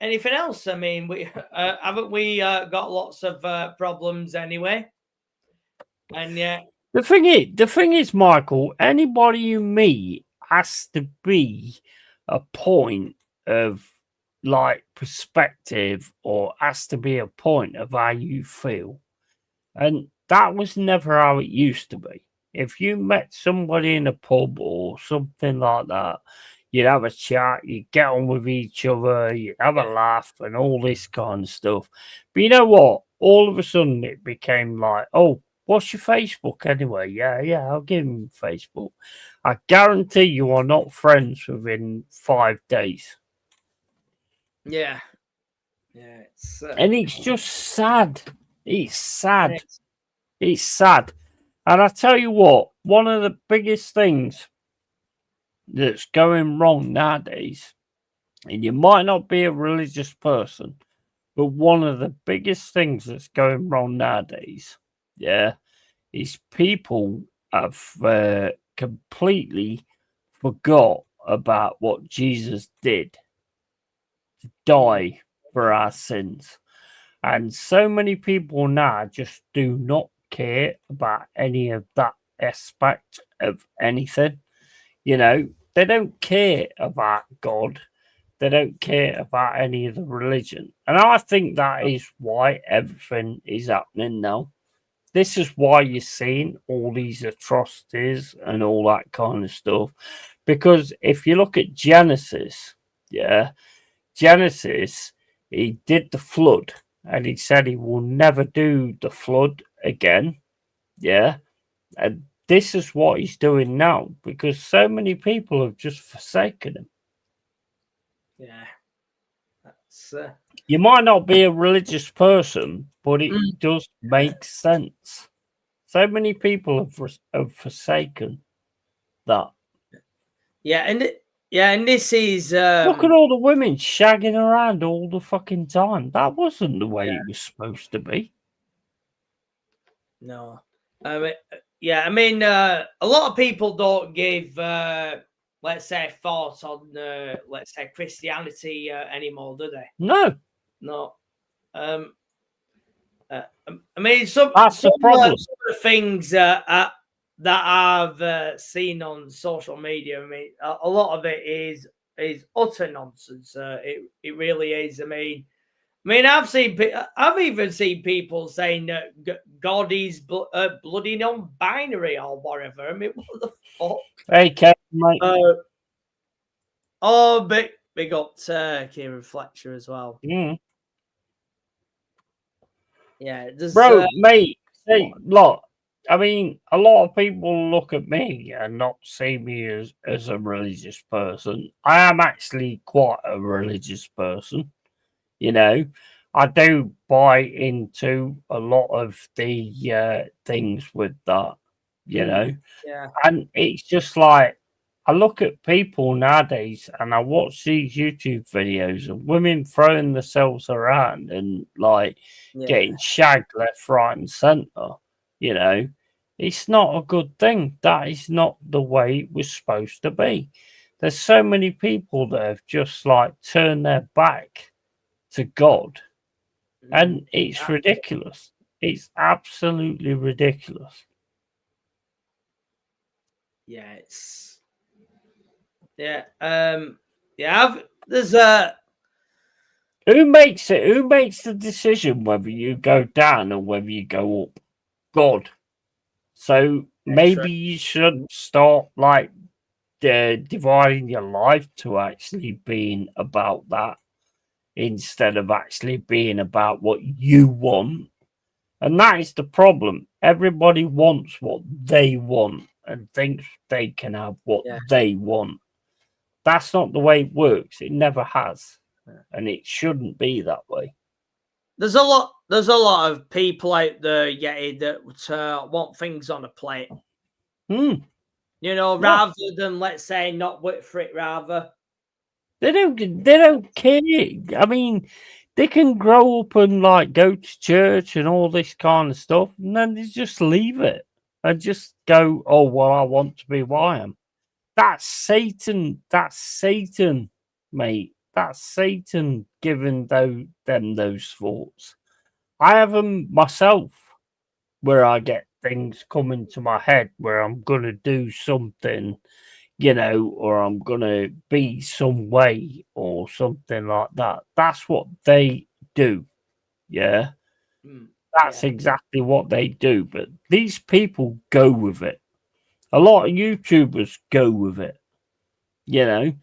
anything else. I mean, we haven't we got lots of problems anyway, and yeah.
The thing is, Michael, anybody you meet has to be a point of like perspective, or has to be a point of how you feel, and that was never how it used to be. If you met somebody in a pub or something like that, you'd have a chat, you'd get on with each other, you'd have a laugh and all this kind of stuff. But you know what? All of a sudden it became like, oh, what's your Facebook anyway? Yeah, I'll give him Facebook. I guarantee you are not friends within 5 days.
Yeah.
And it's just sad. It's sad. It's sad. And I tell you what, one of the biggest things that's going wrong nowadays, and you might not be a religious person, but one of the biggest things that's going wrong nowadays, is people have completely forgot about what Jesus did to die for our sins. And so many people now just do not care about any of that aspect of anything. You know, they don't care about God. They don't care about any of the religion. And I think that is why everything is happening now. This is why you're seeing all these atrocities and all that kind of stuff. Because if you look at Genesis, Genesis, he did the flood and he said he will never do the flood again. Yeah. And this is what he's doing now because so many people have just forsaken him.
Yeah. That's
you might not be a religious person, but it does make sense. So many people have forsaken that.
Yeah, and this is
look at all the women shagging around all the fucking time. That wasn't the way it was supposed to be.
No, I mean, a lot of people don't give, let's say, thought on, let's say, Christianity anymore, do they?
No.
I mean, some
That's the problem.
some of the things that I've seen on social media. I mean, a lot of it is utter nonsense. It really is. I mean, I've even seen people saying that God is bloody non-binary or whatever. I mean, what the fuck?
Hey, Kevin, mate.
Big up to Kieran Fletcher as well.
Mm.
Yeah, there's,
bro, mate. See, look, I mean, a lot of people look at me and not see me as a religious person. I am actually quite a religious person. You know, I do buy into a lot of the things with that, you know.
Yeah.
And it's just like, I look at people nowadays and I watch these YouTube videos of women throwing themselves around and like getting shagged left, right, and center. You know, it's not a good thing. That is not the way it was supposed to be. There's so many people that have just like turned their back to God, and it's ridiculous. It's absolutely ridiculous.
Yeah, it's there's a
who makes it? Who makes the decision whether you go down or whether you go up? God. So maybe you should start like dividing your life to actually being about that instead of actually being about what you want. And that is the problem. Everybody wants what they want and thinks they can have what they want. That's not the way it works. It never has. And it shouldn't be that way.
There's a lot of people out there, that want things on a plate. You know, rather than, let's say, not wait for it, rather.
They don't care. I mean, they can grow up and like go to church and all this kind of stuff, and then they just leave it and just go, oh well, I want to be what I am. That's Satan. That's Satan, mate. That's Satan giving them those thoughts. I have them myself, where I get things coming to my head where I'm gonna do something, you know, or I'm gonna be some way or something like that. That's what they do. Yeah. That's exactly what they do. But these people go with it. A lot of YouTubers go with it. You know,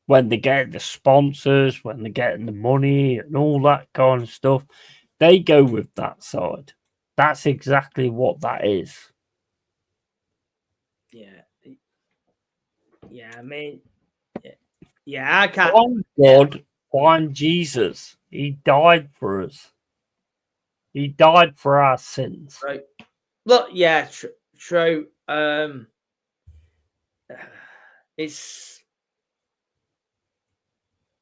when they get the sponsors, when they're getting the money and all that kind of stuff, they go with that side. That's exactly what that is.
Yeah, I mean, I can't.
Find God, find Jesus. He died for us. He died for our sins.
Right. Look, yeah, true. It's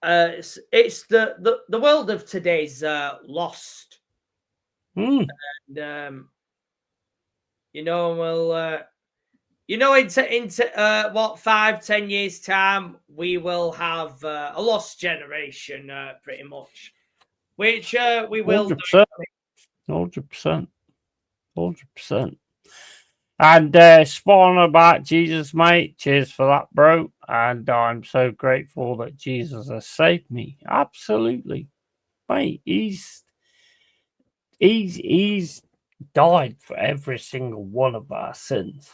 the world of today's lost. And you know, we'll, you know, into what 5-10 years time, we will have a lost generation, pretty much, which we will do.
100%. 100%. And spawn about Jesus, mate. Cheers for that, bro. And I'm so grateful that Jesus has saved me. Absolutely, mate. He's died for every single one of our sins.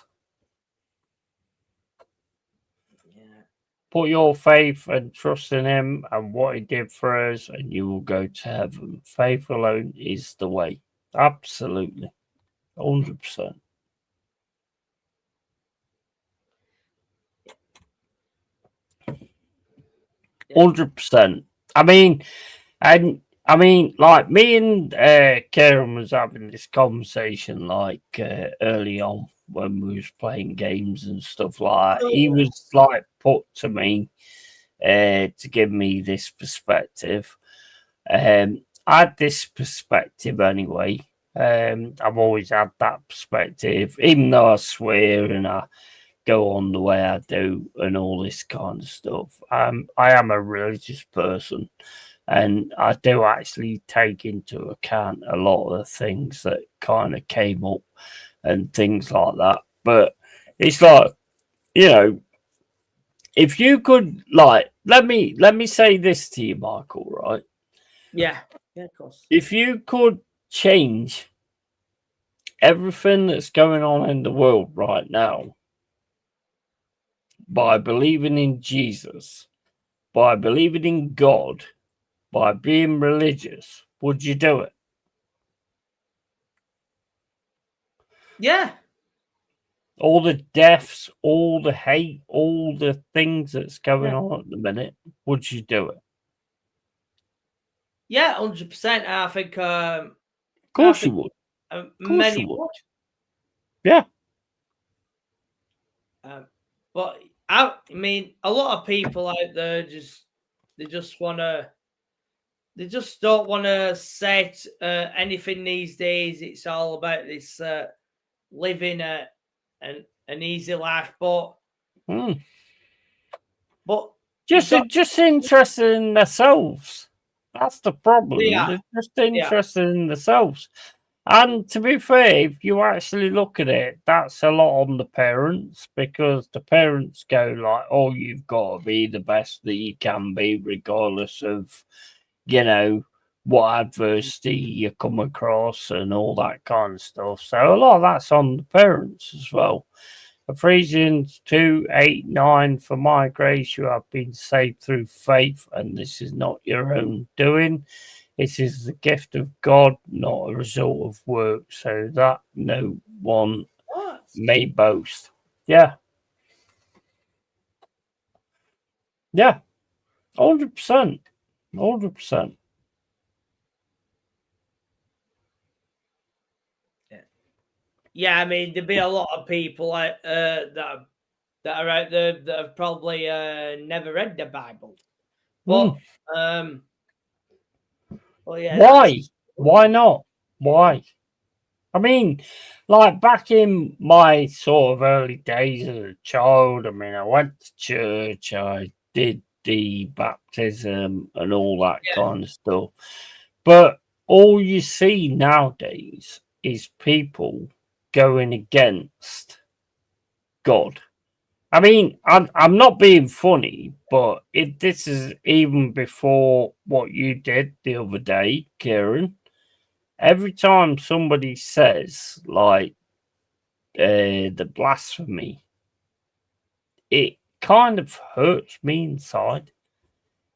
Yeah.
Put your faith and trust in him and what he did for us, and you will go to heaven. Faith alone is the way. Absolutely. 100%.
Yeah.
100%. I mean, like me and Karen was having this conversation like early on when we was playing games and stuff like that. He was like put to me to give me this perspective. I had this perspective anyway. I've always had that perspective, even though I swear and I go on the way I do and all this kind of stuff. I am a religious person, and I do actually take into account a lot of the things that kind of came up and things like that. But it's like, you know, if you could, like, let me say this to you, Michael, right?
Yeah, of course.
If you could change everything that's going on in the world right now by believing in Jesus, by believing in God, by being religious, would you do it?
Yeah.
All the deaths, all the hate, all the things that's going on at the minute, would you do it?
Yeah, 100%. I think.
Of course you would.
Many would.
Yeah.
But I mean, a lot of people out there they just don't want to set anything these days. It's all about this living an easy life, but
just interested in themselves. That's the problem.
Yeah.
They're just interested in themselves. And to be fair, if you actually look at it, that's a lot on the parents, because the parents go like, oh, you've got to be the best that you can be, regardless of, you know, what adversity you come across and all that kind of stuff. So a lot of that's on the parents as well. Ephesians 2:8-9, for my grace you have been saved through faith, and this is not your own doing. It is the gift of God, not a result of work, so that no one may boast. Yeah. Yeah. 100%. 100%.
Yeah, I mean, there'd be a lot of people that are out there that have probably never read the Bible. But well, yeah.
Why? Why not? Why? I mean, like back in my sort of early days as a child, I mean, I went to church, I did the baptism and all that kind of stuff. But all you see nowadays is people going against God. I mean, I'm not being funny, but this is even before what you did the other day, Kieran. Every time somebody says like the blasphemy, it kind of hurts me inside.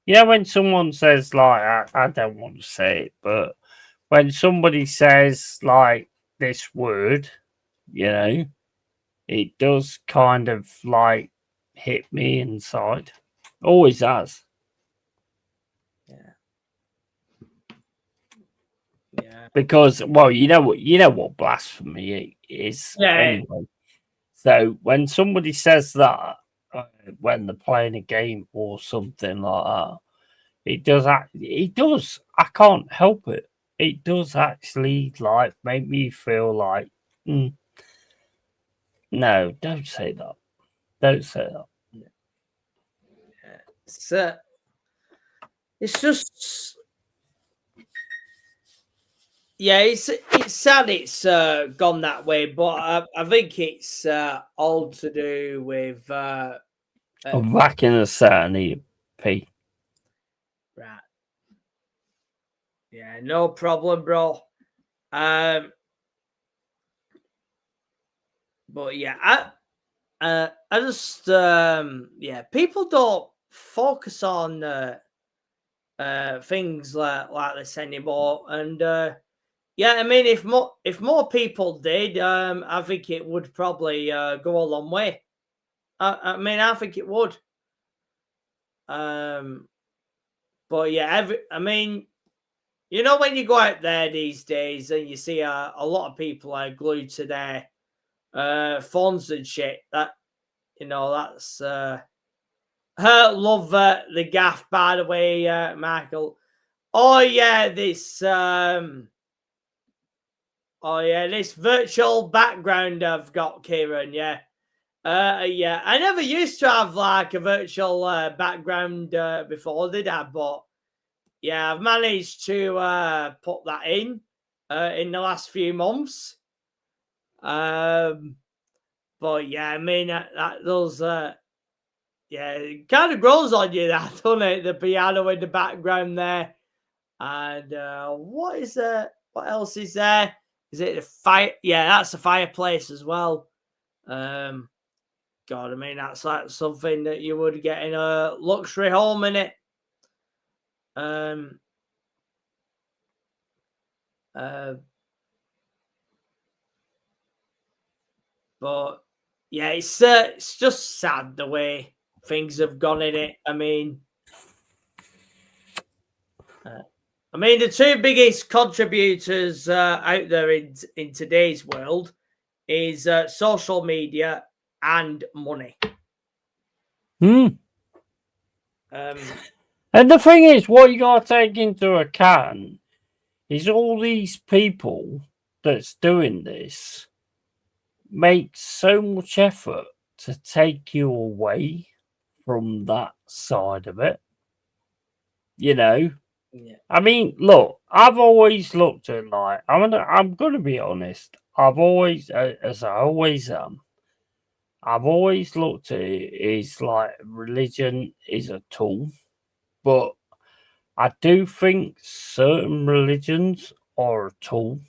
Yeah, when someone says like, I don't want to say it, but when somebody says like this word, you know, it does kind of like hit me inside. Always has.
Yeah.
Because, well, you know what blasphemy is anyway. So when somebody says that when they're playing a game or something like that, it does. I can't help it. It does actually like make me feel like No, don't say that. Don't say that.
It's just, yeah, it's sad it's gone that way, but I think it's all to do with
I'm back in the set. I need a pee.
right. Yeah, no problem, bro. But yeah, I just yeah, people don't focus on things like this anymore, and yeah, I mean, if more people did, I think it would probably go a long way. I mean, I think it would. But yeah, I mean, you know, when you go out there these days and you see a lot of people are glued to their phones and shit, that, you know, that's love the gaff, by the way, Michael. Oh yeah, this this virtual background I've got, Kieran. Yeah. Yeah, I never used to have like a virtual background before, did I? But yeah, I've managed to put that in the last few months. But yeah, I mean that those yeah, it kind of grows on you, that, doesn't it? The piano in the background there, and what is what else is there? Is it the fire? Yeah, that's the fireplace as well. God, I mean, that's like something that you would get in a luxury home, innit? But yeah, it's just sad the way things have gone in it. I mean, the two biggest contributors out there in today's world is social media and money.
And the thing is, what you got to take into account is all these people that's doing this make so much effort to take you away from that side of it. You know?
Yeah.
I mean, look, I've always looked at like, I'm going to be honest. I've always, as I always am, I've always looked at it as like religion is a tool, but I do think certain religions are a tool,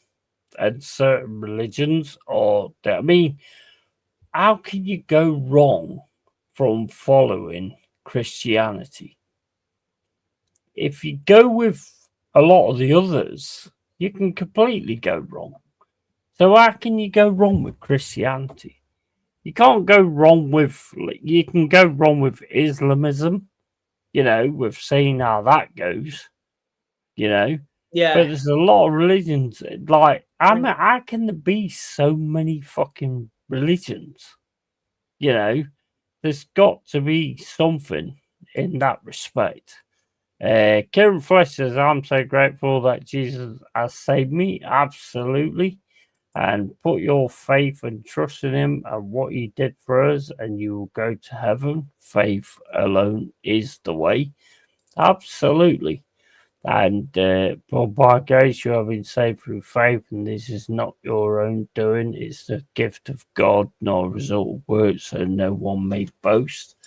and certain religions are. I mean, how can you go wrong from following Christianity? If you go with a lot of the others, you can completely go wrong. So how can you go wrong with Christianity? You can't go wrong with. You can go wrong with Islamism, you know, with seeing how that goes, you know.
Yeah.
But there's a lot of religions. Like, how can there be so many fucking religions? You know, there's got to be something in that respect. Kieran Flesh says, I'm so grateful that Jesus has saved me. Absolutely. And put your faith and trust in him and what he did for us, and you will go to heaven. Faith alone is the way. Absolutely. And by grace you have been saved through faith, and this is not your own doing. It's the gift of God, not a result of works, so no one may boast.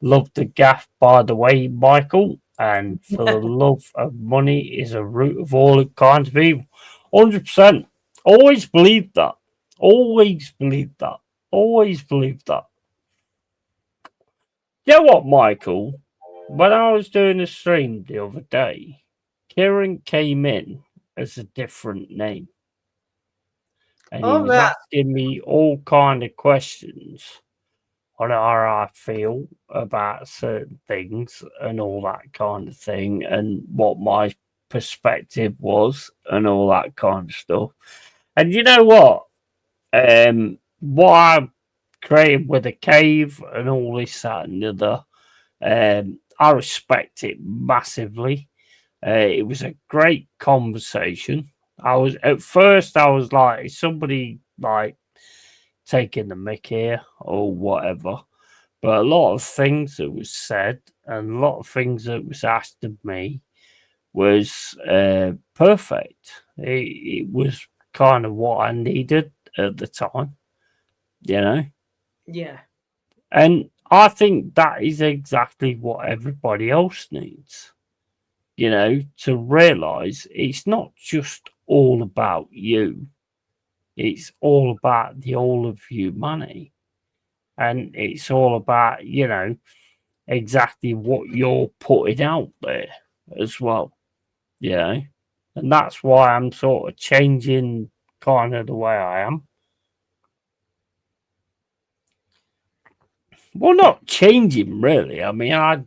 Love the gaff, by the way, Michael. And for the love of money is a root of all kinds of evil. 100%. Always believed that. Always believed that. Always believed that. You know what, Michael? When I was doing a stream the other day, Kieran came in as a different name. And he was asking me all kind of questions on how I feel about certain things and all that kind of thing, and what my perspective was and all that kind of stuff. And you know what? What I created with the cave and all this, that, and the other, I respect it massively. It was a great conversation. At first I was like, somebody like taking the mick here or whatever. But a lot of things that was said and a lot of things that was asked of me was perfect. It was kind of what I needed at the time, you know?
Yeah.
And I think that is exactly what everybody else needs, you know, to realise it's not just all about you. It's all about the whole of humanity. And it's all about, you know, exactly what you're putting out there as well, you know. And that's why I'm sort of changing kind of the way I am. Well, not changing really. I mean, I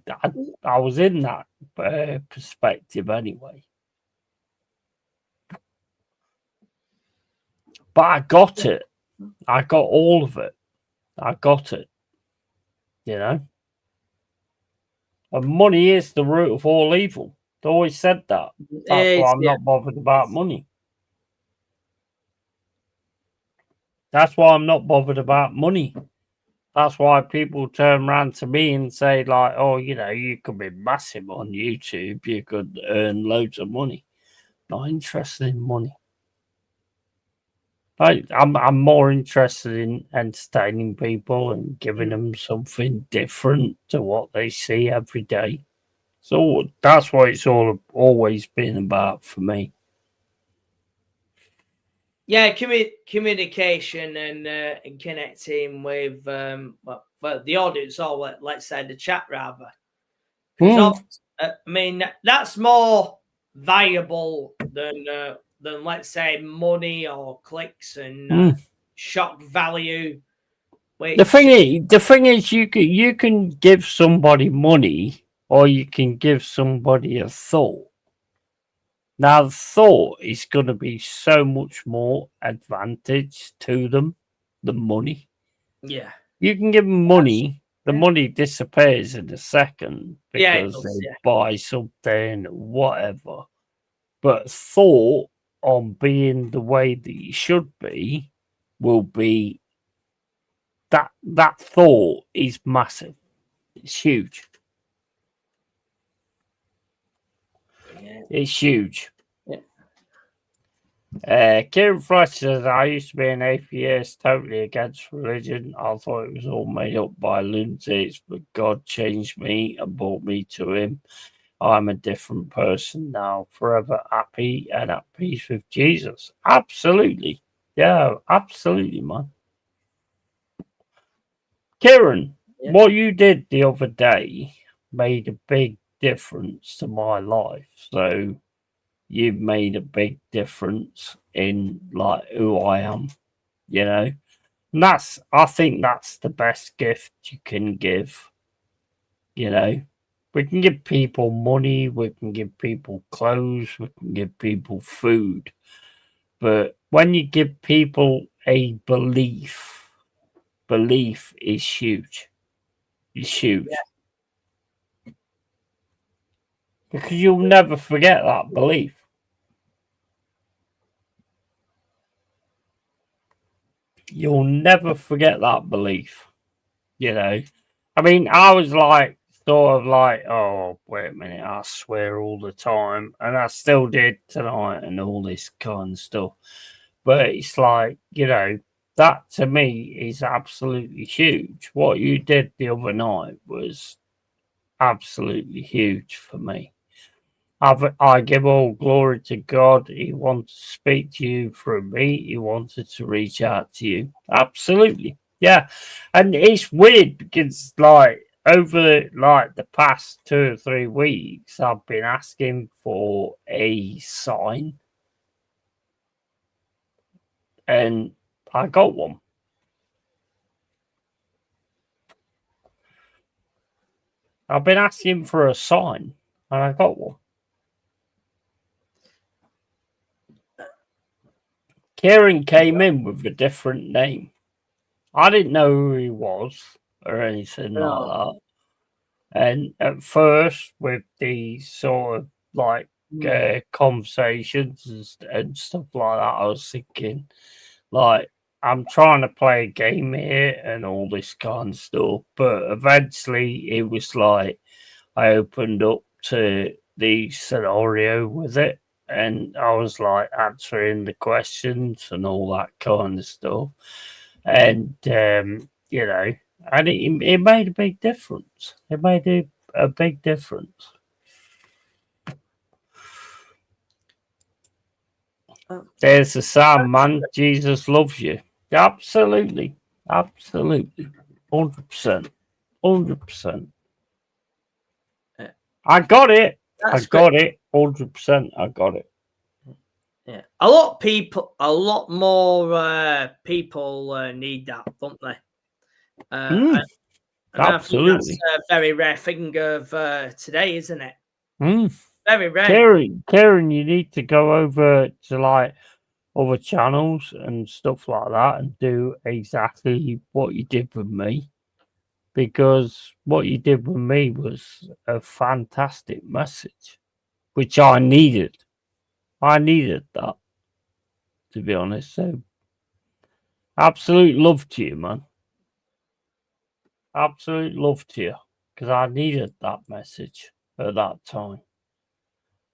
was in that perspective anyway. But I got it. I got all of it. I got it. You know? And money is the root of all evil. They always said that. That's why I'm not bothered about money. That's why I'm not bothered about money. That's why people turn around to me and say, like, oh, you know, you could be massive on YouTube. You could earn loads of money. Not interested in money. I'm more interested in entertaining people and giving them something different to what they see every day. So that's what it's always been about for me.
Yeah, communication and connecting with well, the audience, or let's say the chat rather. Because I mean, that's more valuable than let's say money or clicks and shock value.
The thing is, you can give somebody money or you can give somebody a thought. Now, the thought is going to be so much more advantage to them than money.
Yeah.
You can give them money, the money disappears in a second because they buy something, whatever. But thought on being the way that you should be will be that thought is massive. It's huge. It's huge. Kieran Fletcher says, I used to be an atheist, totally against religion. I thought it was all made up by lunatics, but God changed me and brought me to him. I'm a different person now, forever happy and at peace with Jesus. Absolutely. Yeah, absolutely, man. Kieran, what you did the other day made a big difference to my life. So you've made a big difference in like who I am, you know. And I think that's the best gift you can give, you know. We can give people money, we can give people clothes, we can give people food. But when you give people a belief is huge. It's huge. Yeah. Because you'll never forget that belief. You'll never forget that belief, you know. I mean, I was like, sort of like, oh, wait a minute, I swear all the time. And I still did tonight and all this kind of stuff. But it's like, you know, that to me is absolutely huge. What you did the other night was absolutely huge for me. I give all glory to God. He wanted to speak to you through me. He wanted to reach out to you. Absolutely. Yeah. And it's weird because like over like the past 2 or 3 weeks, I've been asking for a sign. And I got one. I've been asking for a sign and I got one. Kieran came in with a different name. I didn't know who he was or anything like that. And at first, with the sort of like conversations and stuff like that, I was thinking, like, I'm trying to play a game here and all this kind of stuff, but eventually it was like I opened up to the scenario with it, and I was like answering the questions and all that kind of stuff, and you know, and it made a big difference. It made a big difference. There's the psalm, man. Jesus loves you. Absolutely. Absolutely. 100%. 100%. I got it.
That's
I got it. 100%. I got it.
Yeah. A lot more people need that, don't they? And
absolutely.
I think that's a very rare thing of today, isn't it?
Mm.
Very rare.
Karen, you need to go over to like other channels and stuff like that and do exactly what you did with me, because what you did with me was a fantastic message, which I needed. I needed that, to be honest. So, absolute love to you, man. Absolute love to you, because I needed that message at that time.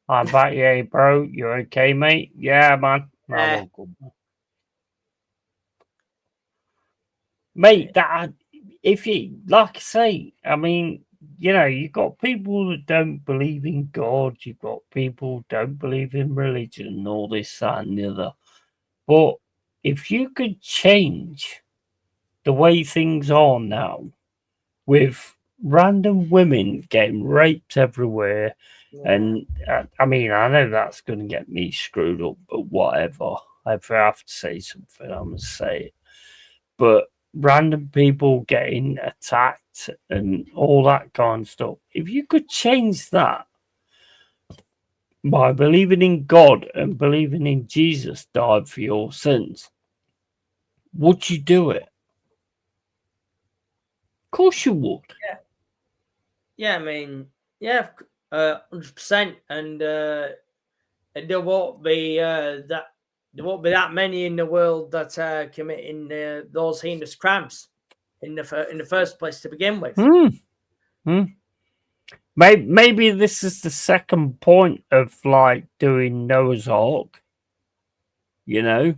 I'm back, yeah, bro. You okay, mate? Yeah, man. I'm all good, man. Mate, that if you like I say, I mean, you know, you've got people that don't believe in God, you've got people who don't believe in religion, all this, that, and the other. But if you could change the way things are now, with random women getting raped everywhere, and I mean, I know that's going to get me screwed up, but whatever. If I have to say something, I'm going to say it. But random people getting attacked and all that kind of stuff, if you could change that by believing in God and believing in Jesus died for your sins, would you do it? Of course you would.
Yeah, I mean, yeah, 100%, and there won't be that many in the world that are committing those heinous crimes in the first place to begin with.
Maybe this is the second point of like doing Noah's Ark, you know,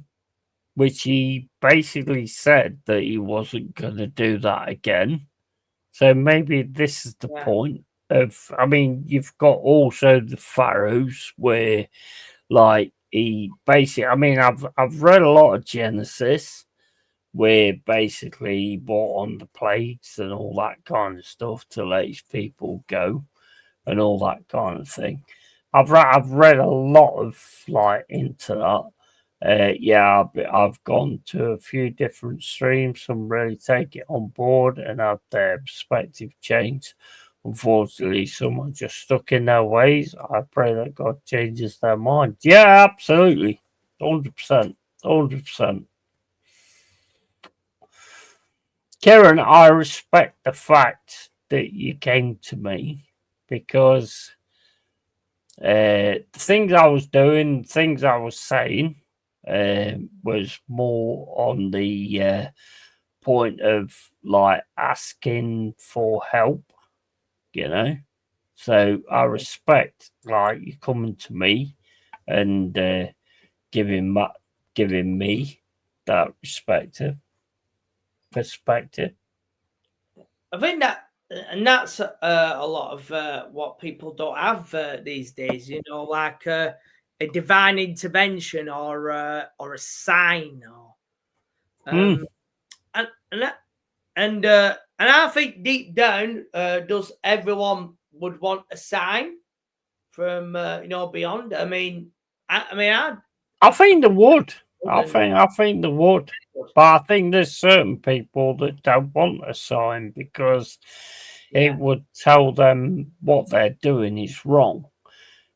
which he basically said that he wasn't going to do that again. So maybe this is the point of, I mean, you've got also the Pharaohs where like he basically, I mean, I've read a lot of Genesis where basically he brought on the plagues and all that kind of stuff to let his people go and all that kind of thing. I've read a lot of like into that. I've gone to a few different streams. Some really take it on board and have their perspective changed. Unfortunately, some are just stuck in their ways. I pray that God changes their mind. Yeah, absolutely. 100%. 100%. Karen, I respect the fact that you came to me because the things I was doing, things I was saying, was more on the point of like asking for help, you know. So I respect like you coming to me and giving me that perspective.
I think that's a lot of what people don't have these days. You know, like a divine intervention or a sign, or and I think deep down, does everyone would want a sign from beyond? I mean,
I think they would. I think they would. But I think there's certain people that don't want a sign because it would tell them what they're doing is wrong.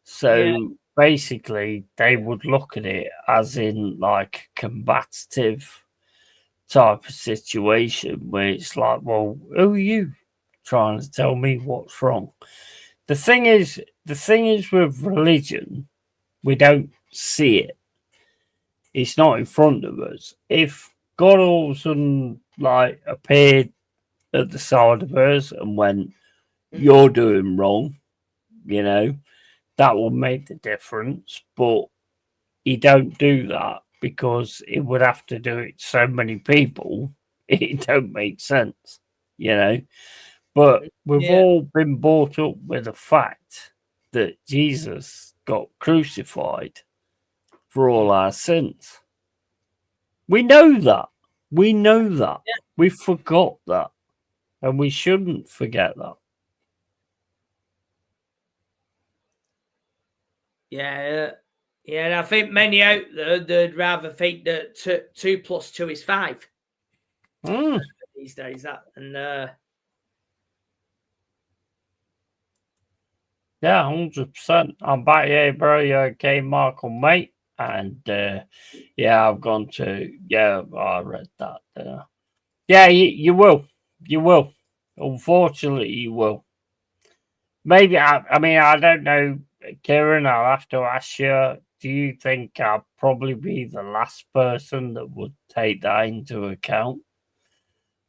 So basically, they would look at it as in like a combative type of situation where it's like, well, who are you trying to tell me what's wrong? The thing is with religion, we don't see it. It's not in front of us. If God all of a sudden like appeared at the side of us and went, "You're doing wrong," that will make the difference. But he don't do that because it would have to do it so many people. It don't make sense, But we've all been brought up with the fact that Jesus got crucified for all our sins. We know that. We know that.
Yeah.
We forgot that. And we shouldn't forget that.
Yeah. Yeah, and I think many out there, they'd rather think that 2 + 2 is 5 these days.
Yeah, 100%. I'm back here, bro. You okay, Michael, mate? And I've gone to, I read that. Yeah, you will. You will. Unfortunately, you will. Maybe, I mean, I don't know, Kieran, I'll have to ask you, do you think I'll probably be the last person that would take that into account?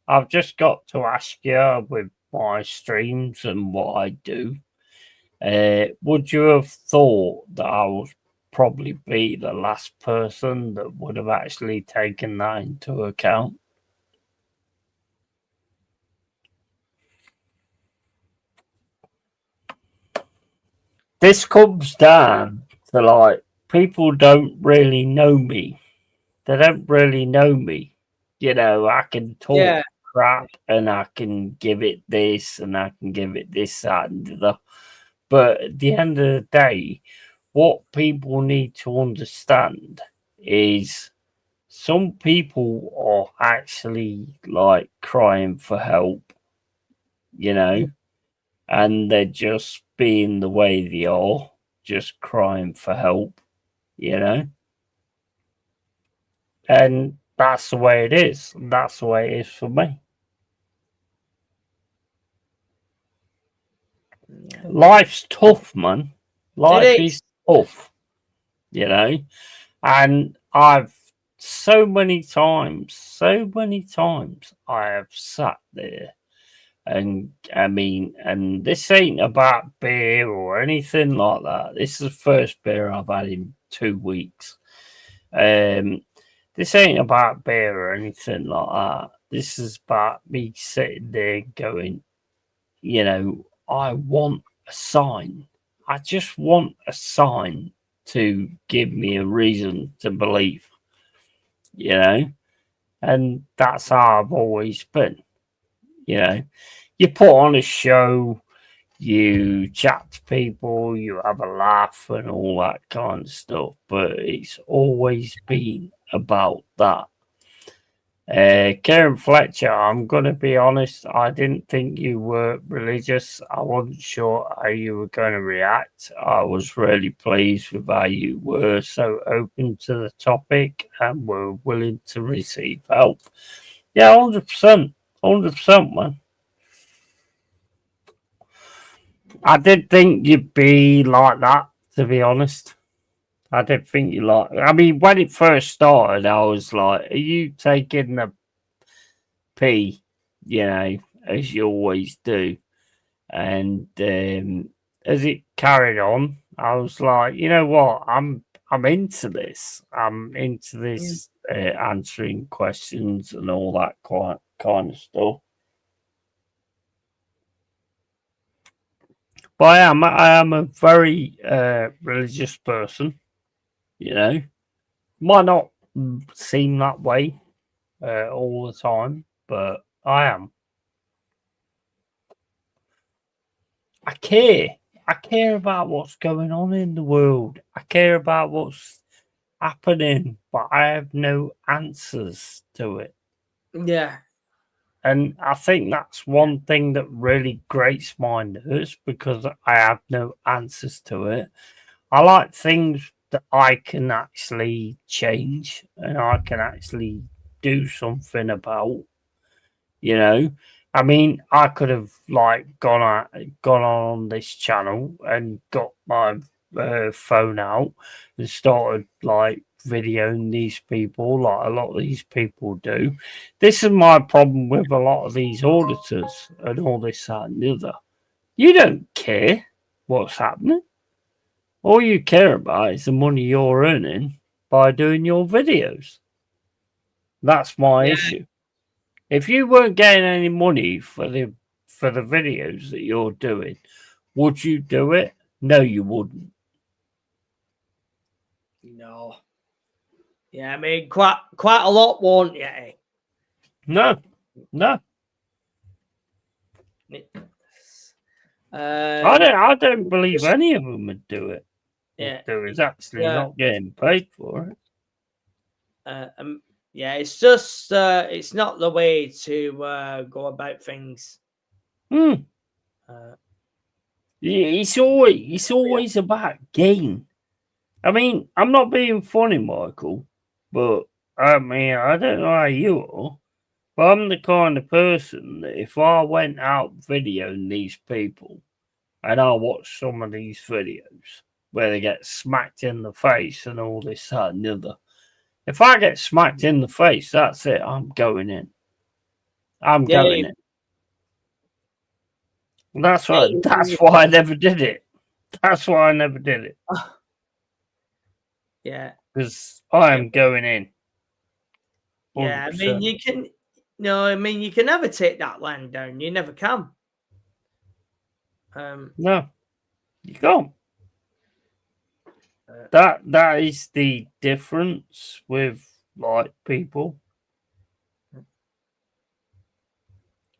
I've just got to ask you with my streams and what I do. Would you have thought that I would probably be the last person that would have actually taken that into account? This comes down to like people don't really know me. They don't really know me. I can talk crap and I can give it this and I can give it this, that, and the other. But at the end of the day, what people need to understand is some people are actually like crying for help, and they're just being the way they are, just crying for help, and that's the way it is. And that's the way it is for me. Life's tough, man. Life is tough, and I've so many times I have sat there and this ain't about beer or anything like that. This is the first beer I've had in 2 weeks. This ain't about beer or anything like that. This is about me sitting there going, I want a sign. I just want a sign to give me a reason to believe, and that's how I've always been. You put on a show, you chat to people, you have a laugh and all that kind of stuff, but it's always been about that. Karen Fletcher, I'm going to be honest, I didn't think you were religious. I wasn't sure how you were going to react. I was really pleased with how you were so open to the topic and were willing to receive help. Yeah, 100%. 100%, man. I did think you'd be like that, to be honest. I did think you like. I mean, when it first started, I was like, "Are you taking the pee?" As you always do. And as it carried on, I was like, "You know what? I'm into this. I'm into this answering questions and all that kind of stuff." But I am a very religious person. Might not seem that way all the time, but I am. I care. I care about what's going on in the world. I care about what's happening, but I have no answers to it.
Yeah.
And I think that's one thing that really grates my nerves because I have no answers to it. I like things that I can actually change and I can actually do something about. I mean, I could have like gone on this channel and got my phone out and started like videoing these people like a lot of these people do. This is my problem with a lot of these auditors and all this, that, and the other. You don't care what's happening. All you care about is the money you're earning by doing your videos. That's my issue. If you weren't getting any money for the videos that you're doing, would you do it? No, you wouldn't.
No. Yeah, I mean, quite a lot won't you?
No. I don't believe any of them would do it.
Yeah,
There is actually not getting paid for it.
Yeah, it's just it's not the way to go about things.
It's always about gain. I mean, I'm not being funny, Michael, but I mean, I don't know how you are, but I'm the kind of person that if I went out videoing these people and I watched some of these videos where they get smacked in the face and all this, that, and the other, if I get smacked in the face, that's it. I'm going in. I'm going in. That's why I never did it. That's why I never did it.
Yeah.
Because I am going in. 100%.
Yeah, I mean, you can never take that land down. You never can.
No, you can't. That is the difference with like people.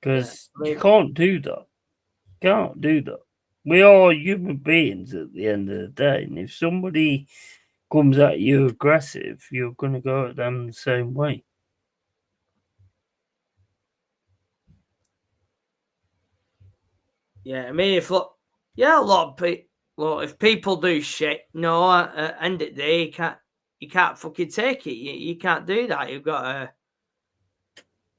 Because you can't do that. Can't do that. We are human beings at the end of the day, and if somebody comes at you aggressive, you're going to go at them the same way.
Yeah, I mean, a lot of people. Well, if people do shit, no, at end of the day, you can't fucking take it. You can't do that. You've got to.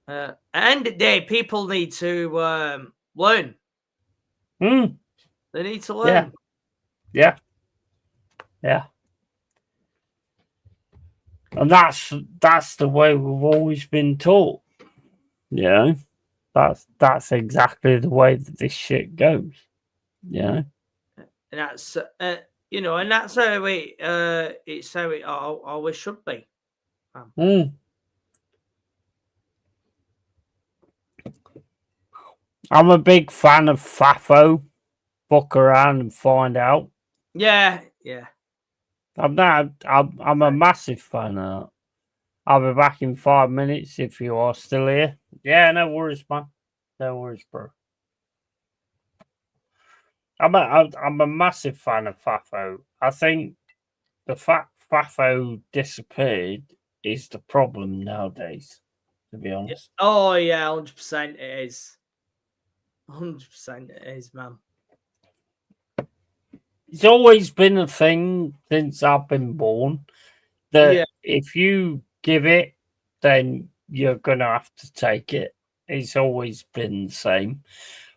At the end of the day, people need to learn. They need to learn.
Yeah. And that's the way we've always been taught. You know, that's exactly the way that this shit goes. You know,
and that's and that's how it's how it always should be.
I'm a big fan of FAFO. Fuck around and find out.
Yeah.
I'm a massive fan of that. I'll be back in 5 minutes if you are still here. Yeah, no worries, man. No worries, bro. I'm a massive fan of FAFO. I think the fact FAFO disappeared is the problem nowadays, to be honest.
Oh, yeah, 100% it is. 100% it is, man.
It's always been a thing since I've been born that if you give it, then you're going to have to take it. It's always been the same.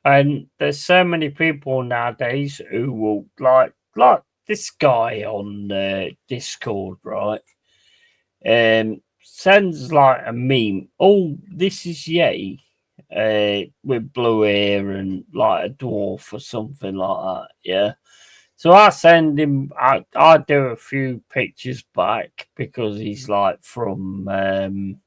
And there's so many people nowadays who will, like this guy on Discord, right? Sends like a meme. Oh, this is Yeti with blue hair and like a dwarf or something like that, yeah? So I send him, I do a few pictures back because he's like from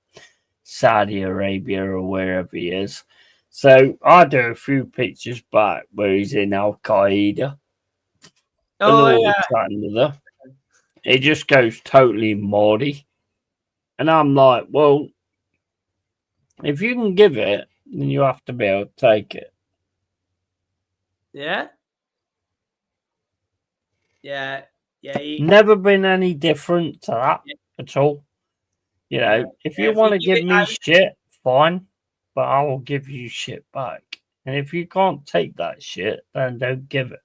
Saudi Arabia or wherever he is. So I do a few pictures back where he's in Al Qaeda.
Oh, yeah.
It just goes totally Maudie. And I'm like, well, if you can give it, then you have to be able to take it.
Yeah. Yeah.
Never been any different to that at all. You know, if you want to give me shit, fine, but I will give you shit back. And if you can't take that shit, then don't give it.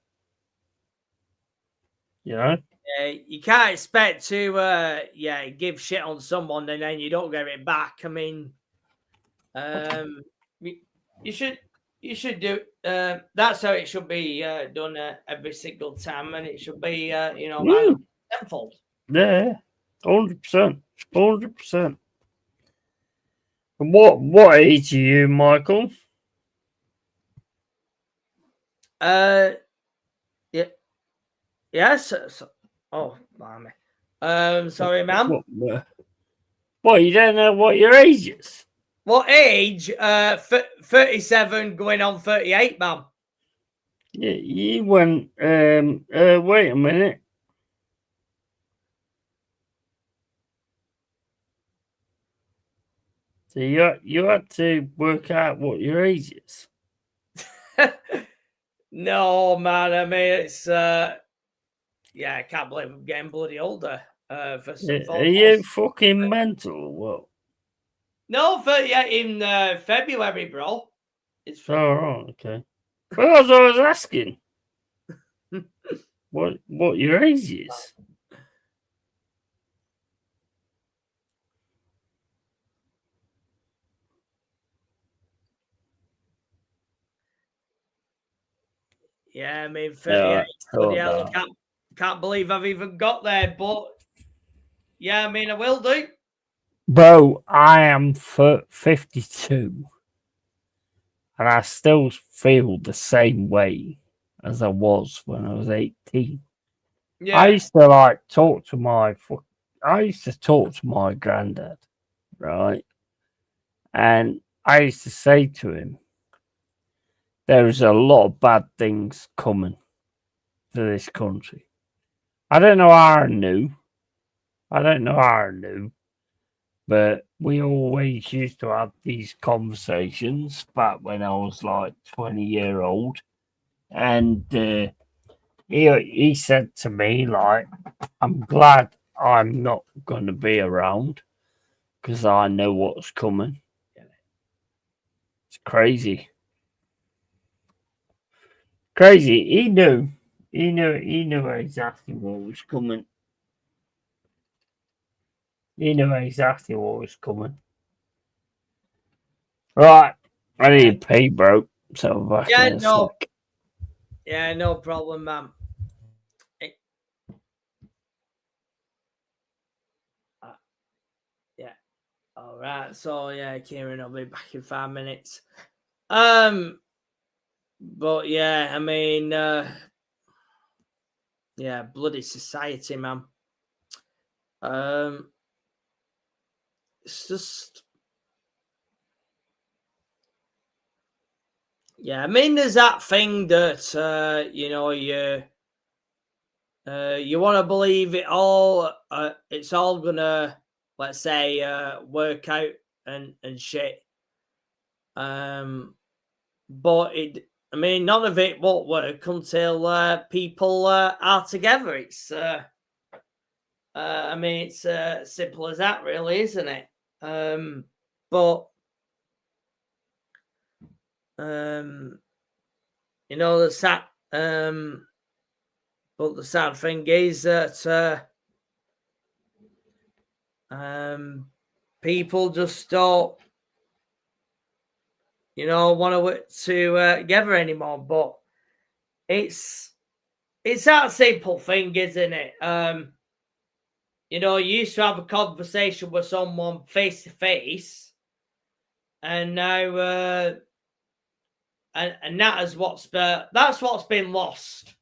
You know?
Yeah, you can't expect to give shit on someone and then you don't get it back. I mean, you should do that's how it should be done every single time, and it should be tenfold.
Yeah, 100%. 100%. And what age are you, Michael?
Yeah. Yes. Oh, blimey. Sorry, ma'am.
What, you don't know what your age is?
What age? 37 going on 38, ma'am.
Yeah, you went, wait a minute. So you had to work out what your age is.
No, man. I mean, it's yeah, I can't believe I'm getting bloody older. For some
Are you fucking mental or what?
No, 38 in February, bro. It's
Oh, right, okay. Well, as I was asking, what your age is.
Yeah, I mean, 38. Bloody hell, I can't believe I've even got there, but yeah, I mean, I will do.
Bro, I am 52. And I still feel the same way as I was when I was 18.
Yeah.
I used to talk to my granddad, right? And I used to say to him, there's a lot of bad things coming to this country. I don't know how I knew. But we always used to have these conversations back when I was like 20-year-old. And he said to me, like, I'm glad I'm not going to be around because I know what's coming. It's crazy. Crazy. He knew exactly what was coming. He knew exactly what was coming. Right. I need to pay, bro. So back
Yeah,
in a
no.
sec.
Yeah, no problem, ma'am. Yeah. All right. So yeah, Kieran will be back in 5 minutes. But yeah, I mean, yeah, bloody society, man. It's just, yeah. I mean, there's that thing that you want to believe it all. It's all gonna, let's say, work out and shit. But I mean, none of it won't work until people are together. It's, I mean, it's simple as that, really, isn't it? But the sad, but the sad thing is that people just don't, want to work together anymore. But it's that simple thing, isn't it? You used to have a conversation with someone face to face, and now, and that's what's been lost.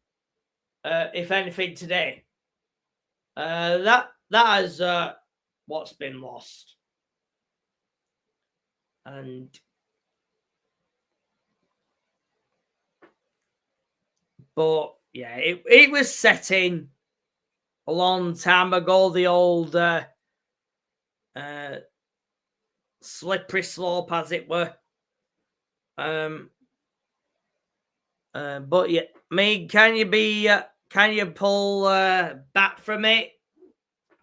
If anything, today, that is what's been lost, but yeah, it was set in a long time ago. The old slippery slope, as it were. But yeah, I mean, can you pull back from it?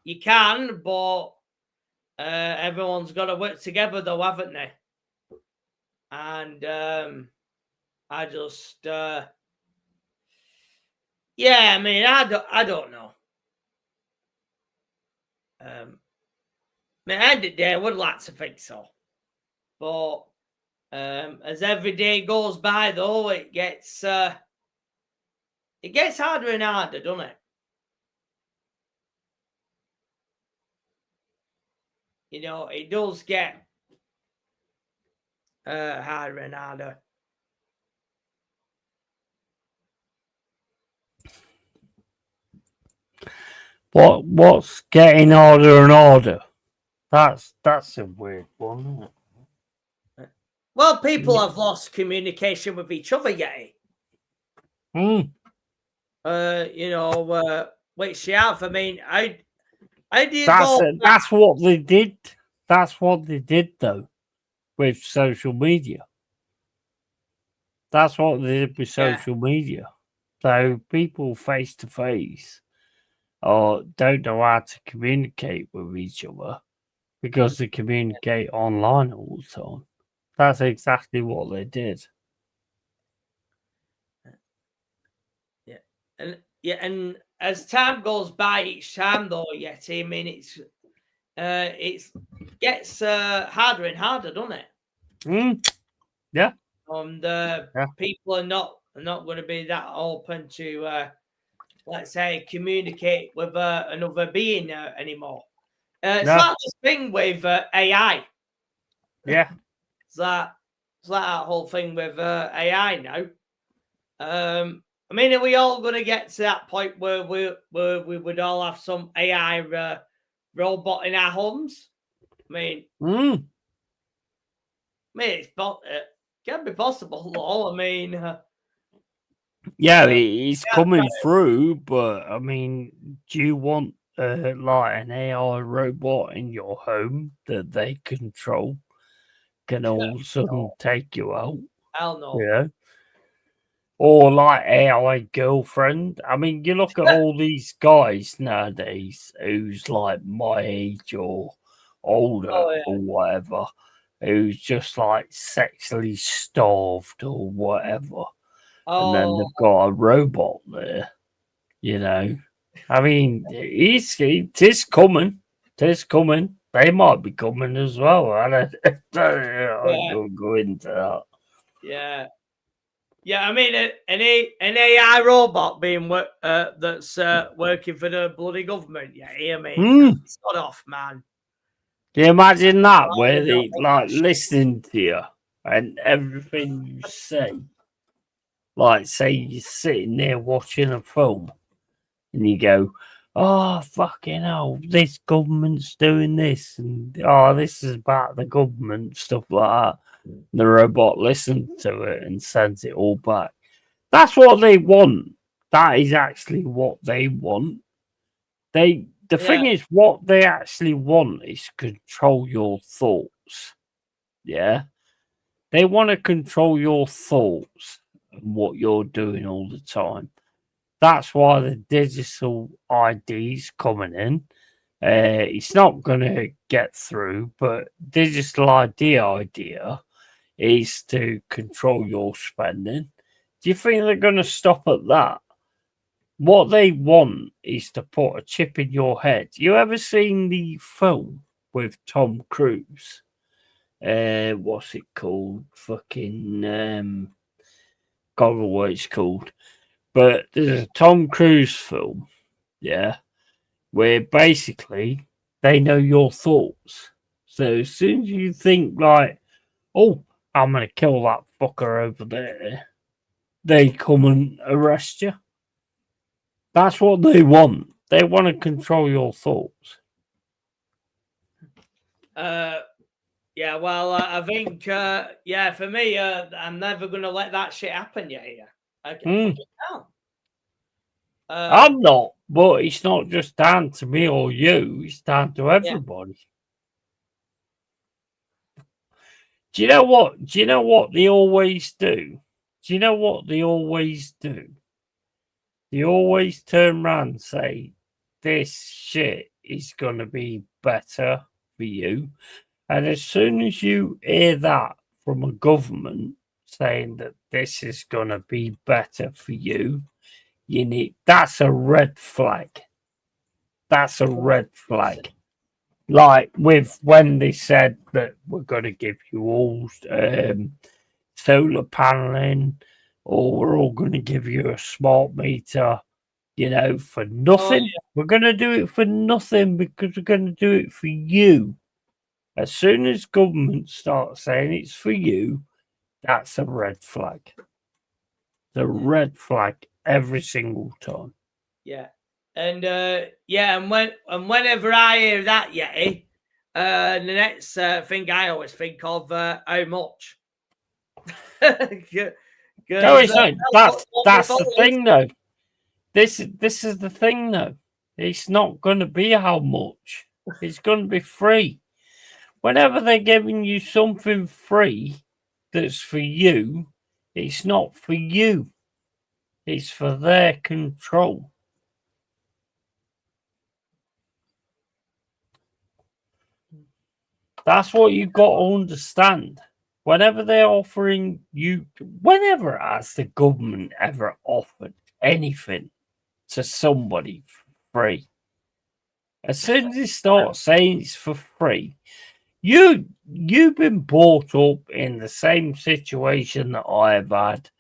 You can, but everyone's got to work together, though, haven't they? And I just, yeah, I mean, I don't know. I mean, at the end of the day, I would like to think so, but as every day goes by, though, it gets harder and harder, doesn't it? it does get harder and harder.
What's getting harder and harder? That's a weird one, isn't it?
Well, people have lost communication with each other, Yeti. Which you have. I mean, how do you go?
That's what they did. That's what they did, though, with social media. That's what they did with social media. So people face to face or don't know how to communicate with each other because they communicate online all the time. That's exactly what they did.
And as time goes by, each time though, Yeti, I mean, it gets harder and harder, doesn't it?
Yeah.
And people are not going to be that open to, let's say, communicate with another being anymore. It's like this thing with AI.
Yeah.
It's like that whole thing with AI now. I mean, are we all going to get to that point where we would all have some AI robot in our homes? I mean, it can be possible, though. I mean,
it's coming through, but I mean, do you want like an AI robot in your home that they control can all of a sudden take you out?
Hell no.
Yeah. Or like AI girlfriend. I mean, you look at all these guys nowadays who's like my age or older or whatever, who's just like sexually starved or whatever. And then they've got a robot there, I mean, it is coming. It is coming. They might be coming as well. I don't go into that.
Yeah. Yeah, I mean, an AI robot being that's working for the bloody government. Yeah, I mean, it's not off, man.
Can you imagine that, where they like listen to you and everything you say? Like, say you're sitting there watching a film and you go, "Oh, fucking hell, this government's doing this, and this is about the government," stuff like that. The robot listens to it and sends it all back. That's what they want. That is actually what they want. The thing is, what they actually want is control your thoughts. Yeah. They want to control your thoughts and what you're doing all the time. That's why the digital ID's coming in. It's not going to get through, but digital idea is to control your spending. Do you think they're going to stop at that? What they want is to put a chip in your head. You ever seen the film with Tom Cruise? What's it called? Fucking God, what it's called. But there's a Tom Cruise film, where basically they know your thoughts. So as soon as you think like, "Oh, I'm going to kill that fucker over there," they come and arrest you. That's what they want. They want to control your thoughts.
Yeah, well, I think, for me, I'm never going to let that shit happen yet. Okay.
I'm not, but it's not just down to me or you. It's down to everybody. Do you know what? Do you know what they always do? Do you know what they always do? They always turn around and say, "This shit is going to be better for you." And as soon as you hear that from a government saying that this is going to be better for you, that's a red flag. That's a red flag. Like with when they said that we're going to give you all solar paneling, or we're all going to give you a smart meter, for nothing. We're going to do it for nothing because we're going to do it for you. As soon as government starts saying it's for you, that's a red flag. The red flag every single time.
Yeah. And whenever I hear that, Yeti, the next thing I always think of how much.
No, it's not. That's the thing, though. This is the thing, though. It's not going to be how much. It's going to be free. Whenever they're giving you something free that's for you, it's not for you. It's for their control. That's what you've got to understand. Whenever they're offering you, whenever has the government ever offered anything to somebody for free? As soon as they start saying it's for free, you've been brought up in the same situation that I have had.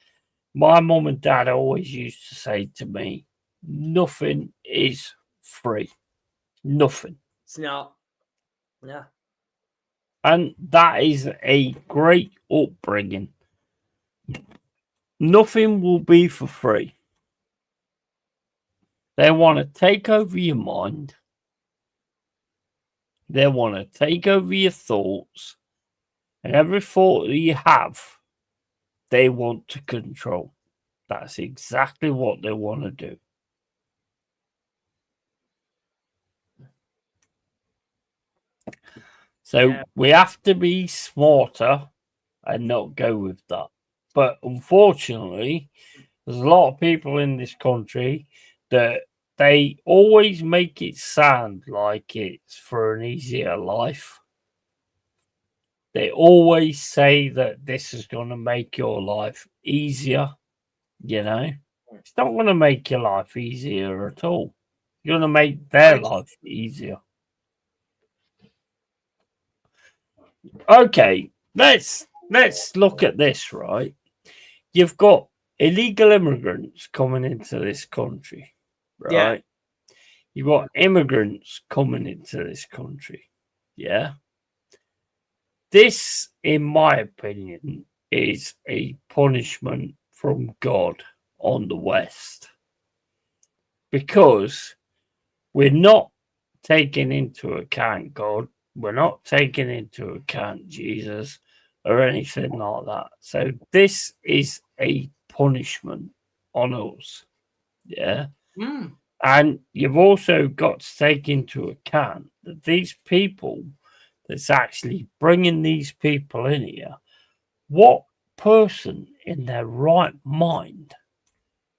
My mum and dad always used to say to me, nothing is free. Nothing.
It's not. Yeah.
And that is a great upbringing. Nothing will be for free. They want to take over your mind. They want to take over your thoughts. And every thought that you have, they want to control. That's exactly what they want to do. So we have to be smarter and not go with that. But unfortunately, there's a lot of people in this country that they always make it sound like it's for an easier life. They always say that this is going to make your life easier. You know, it's not going to make your life easier at all. You're going to make their life easier. Okay, let's look at this, right? You've got illegal immigrants coming into this country, right? Yeah. You've got immigrants coming into this country, yeah? This, in my opinion, is a punishment from God on the West. Because we're not taking into account God. We're not taking into account Jesus or anything like that. So this is a punishment on us. Yeah.
Mm.
And you've also got to take into account that these people that's actually bringing these people in here, what person in their right mind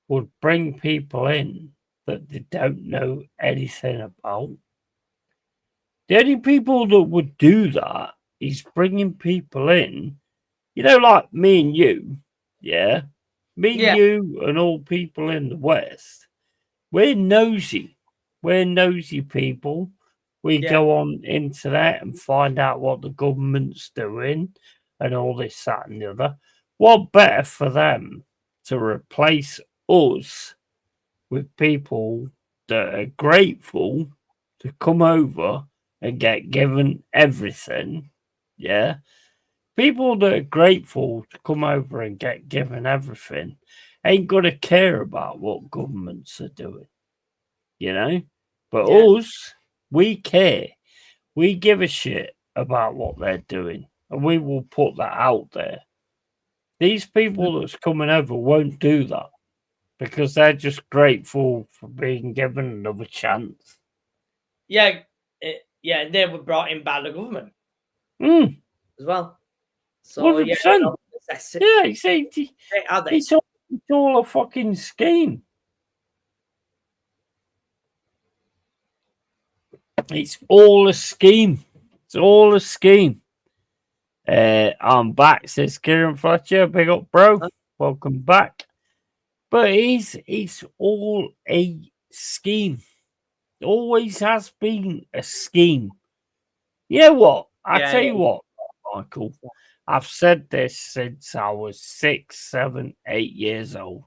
would bring people in that they don't know anything about? The only people that would do that is bringing people in, you know, like me and you, yeah? Me and you and all people in the West, we're nosy. We're nosy people. We go on internet and find out what the government's doing and all this, that and the other. What better for them to replace us with people that are grateful to come over and get given everything, yeah? People that are grateful to come over and get given everything ain't going to care about what governments are doing, you know? But us, we care. We give a shit about what they're doing, and we will put that out there. These people that's coming over won't do that because they're just grateful for being given another chance.
Yeah, and they were brought in by the government as well. So
100%. It's all a fucking scheme. It's all a scheme. It's all a scheme. I'm back, says Kieran Fletcher. Big up, bro. Welcome back. But it's all a scheme. It always has been a scheme. You know what? I tell you what, Michael. I've said this since I was 6, 7, 8 years old.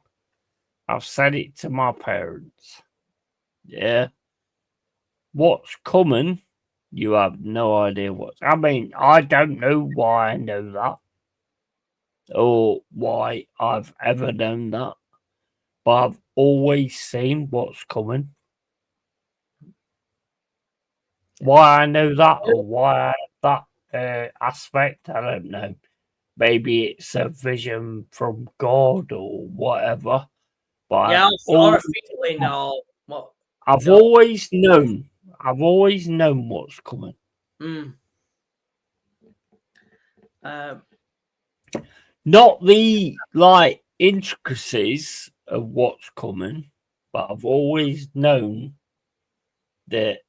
I've said it to my parents. Yeah. What's coming You have no idea what. I mean, I don't know why I know that or why I've ever known that, but I've always seen what's coming. Why I know that or why I have that aspect, I don't know. Maybe it's a vision from God or whatever. But
Yeah, or a feeling or what?
I've always known. I've always known what's coming. Not the like intricacies of what's coming, but I've always known that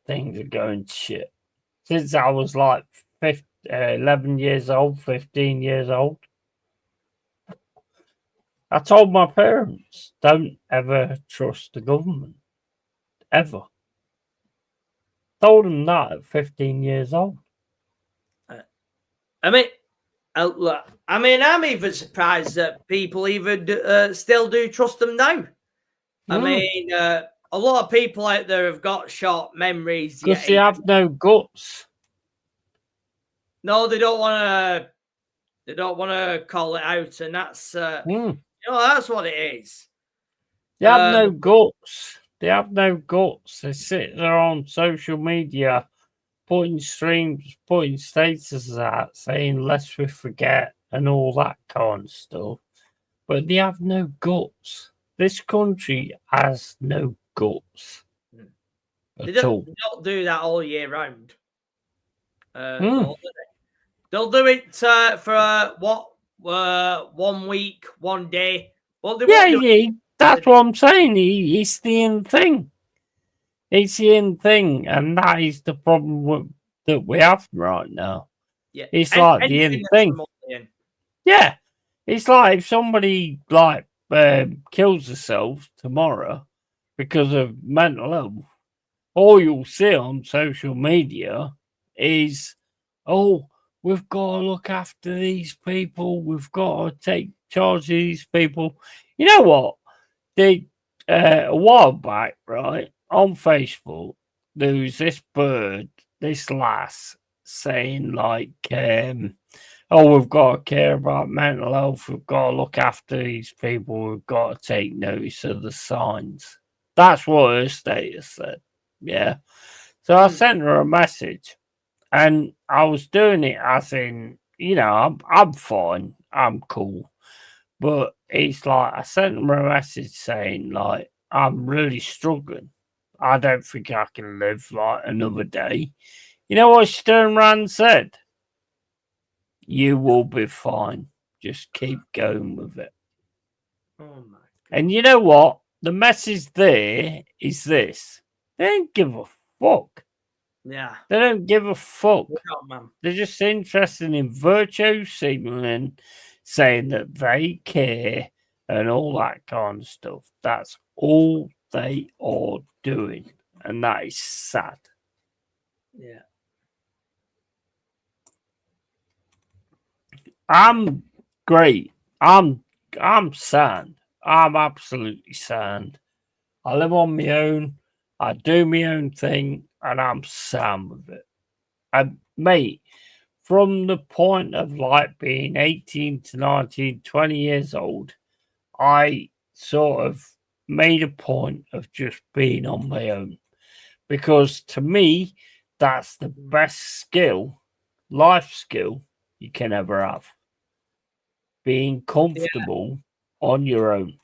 things are going to shit since I was like 11 years old, 15 years old. I told my parents, don't ever trust the government. Ever. Told them that at 15 years old.
I mean, I'm even surprised that people even still do trust them now. I mean, a lot of people out there have got short memories.
Because they have no guts.
No, they don't want to. They don't want to call it out, and that's that's what it is.
They have no guts. They have no guts. They sit there on social media, putting streams, putting statuses out, saying "lest we forget" and all that kind of stuff. But they have no guts. This country has no guts.
They don't do that all year round. They'll do it for 1 week, 1 day. Well,
that's what I'm saying. It's the end thing. It's the end thing, and that is the problem that we have right now.
Yeah,
it's like the end thing. Yeah, it's like if somebody like kills themselves tomorrow because of mental health, all you'll see on social media is, "Oh, we've got to look after these people. We've got to take charge of these people." You know what? A while back, right, on Facebook, there was this lass saying like, "Oh, we've got to care about mental health. We've got to look after these people. We've got to take notice of the signs." That's what her status said. Yeah. So I sent her a message, and I was doing it as in, I'm fine. I'm cool. But it's like I sent her a message saying, like, I'm really struggling. I don't think I can live like another day. You know what she turned around and said? "You will be fine. Just keep going with it."
Oh my God.
And you know what? The message there is this. They don't give a fuck.
Yeah.
They don't give a fuck.
Man.
They're just interested in virtue signaling, saying that they care and all that kind of stuff. That's all they are doing. And that is sad.
Yeah.
I'm great. I'm sound. I'm absolutely sound. I live on my own. I do my own thing, and I'm sound with it. And mate, from the point of like being 18 to 19, 20 years old, I sort of made a point of just being on my own. Because to me, that's the best skill, life skill you can ever have. Being comfortable on your own.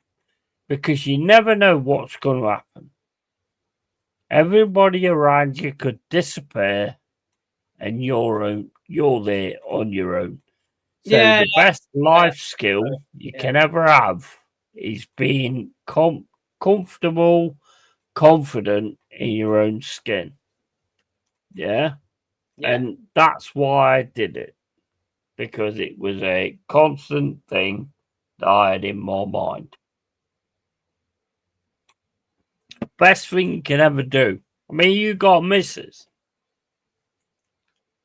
Because you never know what's going to happen. Everybody around you could disappear, and you're there on your own. So the best life skill you can ever have is being comfortable, confident in your own skin. Yeah? And that's why I did it. Because it was a constant thing that I had in my mind. Best thing you can ever do. I mean, you got misses.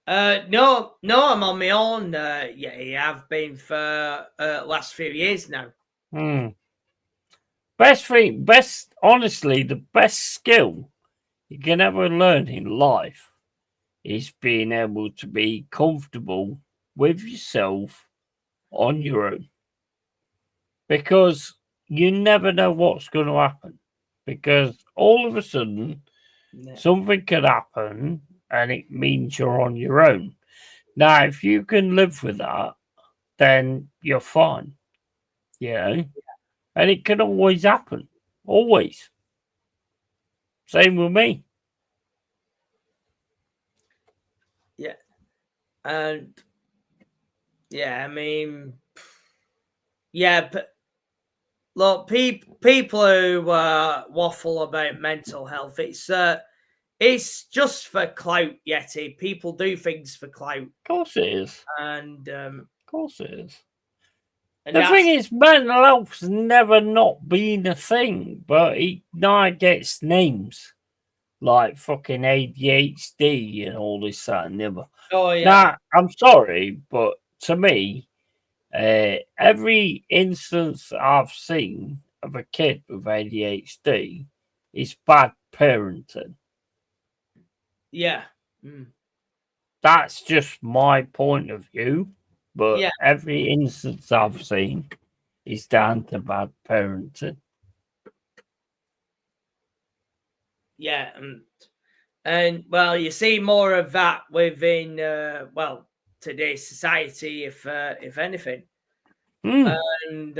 No, I'm on my own. I've been for last few years now.
Honestly, the best skill you can ever learn in life is being able to be comfortable with yourself on your own. Because you never know what's going to happen. Because all of a sudden, something could happen and it means you're on your own. Now, if you can live with that, then you're fine. You know? And it can always happen. Always. Same with me.
Yeah. And yeah, I mean, yeah, but look, people who waffle about mental health, it's just for clout, Yeti. People do things for clout.
Of course it is.
And
of course it is.
And
the thing is, mental health's never not been a thing, but it now gets names like fucking ADHD and all this that and the other.
Oh yeah.
Now, I'm sorry, but to me, every instance I've seen of a kid with ADHD is bad parenting.
Yeah.
That's just my point of view. But
yeah.
Every instance I've seen is down to bad parenting.
Yeah. And well, you see more of that within today's society, if anything. And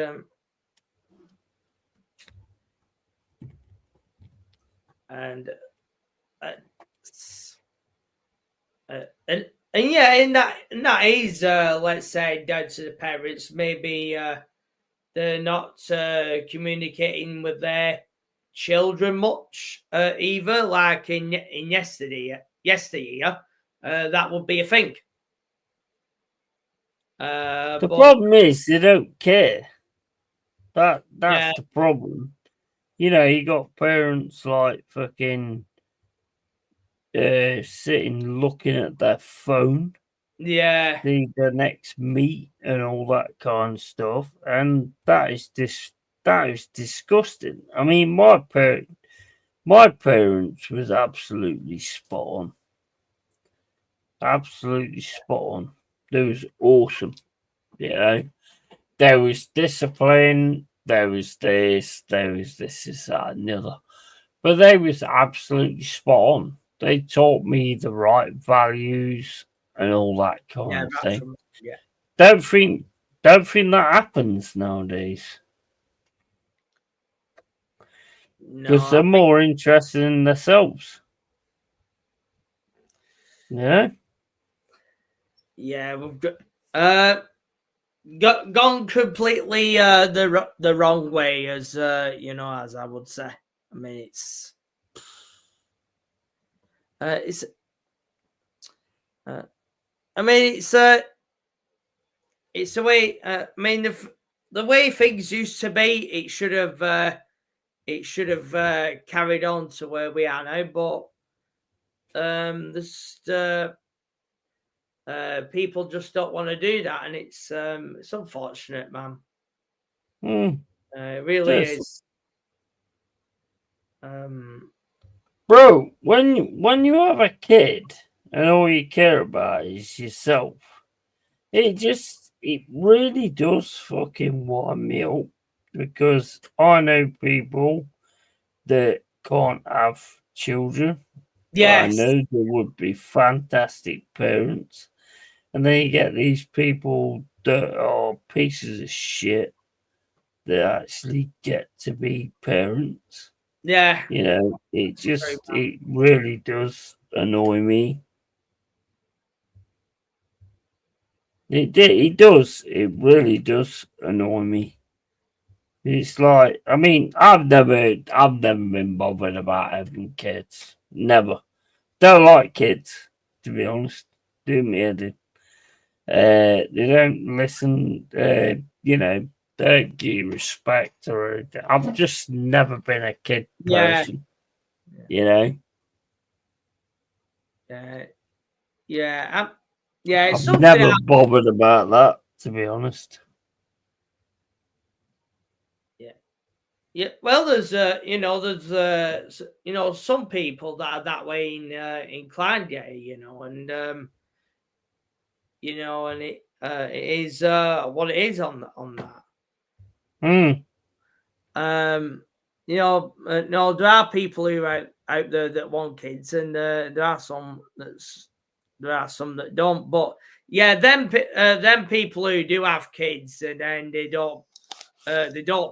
yeah, and that is let's say down to the parents. Maybe they're not communicating with their children much either. Like in yesteryear, that would be a thing.
The problem is they don't care. That's the problem. You know, you got parents like fucking sitting looking at their phone.
Yeah.
The next meet and all that kind of stuff. And that is disgusting. I mean, my parents was absolutely spot on. Absolutely spot on. It was awesome. You know, there was discipline, there was this, that, and the other. But they was absolutely spot on. They taught me the right values and all that kind of thing.
Yeah.
Don't think that happens nowadays. Because they're more interested in themselves. Yeah.
Yeah, we've gone completely the wrong way, as as I would say. I mean, it's the way. I mean, the way things used to be, it should have carried on to where we are now. But people just don't want to do that, and it's unfortunate, man. It really is.
Bro, when you have a kid and all you care about is yourself, it really does fucking wind me up, because I know people that can't have children.
Yes.
I know they would be fantastic parents. And then you get these people that are pieces of shit that actually get to be parents.
Yeah.
You know, it really does annoy me. It does. It really does annoy me. It's like, I mean, I've never been bothered about having kids. Never. Don't like kids, to be honest. Do me head. They don't listen. You know, they don't give you respect or anything. I've just never been a kid person. You know.
It's
I've never bothered about that, to be honest.
Yeah. Yeah, well, there's some people that are that way inclined, yeah, and and it is what it is on that. No, there are people who are out there that want kids, and there are some that don't. But yeah, them people who do have kids and then they don't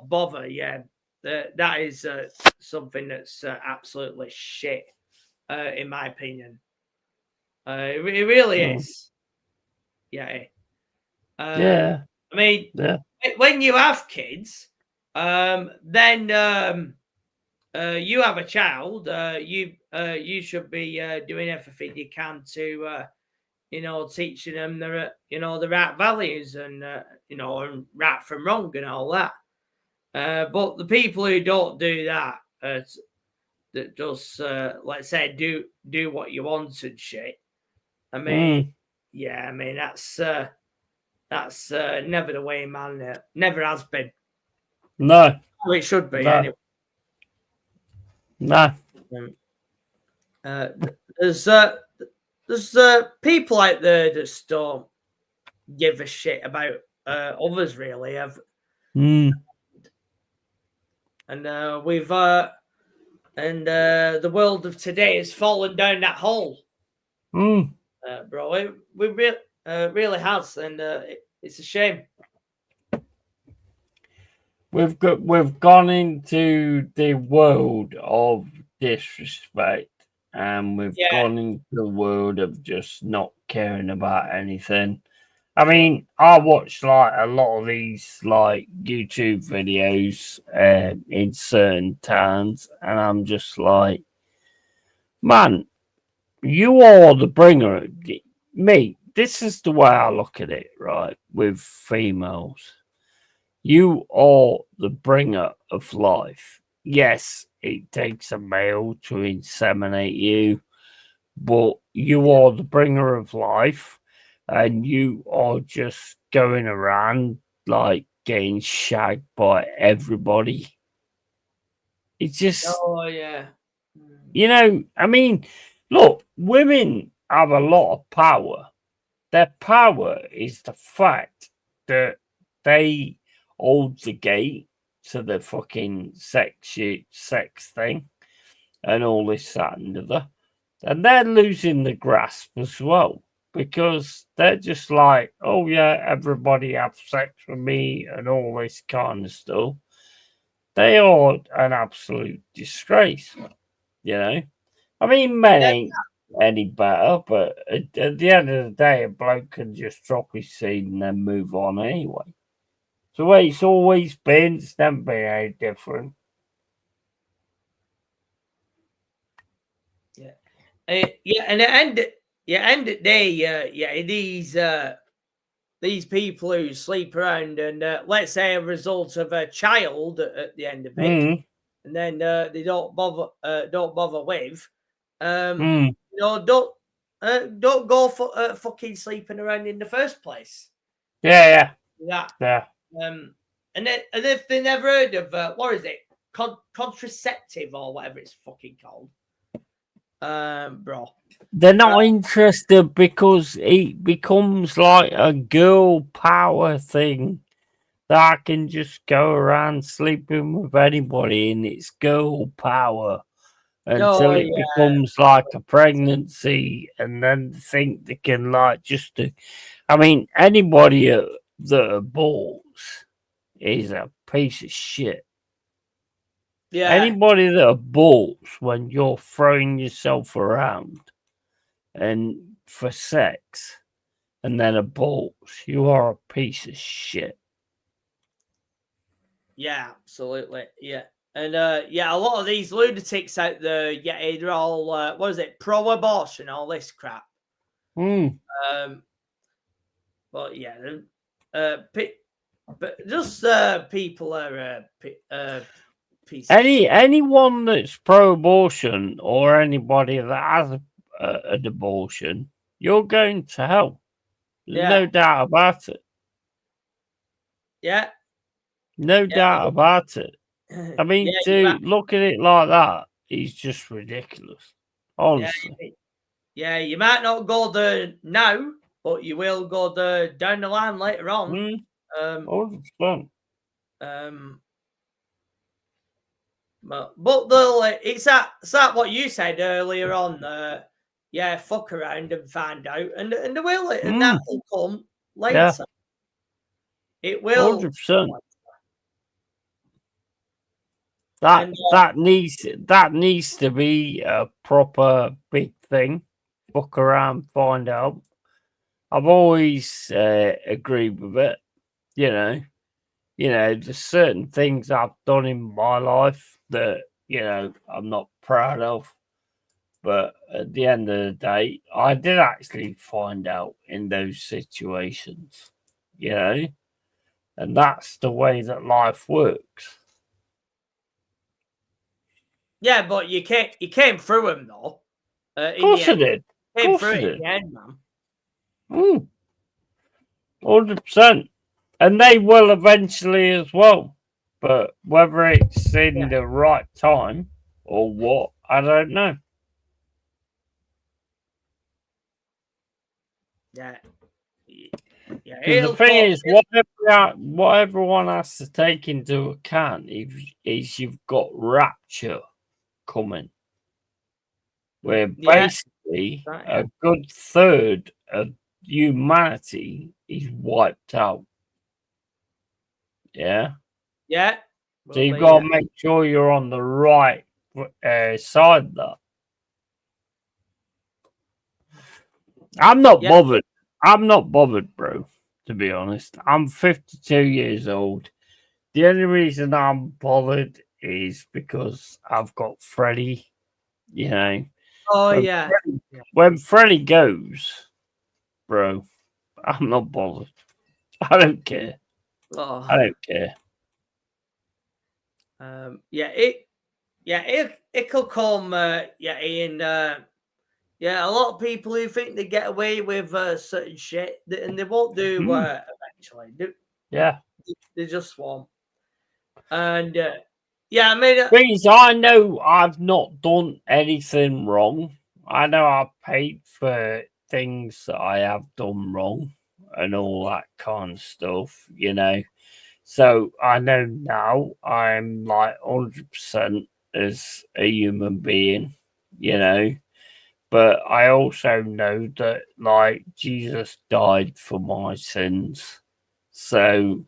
bother. Yeah, that is something that's absolutely shit, in my opinion. It really is. Yeah.
Yeah.
I mean, when you have kids, then you have a child. You should be doing everything you can to teaching them the right values and and right from wrong and all that. But the people who don't do that, that just let's say do what you want and shit. I mean, yeah, I mean that's never the way, man. Never has been.
No,
well, it should be anyway.
No.
There's people out there that just don't give a shit about others, really. And we've the world of today has fallen down that hole, bro. It really has, and it's a shame.
We've gone into the world of disrespect, and we've gone into the world of just not caring about anything. I mean, I watch like a lot of these like YouTube videos in certain towns, and I'm just like, man, you are the bringer. Me, this is the way I look at it, right? With females. You are the bringer of life. Yes, it takes a male to inseminate you, but you are the bringer of life, and you are just going around like getting shagged by everybody. It's just, I mean, look, women have a lot of power. Their power is the fact that they hold the gate to the fucking sex thing and all this, that, and the other. And they're losing the grasp as well, because they're just like, oh yeah, everybody have sex with me and all this kind of stuff. They are an absolute disgrace, I mean, men ain't any better, but at the end of the day, a bloke can just drop his seed and then move on anyway. So the way it's always been, it's never been any different.
Yeah, and at the end of the day, these people who sleep around and let's say a result of a child at the end of it, and then they don't bother with, don't go for fucking sleeping around in the first place.
Yeah.
And if they never heard of what is it, contraceptive or whatever it's fucking called, bro.
They're not interested because it becomes like a girl power thing that I can just go around sleeping with anybody, and it's girl power until it becomes like a pregnancy, and then they think they can like just. I mean, anybody that aborts is a piece of shit.
Yeah.
Anybody that aborts when you're throwing yourself around and for sex and then aborts, you are a piece of shit.
Yeah, absolutely. Yeah. And a lot of these lunatics out there, they're all pro-abortion, all this crap. But yeah, but just people are
anyone that's pro-abortion or anybody that has an abortion, you're going to hell. There's no doubt about it.
Yeah.
No doubt about it. I mean,
yeah,
to look at it like that is just ridiculous. Honestly.
Yeah, you might not go there now, but you will go there down the line later on.
100%.
But they'll, it's that what you said earlier on. Yeah, fuck around and find out, and they will, and that will come later.
Yeah.
It will.
100%. That needs to be a proper big thing. Fuck around, find out. I've always agreed with it. You know, there's certain things I've done in my life that I'm not proud of. But at the end of the day, I did actually find out in those situations. And that's the way that life works.
Yeah, but you came through them though.
Of course I did.
Came through it in the end, man.
100%. And they will eventually as well. But whether it's in the right time or what, I don't know.
Yeah.
The thing is, what everyone has to take into account is you've got rapture coming, where basically a good third of humanity is wiped out. Yeah.
Yeah.
So you've got to make sure you're on the right side of that. I'm not bothered. I'm not bothered, bro, to be honest. I'm 52 years old. The only reason I'm bothered is because I've got Freddie, when Freddie goes, bro, I'm not bothered. I don't care. I don't care.
It'll come. Ian. A lot of people who think they get away with certain shit, and they won't do eventually. They just won't. And I mean,
things I know I've not done anything wrong. I know I've paid for things that I have done wrong and all that kind of stuff, So I know now I'm like 100% as a human being, But I also know that, like, Jesus died for my sins. So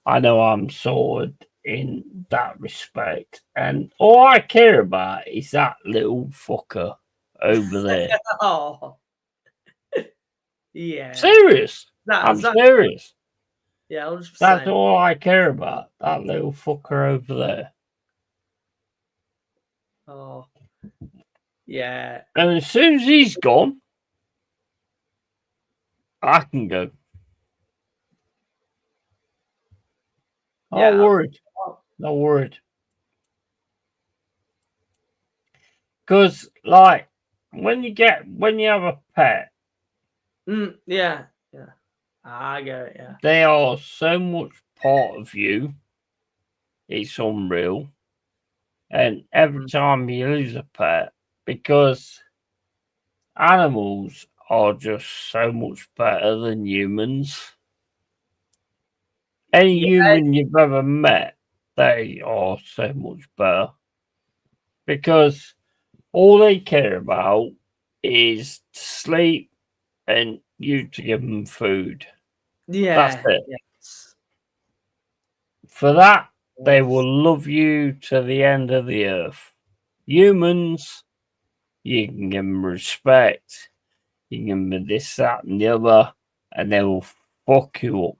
I know I'm sorted in that respect. And all I care about is that little fucker over there.
Yeah.
Serious. I'm serious.
Yeah, 100%.
That's all I care about. That little fucker over there.
Oh. Yeah.
And as soon as he's gone, I can go. Not worried. Not worried. Because, like, when you have a pet,
I get it. Yeah,
they are so much part of you. It's unreal. And every time you lose a pet, because animals are just so much better than humans. Any human you've ever met, they are so much better. Because all they care about is to sleep and you to give them food.
Yeah.
That's it. Yes. For that, they will love you to the end of the earth. Humans, you can give them respect, you can give them this, that, and the other, and they will fuck you up.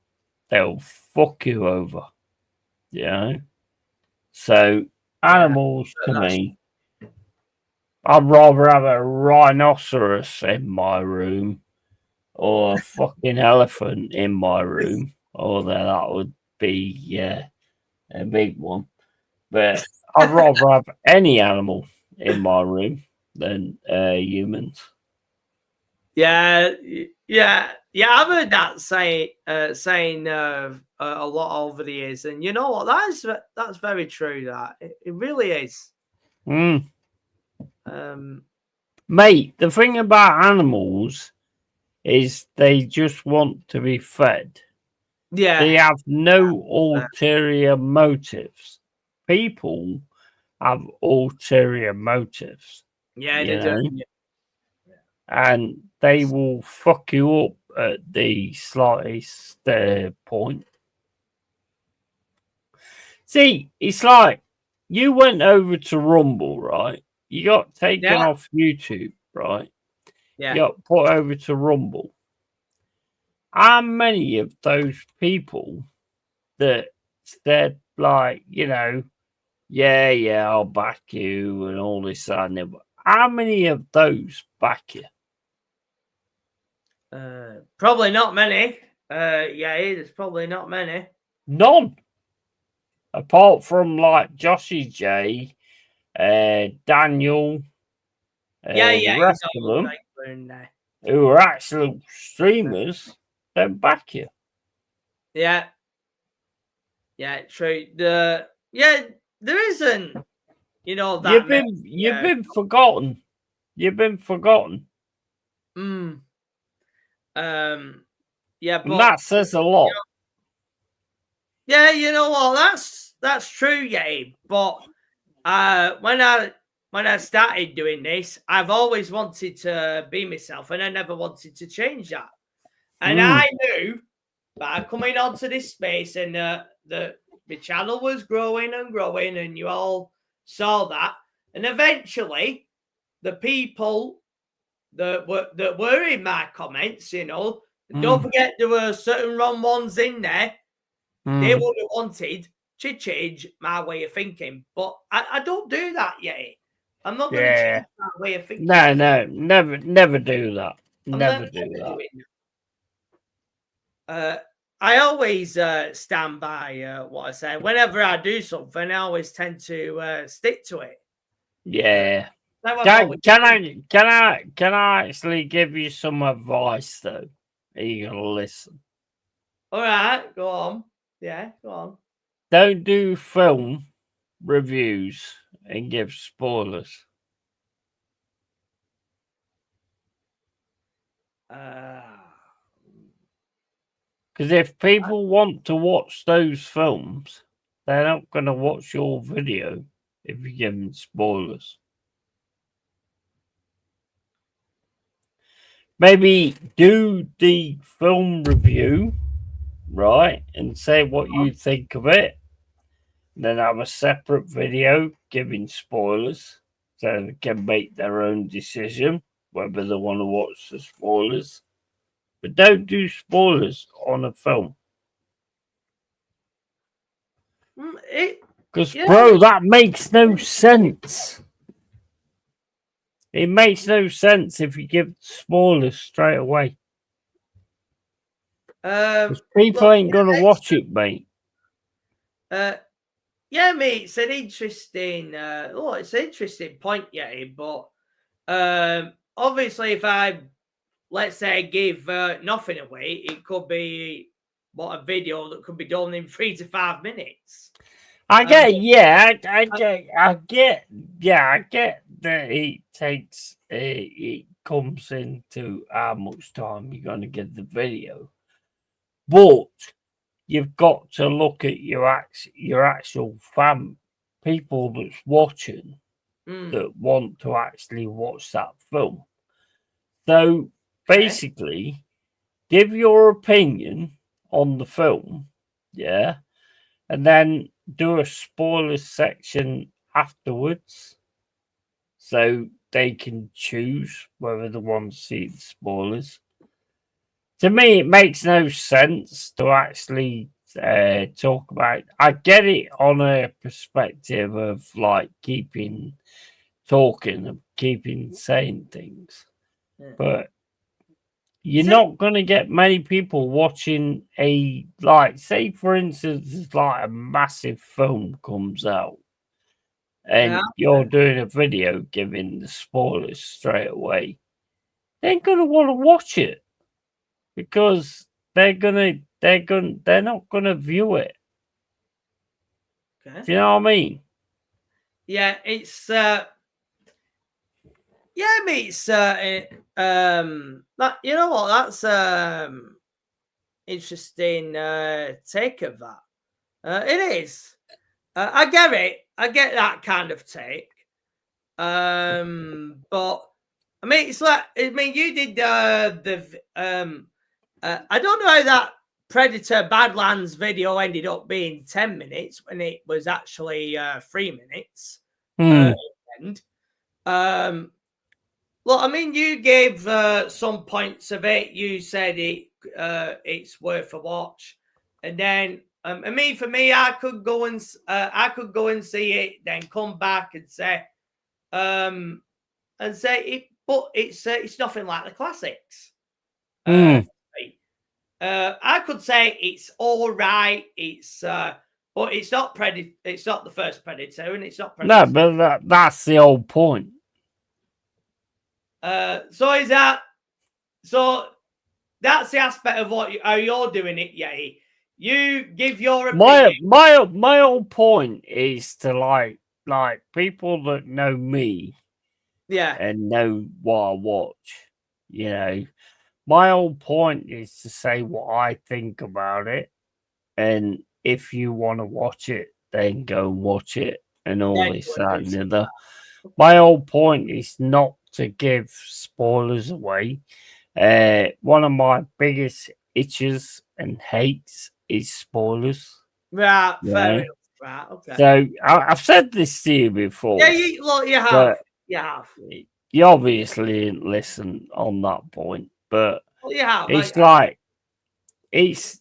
They'll fuck you over. So, animals to me, I'd rather have a rhinoceros in my room or a fucking elephant in my room, although that would be a big one. But I'd rather have any animal in my room than humans.
Yeah, Yeah, I've heard that saying a lot over the years, and you know what? That's very true. That it really is.
Mate, the thing about animals is they just want to be fed.
Yeah,
They have no ulterior motives. People have ulterior motives.
yeah,
you
they
know?
do.
And they will fuck you up at the slightest point. See, it's like you went over to Rumble, right? You got taken off YouTube, right?
Yeah.
You got put over to Rumble. How many of those people that said, like, yeah, I'll back you and all this and that, how many of those back you?
Probably not many. There's probably not many.
None. Apart from like Joshy J, Daniel, the rest of them who are actual streamers, don't back you.
Yeah, true. There isn't. That
you've been forgotten. You've been forgotten.
Yeah, but
and that says a lot.
Yeah, you know what? That's true, But when I started doing this, I've always wanted to be myself, and I never wanted to change that. And I knew that coming onto this space, and the channel was growing and growing, and you all saw that, and eventually, the people that were in my comments, don't forget there were certain wrong ones in there. They would have wanted to change my way of thinking, but I don't do that yet. I'm not going to change my way of thinking.
No, never do that. Never do
that. I always stand by what I say. Whenever I do something, I always tend to stick to it.
Yeah. Can I actually give you some advice though? Are you gonna listen?
All right, go on. Yeah, go on.
Don't do film reviews and give spoilers. Because if people want to watch those films, they're not going to watch your video if you give them spoilers. Maybe do the film review, right, and say what you think of it. Then have a separate video giving spoilers so they can make their own decision whether they want to watch the spoilers. But don't do spoilers on a film. Because, bro, that makes no sense. It makes no sense if you give spoilers straight away. People ain't going to watch it, mate.
Yeah, mate, it's an interesting it's an interesting point, but obviously if I, let's say, I give nothing away, it could be a video that could be done in 3 to 5 minutes.
I get that it takes it comes into how much time you're going to get the video, but you've got to look at your actual people that's watching that want to actually watch that film. So basically, give your opinion on the film, and then do a spoiler section afterwards, so they can choose whether they want to see the spoilers. To me, it makes no sense to actually talk about. I get it on a perspective of like keeping saying things, but you're not going to get many people watching say for instance, like a massive film comes out and you're doing a video giving the spoilers straight away. They ain't going to want to watch it. because they're not gonna view it.
Okay.
Do you know what I mean?
Yeah, it's yeah, I mean, it's that, you know what, that's interesting take of that. It is. I get it. I get that kind of take. But I mean, it's like, I mean, you did I don't know how that Predator Badlands video ended up being 10 minutes when it was actually 3 minutes. End. Well, I mean, you gave some points of it. You said it's worth a watch, and then I mean, for me, I could go and see it, then come back and say it, but it's nothing like the classics. I could say it's all right. It's but it's not Predator. It's not the first Predator, and it's not Predator.
No, but that's the whole point.
So that's the aspect of how you're doing it, Yeti. You give your opinion.
My whole point is to like people that know me, and know what I watch. You know, my whole point is to say what I think about it, and if you want to watch it, then go and watch it, and all this, that, and the other. My whole point is not to give spoilers away. One of my biggest itches and hates is spoilers.
Right, fair enough. Right, okay.
So I've said this to you before.
Yeah, you have. You have.
You obviously didn't listen on that point, but
you have.
It's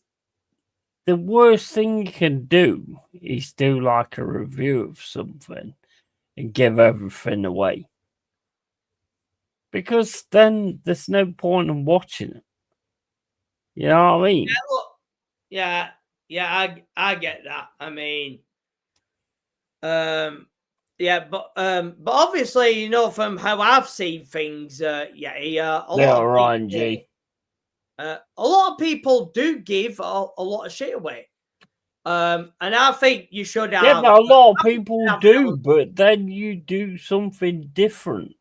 the worst thing you can do is do like a review of something and give everything away. Because then there's no point in watching it. You know what I mean?
Yeah, I get that. I mean, but obviously, you know, from how I've seen things, a lot of people do give a lot of shit away. And I think you should have.
Yeah, a lot of people do, but then you do something different.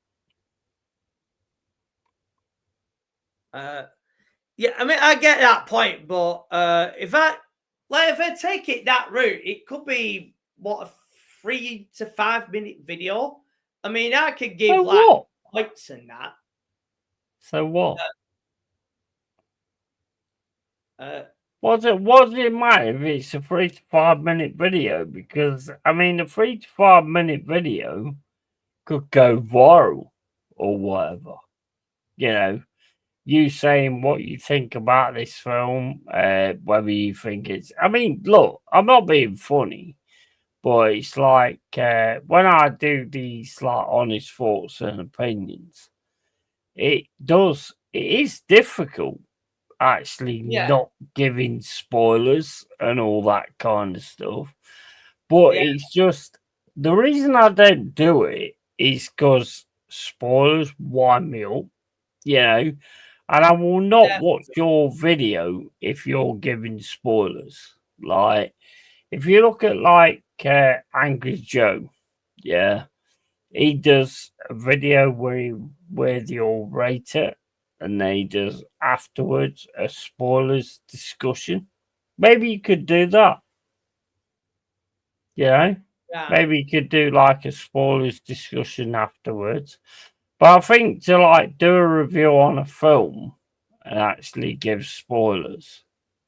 Yeah, I mean, I get that point, but if I take it that route, it could be a 3 to 5 minute video. I mean, I could give points and that.
So what? What does it matter if it's a 3 to 5 minute video? Because I mean, a 3 to 5 minute video could go viral or whatever. You know, you saying what you think about this film, whether you think it's. I mean, look, I'm not being funny, but it's like when I do these like honest thoughts and opinions, it is difficult actually not giving spoilers and all that kind of stuff. But it's just the reason I don't do it is because spoilers wind me up, you know, and I will not watch your video if you're giving spoilers. Like, if you look at like Angry Joe, he does a video where they'll rate it, and then he does afterwards a spoilers discussion. Maybe you could do that. You know? Maybe you could do like a spoilers discussion afterwards. But I think to like do a review on a film and actually give spoilers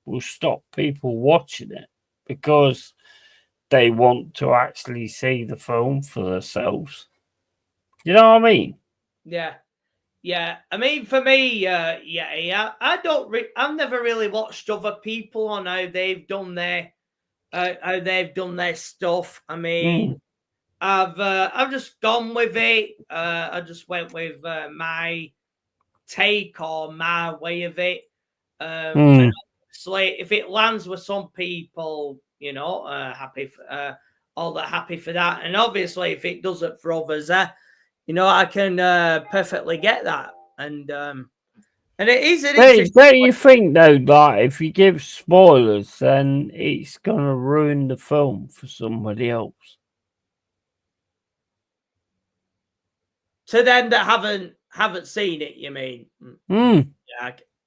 will stop people watching it because they want to actually see the film for themselves. You know what I mean?
Yeah. I mean, for me, I don't. I've never really watched other people on how they've done their stuff. I mean, I've just gone with it. I just went with my take or my way of it. And obviously, if it lands with some people, you know, happy for that. And obviously, if it doesn't for others, you know, I can perfectly get that. And And it is an
Don't
interesting.
you think though, like if you give spoilers, then it's gonna ruin the film for somebody else?
To them that haven't seen it, you mean?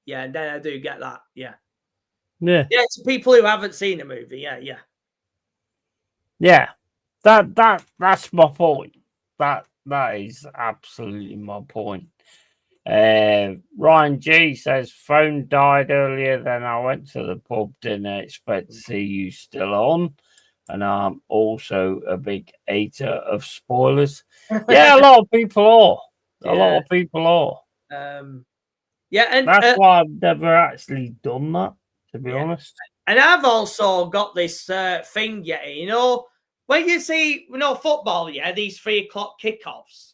Yeah, and then I do get that. Yeah.
Yeah.
It's people who haven't seen the movie.
Yeah. That's my point. That is absolutely my point. Ryan G says phone died earlier than I went to the pub. Didn't expect to see you still on. And I'm also a big hater of spoilers. Yeah, a lot of people are. A lot of people are.
And
that's why I've never actually done that, to be honest.
And I've also got this thing, when you see, football, these 3 o'clock kickoffs,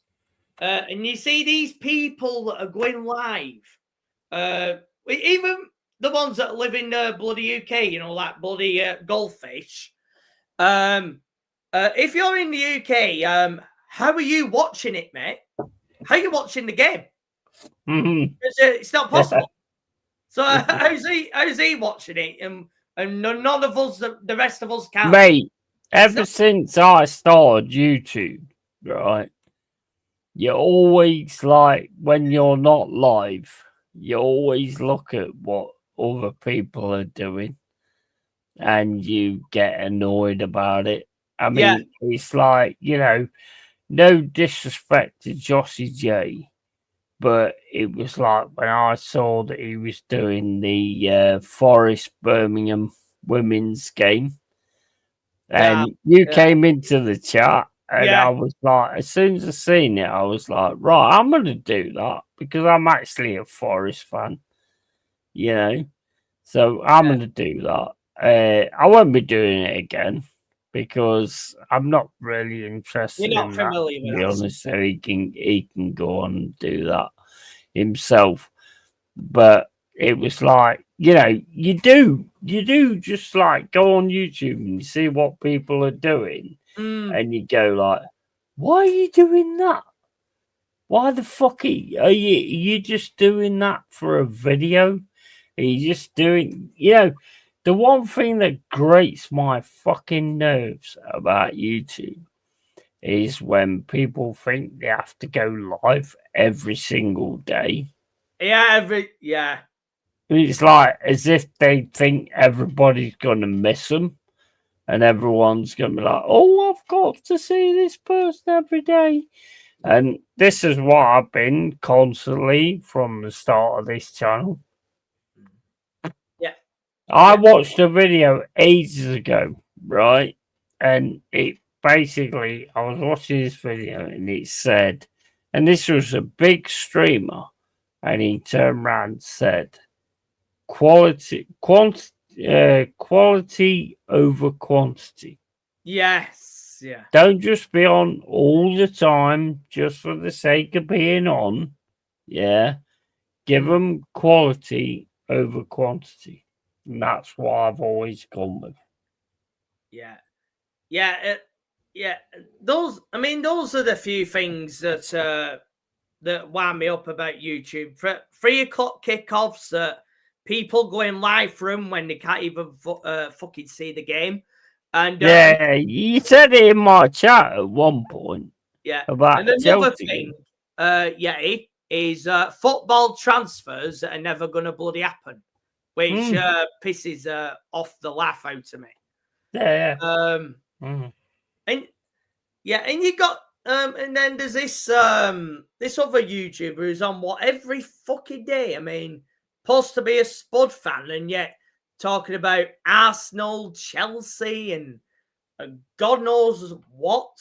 and you see these people that are going live, even the ones that live in bloody UK, like bloody goldfish. If you're in the UK, how are you watching it, mate? How are you watching the game?
Mm-hmm.
It's not possible. So how's he watching it? And none of us, the rest of us can't.
Mate, ever since I started YouTube, right, you always, like, when you're not live, you always look at what other people are doing and you get annoyed about it. I mean, it's like, no disrespect to Jossie J, but it was like when I saw that he was doing the Forest Birmingham women's game, and you came into the chat, and I was like, as soon as I seen it, I was like, right, I'm going to do that because I'm actually a Forest fan, so I'm going to do that. I won't be doing it again because I'm not really interested.
You're not familiar with
that, to be honest. So he can go on and do that himself. But it was like, you do just like go on YouTube and you see what people are doing, and you go like, why are you doing that? Why the fuck are you just doing that for a video? Are you just doing, the one thing that grates my fucking nerves about YouTube is when people think they have to go live every single day. It's like as if they think everybody's going to miss them and everyone's going to be like, oh, I've got to see this person every day. And this is what I've been constantly from the start of this channel. I watched a video ages ago, right? And it basically, I was watching this video and it said, and this was a big streamer, and he turned around and said, quality over quantity.
Yes. Yeah.
Don't just be on all the time just for the sake of being on. Yeah. Give them quality over quantity. And that's what I've always gone with.
Those are the few things that wind me up about YouTube. For 3 o'clock kickoffs, people going live from when they can't even fucking see the game. And
you said it in my chat at one point.
Yeah,
about
and another
Chelsea.
thing, is football transfers that are never going to bloody happen, which pisses off the laugh out of me. And you got and then there's this this other YouTuber who's on every fucking day. I mean, supposed to be a Spud fan, and yet talking about Arsenal, Chelsea, and God knows what.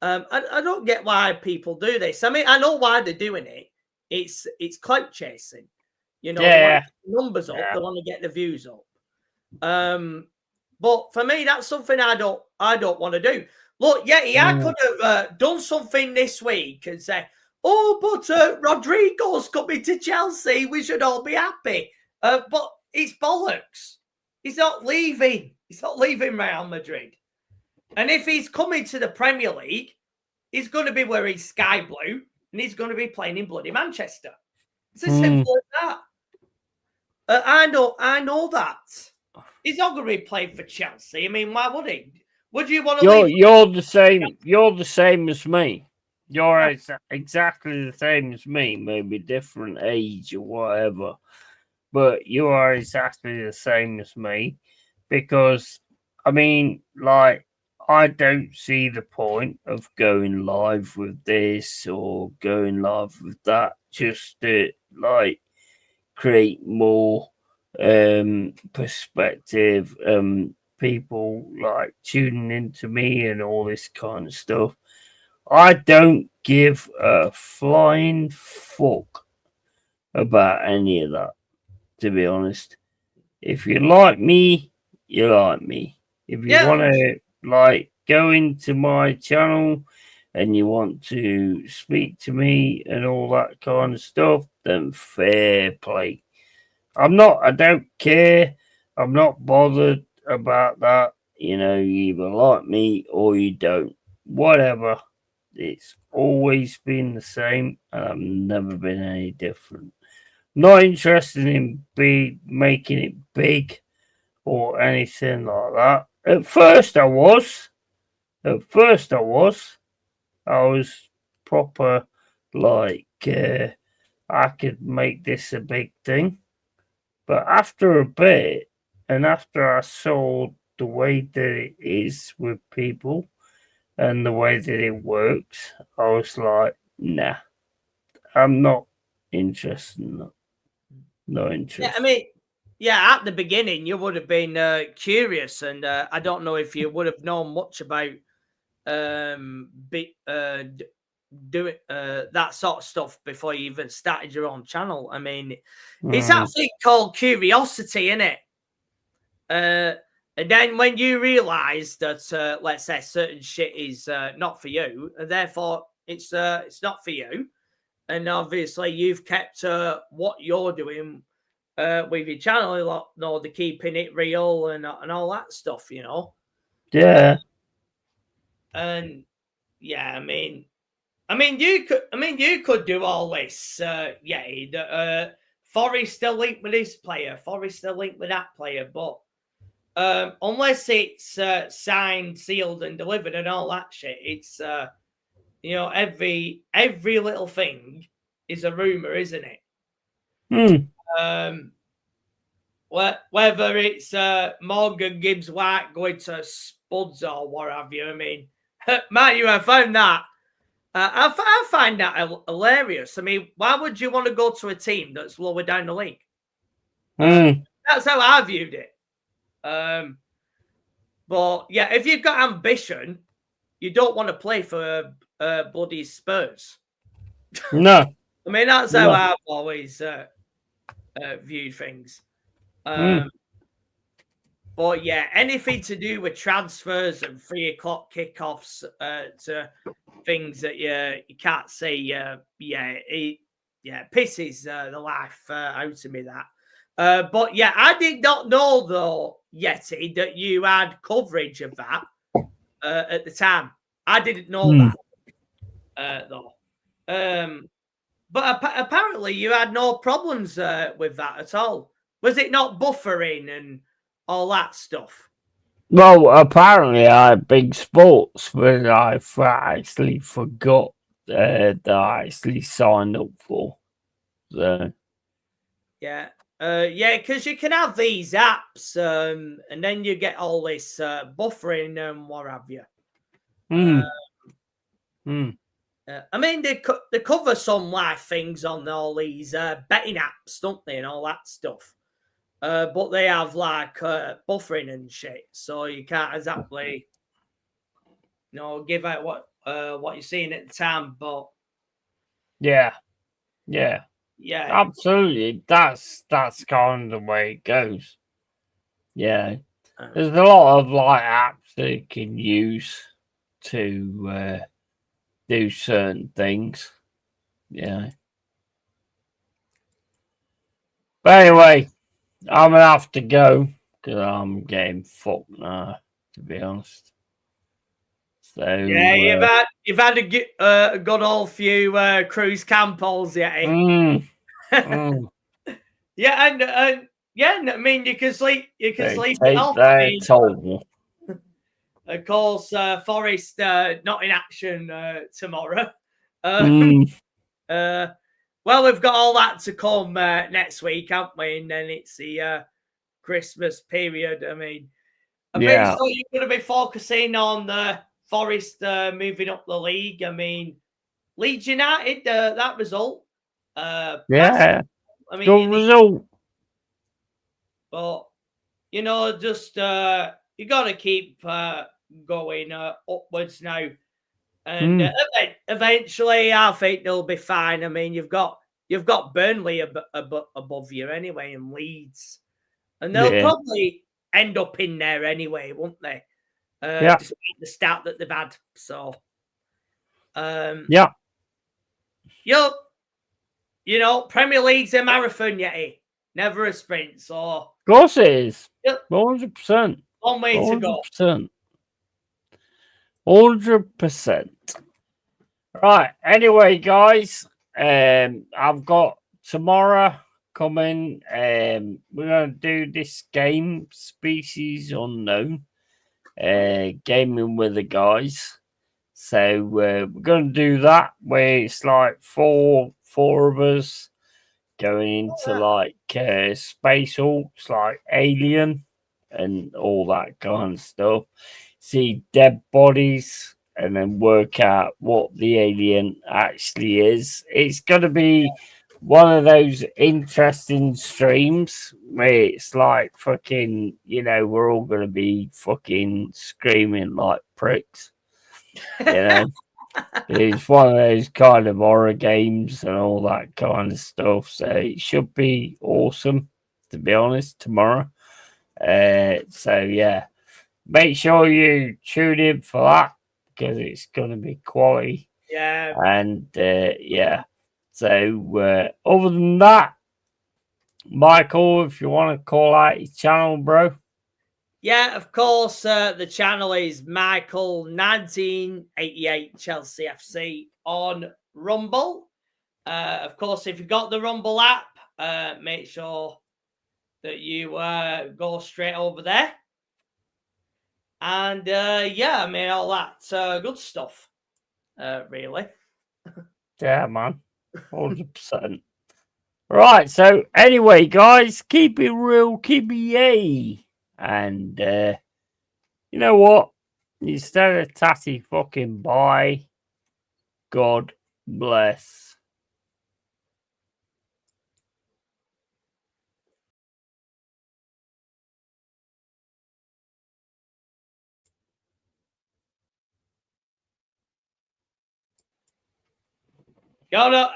I don't get why people do this. I mean, I know why they're doing it. It's clout chasing. They want to get the numbers up. They want to get the views up. But for me, that's something I don't want to do. Look, I could have done something this week and say, oh, but Rodrigo's coming to Chelsea. We should all be happy. But it's bollocks. He's not leaving. He's not leaving Real Madrid. And if he's coming to the Premier League, he's going to be wearing sky blue and he's going to be playing in bloody Manchester. It's as simple as that. I know that. He's not going to be playing for Chelsea. I mean, why would he? Would you want to leave?
You're the same. You're the same as me. You're exactly the same as me. Maybe different age or whatever, but you are exactly the same as me. Because I mean, like, I don't see the point of going live with this or going live with that just to like create more perspective, people like tuning into me and all this kind of stuff. I don't give a flying fuck about any of that, to be honest. If you like me, you like me. If you want to like go into my channel and you want to speak to me and all that kind of stuff, then fair play. I don't care. I'm not bothered about that. You know, you either like me or you don't. Whatever. It's always been the same and I've never been any different. Not interested in making it big or anything like that. At first I was. I was proper like I could make this a big thing. But after a bit, and after I saw the way that it is with people and the way that it works, I was like, nah, I'm not interested in that. Not interested.
Yeah, I mean, yeah, at the beginning, you would have been curious, and I don't know if you would have known much about doing that sort of stuff before you even started your own channel. I mean, it's actually called curiosity, isn't it? And then when you realise that, let's say, certain shit is not for you, and therefore it's not for you, and obviously you've kept what you're doing with your channel, like, the keeping it real and all that stuff, you know.
Yeah.
And yeah, I mean, you could do all this. Forrest still linked with this player, Forrest still linked with that player, but unless it's signed, sealed, and delivered and all that shit, it's every little thing is a rumor, isn't it? Whether it's Morgan Gibbs White going to Spuds or what have you. I mean, Matthew, I found that. I find that hilarious. I mean, why would you want to go to a team that's lower down the league? That's how I viewed it. But yeah, if you've got ambition, you don't want to play for bloody Spurs.
No.
I mean, that's how I've always viewed things. But yeah, anything to do with transfers and 3 o'clock kickoffs to things that you can't see, it pisses the life out of me, that. But yeah, I did not know though, Yeti, that you had coverage of that at the time. I didn't know that though. But apparently you had no problems with that at all. Was it not buffering and all that stuff?
Well, apparently I had big sports, but I actually forgot that I actually signed up for. So
yeah, because you can have these apps, and then you get all this buffering and what have you. I mean, they cover some live things on all these betting apps, don't they, and all that stuff. But they have like buffering and shit, so you can't exactly, give out what you're seeing at the time. But
yeah, absolutely. That's kind of the way it goes. Yeah, there's a lot of like apps that you can use to do certain things. Yeah. But anyway, I'm gonna have to go because I'm getting fucked now, to be honest. So
yeah, you've had a good old few cruise campals, yeah. Yeah, and yeah, I mean, you can sleep. You can
They
sleep
take
it off.
their
I mean,
toll.
of course, Forest not in action tomorrow. Well, we've got all that to come next week, haven't we? And then it's the Christmas period. I mean, I think so. You're going to be focusing on the Forest moving up the league. I mean, Leeds United, that result.
Yeah.
I mean,
Good result.
But just you got to keep going upwards now, and eventually, I think they'll be fine. I mean, you've got Burnley above you anyway, and Leeds, and they'll probably end up in there anyway, won't they? Despite the start that they've had. So, Premier League's a marathon, Yeti, never a sprint. So,
of course it is. 100%.
One way to go.
100%. Right. Anyway, guys, I've got tomorrow coming. We're going to do this game, Species Unknown, gaming with the guys. So we're going to do that where it's like four of us going into like Space Hulks, like Alien and all that kind of stuff. See dead bodies and then work out what the alien actually is. It's going to be one of those interesting streams where it's like fucking, we're all going to be fucking screaming like pricks. It's one of those kind of horror games and all that kind of stuff. So it should be awesome, to be honest, tomorrow. So yeah, make sure you tune in for that because it's going to be quality.
Yeah.
And yeah. So other than that, Michael, if you want to call out your channel, bro.
Yeah, of course. The channel is Michael1988 Chelsea FC on Rumble. Of course, if you've got the Rumble app, make sure that you go straight over there. And yeah, I mean, all that good stuff, really.
Yeah, man. 100%. Right, so anyway, guys, keep it real, keep it yay. And you know what? Instead of tatty fucking bye, God bless.
Gotta